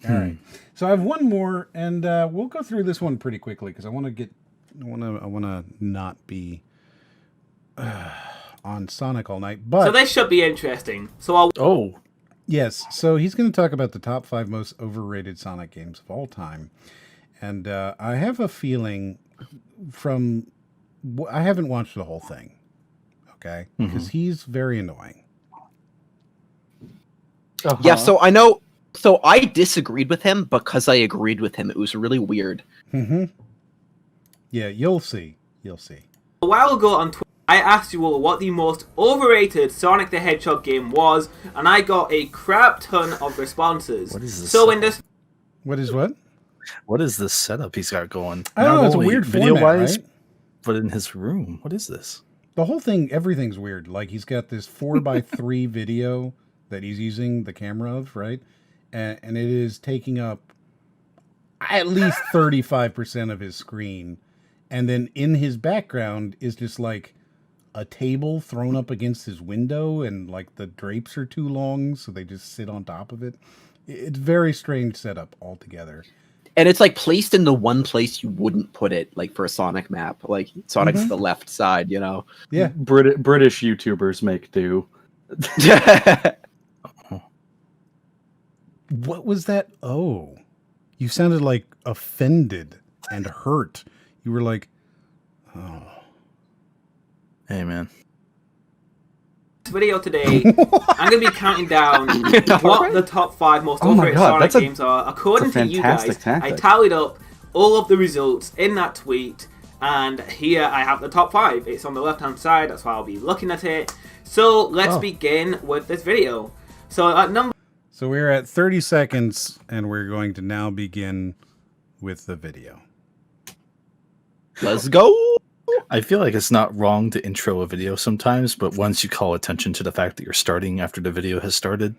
All right. So I have one more, and we'll go through this one pretty quickly because I want to not be on Sonic all night. But so this should be interesting. So yes. So he's going to talk about the top 5 most overrated Sonic games of all time, and I have a feeling I haven't watched the whole thing, okay? Because he's very annoying. Uh-huh. Yeah, so I know. So I disagreed with him because I agreed with him. It was really weird. Mm-hmm. Yeah, you'll see. You'll see. a while ago on Twitter, I asked you all what the most overrated Sonic the Hedgehog game was, and I got a crap ton of responses. What is this? So in this, What is what? What is this setup he's got going? I don't Not know. It's a only weird video-wise, format, right? but in his room. What is this? The whole thing, everything's weird. Like he's got this 4x3 video that he's using the camera of, right? And it is taking up at least 35% of his screen. And then in his background is just like a table thrown up against his window, and like the drapes are too long, so they just sit on top of it. It's very strange setup altogether. And it's like placed in the one place you wouldn't put it, like for a Sonic map. Like Sonic's the left side, you know? Yeah. British YouTubers make do. What was that? Oh, you sounded like offended and hurt. You were like, oh. Hey, man. video today, I'm going to be counting down what the top 5 most overrated Sonic games are. According to you guys, I tallied up all of the results in that tweet, and here I have the top 5. It's on the left-hand side, that's why I'll be looking at it. So let's begin with this video. So at number... So we're at 30 seconds, and we're going to now begin with the video. Let's go! I feel like it's not wrong to intro a video sometimes, but once you call attention to the fact that you're starting after the video has started,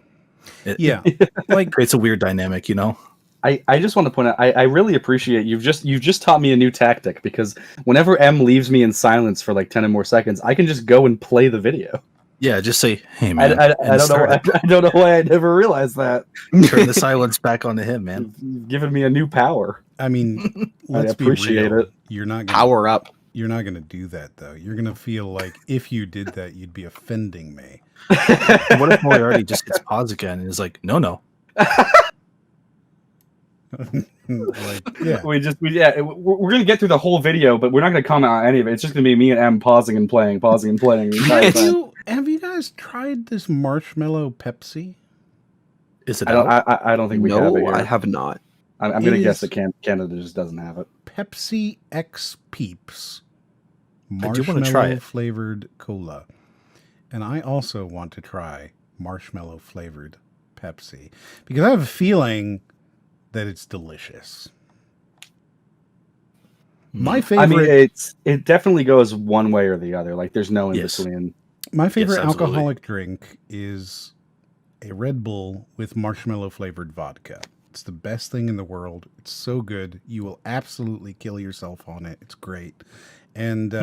it like creates a weird dynamic, you know? I just want to point out, I really appreciate you've just taught me a new tactic, because whenever M leaves me in silence for like 10 or more seconds, I can just go and play the video. Yeah, just say, "Hey, man." I don't know why I never realized that. Turn the silence back onto him, man. You've given me a new power. I mean, let's appreciate be real. it. You're not gonna, power up. You're not going to do that, though. You're going to feel like if you did that, you'd be offending me. What if Moriarty just hits pause again and is like, no. Like, yeah. We're going to get through the whole video, but we're not going to comment on any of it. It's just going to be me and M pausing and playing. Have you guys tried this marshmallow Pepsi? Is it? I don't think we have it here. I have not. I'm going to guess that Canada just doesn't have it. Pepsi X Peeps I do want to try it. Flavored cola. And I also want to try marshmallow flavored Pepsi, because I have a feeling that it's delicious. My favorite. I mean, it definitely goes one way or the other. Like there's no in between. My favorite alcoholic drink is a Red Bull with marshmallow flavored vodka. It's the best thing in the world. It's so good. You will absolutely kill yourself on it. It's great. And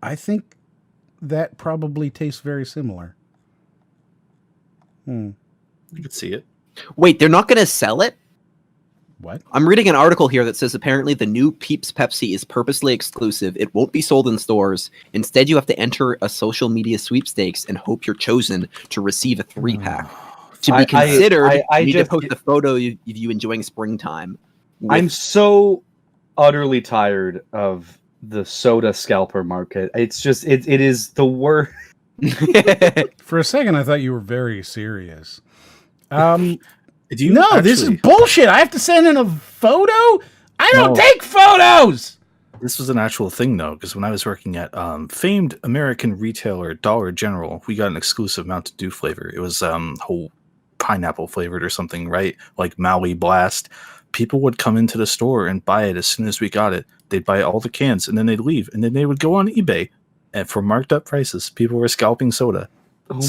I think that probably tastes very similar. You could see it. Wait, they're not going to sell it? What? I'm reading an article here that says apparently the new Peeps Pepsi is purposely exclusive. It won't be sold in stores. Instead, you have to enter a social media sweepstakes and hope you're chosen to receive a 3-pack. To be considered, you need to post a photo of you enjoying springtime. I'm so utterly tired of the soda scalper market. It's just, it is the worst. For a second, I thought you were very serious. This is bullshit. I have to send in a photo? I don't take photos! This was an actual thing, though, because when I was working at famed American retailer Dollar General, we got an exclusive Mountain Dew flavor. It was whole pineapple flavored or something, right? Like Maui Blast. People would come into the store and buy it as soon as we got it. They'd buy all the cans and then they'd leave, and then they would go on eBay, and for marked up prices, people were scalping soda.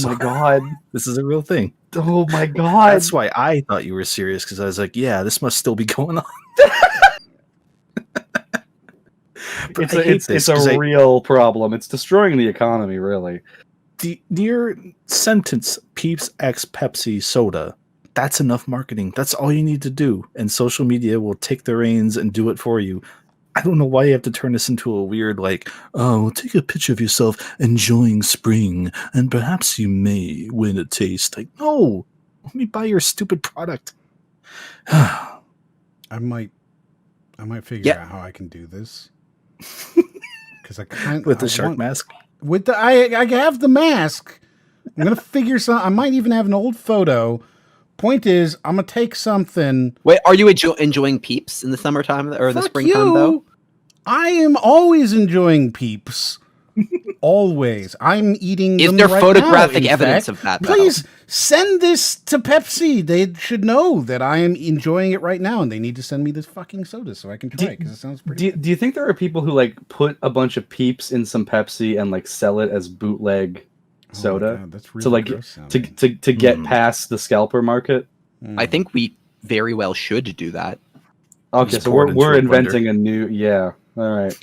My god, this is a real thing. Oh my god, that's why I thought you were serious, because I was like, yeah, this must still be going on. It's a real problem. It's destroying the economy, really. Your sentence, Peeps X Pepsi soda, that's enough marketing. That's all you need to do. And social media will take the reins and do it for you. I don't know why you have to turn this into a weird, like, oh, take a picture of yourself enjoying spring, and perhaps you may win a taste. Like, no, let me buy your stupid product. I might figure out how I can do this. Because I can't with the shark mask. With the I have the mask. I'm gonna figure I might even have an old photo. Point is, I'm gonna take something. Wait, are you enjoying Peeps in the summertime or the springtime though? I am always enjoying Peeps. always. I'm eating Is them there right photographic now, in evidence fact. of that, though? Please send this to Pepsi. They should know that I am enjoying it right now, and they need to send me this fucking soda so I can try it, because it sounds pretty good. Do you think there are people who like put a bunch of Peeps in some Pepsi and like sell it as bootleg soda? God, that's really to like gross to get past the scalper market? I think we very well should do that. Okay, so we're inventing a new. Yeah. All right.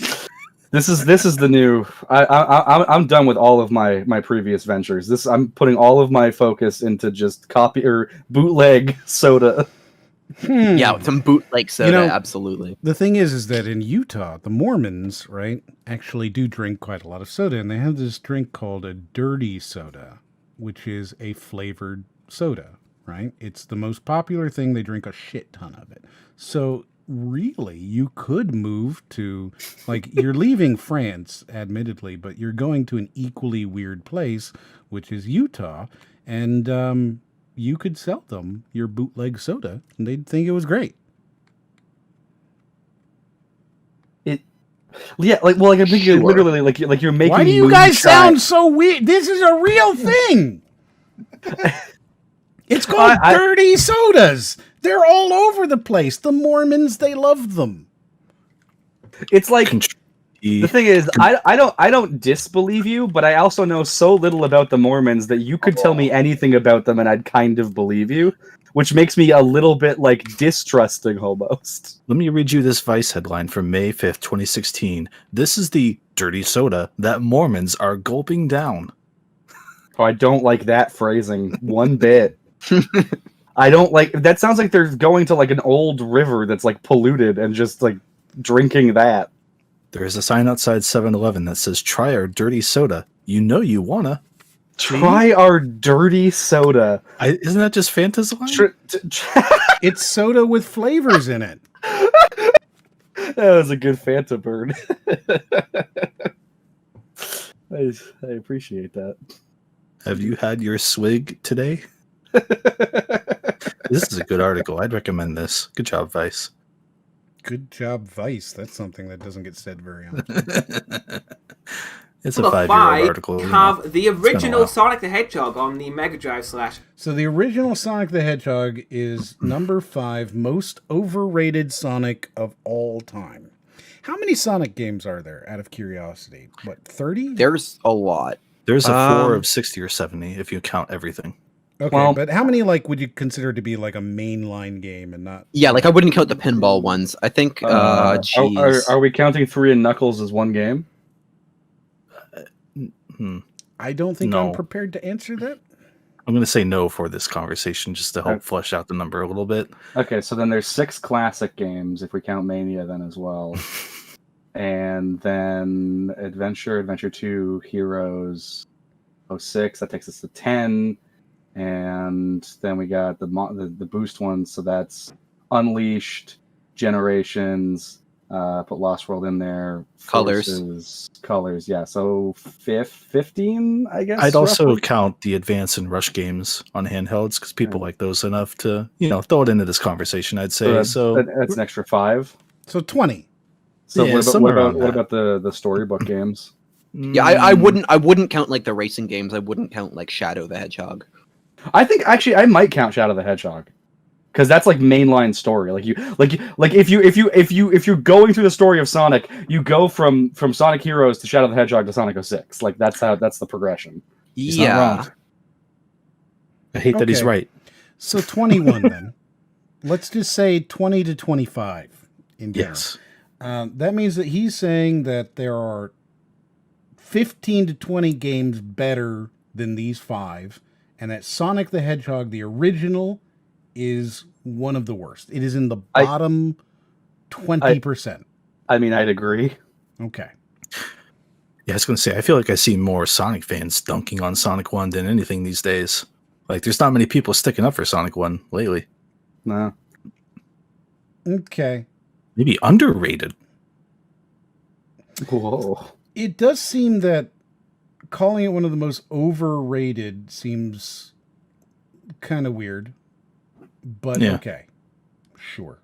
This is the new. I'm done with all of my previous ventures. I'm putting all of my focus into just copy or bootleg soda. Yeah, some bootleg soda, absolutely. The thing is that in Utah, the Mormons, right, actually do drink quite a lot of soda, and they have this drink called a dirty soda, which is a flavored soda, right? It's the most popular thing. They drink a shit ton of it. So really, you could move to, like, you're leaving France, admittedly, but you're going to an equally weird place, which is Utah, and you could sell them your bootleg soda, and they'd think it was great. Yeah, like, well, like, I think you're literally like you're making. Why do you guys sound so weird? This is a real thing. It's called dirty sodas. They're all over the place. The Mormons, they love them. It's like the thing is, I don't disbelieve you, but I also know so little about the Mormons that you could tell me anything about them and I'd kind of believe you, which makes me a little bit like distrusting almost. Let me read you this Vice headline from May 5th, 2016. This is the dirty soda that Mormons are gulping down. Oh, I don't like that phrasing one bit. I don't like that. Sounds like they're going to like an old river that's like polluted and just like drinking that. There is a sign outside 7-Eleven that says, "Try our dirty soda. You know you wanna." Try our dirty soda. Isn't that just Fanta's line? It's soda with flavors in it. That was a good Fanta bird. I appreciate that. Have you had your swig today? This is a good article. I'd recommend this. Good job, Vice. Good job, Vice. That's something that doesn't get said very often. It's a 5-year-old article. Have the original Sonic the Hedgehog on the Mega Drive / So the original Sonic the Hedgehog is number 5 most overrated Sonic of all time. How many Sonic games are there, out of curiosity? What, 30? There's a lot. There's a 4 of 60 or 70 if you count everything. Okay, well, but how many would you consider to be like a mainline game and not? Yeah, like I wouldn't count the pinball ones. I think. Are we counting 3 and Knuckles as one game? I don't think I'm prepared to answer that. I'm going to say no for this conversation just to help flesh out the number a little bit. Okay, so then there's 6 classic games if we count Mania then as well. And then Adventure 2, Heroes, 06, that takes us to 10. And then we got the boost ones, so that's Unleashed, Generations, put Lost World in there, Colors, yeah. So 15, I guess. I'd also count the Advance and Rush games on handhelds because people like those enough to throw it into this conversation. I'd say so. That's an extra 5. So 20. So what about the storybook games? Yeah, I wouldn't count like the racing games. I wouldn't count like Shadow the Hedgehog. I think actually I might count Shadow the Hedgehog, because that's like mainline story. If you're going through the story of Sonic, you go from Sonic Heroes to Shadow the Hedgehog to Sonic 06. Like that's the progression. He's not wrong. I hate that he's right. So 21 then. Let's just say 20 to 25 in general. Yes. That means that he's saying that there are 15 to 20 games better than these 5. And that Sonic the Hedgehog, the original, is one of the worst. It is in the bottom 20%. I mean, I'd agree. Okay. Yeah, I was going to say, I feel like I see more Sonic fans dunking on Sonic 1 than anything these days. Like, there's not many people sticking up for Sonic 1 lately. No. Okay. Maybe underrated. Whoa. It does seem that calling it one of the most overrated seems kind of weird, but okay, sure.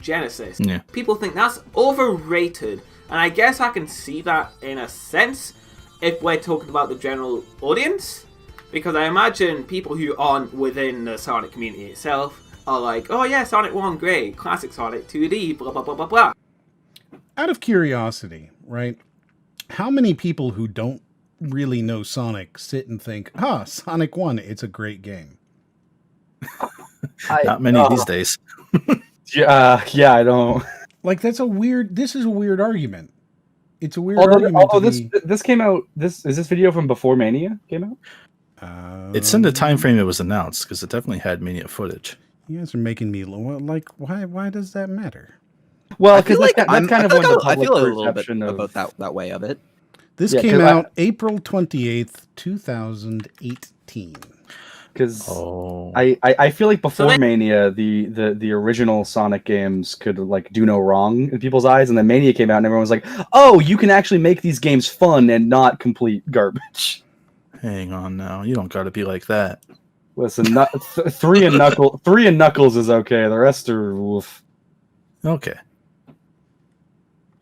Genesis. Yeah. People think that's overrated, and I guess I can see that in a sense, if we're talking about the general audience, because I imagine people who aren't within the Sonic community itself are like, oh yeah, Sonic 1, great, classic Sonic 2D, blah blah blah blah blah. Out of curiosity, right? How many people who don't really know Sonic sit and think, Sonic 1, it's a great game? Not many these days. Yeah, I don't. Like, this is a weird argument. It's a weird argument. Although this came out, is this video from before Mania came out? It's in the time frame it was announced, because it definitely had Mania footage. You guys are making me, like, why does that matter? Well, because that's kind of when the I public feel a little bit perception of about that way of it. This came out April 28th, 2018. Because I feel like before Mania, the original Sonic games could like do no wrong in people's eyes, and then Mania came out, and everyone was like, "Oh, you can actually make these games fun and not complete garbage." Hang on now, you don't got to be like that. Listen, 3 and Knuckles is okay. The rest are woof. Okay.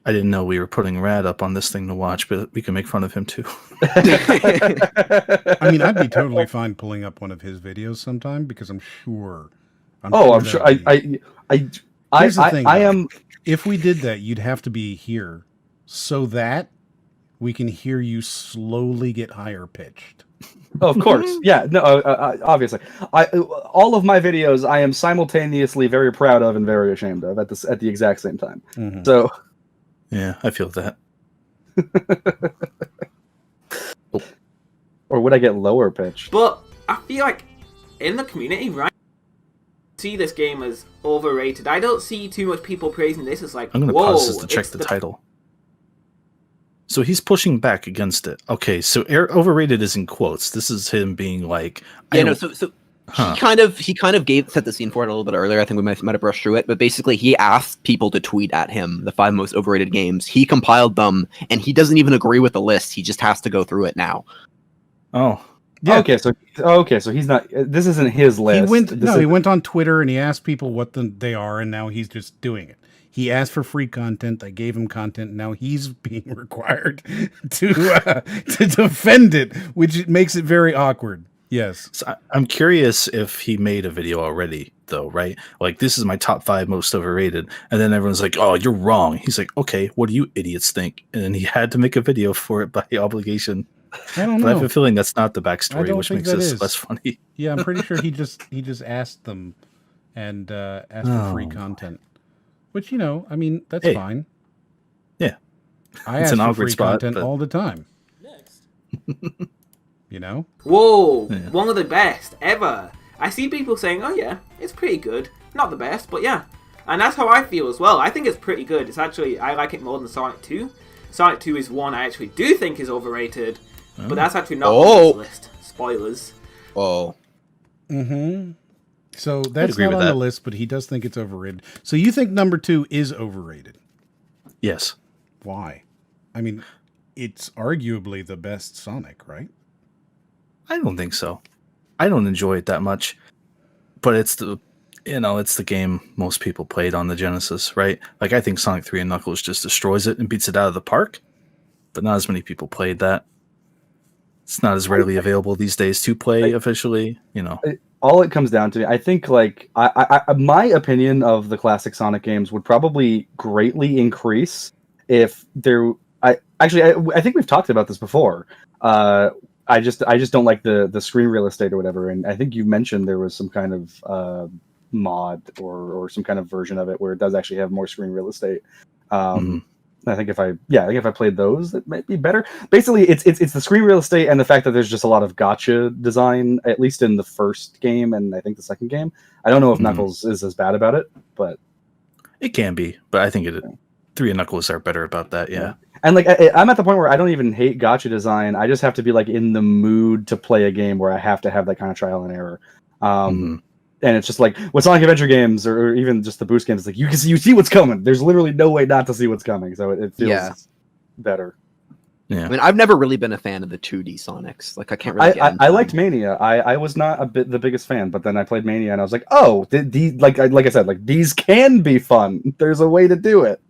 I didn't know we were putting Rad up on this thing to watch, but we can make fun of him too. I mean, I'd be totally fine pulling up one of his videos sometime because I'm sure. I'm sure. Here's the thing, I am. If we did that, you'd have to be here so that we can hear you slowly get higher pitched. Oh, of course, yeah. No, obviously, all of my videos I am simultaneously very proud of and very ashamed of at the exact same time. Mm-hmm. So. Yeah, I feel that. Or would I get lower pitched? But I feel like in the community, right, see this game as overrated. I don't see too much people praising this as like, I'm going to whoa, pause this to check the title. So he's pushing back against it. Okay, so overrated is in quotes. This is him being like... He kind of set the scene for it a little bit earlier. I think we might have brushed through it, but basically he asked people to tweet at him the 5 most overrated games. He compiled them, and he doesn't even agree with the list. He just has to go through it now. Oh, yeah. Okay, so he's not. This isn't his list. He went on Twitter and he asked people what they are, and now he's just doing it. He asked for free content. I gave him content. Now he's being required to defend it, which makes it very awkward. Yes. So I'm curious if he made a video already, though, right? Like, this is my top 5 most overrated. And then everyone's like, oh, you're wrong. He's like, okay, what do you idiots think? And then he had to make a video for it by obligation. I don't know. But I have a feeling that's not the backstory, which makes this less funny. Yeah, I'm pretty sure he just asked them and asked for free content. Which, I mean, that's fine. Yeah. I ask for free content all the time. Next. Whoa, yeah. One of the best ever. I see people saying, oh yeah, it's pretty good. Not the best, but yeah. And that's how I feel as well. I think it's pretty good. It's actually, I like it more than Sonic 2. Sonic 2 is one I actually do think is overrated, but that's actually not on this list. Spoilers. Oh. Mm-hmm. So that's not on the list, but he does think it's overrated. So you think number 2 is overrated? Yes. Why? I mean, it's arguably the best Sonic, right? I don't think so. I don't enjoy it that much, but it's the game most people played on the Genesis, right? Like, I think Sonic 3 and Knuckles just destroys it and beats it out of the park, but not as many people played that. It's not as readily available these days to play officially, All it comes down to, I think, like, my opinion of the classic Sonic games would probably greatly increase if there... I think we've talked about this before. I just don't like the screen real estate or whatever, and I think you mentioned there was some kind of mod or some kind of version of it where it does actually have more screen real estate. I think if I played those, it might be better. Basically, it's the screen real estate and the fact that there's just a lot of gotcha design, at least in the first game and I think the second game. I don't know if Knuckles is as bad about it, but it can be. But I think 3 and Knuckles are better about that. Yeah. And like I'm at the point where I don't even hate gotcha design. I just have to be like in the mood to play a game where I have to have that kind of trial and error. And it's just like with Sonic Adventure games or even just the boost games, it's like you see what's coming. There's literally no way not to see what's coming. So it feels better. Yeah. I mean, I've never really been a fan of the 2D Sonics. Like, I can't really. I liked Mania. I was not the biggest fan, but then I played Mania and I was like, oh, these like I said, like these can be fun. There's a way to do it.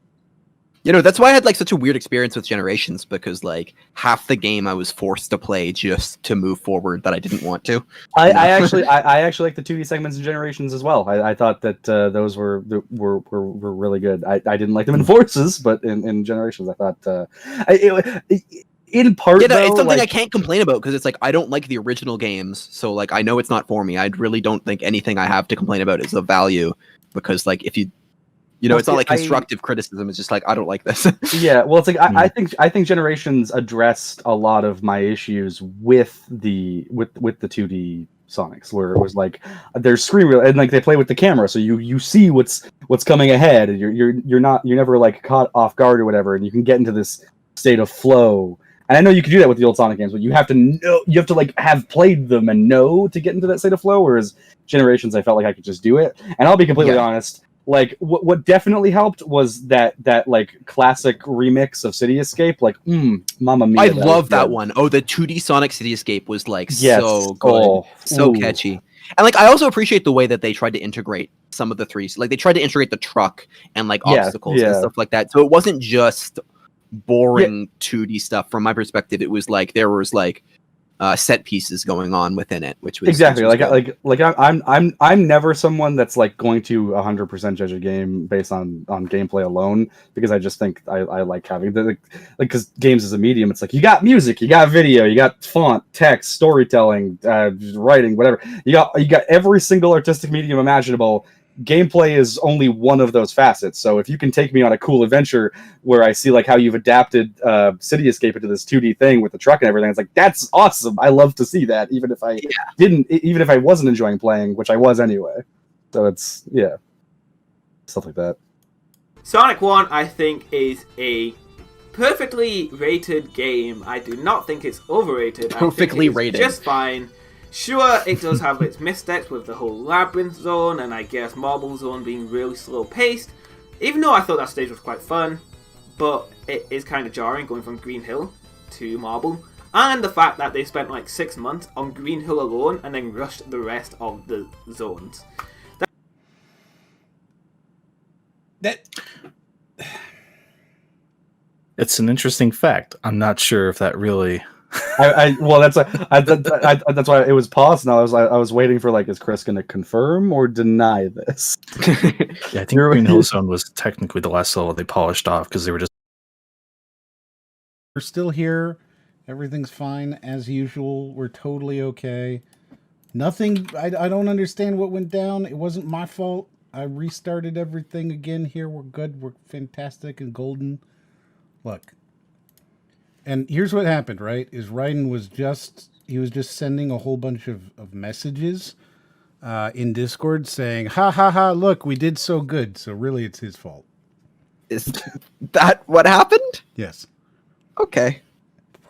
You know, that's why I had like such a weird experience with Generations, because like half the game I was forced to play just to move forward that I didn't want to. I actually like the 2D segments in Generations as well. I thought that those were really good. I didn't like them in Forces, but in Generations I thought in part yeah, no, though, it's something like, I can't complain about because it's like I don't like the original games, so like I know it's not for me. I really don't think anything I have to complain about is of value, because like if you know, it's not like constructive criticism. It's just like I don't like this. Yeah, well, it's like I think Generations addressed a lot of my issues with the 2D Sonics, where it was like there's screen real and like they play with the camera, so you see what's coming ahead, and you're never like caught off guard or whatever, and you can get into this state of flow. And I know you can do that with the old Sonic games, but you have to like have played them and know to get into that state of flow. Whereas Generations, I felt like I could just do it. And I'll be completely honest. Like what definitely helped was that like classic remix of City Escape, like Mamma Mia. I love that one. Oh, the 2D Sonic City Escape was like so good, so catchy. And like I also appreciate the way that they tried to integrate some of the threes. Like they tried to integrate the truck and like obstacles and stuff like that. So it wasn't just boring 2D stuff. From my perspective, it was like there was like set pieces going on within it, which was exactly like I'm never someone that's like going to 100% judge a game based on gameplay alone, because I just think I like having the like because games as a medium, it's like you got music, you got video, you got font, text, storytelling, writing, whatever. You got every single artistic medium imaginable. Gameplay is only one of those facets. So if you can take me on a cool adventure where I see like how you've adapted City Escape into this 2D thing with the truck and everything, it's like that's awesome. I love to see that, even if I wasn't enjoying playing, which I was anyway. So it's stuff like that. Sonic 1, I think, is a perfectly rated game. I do not think it's overrated. Perfectly rated. Just fine. Sure, it does have its missteps with the whole Labyrinth Zone and I guess Marble Zone being really slow paced, even though I thought that stage was quite fun, but it is kind of jarring going from Green Hill to Marble, and the fact that they spent like 6 months on Green Hill alone and then rushed the rest of the zones. It's an interesting fact. I'm not sure if that really... that's why it was paused, and I was waiting for like, is Chris going to confirm or deny this? Yeah, I think Green Hill Zone was technically the last level they polished off because they were just. We're still here. Everything's fine as usual. We're totally okay. Nothing. I don't understand what went down. It wasn't my fault. I restarted everything again. Here we're good. We're fantastic and golden. Look. And here's what happened, right? Is Raiden was just sending a whole bunch of messages in Discord saying, ha ha ha, look, we did so good. So really it's his fault. Is that what happened? Yes. Okay.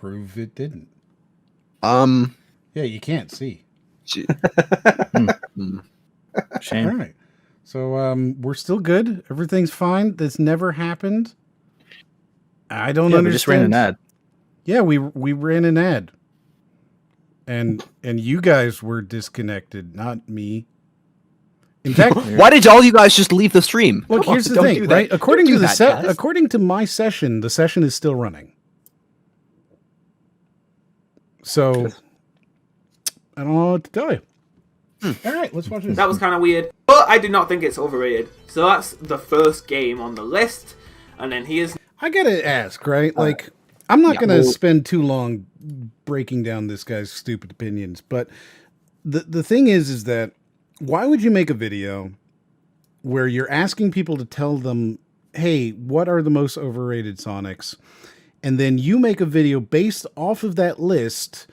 Prove it didn't. Yeah, you can't see. Shame. All right. So we're still good. Everything's fine. This never happened. I don't understand. We just ran an ad. Yeah, we ran an ad. And you guys were disconnected, not me. In fact, why did all you guys just leave the stream? Look, here's the thing, right? According to my session, the session is still running. So I don't know what to tell you. All right, let's watch this. That was kind of weird, but I do not think it's overrated. So that's the first game on the list, and then here's. I gotta ask, right? Like, I'm not gonna spend too long breaking down this guy's stupid opinions, but the thing is that why would you make a video where you're asking people to tell them, hey, what are the most overrated Sonics? And then you make a video based off of that list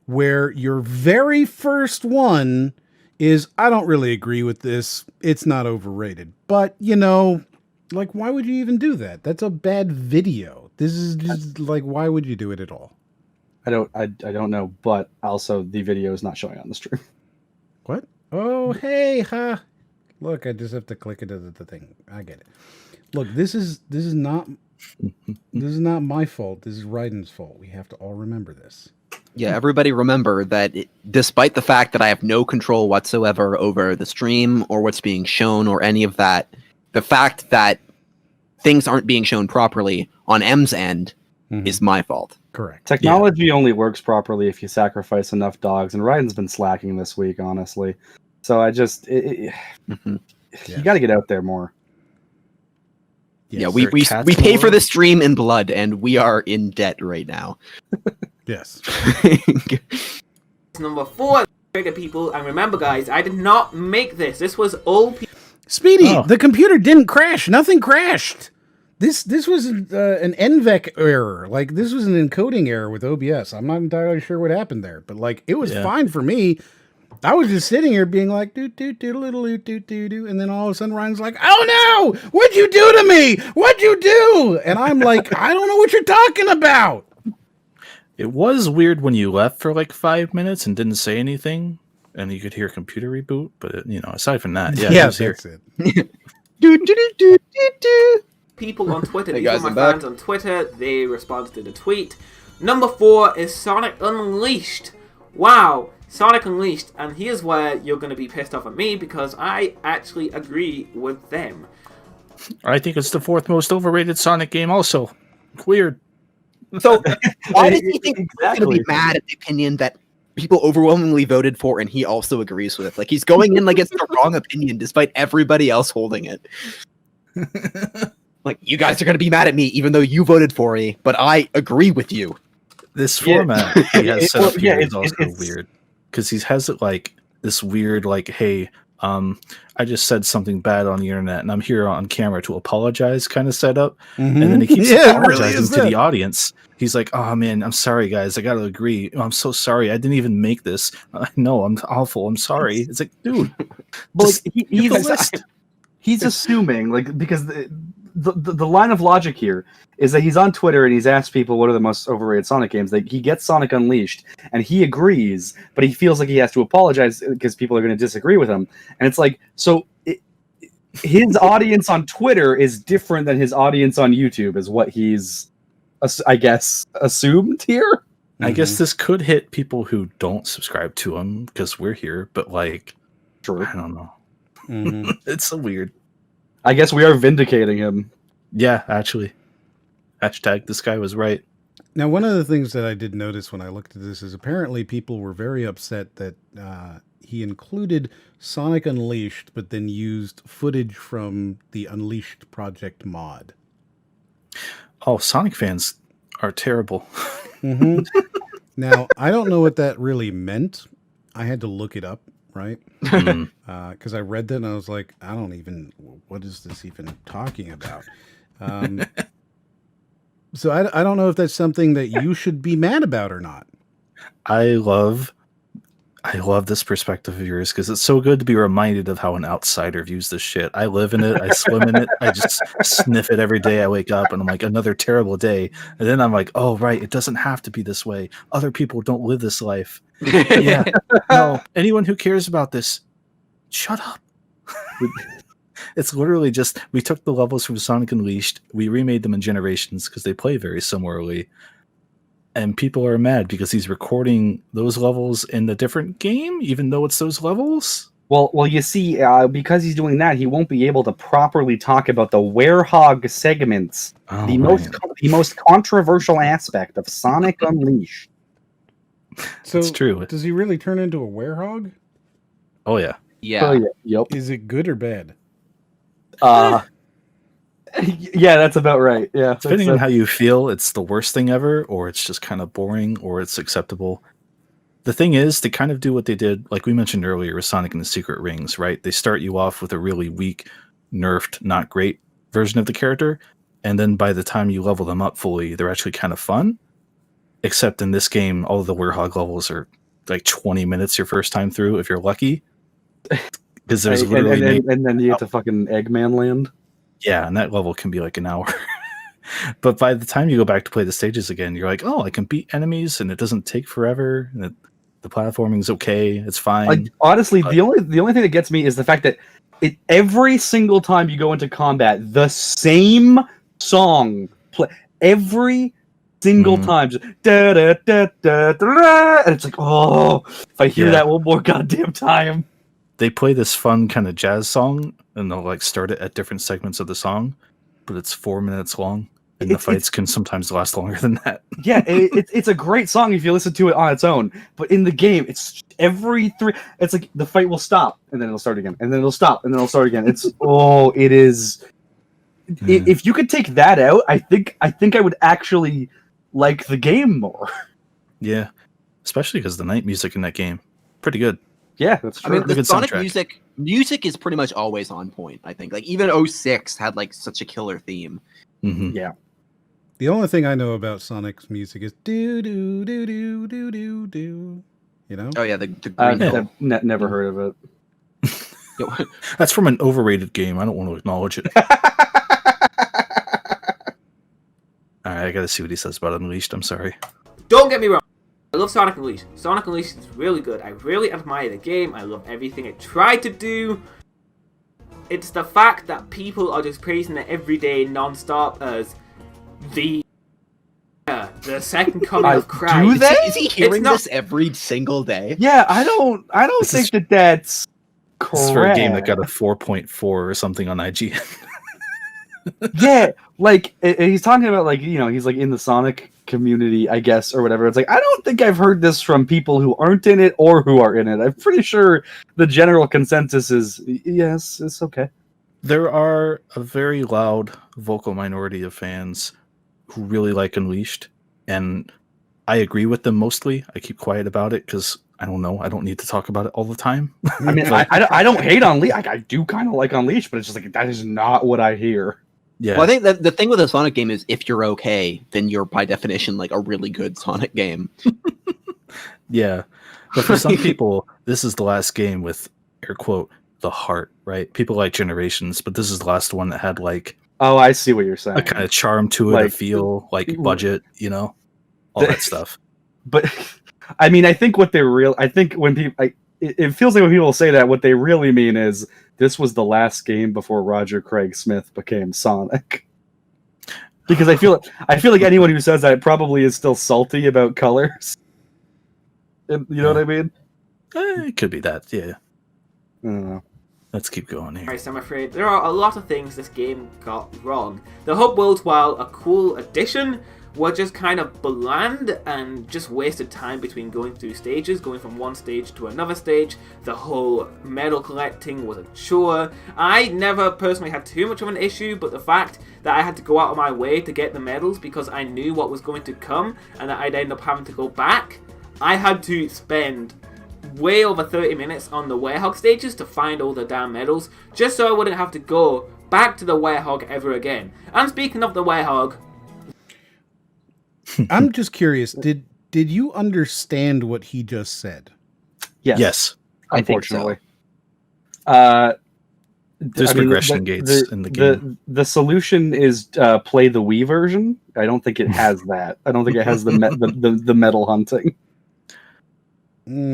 where your very first one is, I don't really agree with this. It's not overrated. But, you know, like, why would you even do that? That's a bad video. This is just like, why would you do it at all? I don't know, but also the video is not showing on the stream. What? Oh, hey, ha. Look, I just have to click into the thing. I get it. Look, this is not my fault. This is Raiden's fault. We have to all remember this. Yeah, everybody remember that despite the fact that I have no control whatsoever over the stream or what's being shown or any of that, the fact that things aren't being shown properly on M's end is my fault. Correct. Technology only works properly if you sacrifice enough dogs, and Ryan's been slacking this week, honestly. So I just, you got to get out there more. Yeah, we pay for the stream in blood, and we are in debt right now. Yes. Number 4, trigger people, and remember, guys, I did not make this. This was all people. Speedy, the computer didn't crash. Nothing crashed. This was an NVEC error. Like, this was an encoding error with OBS. I'm not entirely sure what happened there, but like, it was fine for me. I was just sitting here being like, do, and then all of a sudden Ryan's like, oh no, what'd you do to me? What'd you do? And I'm like, I don't know what you're talking about. It was weird when you left for like 5 minutes and didn't say anything, and you could hear computer reboot. But aside from that, that's it. People on Twitter, these are my fans on Twitter. They responded to the tweet. Number 4 is Sonic Unleashed. Wow, Sonic Unleashed, and here's where you're going to be pissed off at me because I actually agree with them. I think it's the 4th most overrated Sonic game. Also, weird. So, why does he think he's going to be mad at the opinion that people overwhelmingly voted for and he also agrees with? Like, he's going in like it's the wrong opinion despite everybody else holding it. Like, you guys are going to be mad at me even though you voted for me, but I agree with you. This format he has set up here is also weird. Because he has it like this weird, like, hey, I just said something bad on the internet and I'm here on camera to apologize kind of setup. And then he keeps apologizing to the audience. He's like, oh man, I'm sorry guys, I gotta agree. I'm so sorry. I didn't even make this. No, I'm awful. I'm sorry. It's like, dude. Well, he's assuming, like, because the line of logic here is that he's on Twitter and he's asked people what are the most overrated Sonic games. Like, he gets Sonic Unleashed and he agrees, but he feels like he has to apologize because people are going to disagree with him. And it's like, so his audience on Twitter is different than his audience on YouTube, is what he's, I guess, assumed here. I guess this could hit people who don't subscribe to him because we're here, but like, I don't know. It's so weird. I guess we are vindicating him. Yeah, actually. Hashtag this guy was right. Now, one of the things that I did notice when I looked at this is apparently people were very upset that he included Sonic Unleashed, but then used footage from the Unleashed Project mod. Oh, Sonic fans are terrible. Now, I don't know what that really meant. I had to look it up, right? Because I read that and I was like, what is this even talking about? So I don't know if that's something that you should be mad about or not. I love this perspective of yours because it's so good to be reminded of how an outsider views this shit. I live in it. I swim in it. I just sniff it every day I wake up and I'm like, another terrible day. And then I'm like, oh, right. It doesn't have to be this way. Other people don't live this life. Yeah. No, anyone who cares about this, shut up. It's literally just, we took the levels from Sonic Unleashed, we remade them in Generations because they play very similarly, and people are mad because he's recording those levels in a different game, even though it's those levels. Well, you see, because he's doing that, he won't be able to properly talk about the werehog segments, the most controversial aspect of Sonic Unleashed. So, it's true. Does he really turn into a werehog? Oh yeah. Yeah. Oh, yeah. Yep. Is it good or bad? Yeah, that's about right. Yeah. Depending on how you feel, it's the worst thing ever, or it's just kind of boring, or it's acceptable. The thing is, they kind of do what they did, like we mentioned earlier with Sonic and the Secret Rings, right? They start you off with a really weak, nerfed, not great version of the character, and then by the time you level them up fully, they're actually kind of fun. Except in this game, all of the werehog levels are like 20 minutes your first time through, if you're lucky. Because there's literally and then you get to fucking Eggman Land. Yeah, and that level can be like an hour. But by the time you go back to play the stages again, you're like, oh, I can beat enemies, and it doesn't take forever, and the platforming's okay, it's fine. Like, honestly, the only thing that gets me is the fact that every single time you go into combat, the same song play every single time, just, da, da, da, da, da, and it's like, oh, if I hear that one more goddamn time. They play this fun kind of jazz song, and they'll like start it at different segments of the song. but it's 4 minutes long, and the fights can sometimes last longer than that. Yeah, it's a great song if you listen to it on its own, but in the game, it's every three. It's like the fight will stop, and then it'll start again, and then it'll stop, and then it'll start again. It's it is. If you could take that out, I think I would actually like the game more. Yeah, especially because the night music in that game, pretty good. Yeah, that's true. I mean, the Good Sonic soundtrack. music is pretty much always on point. I think, like even 06 had like such a killer theme. Mm-hmm. Yeah. The only thing I know about Sonic's music is do do do do do do do. You know? Oh yeah, the green I've never heard of it. That's from an overrated game. I don't want to acknowledge it. All right, I gotta see what he says about Unleashed. I'm sorry. Don't get me wrong. I love Sonic Unleashed. Sonic Unleashed is really good. I really admire the game. I love everything it tried to do. It's the fact that people are just praising it every day non-stop as the second coming of Christ. Do they? Is he hearing this every single day? Yeah, I don't think that's correct. This is for a game that got a 4.4 or something on IGN. Yeah, like he's talking about, like, you know, he's like in the Sonic community, I guess, or whatever. It's like, I don't think I've heard this from people who aren't in it or who are in it. I'm pretty sure the general consensus is yes, it's okay. There are a very loud vocal minority of fans who really like Unleashed, and I agree with them mostly. I keep quiet about it because I don't know. I don't need to talk about it all the time. I mean, I don't hate Unleashed. I do kind of like Unleashed, but it's just like that is not what I hear. Yeah. Well, I think that the thing with a Sonic game is if you're okay, then you're by definition like a really good Sonic game. Yeah. But for some people, this is the last game with, air quote, the heart, right? People like Generations, but this is the last one that had like... Oh, I see what you're saying. A kind of charm to it, like, a feel, like budget, you know? All that stuff. But, I mean, I think when people... it feels like when people say that, what they really mean is this was the last game before Roger Craig Smith became Sonic. Because I feel like anyone who says that probably is still salty about colors. You know what I mean? It could be that, yeah. I don't know. Let's keep going here. Right, so I'm afraid there are a lot of things this game got wrong. The hub worlds, while a cool addition, were just kind of bland and just wasted time between going through stages, going from one stage to another stage. The whole medal collecting was a chore. I never personally had too much of an issue, but the fact that I had to go out of my way to get the medals because I knew what was going to come and that I'd end up having to go back, I had to spend way over 30 minutes on the Werehog stages to find all the damn medals, just so I wouldn't have to go back to the Werehog ever again. And speaking of the Werehog, I'm just curious, did you understand what he just said? Yes. Unfortunately. There's regression gates in the game. The solution is play the Wii version. I don't think it has that. I don't think it has the metal hunting.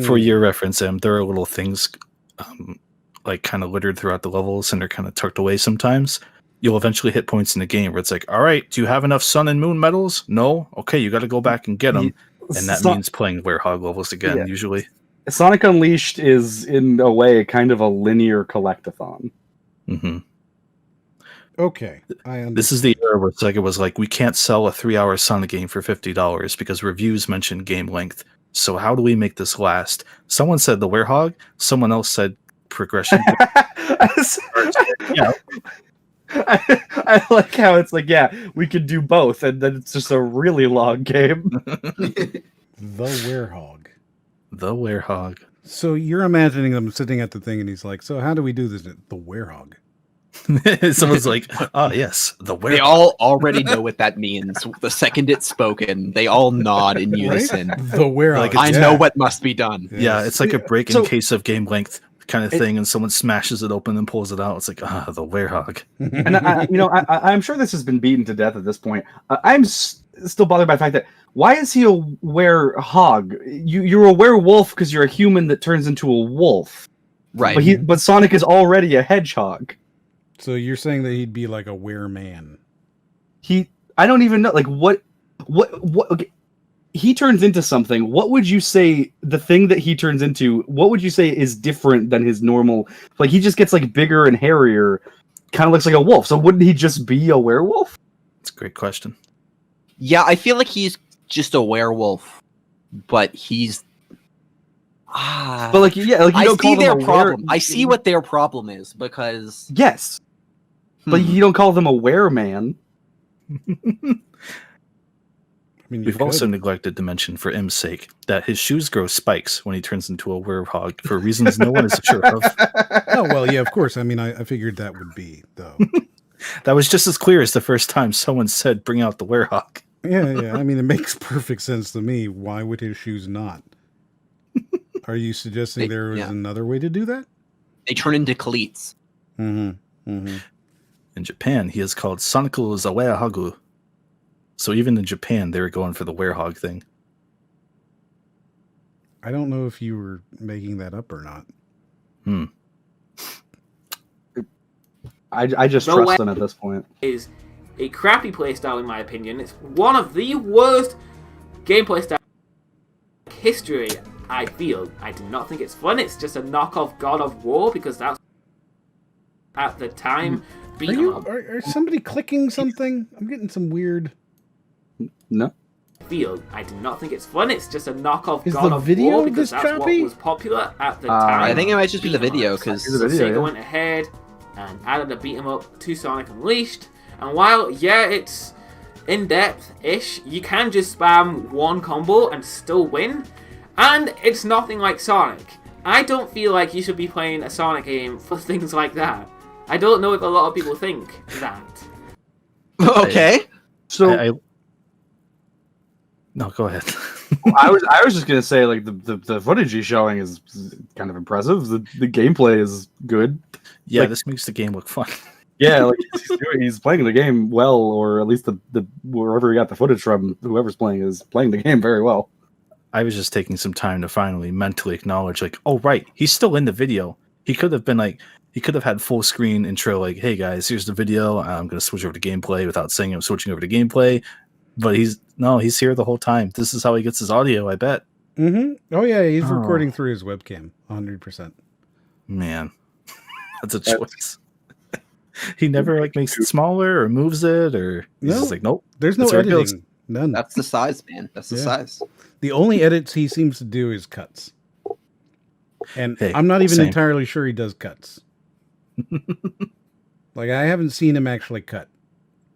For your reference, there are little things like kind of littered throughout the levels, and they're kind of tucked away sometimes. You'll eventually hit points in the game where it's like, all right, do you have enough Sun and Moon medals? No? Okay, you got to go back and get them. And that means playing Werehog levels again, usually. Sonic Unleashed is, in a way, kind of a linear collectathon. Mm-hmm. Okay, I understand. This is the era where Sega was like, we can't sell a 3-hour Sonic game for $50 because reviews mention game length. So how do we make this last? Someone said the Werehog. Someone else said progression. Yeah. I like how it's like, yeah, we could do both, and then it's just a really long game. The Werehog. The Werehog. So you're imagining them sitting at the thing, and he's like, so how do we do this? The Werehog. Someone's like, oh, yes, the Werehog. They all already know what that means. The second it's spoken, they all nod in unison. The Werehog. Like, I know what must be done. Yeah, it's like a break in case of game length kind of thing, and someone smashes it open and pulls it out. It's like, the Werehog. And I'm sure this has been beaten to death at this point. I'm still bothered by the fact that why is he a werehog? You're a werewolf because you're a human that turns into a wolf, right? But Sonic is already a hedgehog. So you're saying that he'd be like a wereman? I don't even know. Like what? Okay. He turns into something. What would you say the thing that he turns into, what would you say is different than his normal? Like, he just gets like bigger and hairier. kind of looks like a wolf. So wouldn't he just be a werewolf? That's a great question. Yeah, I feel like he's just a werewolf, but he's. But like, yeah, like you I don't see call their them a problem. I see what their problem is because. Yes, but you don't call them a wereman. We've also neglected to mention, for M's sake, that his shoes grow spikes when he turns into a werehog for reasons no one is sure of. Oh, well, yeah, of course. I mean, I figured that would be, though. That was just as clear as the first time someone said, bring out the werehog. Yeah. I mean, it makes perfect sense to me. Why would his shoes not? Are you suggesting there was another way to do that? They turn into cleats. Mm-hmm. Mm-hmm. In Japan, he is called Soniku Zawehagu. So even in Japan, they were going for the werehog thing. I don't know if you were making that up or not. I just trust them at this point. Is a crappy playstyle in my opinion. It's one of the worst gameplay styles in history. I feel. I do not think it's fun. It's just a knockoff God of War because that's at the time. Are somebody clicking something? I'm getting some weird. No. I do not think it's fun. It's just a knockoff Is God the of video War because this that's choppy? what was popular at the time. I think it might just be the video because Sega went ahead and added a beat 'em up to Sonic Unleashed. And while it's in depth-ish, you can just spam one combo and still win. And it's nothing like Sonic. I don't feel like you should be playing a Sonic game for things like that. I don't know if a lot of people think that. Okay. So no, go ahead. I was just gonna say, like, the footage he's showing is kind of impressive. The gameplay is good. Yeah, like, this makes the game look fun. Yeah, like he's playing the game well, or at least the wherever he got the footage from, whoever's playing is playing the game very well. I was just taking some time to finally mentally acknowledge, like, oh right, he's still in the video. He could have been like, he could have had full screen intro, like, hey guys, here's the video. I'm gonna switch over to gameplay without saying I'm switching over to gameplay. But he's here the whole time. This is how he gets his audio, I bet. Mm-hmm. Oh yeah, he's recording through his webcam, 100%. Man, that's a choice. He never like makes it smaller or moves it, or he's just like, nope. There's no editing. None. That's the size, man. That's the size. The only edits he seems to do is cuts. And Hey, I'm not even same. entirely sure he does cuts. Like, I haven't seen him actually cut,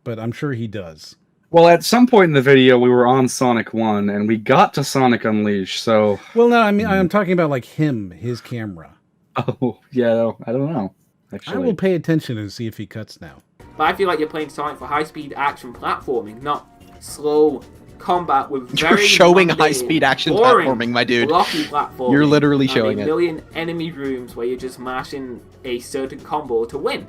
but I'm sure he does. Well, at some point in the video, we were on Sonic 1, and we got to Sonic Unleashed, so... Well, no, I mean, I'm talking about, like, his camera. Oh, yeah, I don't know, actually. I will pay attention and see if he cuts now. But I feel like you're playing Sonic for high-speed action platforming, not slow combat with very You're showing mundane, high-speed action boring, platforming, my dude. blocky platforming. You're literally and showing a it. million enemy rooms where you're just mashing a certain combo to win.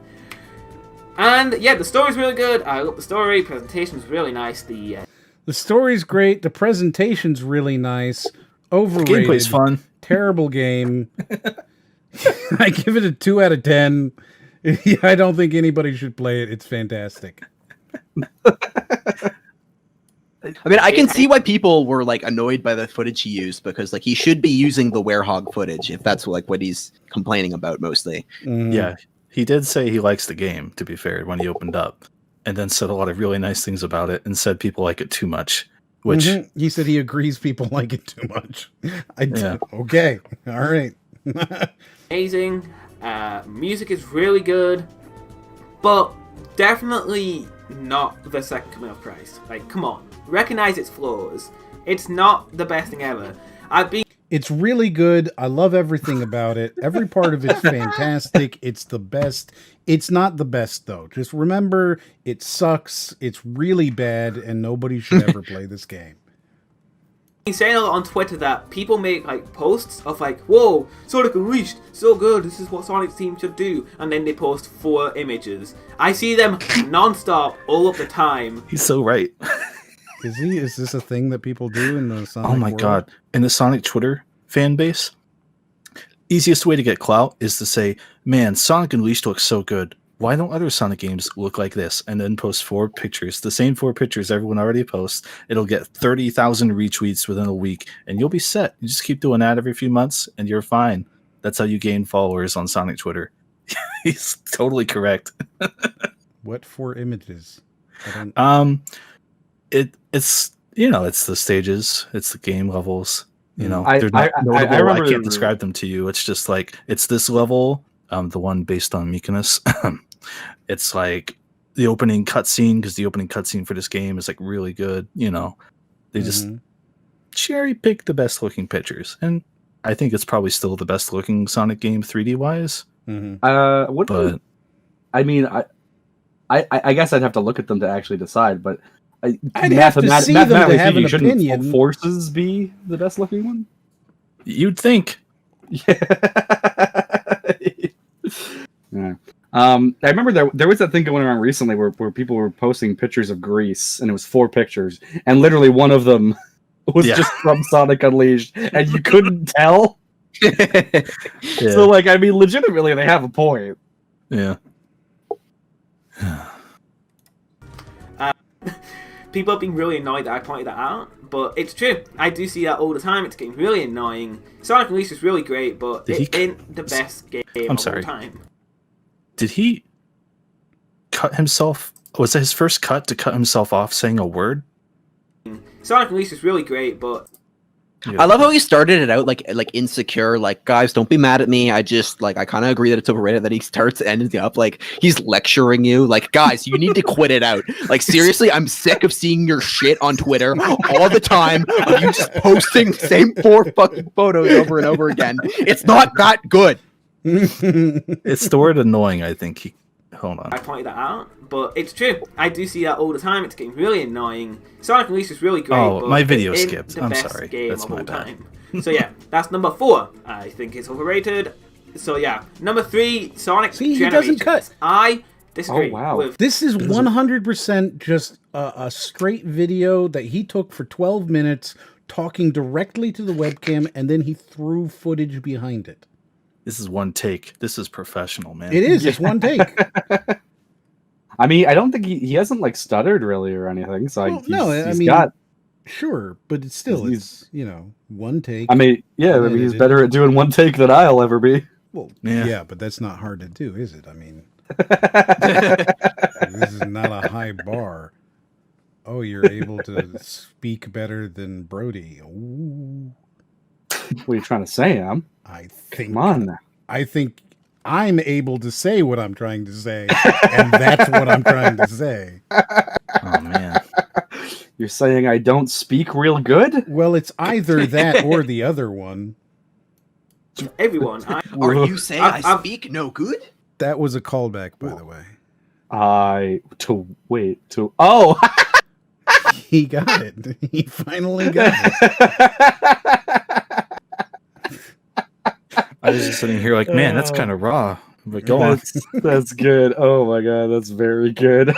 And yeah, the story's really good. I love the story. Presentation's really nice. The story's great. The presentation's really nice. Overrated. The gameplay's fun. Terrible game. I give it a 2 out of 10. I don't think anybody should play it. It's fantastic. I mean, I can see why people were like annoyed by the footage he used because like he should be using the werehog footage if that's like what he's complaining about mostly. Yeah, he did say he likes the game, to be fair, when he opened up, and then said a lot of really nice things about it and said people like it too much, which... He said he agrees people like it too much. Okay, all right. amazing. Music is really good, but definitely not the second coming of Christ. Like, come on. Recognize its flaws. It's not the best thing ever. It's really good. I love everything about it. Every part of it's fantastic. It's the best. It's not the best, though. Just remember, it sucks. It's really bad, and nobody should ever play this game. I've been saying a lot on Twitter that people make like posts of like, whoa, Sonic Unleashed, so good, this is what Sonic's team should do, and then they post 4 images. I see them non-stop all of the time. He's so right. Is this a thing that people do in the Sonic Oh my world? god. In the Sonic Twitter fan base, easiest way to get clout is to say, man, Sonic Unleashed looks so good. Why don't other Sonic games look like this? And then post 4 pictures, the same 4 pictures everyone already posts. It'll get 30,000 retweets within a week, and you'll be set. You just keep doing that every few months, and you're fine. That's how you gain followers on Sonic Twitter. He's totally correct. What 4 images? It's it's the stages, it's the game levels. They're not notable. I remember can't describe them to you. It's just like it's this level, the one based on Mykonos. It's like the opening cutscene, because the opening cutscene for this game is like really good. They just cherry pick the best looking pictures, and I think it's probably still the best looking Sonic game 3D wise. But I mean, I guess I'd have to look at them to actually decide, but I'd have to see them to have an opinion. Forces be the best looking one? You'd think. Yeah. I remember there was that thing going around recently where people were posting pictures of Greece, and it was 4 pictures, and literally one of them was just from Sonic Unleashed, and you couldn't tell. So, like, I mean, legitimately, they have a point. Yeah. People have been really annoyed that I pointed that out, but it's true. I do see that all the time. It's getting really annoying. Sonic Unleashed is really great, but it ain't the best game of all time. Did he cut himself? Was it his first cut to cut himself off saying a word? Sonic Unleashed is really great, but I love how he started it out like insecure, like, guys, don't be mad at me. I kind of agree that it's overrated. That he starts ending up like he's lecturing you, like, guys, you need to quit it out. Like, seriously, I'm sick of seeing your shit on Twitter all the time of you just posting the same 4 fucking photos over and over again. It's not that good. It's the word annoying, I think. Hold on. I pointed that out, but it's true. I do see that all the time. It's getting really annoying. Sonic Unleashed is really great. Oh, but my video it ain't skipped. the I'm best sorry. Game That's of my all bad. time. So yeah, that's number 4. I think it's overrated. So yeah, number 3, Sonic See, Generations. he doesn't cut. I disagree. Oh, wow. With This is 100% just a straight video that he took for 12 minutes, talking directly to the webcam, and then he threw footage behind it. This is one take. This is professional, man. It is. It's one take. I mean, I don't think he hasn't like stuttered really or anything. So he's got. Sure, but it's still it's one take. I mean, he's better at doing one take than I'll ever be. Well, Yeah. yeah, but that's not hard to do, is it? I mean, this is not a high bar. Oh, you're able to speak better than Brody. Ooh. What are you trying to say, Am? Come on. I think I'm able to say what I'm trying to say, and that's what I'm trying to say. Oh man. You're saying I don't speak real good? Well, it's either that or the other one. everyone, are you saying I speak no good? That was a callback, by the way. Oh, he got it. He finally got it. I was just sitting here like, man, that's kind of raw. But go on. That's good. Oh my god, that's very good.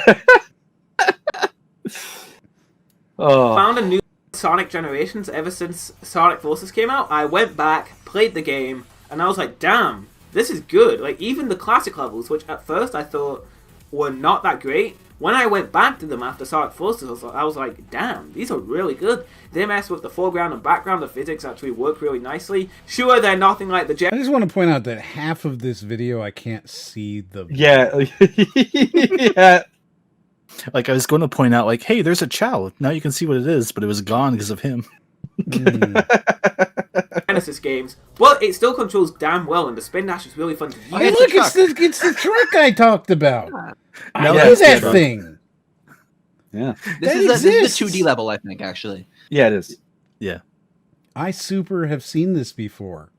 Found a new Sonic Generations ever since Sonic Forces came out. I went back, played the game, and I was like, damn, this is good. Like, even the classic levels, which at first I thought were not that great, when I went back to them after Sonic Forces, I was like, damn, these are really good. They mess with the foreground and background. The physics actually work really nicely. Sure, they're nothing like the I just want to point out that half of this video I can't see the... Yeah. Yeah. Like, I was going to point out, like, hey, there's a Chow. Now you can see what it is, but it was gone because of him. Genesis games. Well, it still controls damn well, and the spin dash is really fun to use. Hey, look, it's the truck I talked about. I No, know that truck. thing. Yeah. This is the 2D level, I think, actually. Yeah, it is. Yeah. I super have seen this before.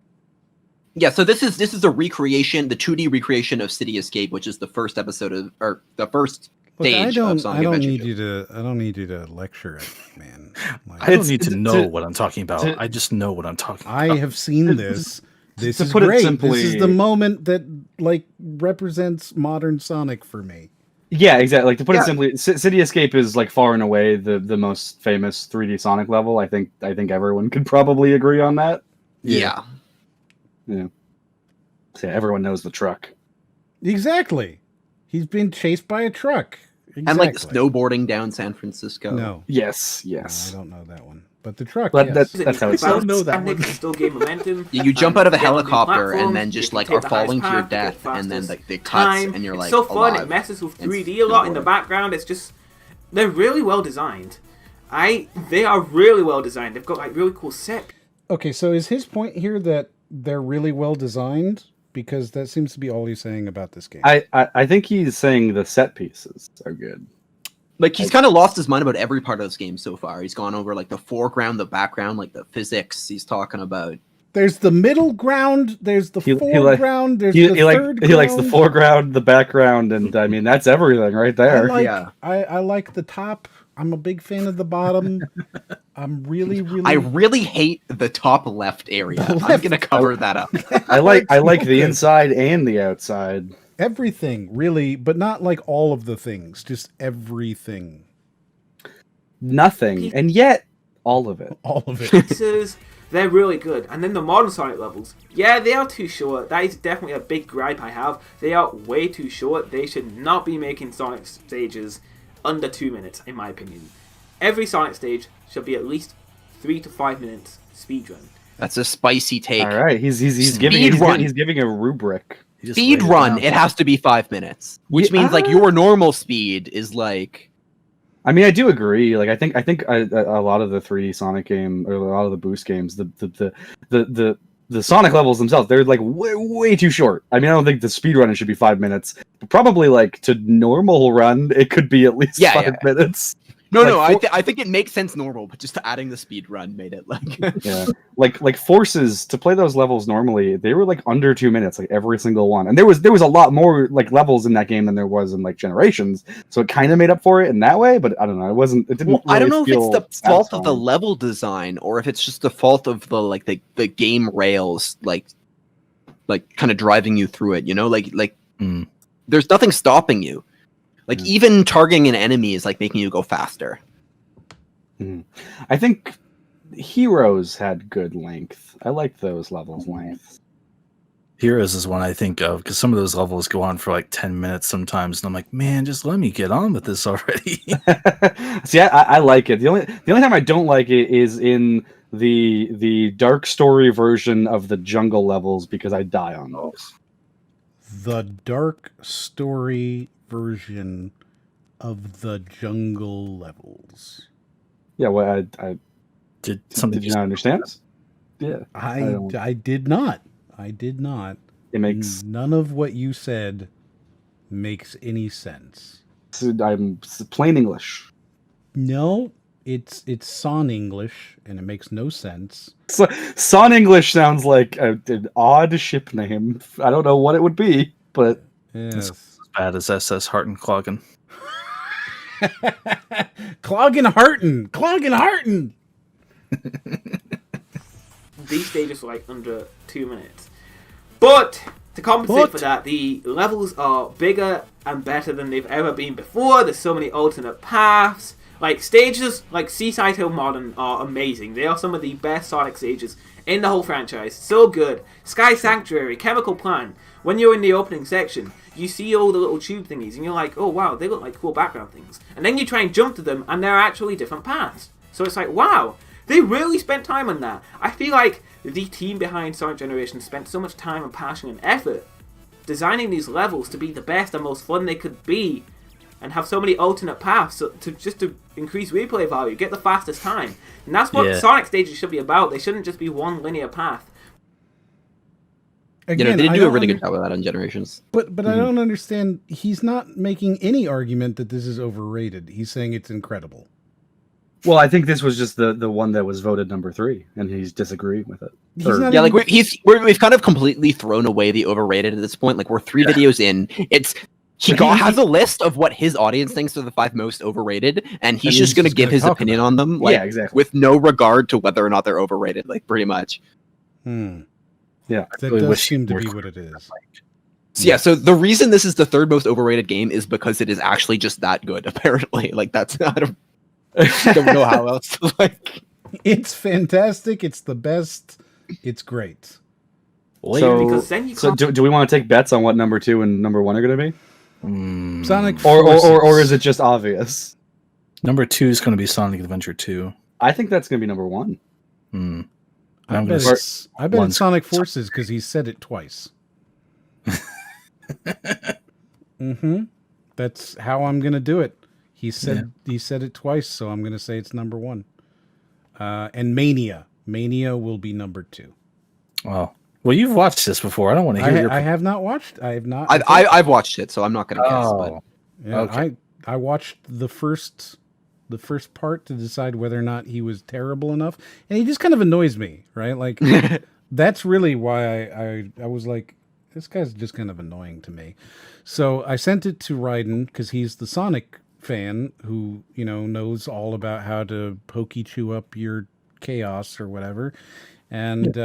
Yeah, so this is a recreation, the 2D recreation of City Escape, which is the first episode of, or the first stage of Sonic I don't Adventure. need you to lecture it, man. Like, I don't need to know what I'm talking about. I just know what I'm talking about. I have seen this. This to is put it great. simply- This is the moment that like represents modern Sonic for me. Yeah, exactly. Like, to put it simply, City Escape is like far and away the most famous 3D Sonic level. I think everyone could probably agree on that. Yeah. Yeah. So yeah, everyone knows the truck. Exactly. He's been chased by a truck. And like snowboarding down San Francisco. No. Yes. No, I don't know that one. But the truck, But yes. that's how it's. I don't know that one. Still gain momentum. You jump out of a get on new helicopter and platforms, then you just can like take are the falling to your highest path, death, get and then fastest the cuts, time. and you're like, it's so fun. alive. It messes with It's 3D a lot in the background. It's just they're really well designed. They are really well designed. They've got like really cool set. Okay, so is his point here that they're really well designed? Because that seems to be all he's saying about this game. I think he's saying the set pieces are good. Like he's kind of lost his mind about every part of this game so far. He's gone over like the foreground, the background, like the physics. He's talking about. There's the middle ground. There's the foreground. There's he, the he third ground. He likes the foreground, the background, and I mean that's everything right there. I like the top. I'm a big fan of the bottom. I'm really. I really hate the top left area. I'm gonna cover that up. I like the inside and the outside. Everything, really, but not like all of the things. Just everything. Nothing, and yet all of it. All of it. Pieces, they're really good. And then the modern Sonic levels, yeah, they are too short. That is definitely a big gripe I have. They are way too short. They should not be making Sonic stages under 2 minutes, in my opinion. Every Sonic stage should be at least 3 to 5 minutes speedrun. That's a spicy take. All right, he's giving a rubric. Speed run, it has to be 5 minutes, which means like your normal speed is like. I mean, I do agree. Like, I think a lot of the 3D Sonic game or a lot of the Boost games, the Sonic levels themselves, they're like way too short. I mean, I don't think the speed run should be 5 minutes. But probably like to normal run, it could be at least 5 minutes. No, I think it makes sense normal, but just adding the speed run made it like. Yeah, like Forces to play those levels normally, they were like under 2 minutes, like every single one, and there was a lot more like levels in that game than there was in like Generations, so it kind of made up for it in that way. But I don't know, it didn't. Well, I don't know if it's the fault satisfying. of the level design or if it's just the fault of the game rails, like kind of driving you through it. You know, there's nothing stopping you. Like, even targeting an enemy is, like, making you go faster. I think Heroes had good length. I liked those levels' length. Heroes is one I think of, because some of those levels go on for, like, 10 minutes sometimes, and I'm like, man, just let me get on with this already. See, I like it. The only time I don't like it is in the Dark Story version of the jungle levels, because I die on those. The Dark Story version of the jungle levels. Yeah, well, I did you not understand? Yeah, I did not. It makes none of what you said makes any sense. I'm plain English. No, it's Son English, and it makes no sense. So, Son English sounds like an odd ship name. I don't know what it would be, but yes. Bad as SS Harten Cloggin. Cloggin These stages are like under 2 minutes. But to compensate for that, the levels are bigger and better than they've ever been before. There's so many alternate paths. Like stages like Seaside Hill Modern are amazing. They are some of the best Sonic stages in the whole franchise. So good. Sky Sanctuary, Chemical Plant. When you're in the opening section, you see all the little tube thingies, and you're like, oh wow, they look like cool background things. And then you try and jump to them, and they're actually different paths. So it's like, wow, they really spent time on that. I feel like the team behind Sonic Generations spent so much time and passion and effort designing these levels to be the best and most fun they could be, and have so many alternate paths to increase replay value, get the fastest time. And that's what Sonic stages should be about. They shouldn't just be one linear path. Again, they did do a really good job with that on Generations. But I don't understand. He's not making any argument that this is overrated. He's saying it's incredible. Well, I think this was just the one that was voted number 3, and he's disagreeing with it. We've kind of completely thrown away the overrated at this point. Like, we're 3 videos in. He has a list of what his audience thinks are the 5 most overrated, and he's just going to give his opinion on them, with no regard to whether or not they're overrated, like, pretty much. Yeah, that does seem to be what it is. So the reason this is the 3rd most overrated game is because it is actually just that good, apparently. Like, I don't know how else to, like... It's fantastic, it's the best, it's great. So do we want to take bets on what number 2 and number 1 are going to be? Sonic or is it just obvious? Number 2 is going to be Sonic Adventure 2. I think that's going to be number 1. I bet it's Sonic Forces because he said it twice. That's how I'm gonna do it. He said it twice, so I'm gonna say it's number 1. And Mania will be number 2. Wow. Well, you've watched this before. I don't want to hear I have not watched. I have not. I've watched it, so I'm not gonna guess. But Yeah, Okay. I watched the first part to decide whether or not he was terrible enough, and he just kind of annoys me, right? Like that's really why I was like, this guy's just kind of annoying to me. So I sent it to Raiden because he's the Sonic fan who, you know, knows all about how to pokey chew up your chaos or whatever. And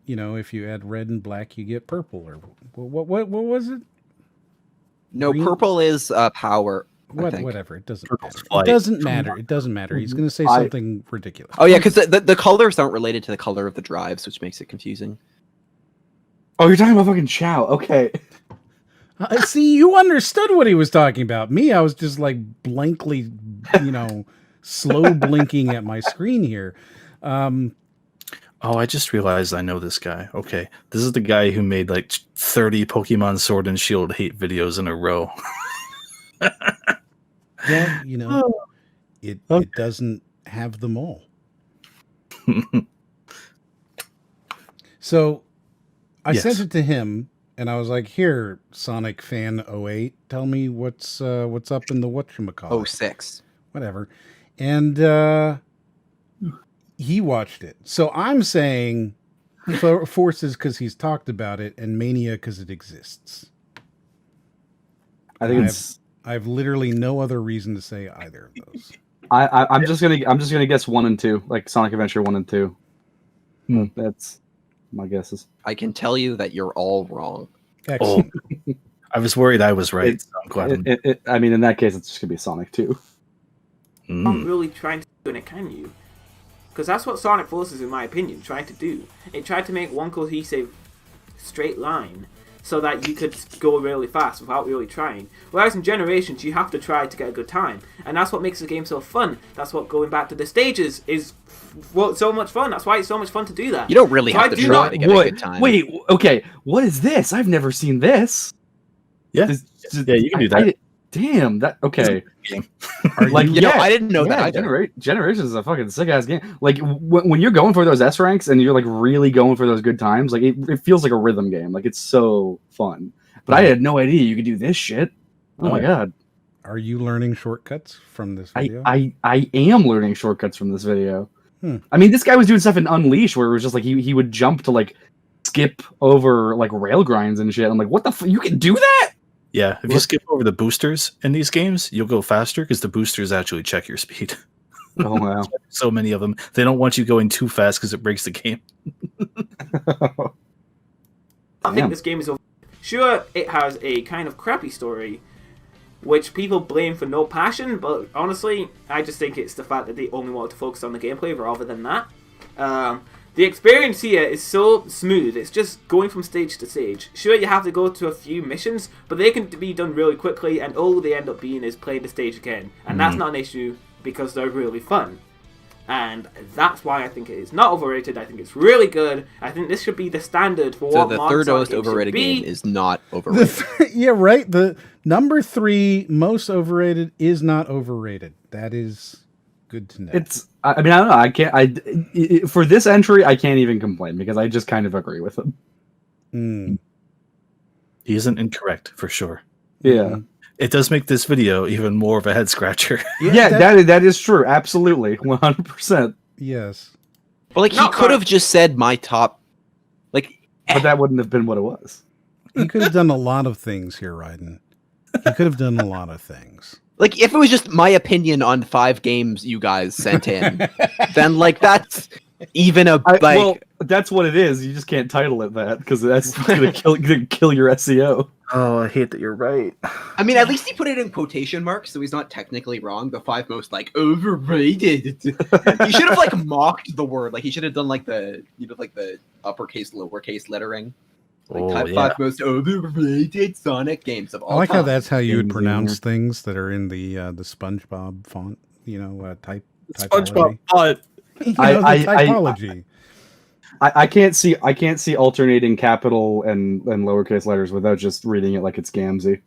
you know, if you add red and black, you get purple. Or what was it? No, Green? Purple is power. Whatever. It doesn't matter. flight. It doesn't matter. It doesn't matter. He's going to say something ridiculous. Oh yeah, because the colors aren't related to the color of the drives, which makes it confusing. Oh, you're talking about fucking Chow. Okay. See, you understood what he was talking about. Me, I was just like blankly, you know, slow blinking at my screen here. Oh, I just realized I know this guy. Okay. This is the guy who made like 30 Pokemon Sword and Shield hate videos in a row. Yeah, you know, it doesn't have them all. So I sent it to him, and I was like, "Here, Sonic Fan 08, tell me what's up in the whatchamacallit." 06. Whatever. And he watched it. So I'm saying Forces because he's talked about it, and Mania because it exists. I think I have literally no other reason to say either of those. I'm just gonna guess 1 and 2, like Sonic Adventure 1 and 2. That's my guesses. I can tell you that you're all wrong. Excellent. I was worried I was right. So I'm glad I mean, in that case, it's just gonna be Sonic 2. Not really trying to do it, can you? Because that's what Sonic Forces, in my opinion, tried to do. It tried to make one cohesive straight line so that you could go really fast without really trying. Whereas in Generations, you have to try to get a good time. And that's what makes the game so fun. That's what going back to the stages is so much fun. That's why it's so much fun to do that. You don't really have to try to get a good time. Wait, okay. What is this? I've never seen this. Yeah, you can do that. Damn, that okay. Like, you know, I didn't know that either. Generations is a fucking sick ass game. Like when you're going for those S ranks and you're like really going for those good times, like it feels like a rhythm game. Like it's so fun. But I had no idea you could do this shit. Oh my god. Are you learning shortcuts from this video? I am learning shortcuts from this video. I mean, this guy was doing stuff in Unleash where it was just like he would jump to like skip over like rail grinds and shit. I'm like, what the you can do that? Yeah, if you skip over the boosters in these games, you'll go faster because the boosters actually check your speed. Oh wow! So many of them. They don't want you going too fast because it breaks the game. I think this game is over. Sure, it has a kind of crappy story, which people blame for no passion, but honestly, I just think it's the fact that they only wanted to focus on the gameplay rather than that. The experience here is so smooth, it's just going from stage to stage. Sure, you have to go to a few missions, but they can be done really quickly, and all they end up being is playing the stage again. And that's not an issue, because they're really fun. And that's why I think it is not overrated. I think it's really good. I think this should be the standard for what the third most overrated game is not overrated. Yeah, right. The number 3 most overrated is not overrated. That is good to know. I mean, I don't know. I can't. For this entry, I can't even complain because I just kind of agree with him. He isn't incorrect for sure. Yeah, it does make this video even more of a head scratcher. Yeah, that is true. Absolutely, 100%. Yes. Well, like he could have just said my top, like, but that wouldn't have been what it was. He could have done a lot of things here, Raiden. He could have done a lot of things. Like, if it was just my opinion on 5 games you guys sent in, then, like, that's even a, like... Well, that's what it is. You just can't title it that, because that's gonna kill your SEO. Oh, I hate that you're right. I mean, at least he put it in quotation marks, so he's not technically wrong. The 5 most, like, overrated. He should have, like, mocked the word. Like, he should have done, like, the, you know, like, the uppercase, lowercase lettering. Like top 5 most overrated Sonic games of all I like time. how that's how you would Games pronounce things that are in the SpongeBob font. Typology. SpongeBob font. The typology. I can't see alternating capital and lowercase letters without just reading it like it's Gamzee,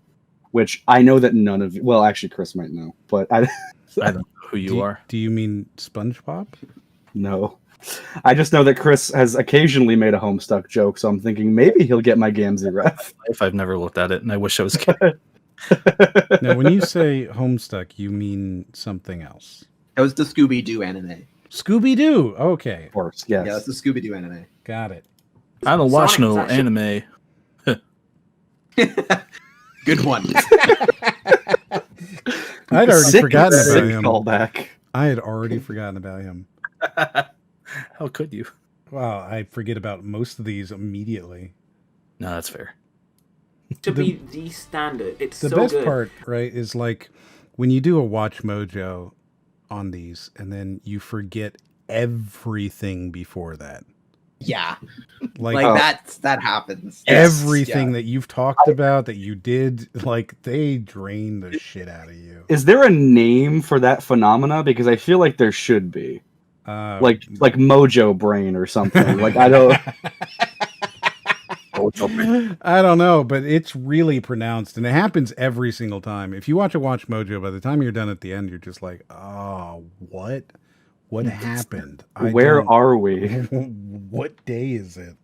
which I know that none of actually Chris might know, but I don't know who you are. Do you mean SpongeBob? No. I just know that Chris has occasionally made a Homestuck joke, so I'm thinking maybe he'll get my Gamzee ref. If I've never looked at it, and I wish I was kidding. Now, when you say Homestuck, you mean something else. That was the Scooby-Doo anime. Scooby-Doo. Okay. Of course, yes. Yeah, that's the Scooby-Doo anime. Got it. I don't watch no anime. Good one. I'd already forgotten about him. Callback. I had already forgotten about him. How could you? Well, I forget about most of these immediately. No, that's fair. To be the standard. It's the so best good. part, right, is like when you do a Watch Mojo on these, and then you forget everything before that. Yeah, like that happens. Everything that you've talked about that you did, like they drain the shit out of you. Is there a name for that phenomena? Because I feel like there should be. Like Mojo Brain or something. Like I don't. I don't know, but it's really pronounced, and it happens every single time. If you watch Mojo, by the time you're done at the end, you're just like, "Oh, what happened? Where are we? What day is it?"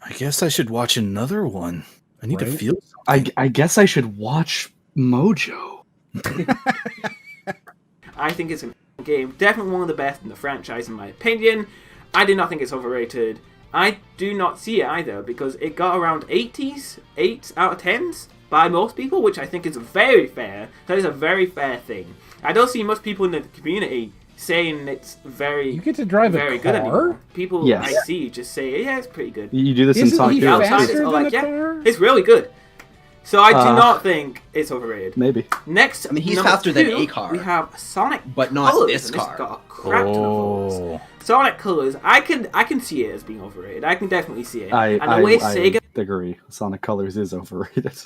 I guess I should watch another one. I need to feel. I guess I should watch Mojo. I think it's a game. Definitely one of the best in the franchise, in my opinion. I do not think it's overrated. I do not see it either, because it got around 80s, 8 out of 10s by most people, which I think is very fair. That is a very fair thing. I don't see most people in the community saying it's very You get to drive very a good car? anymore. People Yes. I see just say, yeah, it's pretty good. You do this in Isn't Sonic he Heroes. faster Outsiders than are like, a yeah, car? it's really good. So I do not think it's overrated. Maybe. Next, I mean, he's number faster than 2, a car. We have Sonic But not Colors, this and car. Got a crap ton of votes. Sonic Colors, I can see it as being overrated. I can definitely see it. I and the way Sega agree. Sonic Colors is overrated.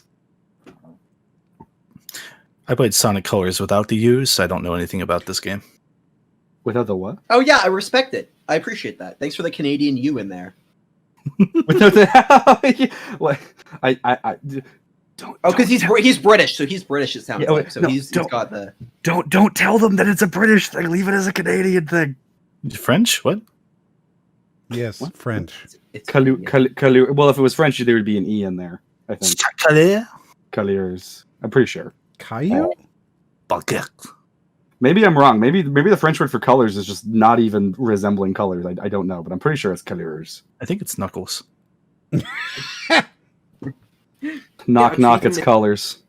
I played Sonic Colors without the U's. I don't know anything about this game. Without the what? Oh yeah, I respect it. I appreciate that. Thanks for the Canadian U in there. Without the what? Don't. Oh, because he's British, so he's British. It sounds like so. No, he's got the. Don't tell them that it's a British thing. Leave it as a Canadian thing. French? What? Yes, French. Calu. Well, if it was French, there would be an E in there. I think. Colliers. I'm pretty sure. Caillou? Maybe I'm wrong. Maybe the French word for colors is just not even resembling colors. I don't know, but I'm pretty sure it's colliers. I think it's Knuckles. Knock, it's colors.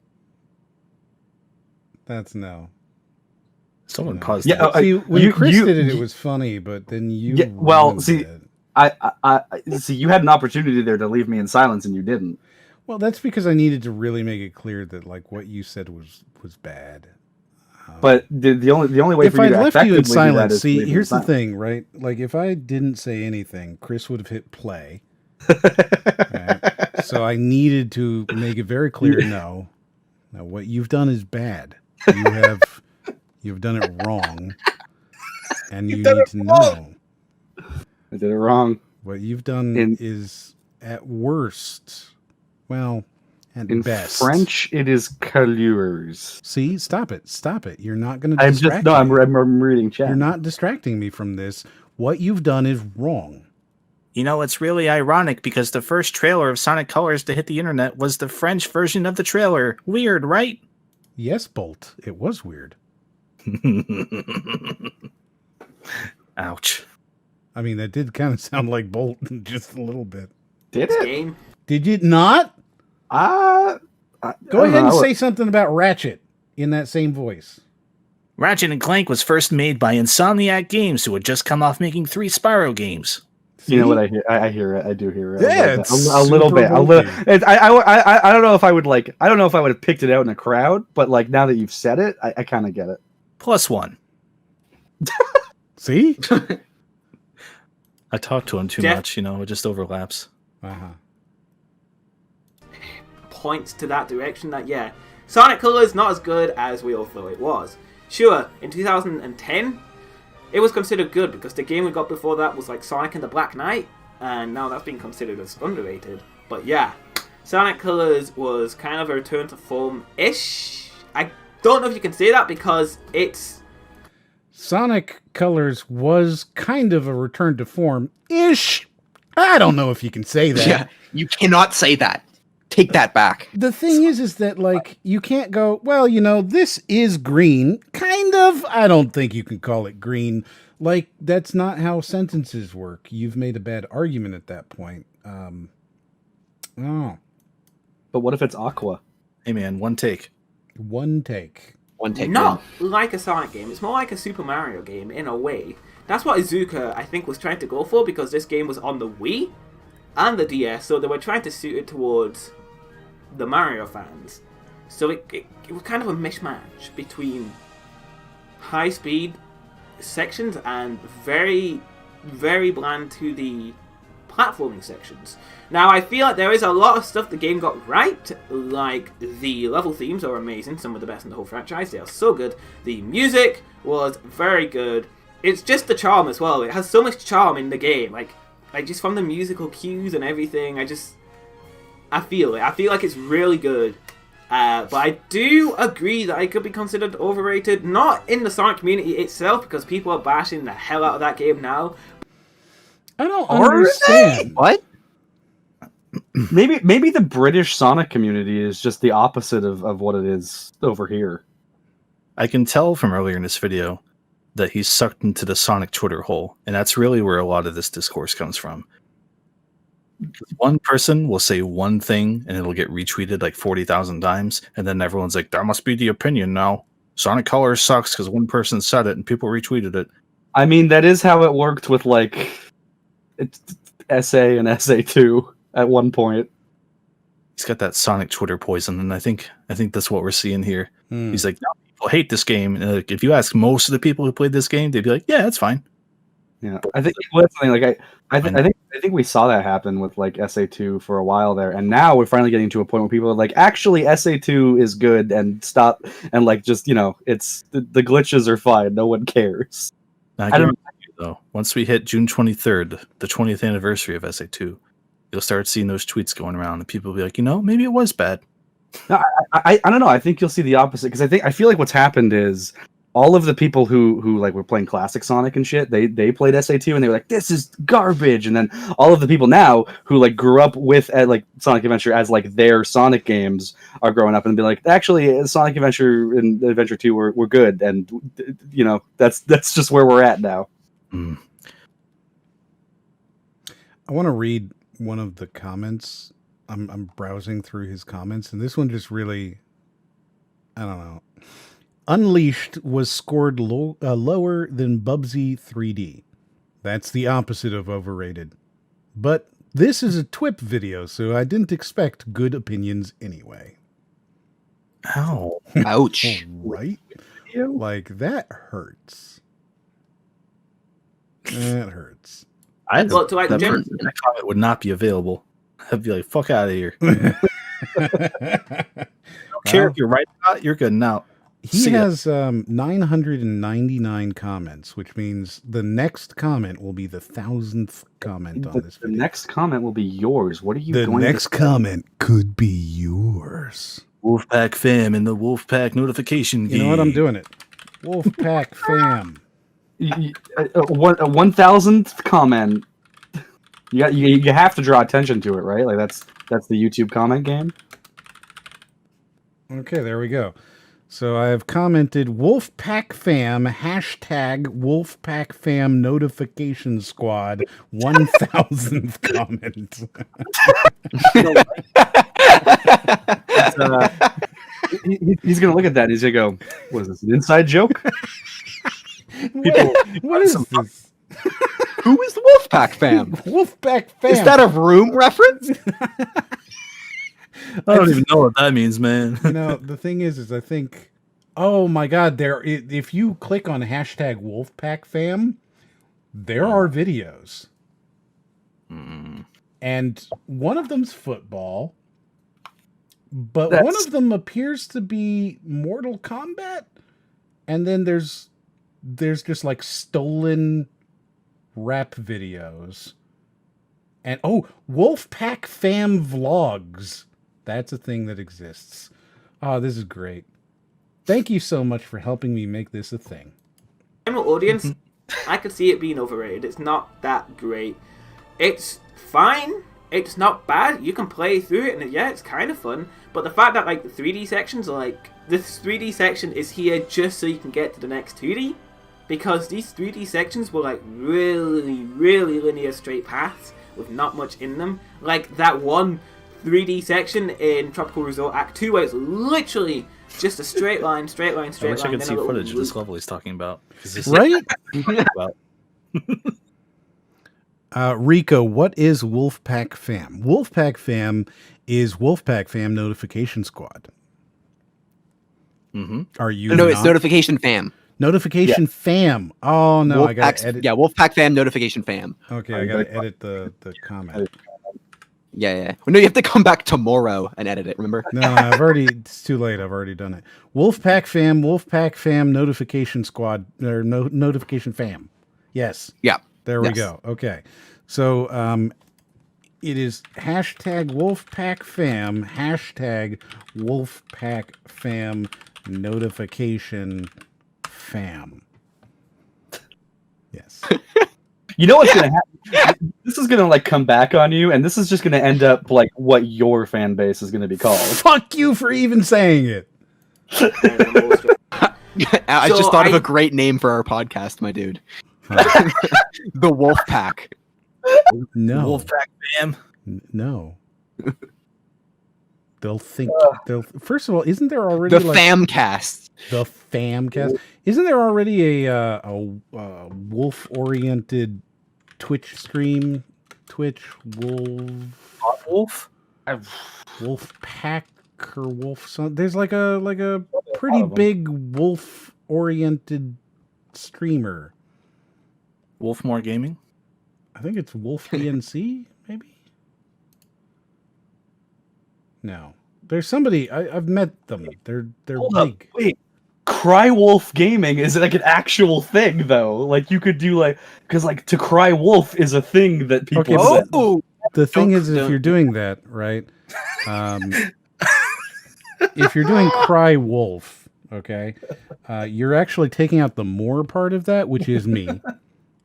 That's no. Someone paused. Yeah, See, when Chris did it, it was funny, but then you. Yeah, well, ruined see, it. I see. You had an opportunity there to leave me in silence, and you didn't. Well, that's because I needed to really make it clear that like what you said was bad. But the only way if for you I to left you in effectively do that silence, is to see, leave me in here's the silence. thing, right? Like if I didn't say anything, Chris would have hit play. Right? So I needed to make it very clear. No, what you've done is bad. You've done it wrong, and you need to know. I did it wrong. What you've done is at worst, well, at in best. French, it is colliers. See, stop it. You're not going to. I'm just no. I'm reading chat. You're not distracting me from this. What you've done is wrong. You know, it's really ironic because the first trailer of Sonic Colors to hit the internet was the French version of the trailer. Weird, right? Yes, Bolt. It was weird. Ouch. I mean, that did kind of sound like Bolt just a little bit. Did it? Did you not? Go ahead and say something about Ratchet in that same voice. Ratchet and Clank was first made by Insomniac Games, who had just come off making 3 Spyro games. You know what I hear? I hear it. I do hear it. Yeah, a little bit. A little. I don't know if I would like. I don't know if I would have picked it out in a crowd, but like now that you've said it, I kind of get it. +1. See? I talk to him too much. You know, it just overlaps. Uh-huh. points to that direction that, yeah, Sonic Colors not as good as we all thought it was. Sure, in 2010, it was considered good because the game we got before that was like Sonic and the Black Knight, and now that's been considered as underrated. But yeah, Sonic Colors was kind of a return to form-ish. I don't know if you can say that because it's... Sonic Colors was kind of a return to form-ish. I don't know if you can say that. Yeah, you cannot say that. Take that back. The thing is that, like, you can't go, well, you know, this is green. Kind of. I don't think you can call it green. Like, that's not how sentences work. You've made a bad argument at that point. Oh. But what if it's Aqua? Hey, man, one take. One take. One take. Not like a Sonic game. It's more like a Super Mario game in a way. That's what Izuka, I think, was trying to go for because this game was on the Wii and the DS, so they were trying to suit it towards the Mario fans. So it was kind of a mishmash between high-speed sections and very, very bland to the platforming sections. Now, I feel like there is a lot of stuff the game got right, like the level themes are amazing, some of the best in the whole franchise, they are so good. The music was very good. It's just the charm as well. It has so much charm in the game, like just from the musical cues and everything. I feel it. I feel like it's really good. But I do agree that it could be considered overrated, not in the Sonic community itself, because people are bashing the hell out of that game now. I don't understand. What? Maybe the British Sonic community is just the opposite of what it is over here. I can tell from earlier in this video that he's sucked into the Sonic Twitter hole, and that's really where a lot of this discourse comes from. One person will say one thing, and it'll get retweeted like 40,000 times, and then everyone's like, that must be the opinion now. Sonic Colors sucks because one person said it, and people retweeted it. I mean, that is how it worked with, like, SA and SA2 at one point. He's got that Sonic Twitter poison, and I think that's what we're seeing here. He's like, no, people hate this game. And like, if you ask most of the people who played this game, they'd be like, yeah, that's fine. Yeah, I think that's something like I think we saw that happen with like SA2 for a while there, and now we're finally getting to a point where people are like, actually, SA2 is good, and stop, and like just it's the glitches are fine, no one cares. I don't know though. Once we hit June 23rd, the 20th anniversary of SA2, you'll start seeing those tweets going around, and people will be like, maybe it was bad. No, I don't know. I think you'll see the opposite because I feel like what's happened is all of the people who like were playing classic Sonic and shit, they played SA2 and they were like, this is garbage. And then all of the people now who like grew up with like Sonic Adventure as like their Sonic games are growing up and be like, actually, Sonic Adventure and Adventure 2 were good, and that's just where we're at now. I want to read one of the comments. I'm browsing through his comments, and this one just really, I don't know. Unleashed was scored lower than Bubsy 3D. That's the opposite of overrated. But this is a TWIP video, so I didn't expect good opinions anyway. Ow. Ouch. Right? Like, that hurts. That hurts. That comment would not be available. I'd be like, fuck out of here. I don't care if you're right or not, you're good now. He has 999 comments, which means the next comment will be the 1,000th comment on this video. The next comment will be yours. What are you going to... The next comment could be yours. Wolfpack fam in the Wolfpack notification game. You know what? I'm doing it. Wolfpack fam. 1,000th comment. You have to draw attention to it, right? Like that's the YouTube comment game. Okay, there we go. So I have commented Wolfpack fam #, Wolfpack fam notification squad 1,000th comment. He's gonna look at that and he's gonna go, "What is this? An inside joke?" What is this? Who is the Wolfpack fam? Wolfpack fam. Is that a room reference? I don't even know what that means, man. The thing is I think, oh my God, if you click on # Wolfpack fam, there are videos. And one of them's football. but one of them appears to be Mortal Kombat, and then there's just like stolen rap videos. And Wolfpack Fam Vlogs. That's a thing that exists. Oh, this is great. Thank you so much for helping me make this a thing. General audience, I could see it being overrated. It's not that great. It's fine. It's not bad. You can play through it, and yeah, it's kind of fun. But the fact that like the 3D sections are like this 3D section is here just so you can get to the next 2D, because these 3D sections were like really, really linear straight paths with not much in them. Like that one 3D section in Tropical Resort Act 2 where it's literally just a straight line, straight line, straight I wish line. I could see footage of this level he's talking about. Right? Rico, what is Wolfpack Fam? Wolfpack Fam is Wolfpack Fam Notification Squad. Mm-hmm. Are you? No, it's Notification Fam. Notification Fam. Oh no, I gotta edit. Yeah, Wolfpack Fam, Notification Fam. Okay, I gotta edit the comment. Yeah. Well, no, you have to come back tomorrow and edit it. Remember? No, it's too late. I've already done it. Wolfpack Fam, Notification Squad, or Notification Fam. Yes. Yeah. There we go. Okay. So it is hashtag Wolfpack Fam, hashtag Wolfpack Fam Notification Fam. Yes. You know what's gonna happen? This is gonna like come back on you, and this is just gonna end up like what your fan base is gonna be called. Fuck you for even saying it. I just thought of a great name for our podcast, my dude. The Wolfpack. No. Wolfpack Fam. No. They'll think. First of all, isn't there already the Famcast? The Famcast. Isn't there already a wolf-oriented Twitch stream? Wolf. Wolfpack or Wolf. There's like a pretty big wolf-oriented streamer. Wolfmore Gaming. I think it's Wolf DNC, maybe. No, there's somebody I've met them. They're big. Wait, Cry Wolf Gaming is like an actual thing though. Like you could do because to cry wolf is a thing that people. Okay, say. The thing is, if you're doing that, right? If you're doing cry wolf, okay, you're actually taking out the more part of that, which is me,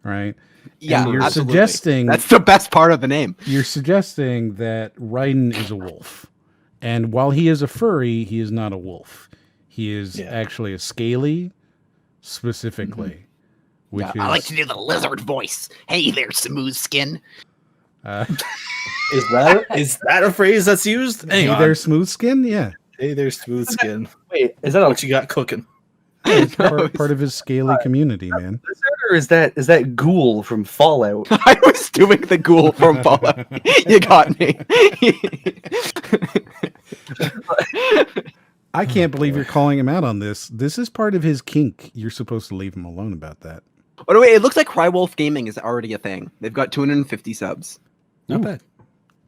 right? Yeah, and you're absolutely. suggesting that's the best part of the name. You're suggesting that Raiden is a wolf, and while he is a furry, he is not a wolf. He is actually a scaly, specifically. Which is, I like to do the lizard voice. Hey there, smooth skin. Is that a phrase that's used? Hey there, smooth skin. Yeah. Hey there, smooth skin. Wait, is that what you got cooking? It's part of his scaly community, man. Or is that Ghoul from Fallout? I was doing the Ghoul from Fallout. You got me. I can't believe you're calling him out on this. This is part of his kink. You're supposed to leave him alone about that. By the way, it looks like Crywolf Gaming is already a thing. They've got 250 subs. Not bad.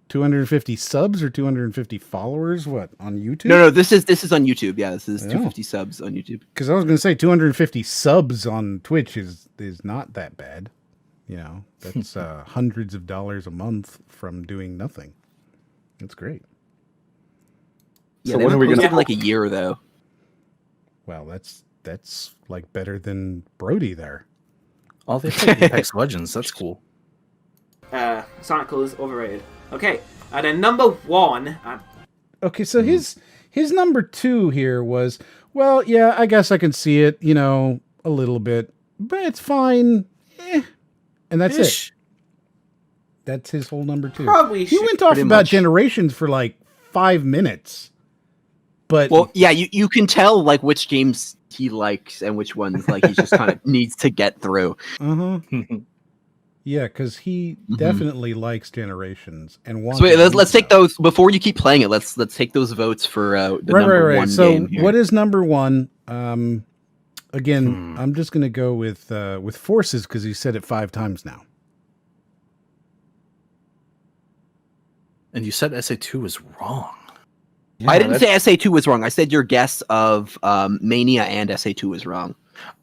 250 subs or 250 followers? What, on YouTube? No, this is on YouTube. Yeah, this is 250 subs on YouTube. Because I was going to say 250 subs on Twitch is not that bad. You know, that's hundreds of dollars a month from doing nothing. That's great. Yeah, so when are we going to like a year though? Well, that's like better than Brody there. Oh, they play Apex Legends. That's cool. Sonic is overrated. Okay, and then number one. Okay, so his number two here was, well, yeah, I guess I can see it, a little bit, but it's fine. And that's it. That's his whole number two. Probably he went off about Generations for like 5 minutes. But well, yeah, you can tell like which games he likes and which ones like he just kind of needs to get through. Yeah, because he definitely likes Generations and wants. So wait, let's take those before you keep playing it. Let's take those votes for the number one so game here. What is number one? Again, I'm just gonna go with Forces because he said it 5 times now. And you said SA2 was wrong. Yeah, I didn't say SA2 was wrong. I said your guess of Mania and SA2 was wrong.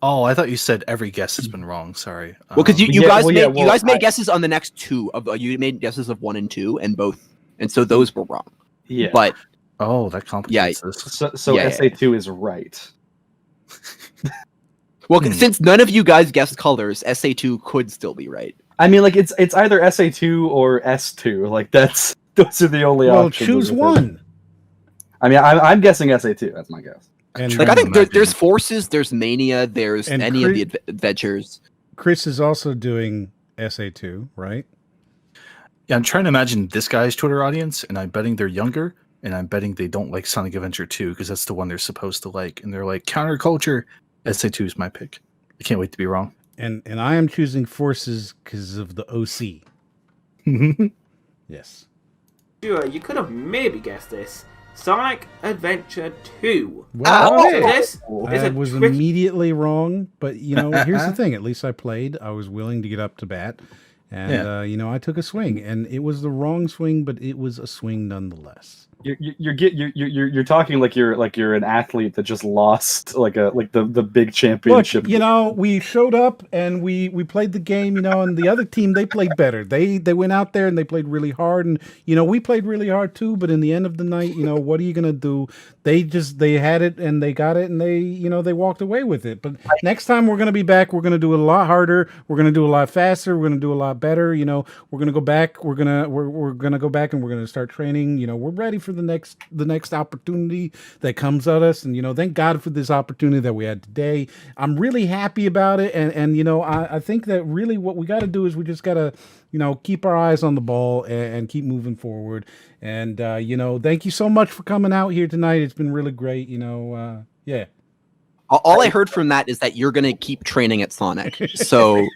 Oh, I thought you said every guess has been wrong. Sorry. Well, because you guys made guesses on the next two of you made guesses of 1 and 2, and so those were wrong. Yeah. But that complicates this. So SA2 is right. Well, since none of you guys guessed colors, SA2 could still be right. I mean, like it's either SA2 or S2. Like those are the only options. Well, choose one. I mean, I'm guessing SA2. That's my guess. And like I think there's Forces, there's Mania, there's any of the adventures. Chris is also doing SA2, right? Yeah, I'm trying to imagine this guy's Twitter audience, and I'm betting they're younger, and I'm betting they don't like Sonic Adventure 2 because that's the one they're supposed to like, and they're like counterculture. SA2 is my pick. I can't wait to be wrong. And I am choosing Forces because of the OC. Yes. Sure, you could have maybe guessed this. Sonic Adventure 2. Wow. So this I was immediately wrong, but here's the thing. At least I played. I was willing to get up to bat, and I took a swing, and it was the wrong swing, but it was a swing nonetheless. You're talking like you're an athlete that just lost like the big championship. Look, we showed up and we played the game, and the other team, they played better. They went out there and they played really hard, and we played really hard too, but in the end of the night, what are you going to do? They had it and they got it and they walked away with it. But next time we're going to be back, we're going to do it a lot harder. We're going to do a lot faster. We're going to do a lot better. We're going to go back. We're going to go back and we're going to start training. We're ready for the next opportunity that comes at us, and thank God for this opportunity that we had today. I'm really happy about it, and I think that really what we got to do is we just got to keep our eyes on the ball and keep moving forward. And thank you so much for coming out here tonight. It's been really great. Yeah. All I heard from that is that you're going to keep training at Sonic. So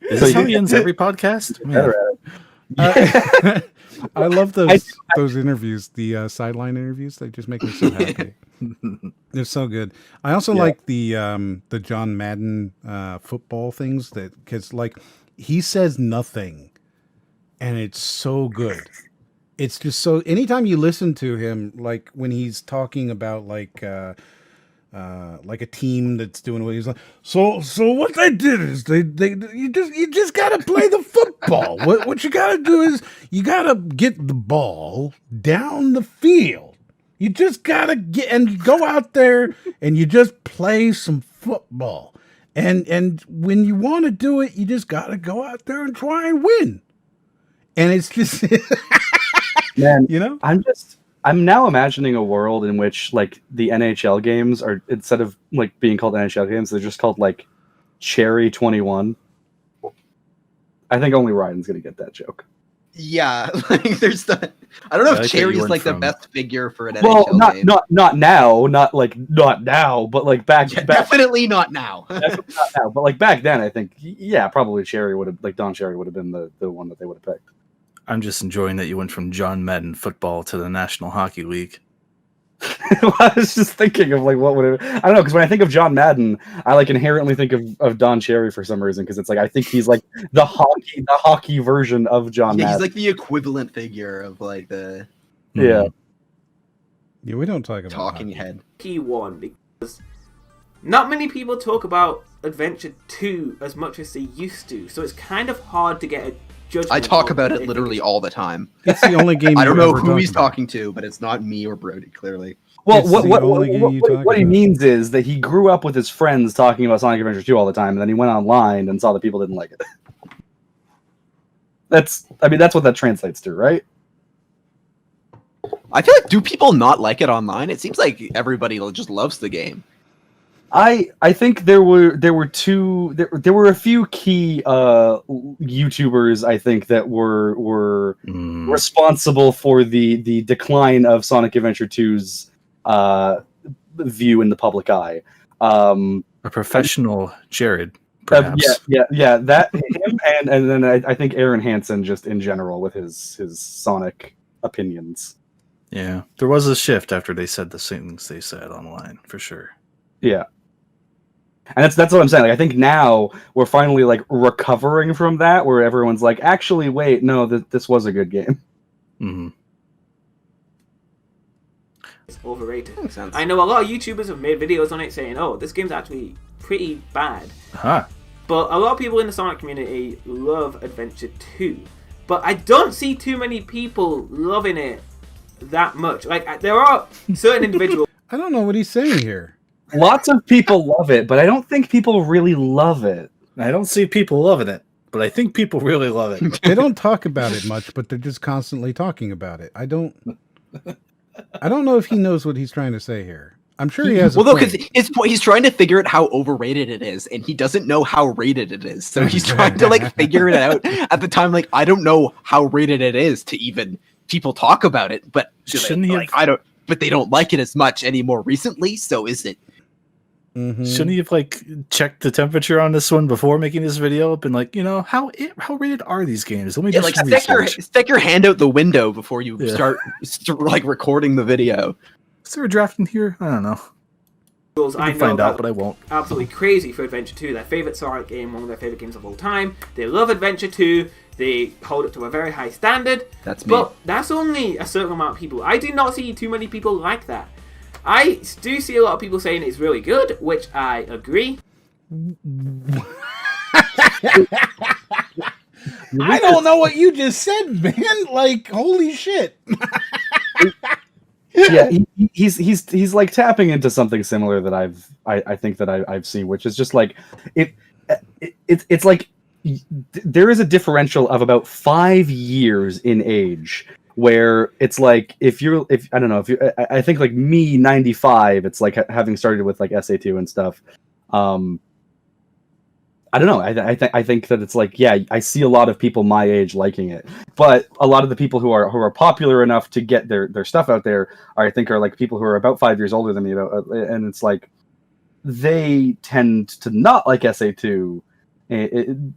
is this how he ends every podcast? I love those interviews, the sideline interviews. They just make me so happy. They're so good. I also like the John Madden football things because he says nothing, and it's so good. It's just so. Anytime you listen to him, like when he's talking about like a team that's doing what he's like. So what they did is you just gotta play the football. What you gotta do is you gotta get the ball down the field. You just gotta go out there and you just play some football. And when you want to do it, you just gotta go out there and try and win. And it's just man, I'm now imagining a world in which like the NHL games are, instead of like being called NHL games, they're just called like Cherry 21. I think only Ryan's gonna get that joke. Yeah, there's that. I don't know if Cherry's like the best figure for an NHL game. Not now, but like back. Definitely not now. Definitely not now, but like back then, I think probably Cherry would have Don Cherry would have been the one that they would have picked. I'm just enjoying that you went from John Madden football to the National Hockey League. Well, I was just thinking of like what would I don't know, because when I think of John Madden, I like inherently think of Don Cherry for some reason, because it's like I think he's like the hockey version of John Madden. He's like the equivalent figure of like the yeah. We don't talk about talking hockey. head. Key one, because not many people talk about Adventure 2 as much as they used to, so it's kind of hard to get a judgment. I talk about it literally all the time. It's the only game. I don't know who he's talking to, but it's not me or Brody, clearly. Well, what he means is that he grew up with his friends talking about Sonic Adventure 2 all the time, and then he went online and saw that people didn't like it. That's what that translates to, right? I feel like, do people not like it online? It seems like everybody just loves the game. I think there were a few key YouTubers, I think, that were responsible for the decline of Sonic Adventure 2's view in the public eye. A professional Jared, perhaps. Yeah, that him and then I think Aaron Hansen just in general with his Sonic opinions. Yeah, there was a shift after they said the things they said online, for sure. Yeah. And that's what I'm saying. Like, I think now we're finally like recovering from that, where everyone's like, actually, wait, no, this was a good game. Mm-hmm. it's overrated. Makes sense. I know a lot of YouTubers have made videos on it saying, "Oh, this game's actually pretty bad." But a lot of people in the Sonic community love Adventure 2. But I don't see too many people loving it that much. Like, there are certain individuals. I don't know what he's saying here. Lots of people love it, but I don't think people really love it. I don't see people loving it, but I think people really love it. They don't talk about it much, but they're just constantly talking about it. I don't know if he knows what he's trying to say here. I'm sure he has. Well, because he's trying to figure out how overrated it is, and he doesn't know how rated it is. So he's trying to like figure it out at the time. Like, I don't know how rated it is to even people talk about it, but but they don't like it as much anymore recently. So is it? Shouldn't he have like checked the temperature on this one before making this video? Been like, how rated are these games? Let me just stick your hand out the window before you start like recording the video. Is there a draft in here? I don't know. I can find out, but I won't. Absolutely crazy for Adventure 2, their favorite Sonic game, one of their favorite games of all time. They love Adventure 2. They hold it to a very high standard. That's me. But that's only a certain amount of people. I do not see too many people like that. I do see a lot of people saying it's really good, which I agree. I don't know what you just said, man. Like, holy shit. Yeah, he's like tapping into something similar that I think that I've seen, which is just like it's like there is a differential of about 5 years in age where it's like if I don't know if you I think like me 95, it's like having started with like SA2 and stuff. I don't know. I think that it's like, yeah, I see a lot of people my age liking it, but a lot of the people who are popular enough to get their stuff out there I think are like people who are about 5 years older than me, and it's like they tend to not like SA2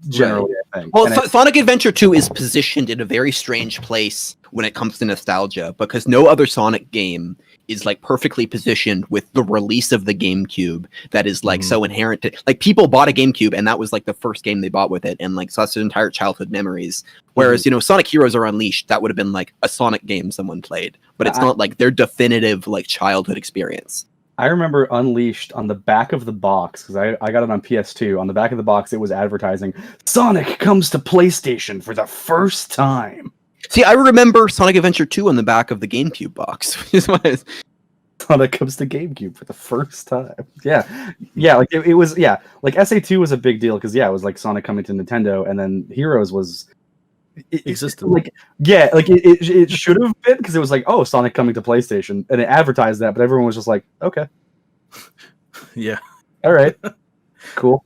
generally. Right. I think. Well, Sonic Adventure 2 is positioned in a very strange place when it comes to nostalgia, because no other Sonic game is like perfectly positioned with the release of the GameCube that is like so inherent to, like, people bought a GameCube and that was like the first game they bought with it, and like so that's their entire childhood memories. Whereas Sonic Heroes or Unleashed, that would have been like a Sonic game someone played, but it's not like their definitive like childhood experience. I remember Unleashed on the back of the box, because I got it on PS2. On the back of the box, it was advertising, Sonic comes to PlayStation for the first time. See, I remember Sonic Adventure 2 on the back of the GameCube box. Sonic comes to GameCube for the first time. Yeah, like it was, like SA2 was a big deal, because, it was like Sonic coming to Nintendo, and then Heroes was... existed. It should have been, because it was like, oh, Sonic coming to PlayStation, and it advertised that, but everyone was just like, okay. Yeah. All right. Cool.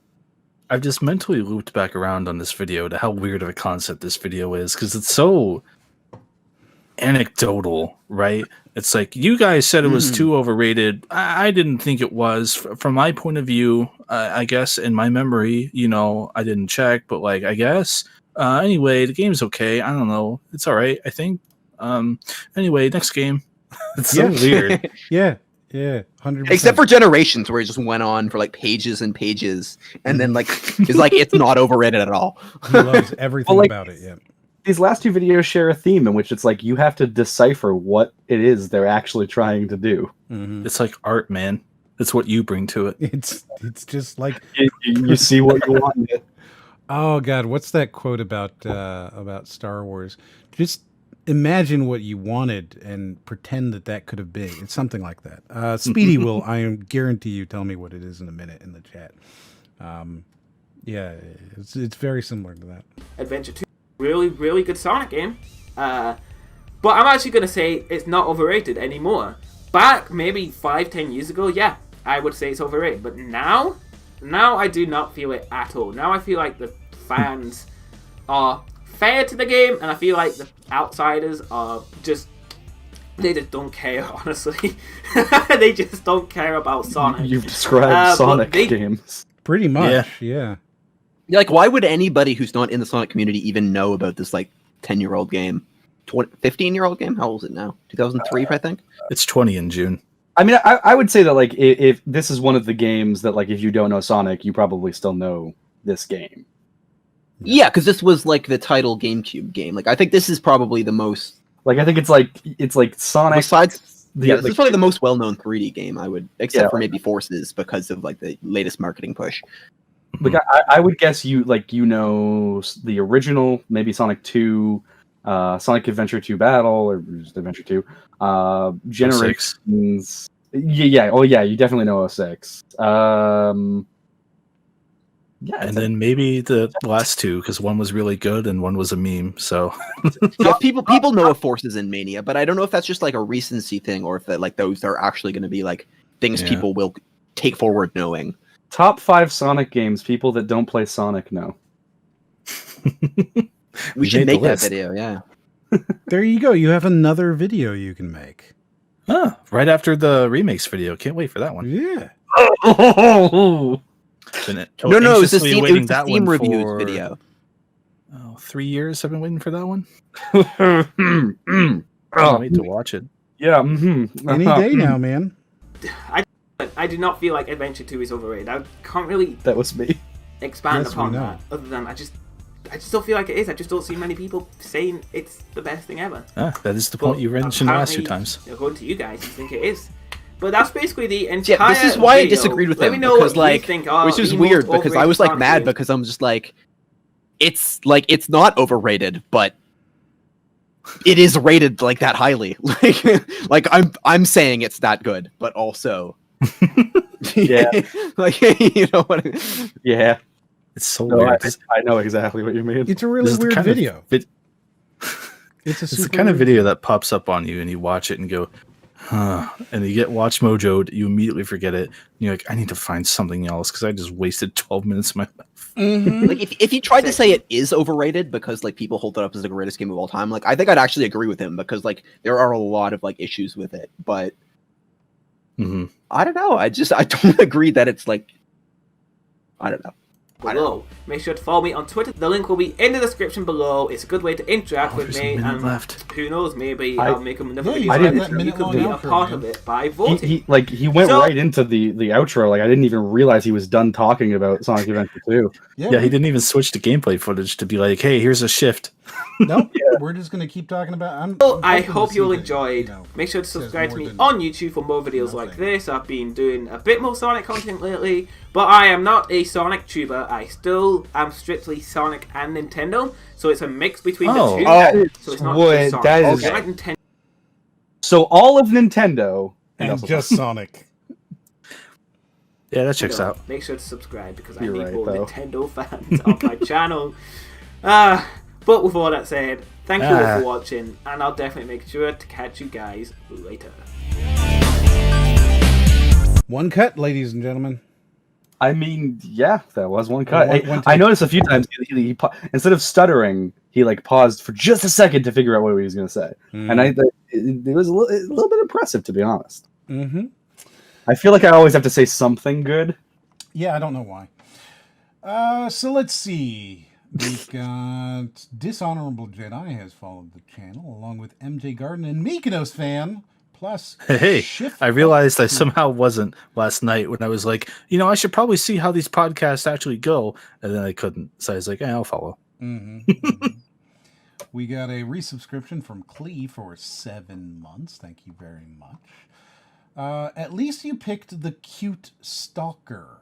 I've just mentally looped back around on this video to how weird of a concept this video is, because it's so anecdotal, right? It's like, you guys said it was too overrated. I didn't think it was. From my point of view, I guess, in my memory, I didn't check, but like, I guess... anyway, the game's okay. I don't know. It's all right, I think. Anyway, next game. It's so weird. Yeah, 100%. Except for Generations, where it just went on for like pages and pages, and then like it's like it's not overrated at all. He loves everything about it. Yeah. These last two videos share a theme in which it's like you have to decipher what it is they're actually trying to do. It's like art, man. It's what you bring to it. It's just like you see what you want in it. Oh God, what's that quote about Star Wars? Just imagine what you wanted and pretend that could have been. It's something like that. Speedy will, I guarantee you, tell me what it is in a minute in the chat. Yeah, it's very similar to that. Adventure 2, really, really good Sonic game. But I'm actually going to say it's not overrated anymore. Back maybe 5-10 years ago, yeah, I would say it's overrated. But now I do not feel it at all. Now I feel like the fans are fair to the game, and I feel like the outsiders are they just don't care, honestly. They just don't care about Sonic. You've described Sonic games. Pretty much, yeah. Like, why would anybody who's not in the Sonic community even know about this, like, 10-year-old game? 15-year-old game? How old is it now? 2003, I think? It's 20 in June. I mean, I would say that, like, if this is one of the games that, like, if you don't know Sonic, you probably still know this game. Yeah, because this was, like, the title GameCube game. Like, I think this is probably the most... Like, I think it's like Sonic... Besides... This is probably the most well-known 3D game I would, except for maybe Forces, because of like the latest marketing push. Like I would guess you know the original, maybe Sonic 2, Sonic Adventure 2 Battle, or just Adventure 2, Generations. Yeah. Oh yeah, you definitely know 06. Yeah, and then maybe the last two, because one was really good and one was a meme. So people know of Forces and Mania, but I don't know if that's just like a recency thing or if that like those are actually going to be like things people will take forward knowing. Top 5 Sonic games people that don't play Sonic know. We should make that video, yeah. There you go. You have another video you can make. Right after the remakes video. Can't wait for that one. Yeah. No, it's the Steam reviews video. 3 years I've been waiting for that one. I need to watch it. Yeah. Any day now, man. I do not feel like Adventure 2 is overrated. I can't really. That was me. Expand upon that. Other than I just don't feel like it is. I just don't see many people saying it's the best thing ever. That is the point you mentioned the last 2 times. According to you guys, you think it is. But that's basically the entire. Yeah, this is why video. I disagreed with Let him me know because, what you like, think which is weird because I was like mad because I'm just like, it's not overrated, but it is rated like that highly. Like I'm saying it's that good, but also, yeah, like you know what? Yeah, it's so weird. I know exactly what you mean. It's a really weird video. It's the kind of video that pops up on you and you watch it and go, and you get Watch Mojo'd, you immediately forget it. And you're like, I need to find something else because I just wasted 12 minutes of my life. Mm-hmm. Like if you tried to say it is overrated because like people hold it up as the greatest game of all time, like I think I'd actually agree with him because like there are a lot of like issues with it, but I don't know. I don't agree that it's like I don't know. Below. Make sure to follow me on Twitter. The link will be in the description below. It's a good way to interact with me, and who knows, maybe I'll make another video. You could be a part of it by voting. He went right into the outro. Like I didn't even realize he was done talking about Sonic Adventure 2. Yeah, he didn't even switch to gameplay footage to be like, hey, here's a shift. Nope. We're just gonna keep talking about. I hope you all enjoyed. Make sure to subscribe to me on YouTube for more videos like this. I've been doing a bit more Sonic content lately, but I am not a Sonic tuber. I still am strictly Sonic and Nintendo, so it's a mix between the two. So it's not just Sonic. That is like Nintendo. So all of Nintendo and just Sonic. Yeah, that checks out. Make sure to subscribe because I need more Nintendo fans on my channel. But with all that said, thank you all for watching, and I'll definitely make sure to catch you guys later. One cut, ladies and gentlemen. I mean, yeah, that was one cut. I noticed a few times he instead of stuttering, he like paused for just a second to figure out what he was going to say, and it was a little bit impressive, to be honest. I feel like I always have to say something good. Yeah, I don't know why. So let's see. We've got Dishonorable Jedi has followed the channel, along with MJ Garden and MykonosFan. Plus, hey, I realized I somehow wasn't last night when I was like, I should probably see how these podcasts actually go, and then I couldn't. So I was like, I'll follow. We got a resubscription from Clee for 7 months. Thank you very much. At least you picked the cute stalker.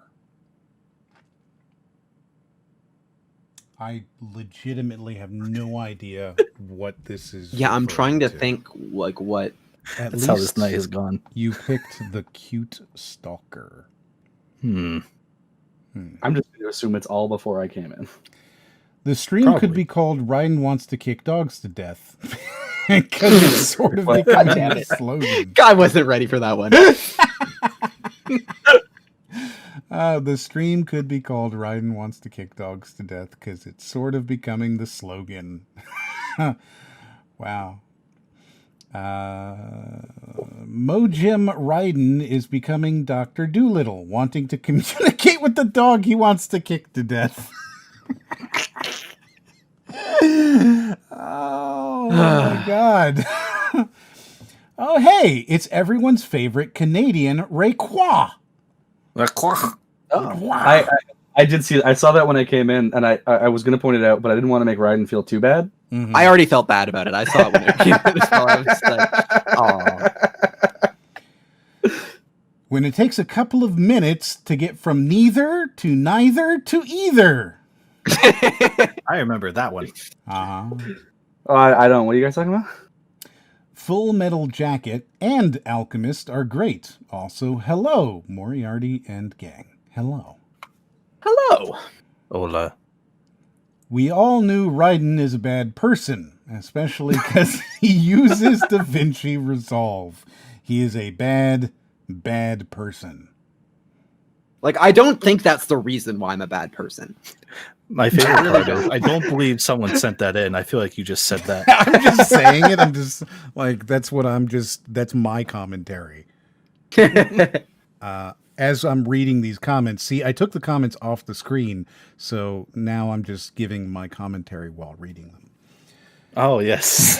I legitimately have no idea what this is. Yeah, I'm trying to think like what. That's how this night has gone. You picked the cute stalker. I'm just going to assume it's all before I came in. The stream could be called Ryan Wants to Kick Dogs to Death. Because it's sort of becoming a slogan. I wasn't ready for that one. The stream could be called Ryan Wants to Kick Dogs to Death because it's sort of becoming the slogan. Wow. Mojim Ryden is becoming Dr. Doolittle, wanting to communicate with the dog he wants to kick to death. Oh my God. Oh, hey, it's everyone's favorite Canadian Rayquaza. I did see. I saw that when I came in, and I was going to point it out, but I didn't want to make Ryden feel too bad. I already felt bad about it. I saw it when it came in, so I was like, "Oh." When it takes a couple of minutes to get from neither to neither to either. I remember that one. Uh-huh. Oh, I don't. What are you guys talking about? Full Metal Jacket and Alchemist are great. Also, hello, Moriarty and gang. Hello. Hello. Hola. We all knew Raiden is a bad person, especially because he uses Da Vinci Resolve. He is a bad person. Like, I don't think that's the reason why I'm a bad person. My favorite part is, I don't believe someone sent that in. I feel like you just said that. I'm just saying it. I'm just like, that's my commentary. As I'm reading these comments, see, I took the comments off the screen, so now I'm just giving my commentary while reading them. Oh, yes.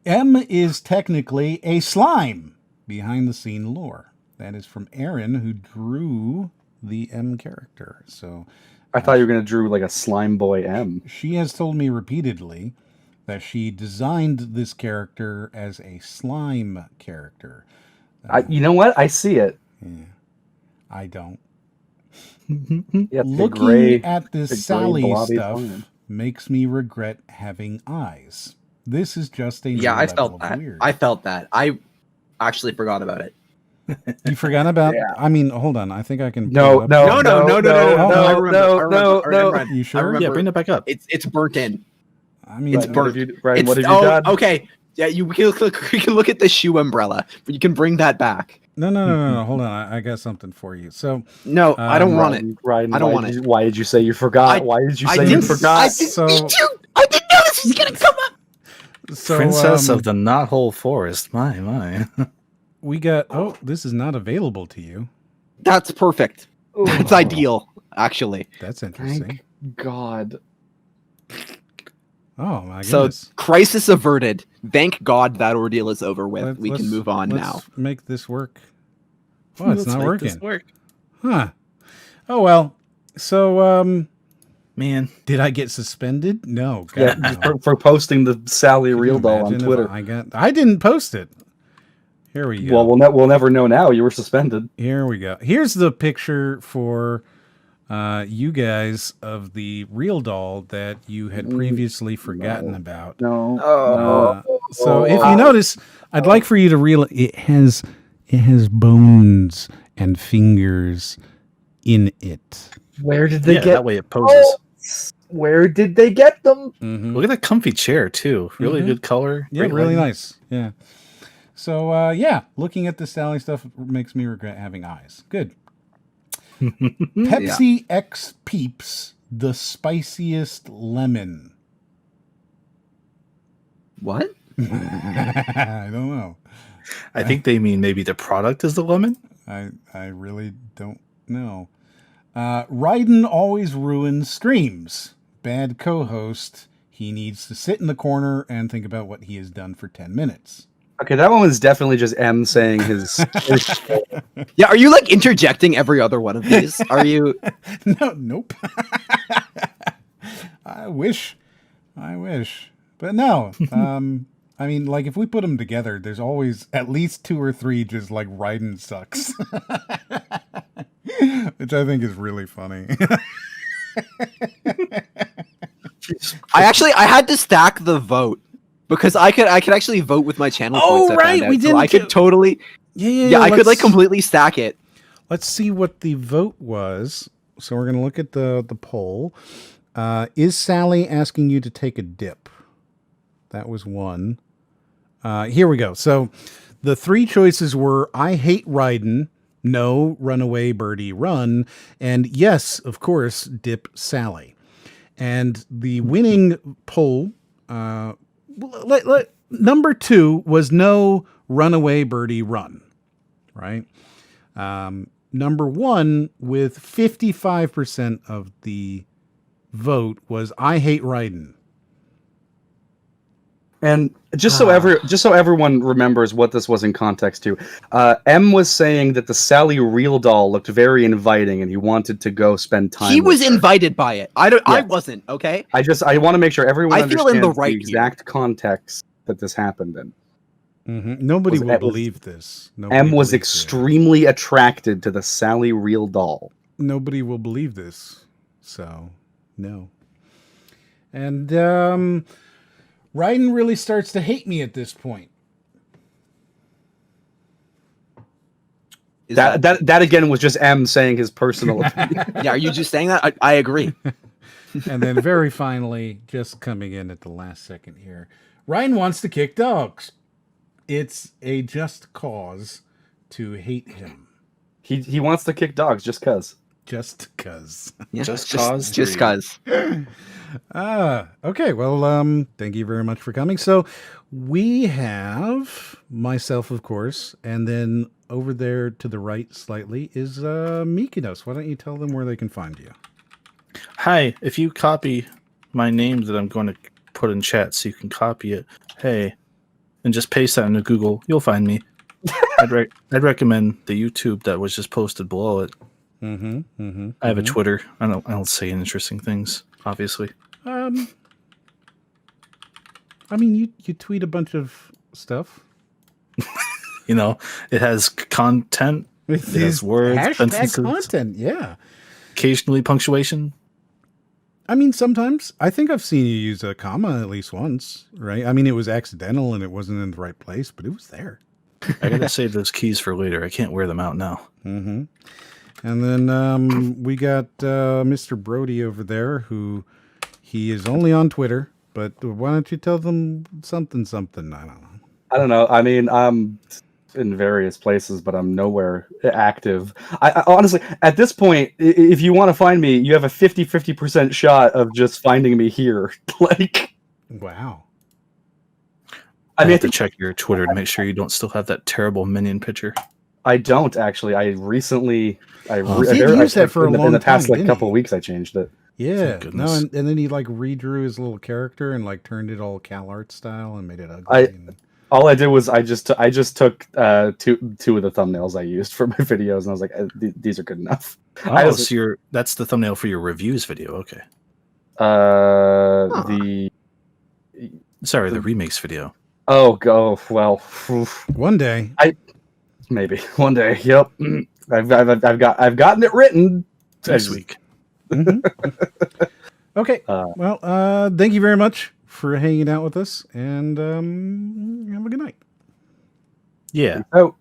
M is technically a slime. Behind the scene lore. That is from Aaron, who drew the M character. So I thought you were going to drew like a slime boy M. She has told me repeatedly that she designed this character as a slime character. You know what? I see it. Yeah, I don't. Looking at this Sally stuff makes me regret having eyes. This is just a I felt that. Weird. I felt that. I actually forgot about it. You forgot about? Yeah. I mean, hold on. I think I can. No. You sure? Yeah, bring it back up. It's burnt in. I mean, it's burnt. What have you done? Okay. Yeah, you can look at the shoe umbrella. You can bring that back. No. Hold on. I got something for you. So no, I don't want it. Ryan, I don't want it. Why did you say you forgot? Why did you say you forgot? I didn't know this was gonna come up. So, Princess of the Knothole Forest. My. We got. Oh, this is not available to you. That's perfect. That's ideal, actually. That's interesting. Thank God. Oh my goodness. So crisis averted. Thank God that ordeal is over with. We can move on now. Let's make this work. Oh, it's not working. Huh. Oh well. So man, did I get suspended? No. God, no. For posting the Sally Real Doll on Twitter. I didn't post it. Here we go. Well, we'll never know now. You were suspended. Here we go. Here's the picture for you guys of the real doll that you had previously forgotten about. No. So if you notice, I'd like for you to realize it has bones and fingers in it. Where did they get that way it poses? Where did they get them? Mm-hmm. Look at that comfy chair too. Really good color. Yeah, really nice. Yeah. So looking at the Sally stuff makes me regret having eyes. Good. Pepsi X Peeps, the spiciest lemon. What? I don't know. I think they mean maybe the product is the lemon. I really don't know. Raiden always ruins streams. Bad co-host. He needs to sit in the corner and think about what he has done for 10 minutes. Okay, that one was definitely just M saying his... Yeah, are you like interjecting every other one of these? Are you? Nope. I wish. But no. I mean, like, if we put them together, there's always at least 2 or 3 just like Raiden sucks. Which I think is really funny. I had to stack the vote. Because I could actually vote with my channel points. Oh, right, we did. So I could totally. Yeah. I could like completely stack it. Let's see what the vote was. So we're gonna look at the poll. Is Sally asking you to take a dip? That was one. Here we go. So the 3 choices were: I hate Raiden, no, run away, birdie, run, and yes, of course, dip Sally. And the winning poll. Number 2 was no, run away, birdie, run. Right? Number 1 with 55% of the vote was I hate Raiden. And just so everyone remembers what this was in context to, M was saying that the Sally Real Doll looked very inviting, and he wanted to go spend time. He was invited by it. I wasn't. Okay. I want to make sure everyone I feel understands in the right exact context that this happened in. Nobody will believe this. M was extremely attracted to the Sally real doll. Nobody will believe this. So, no. And Raiden really starts to hate me at this point. That again was just M saying his personal opinion. Yeah, are you just saying that? I agree. And then very finally, just coming in at the last second here, Ryan wants to kick dogs. It's a just cause to hate him. He wants to kick dogs just cause. Just cause. Yeah, just cause. Just cause. Okay, well, thank you very much for coming. So we have myself, of course, and then over there to the right slightly is Mykonos. Why don't you tell them where they can find you? Hi, if you copy my name that I'm going to put in chat so you can copy it, hey, and just paste that into Google, you'll find me. I'd recommend the YouTube that was just posted below it. I have a Twitter. I don't say interesting things, obviously. I mean, you tweet a bunch of stuff. You know, it has content. It has words, sentences, content. Yeah. Occasionally punctuation. I mean, sometimes. I think I've seen you use a comma at least once, right? I mean, it was accidental and it wasn't in the right place, but it was there. I gotta save those keys for later. I can't wear them out now. And then we got Mr. Brody over there, who he is only on Twitter. But why don't you tell them something? I don't know. I mean, I'm in various places, but I'm nowhere active. I honestly, at this point, if you want to find me, you have a 50% shot of just finding me here. Like, wow. I have to check your Twitter to make sure you don't still have that terrible minion picture. I don't actually. I recently, used that for a long time. In the past couple of weeks, I changed it. Yeah, no, and then he like redrew his little character and like turned it all Cal Art style and made it ugly. All I did was I just took two of the thumbnails I used for my videos, and I was like, these are good enough. So that's the thumbnail for your reviews video. Okay. The remakes video. Oh, go well. One day, maybe one day. Yep, I've gotten it written next week. Okay. Well, thank you very much for hanging out with us, and have a good night. Yeah. Oh.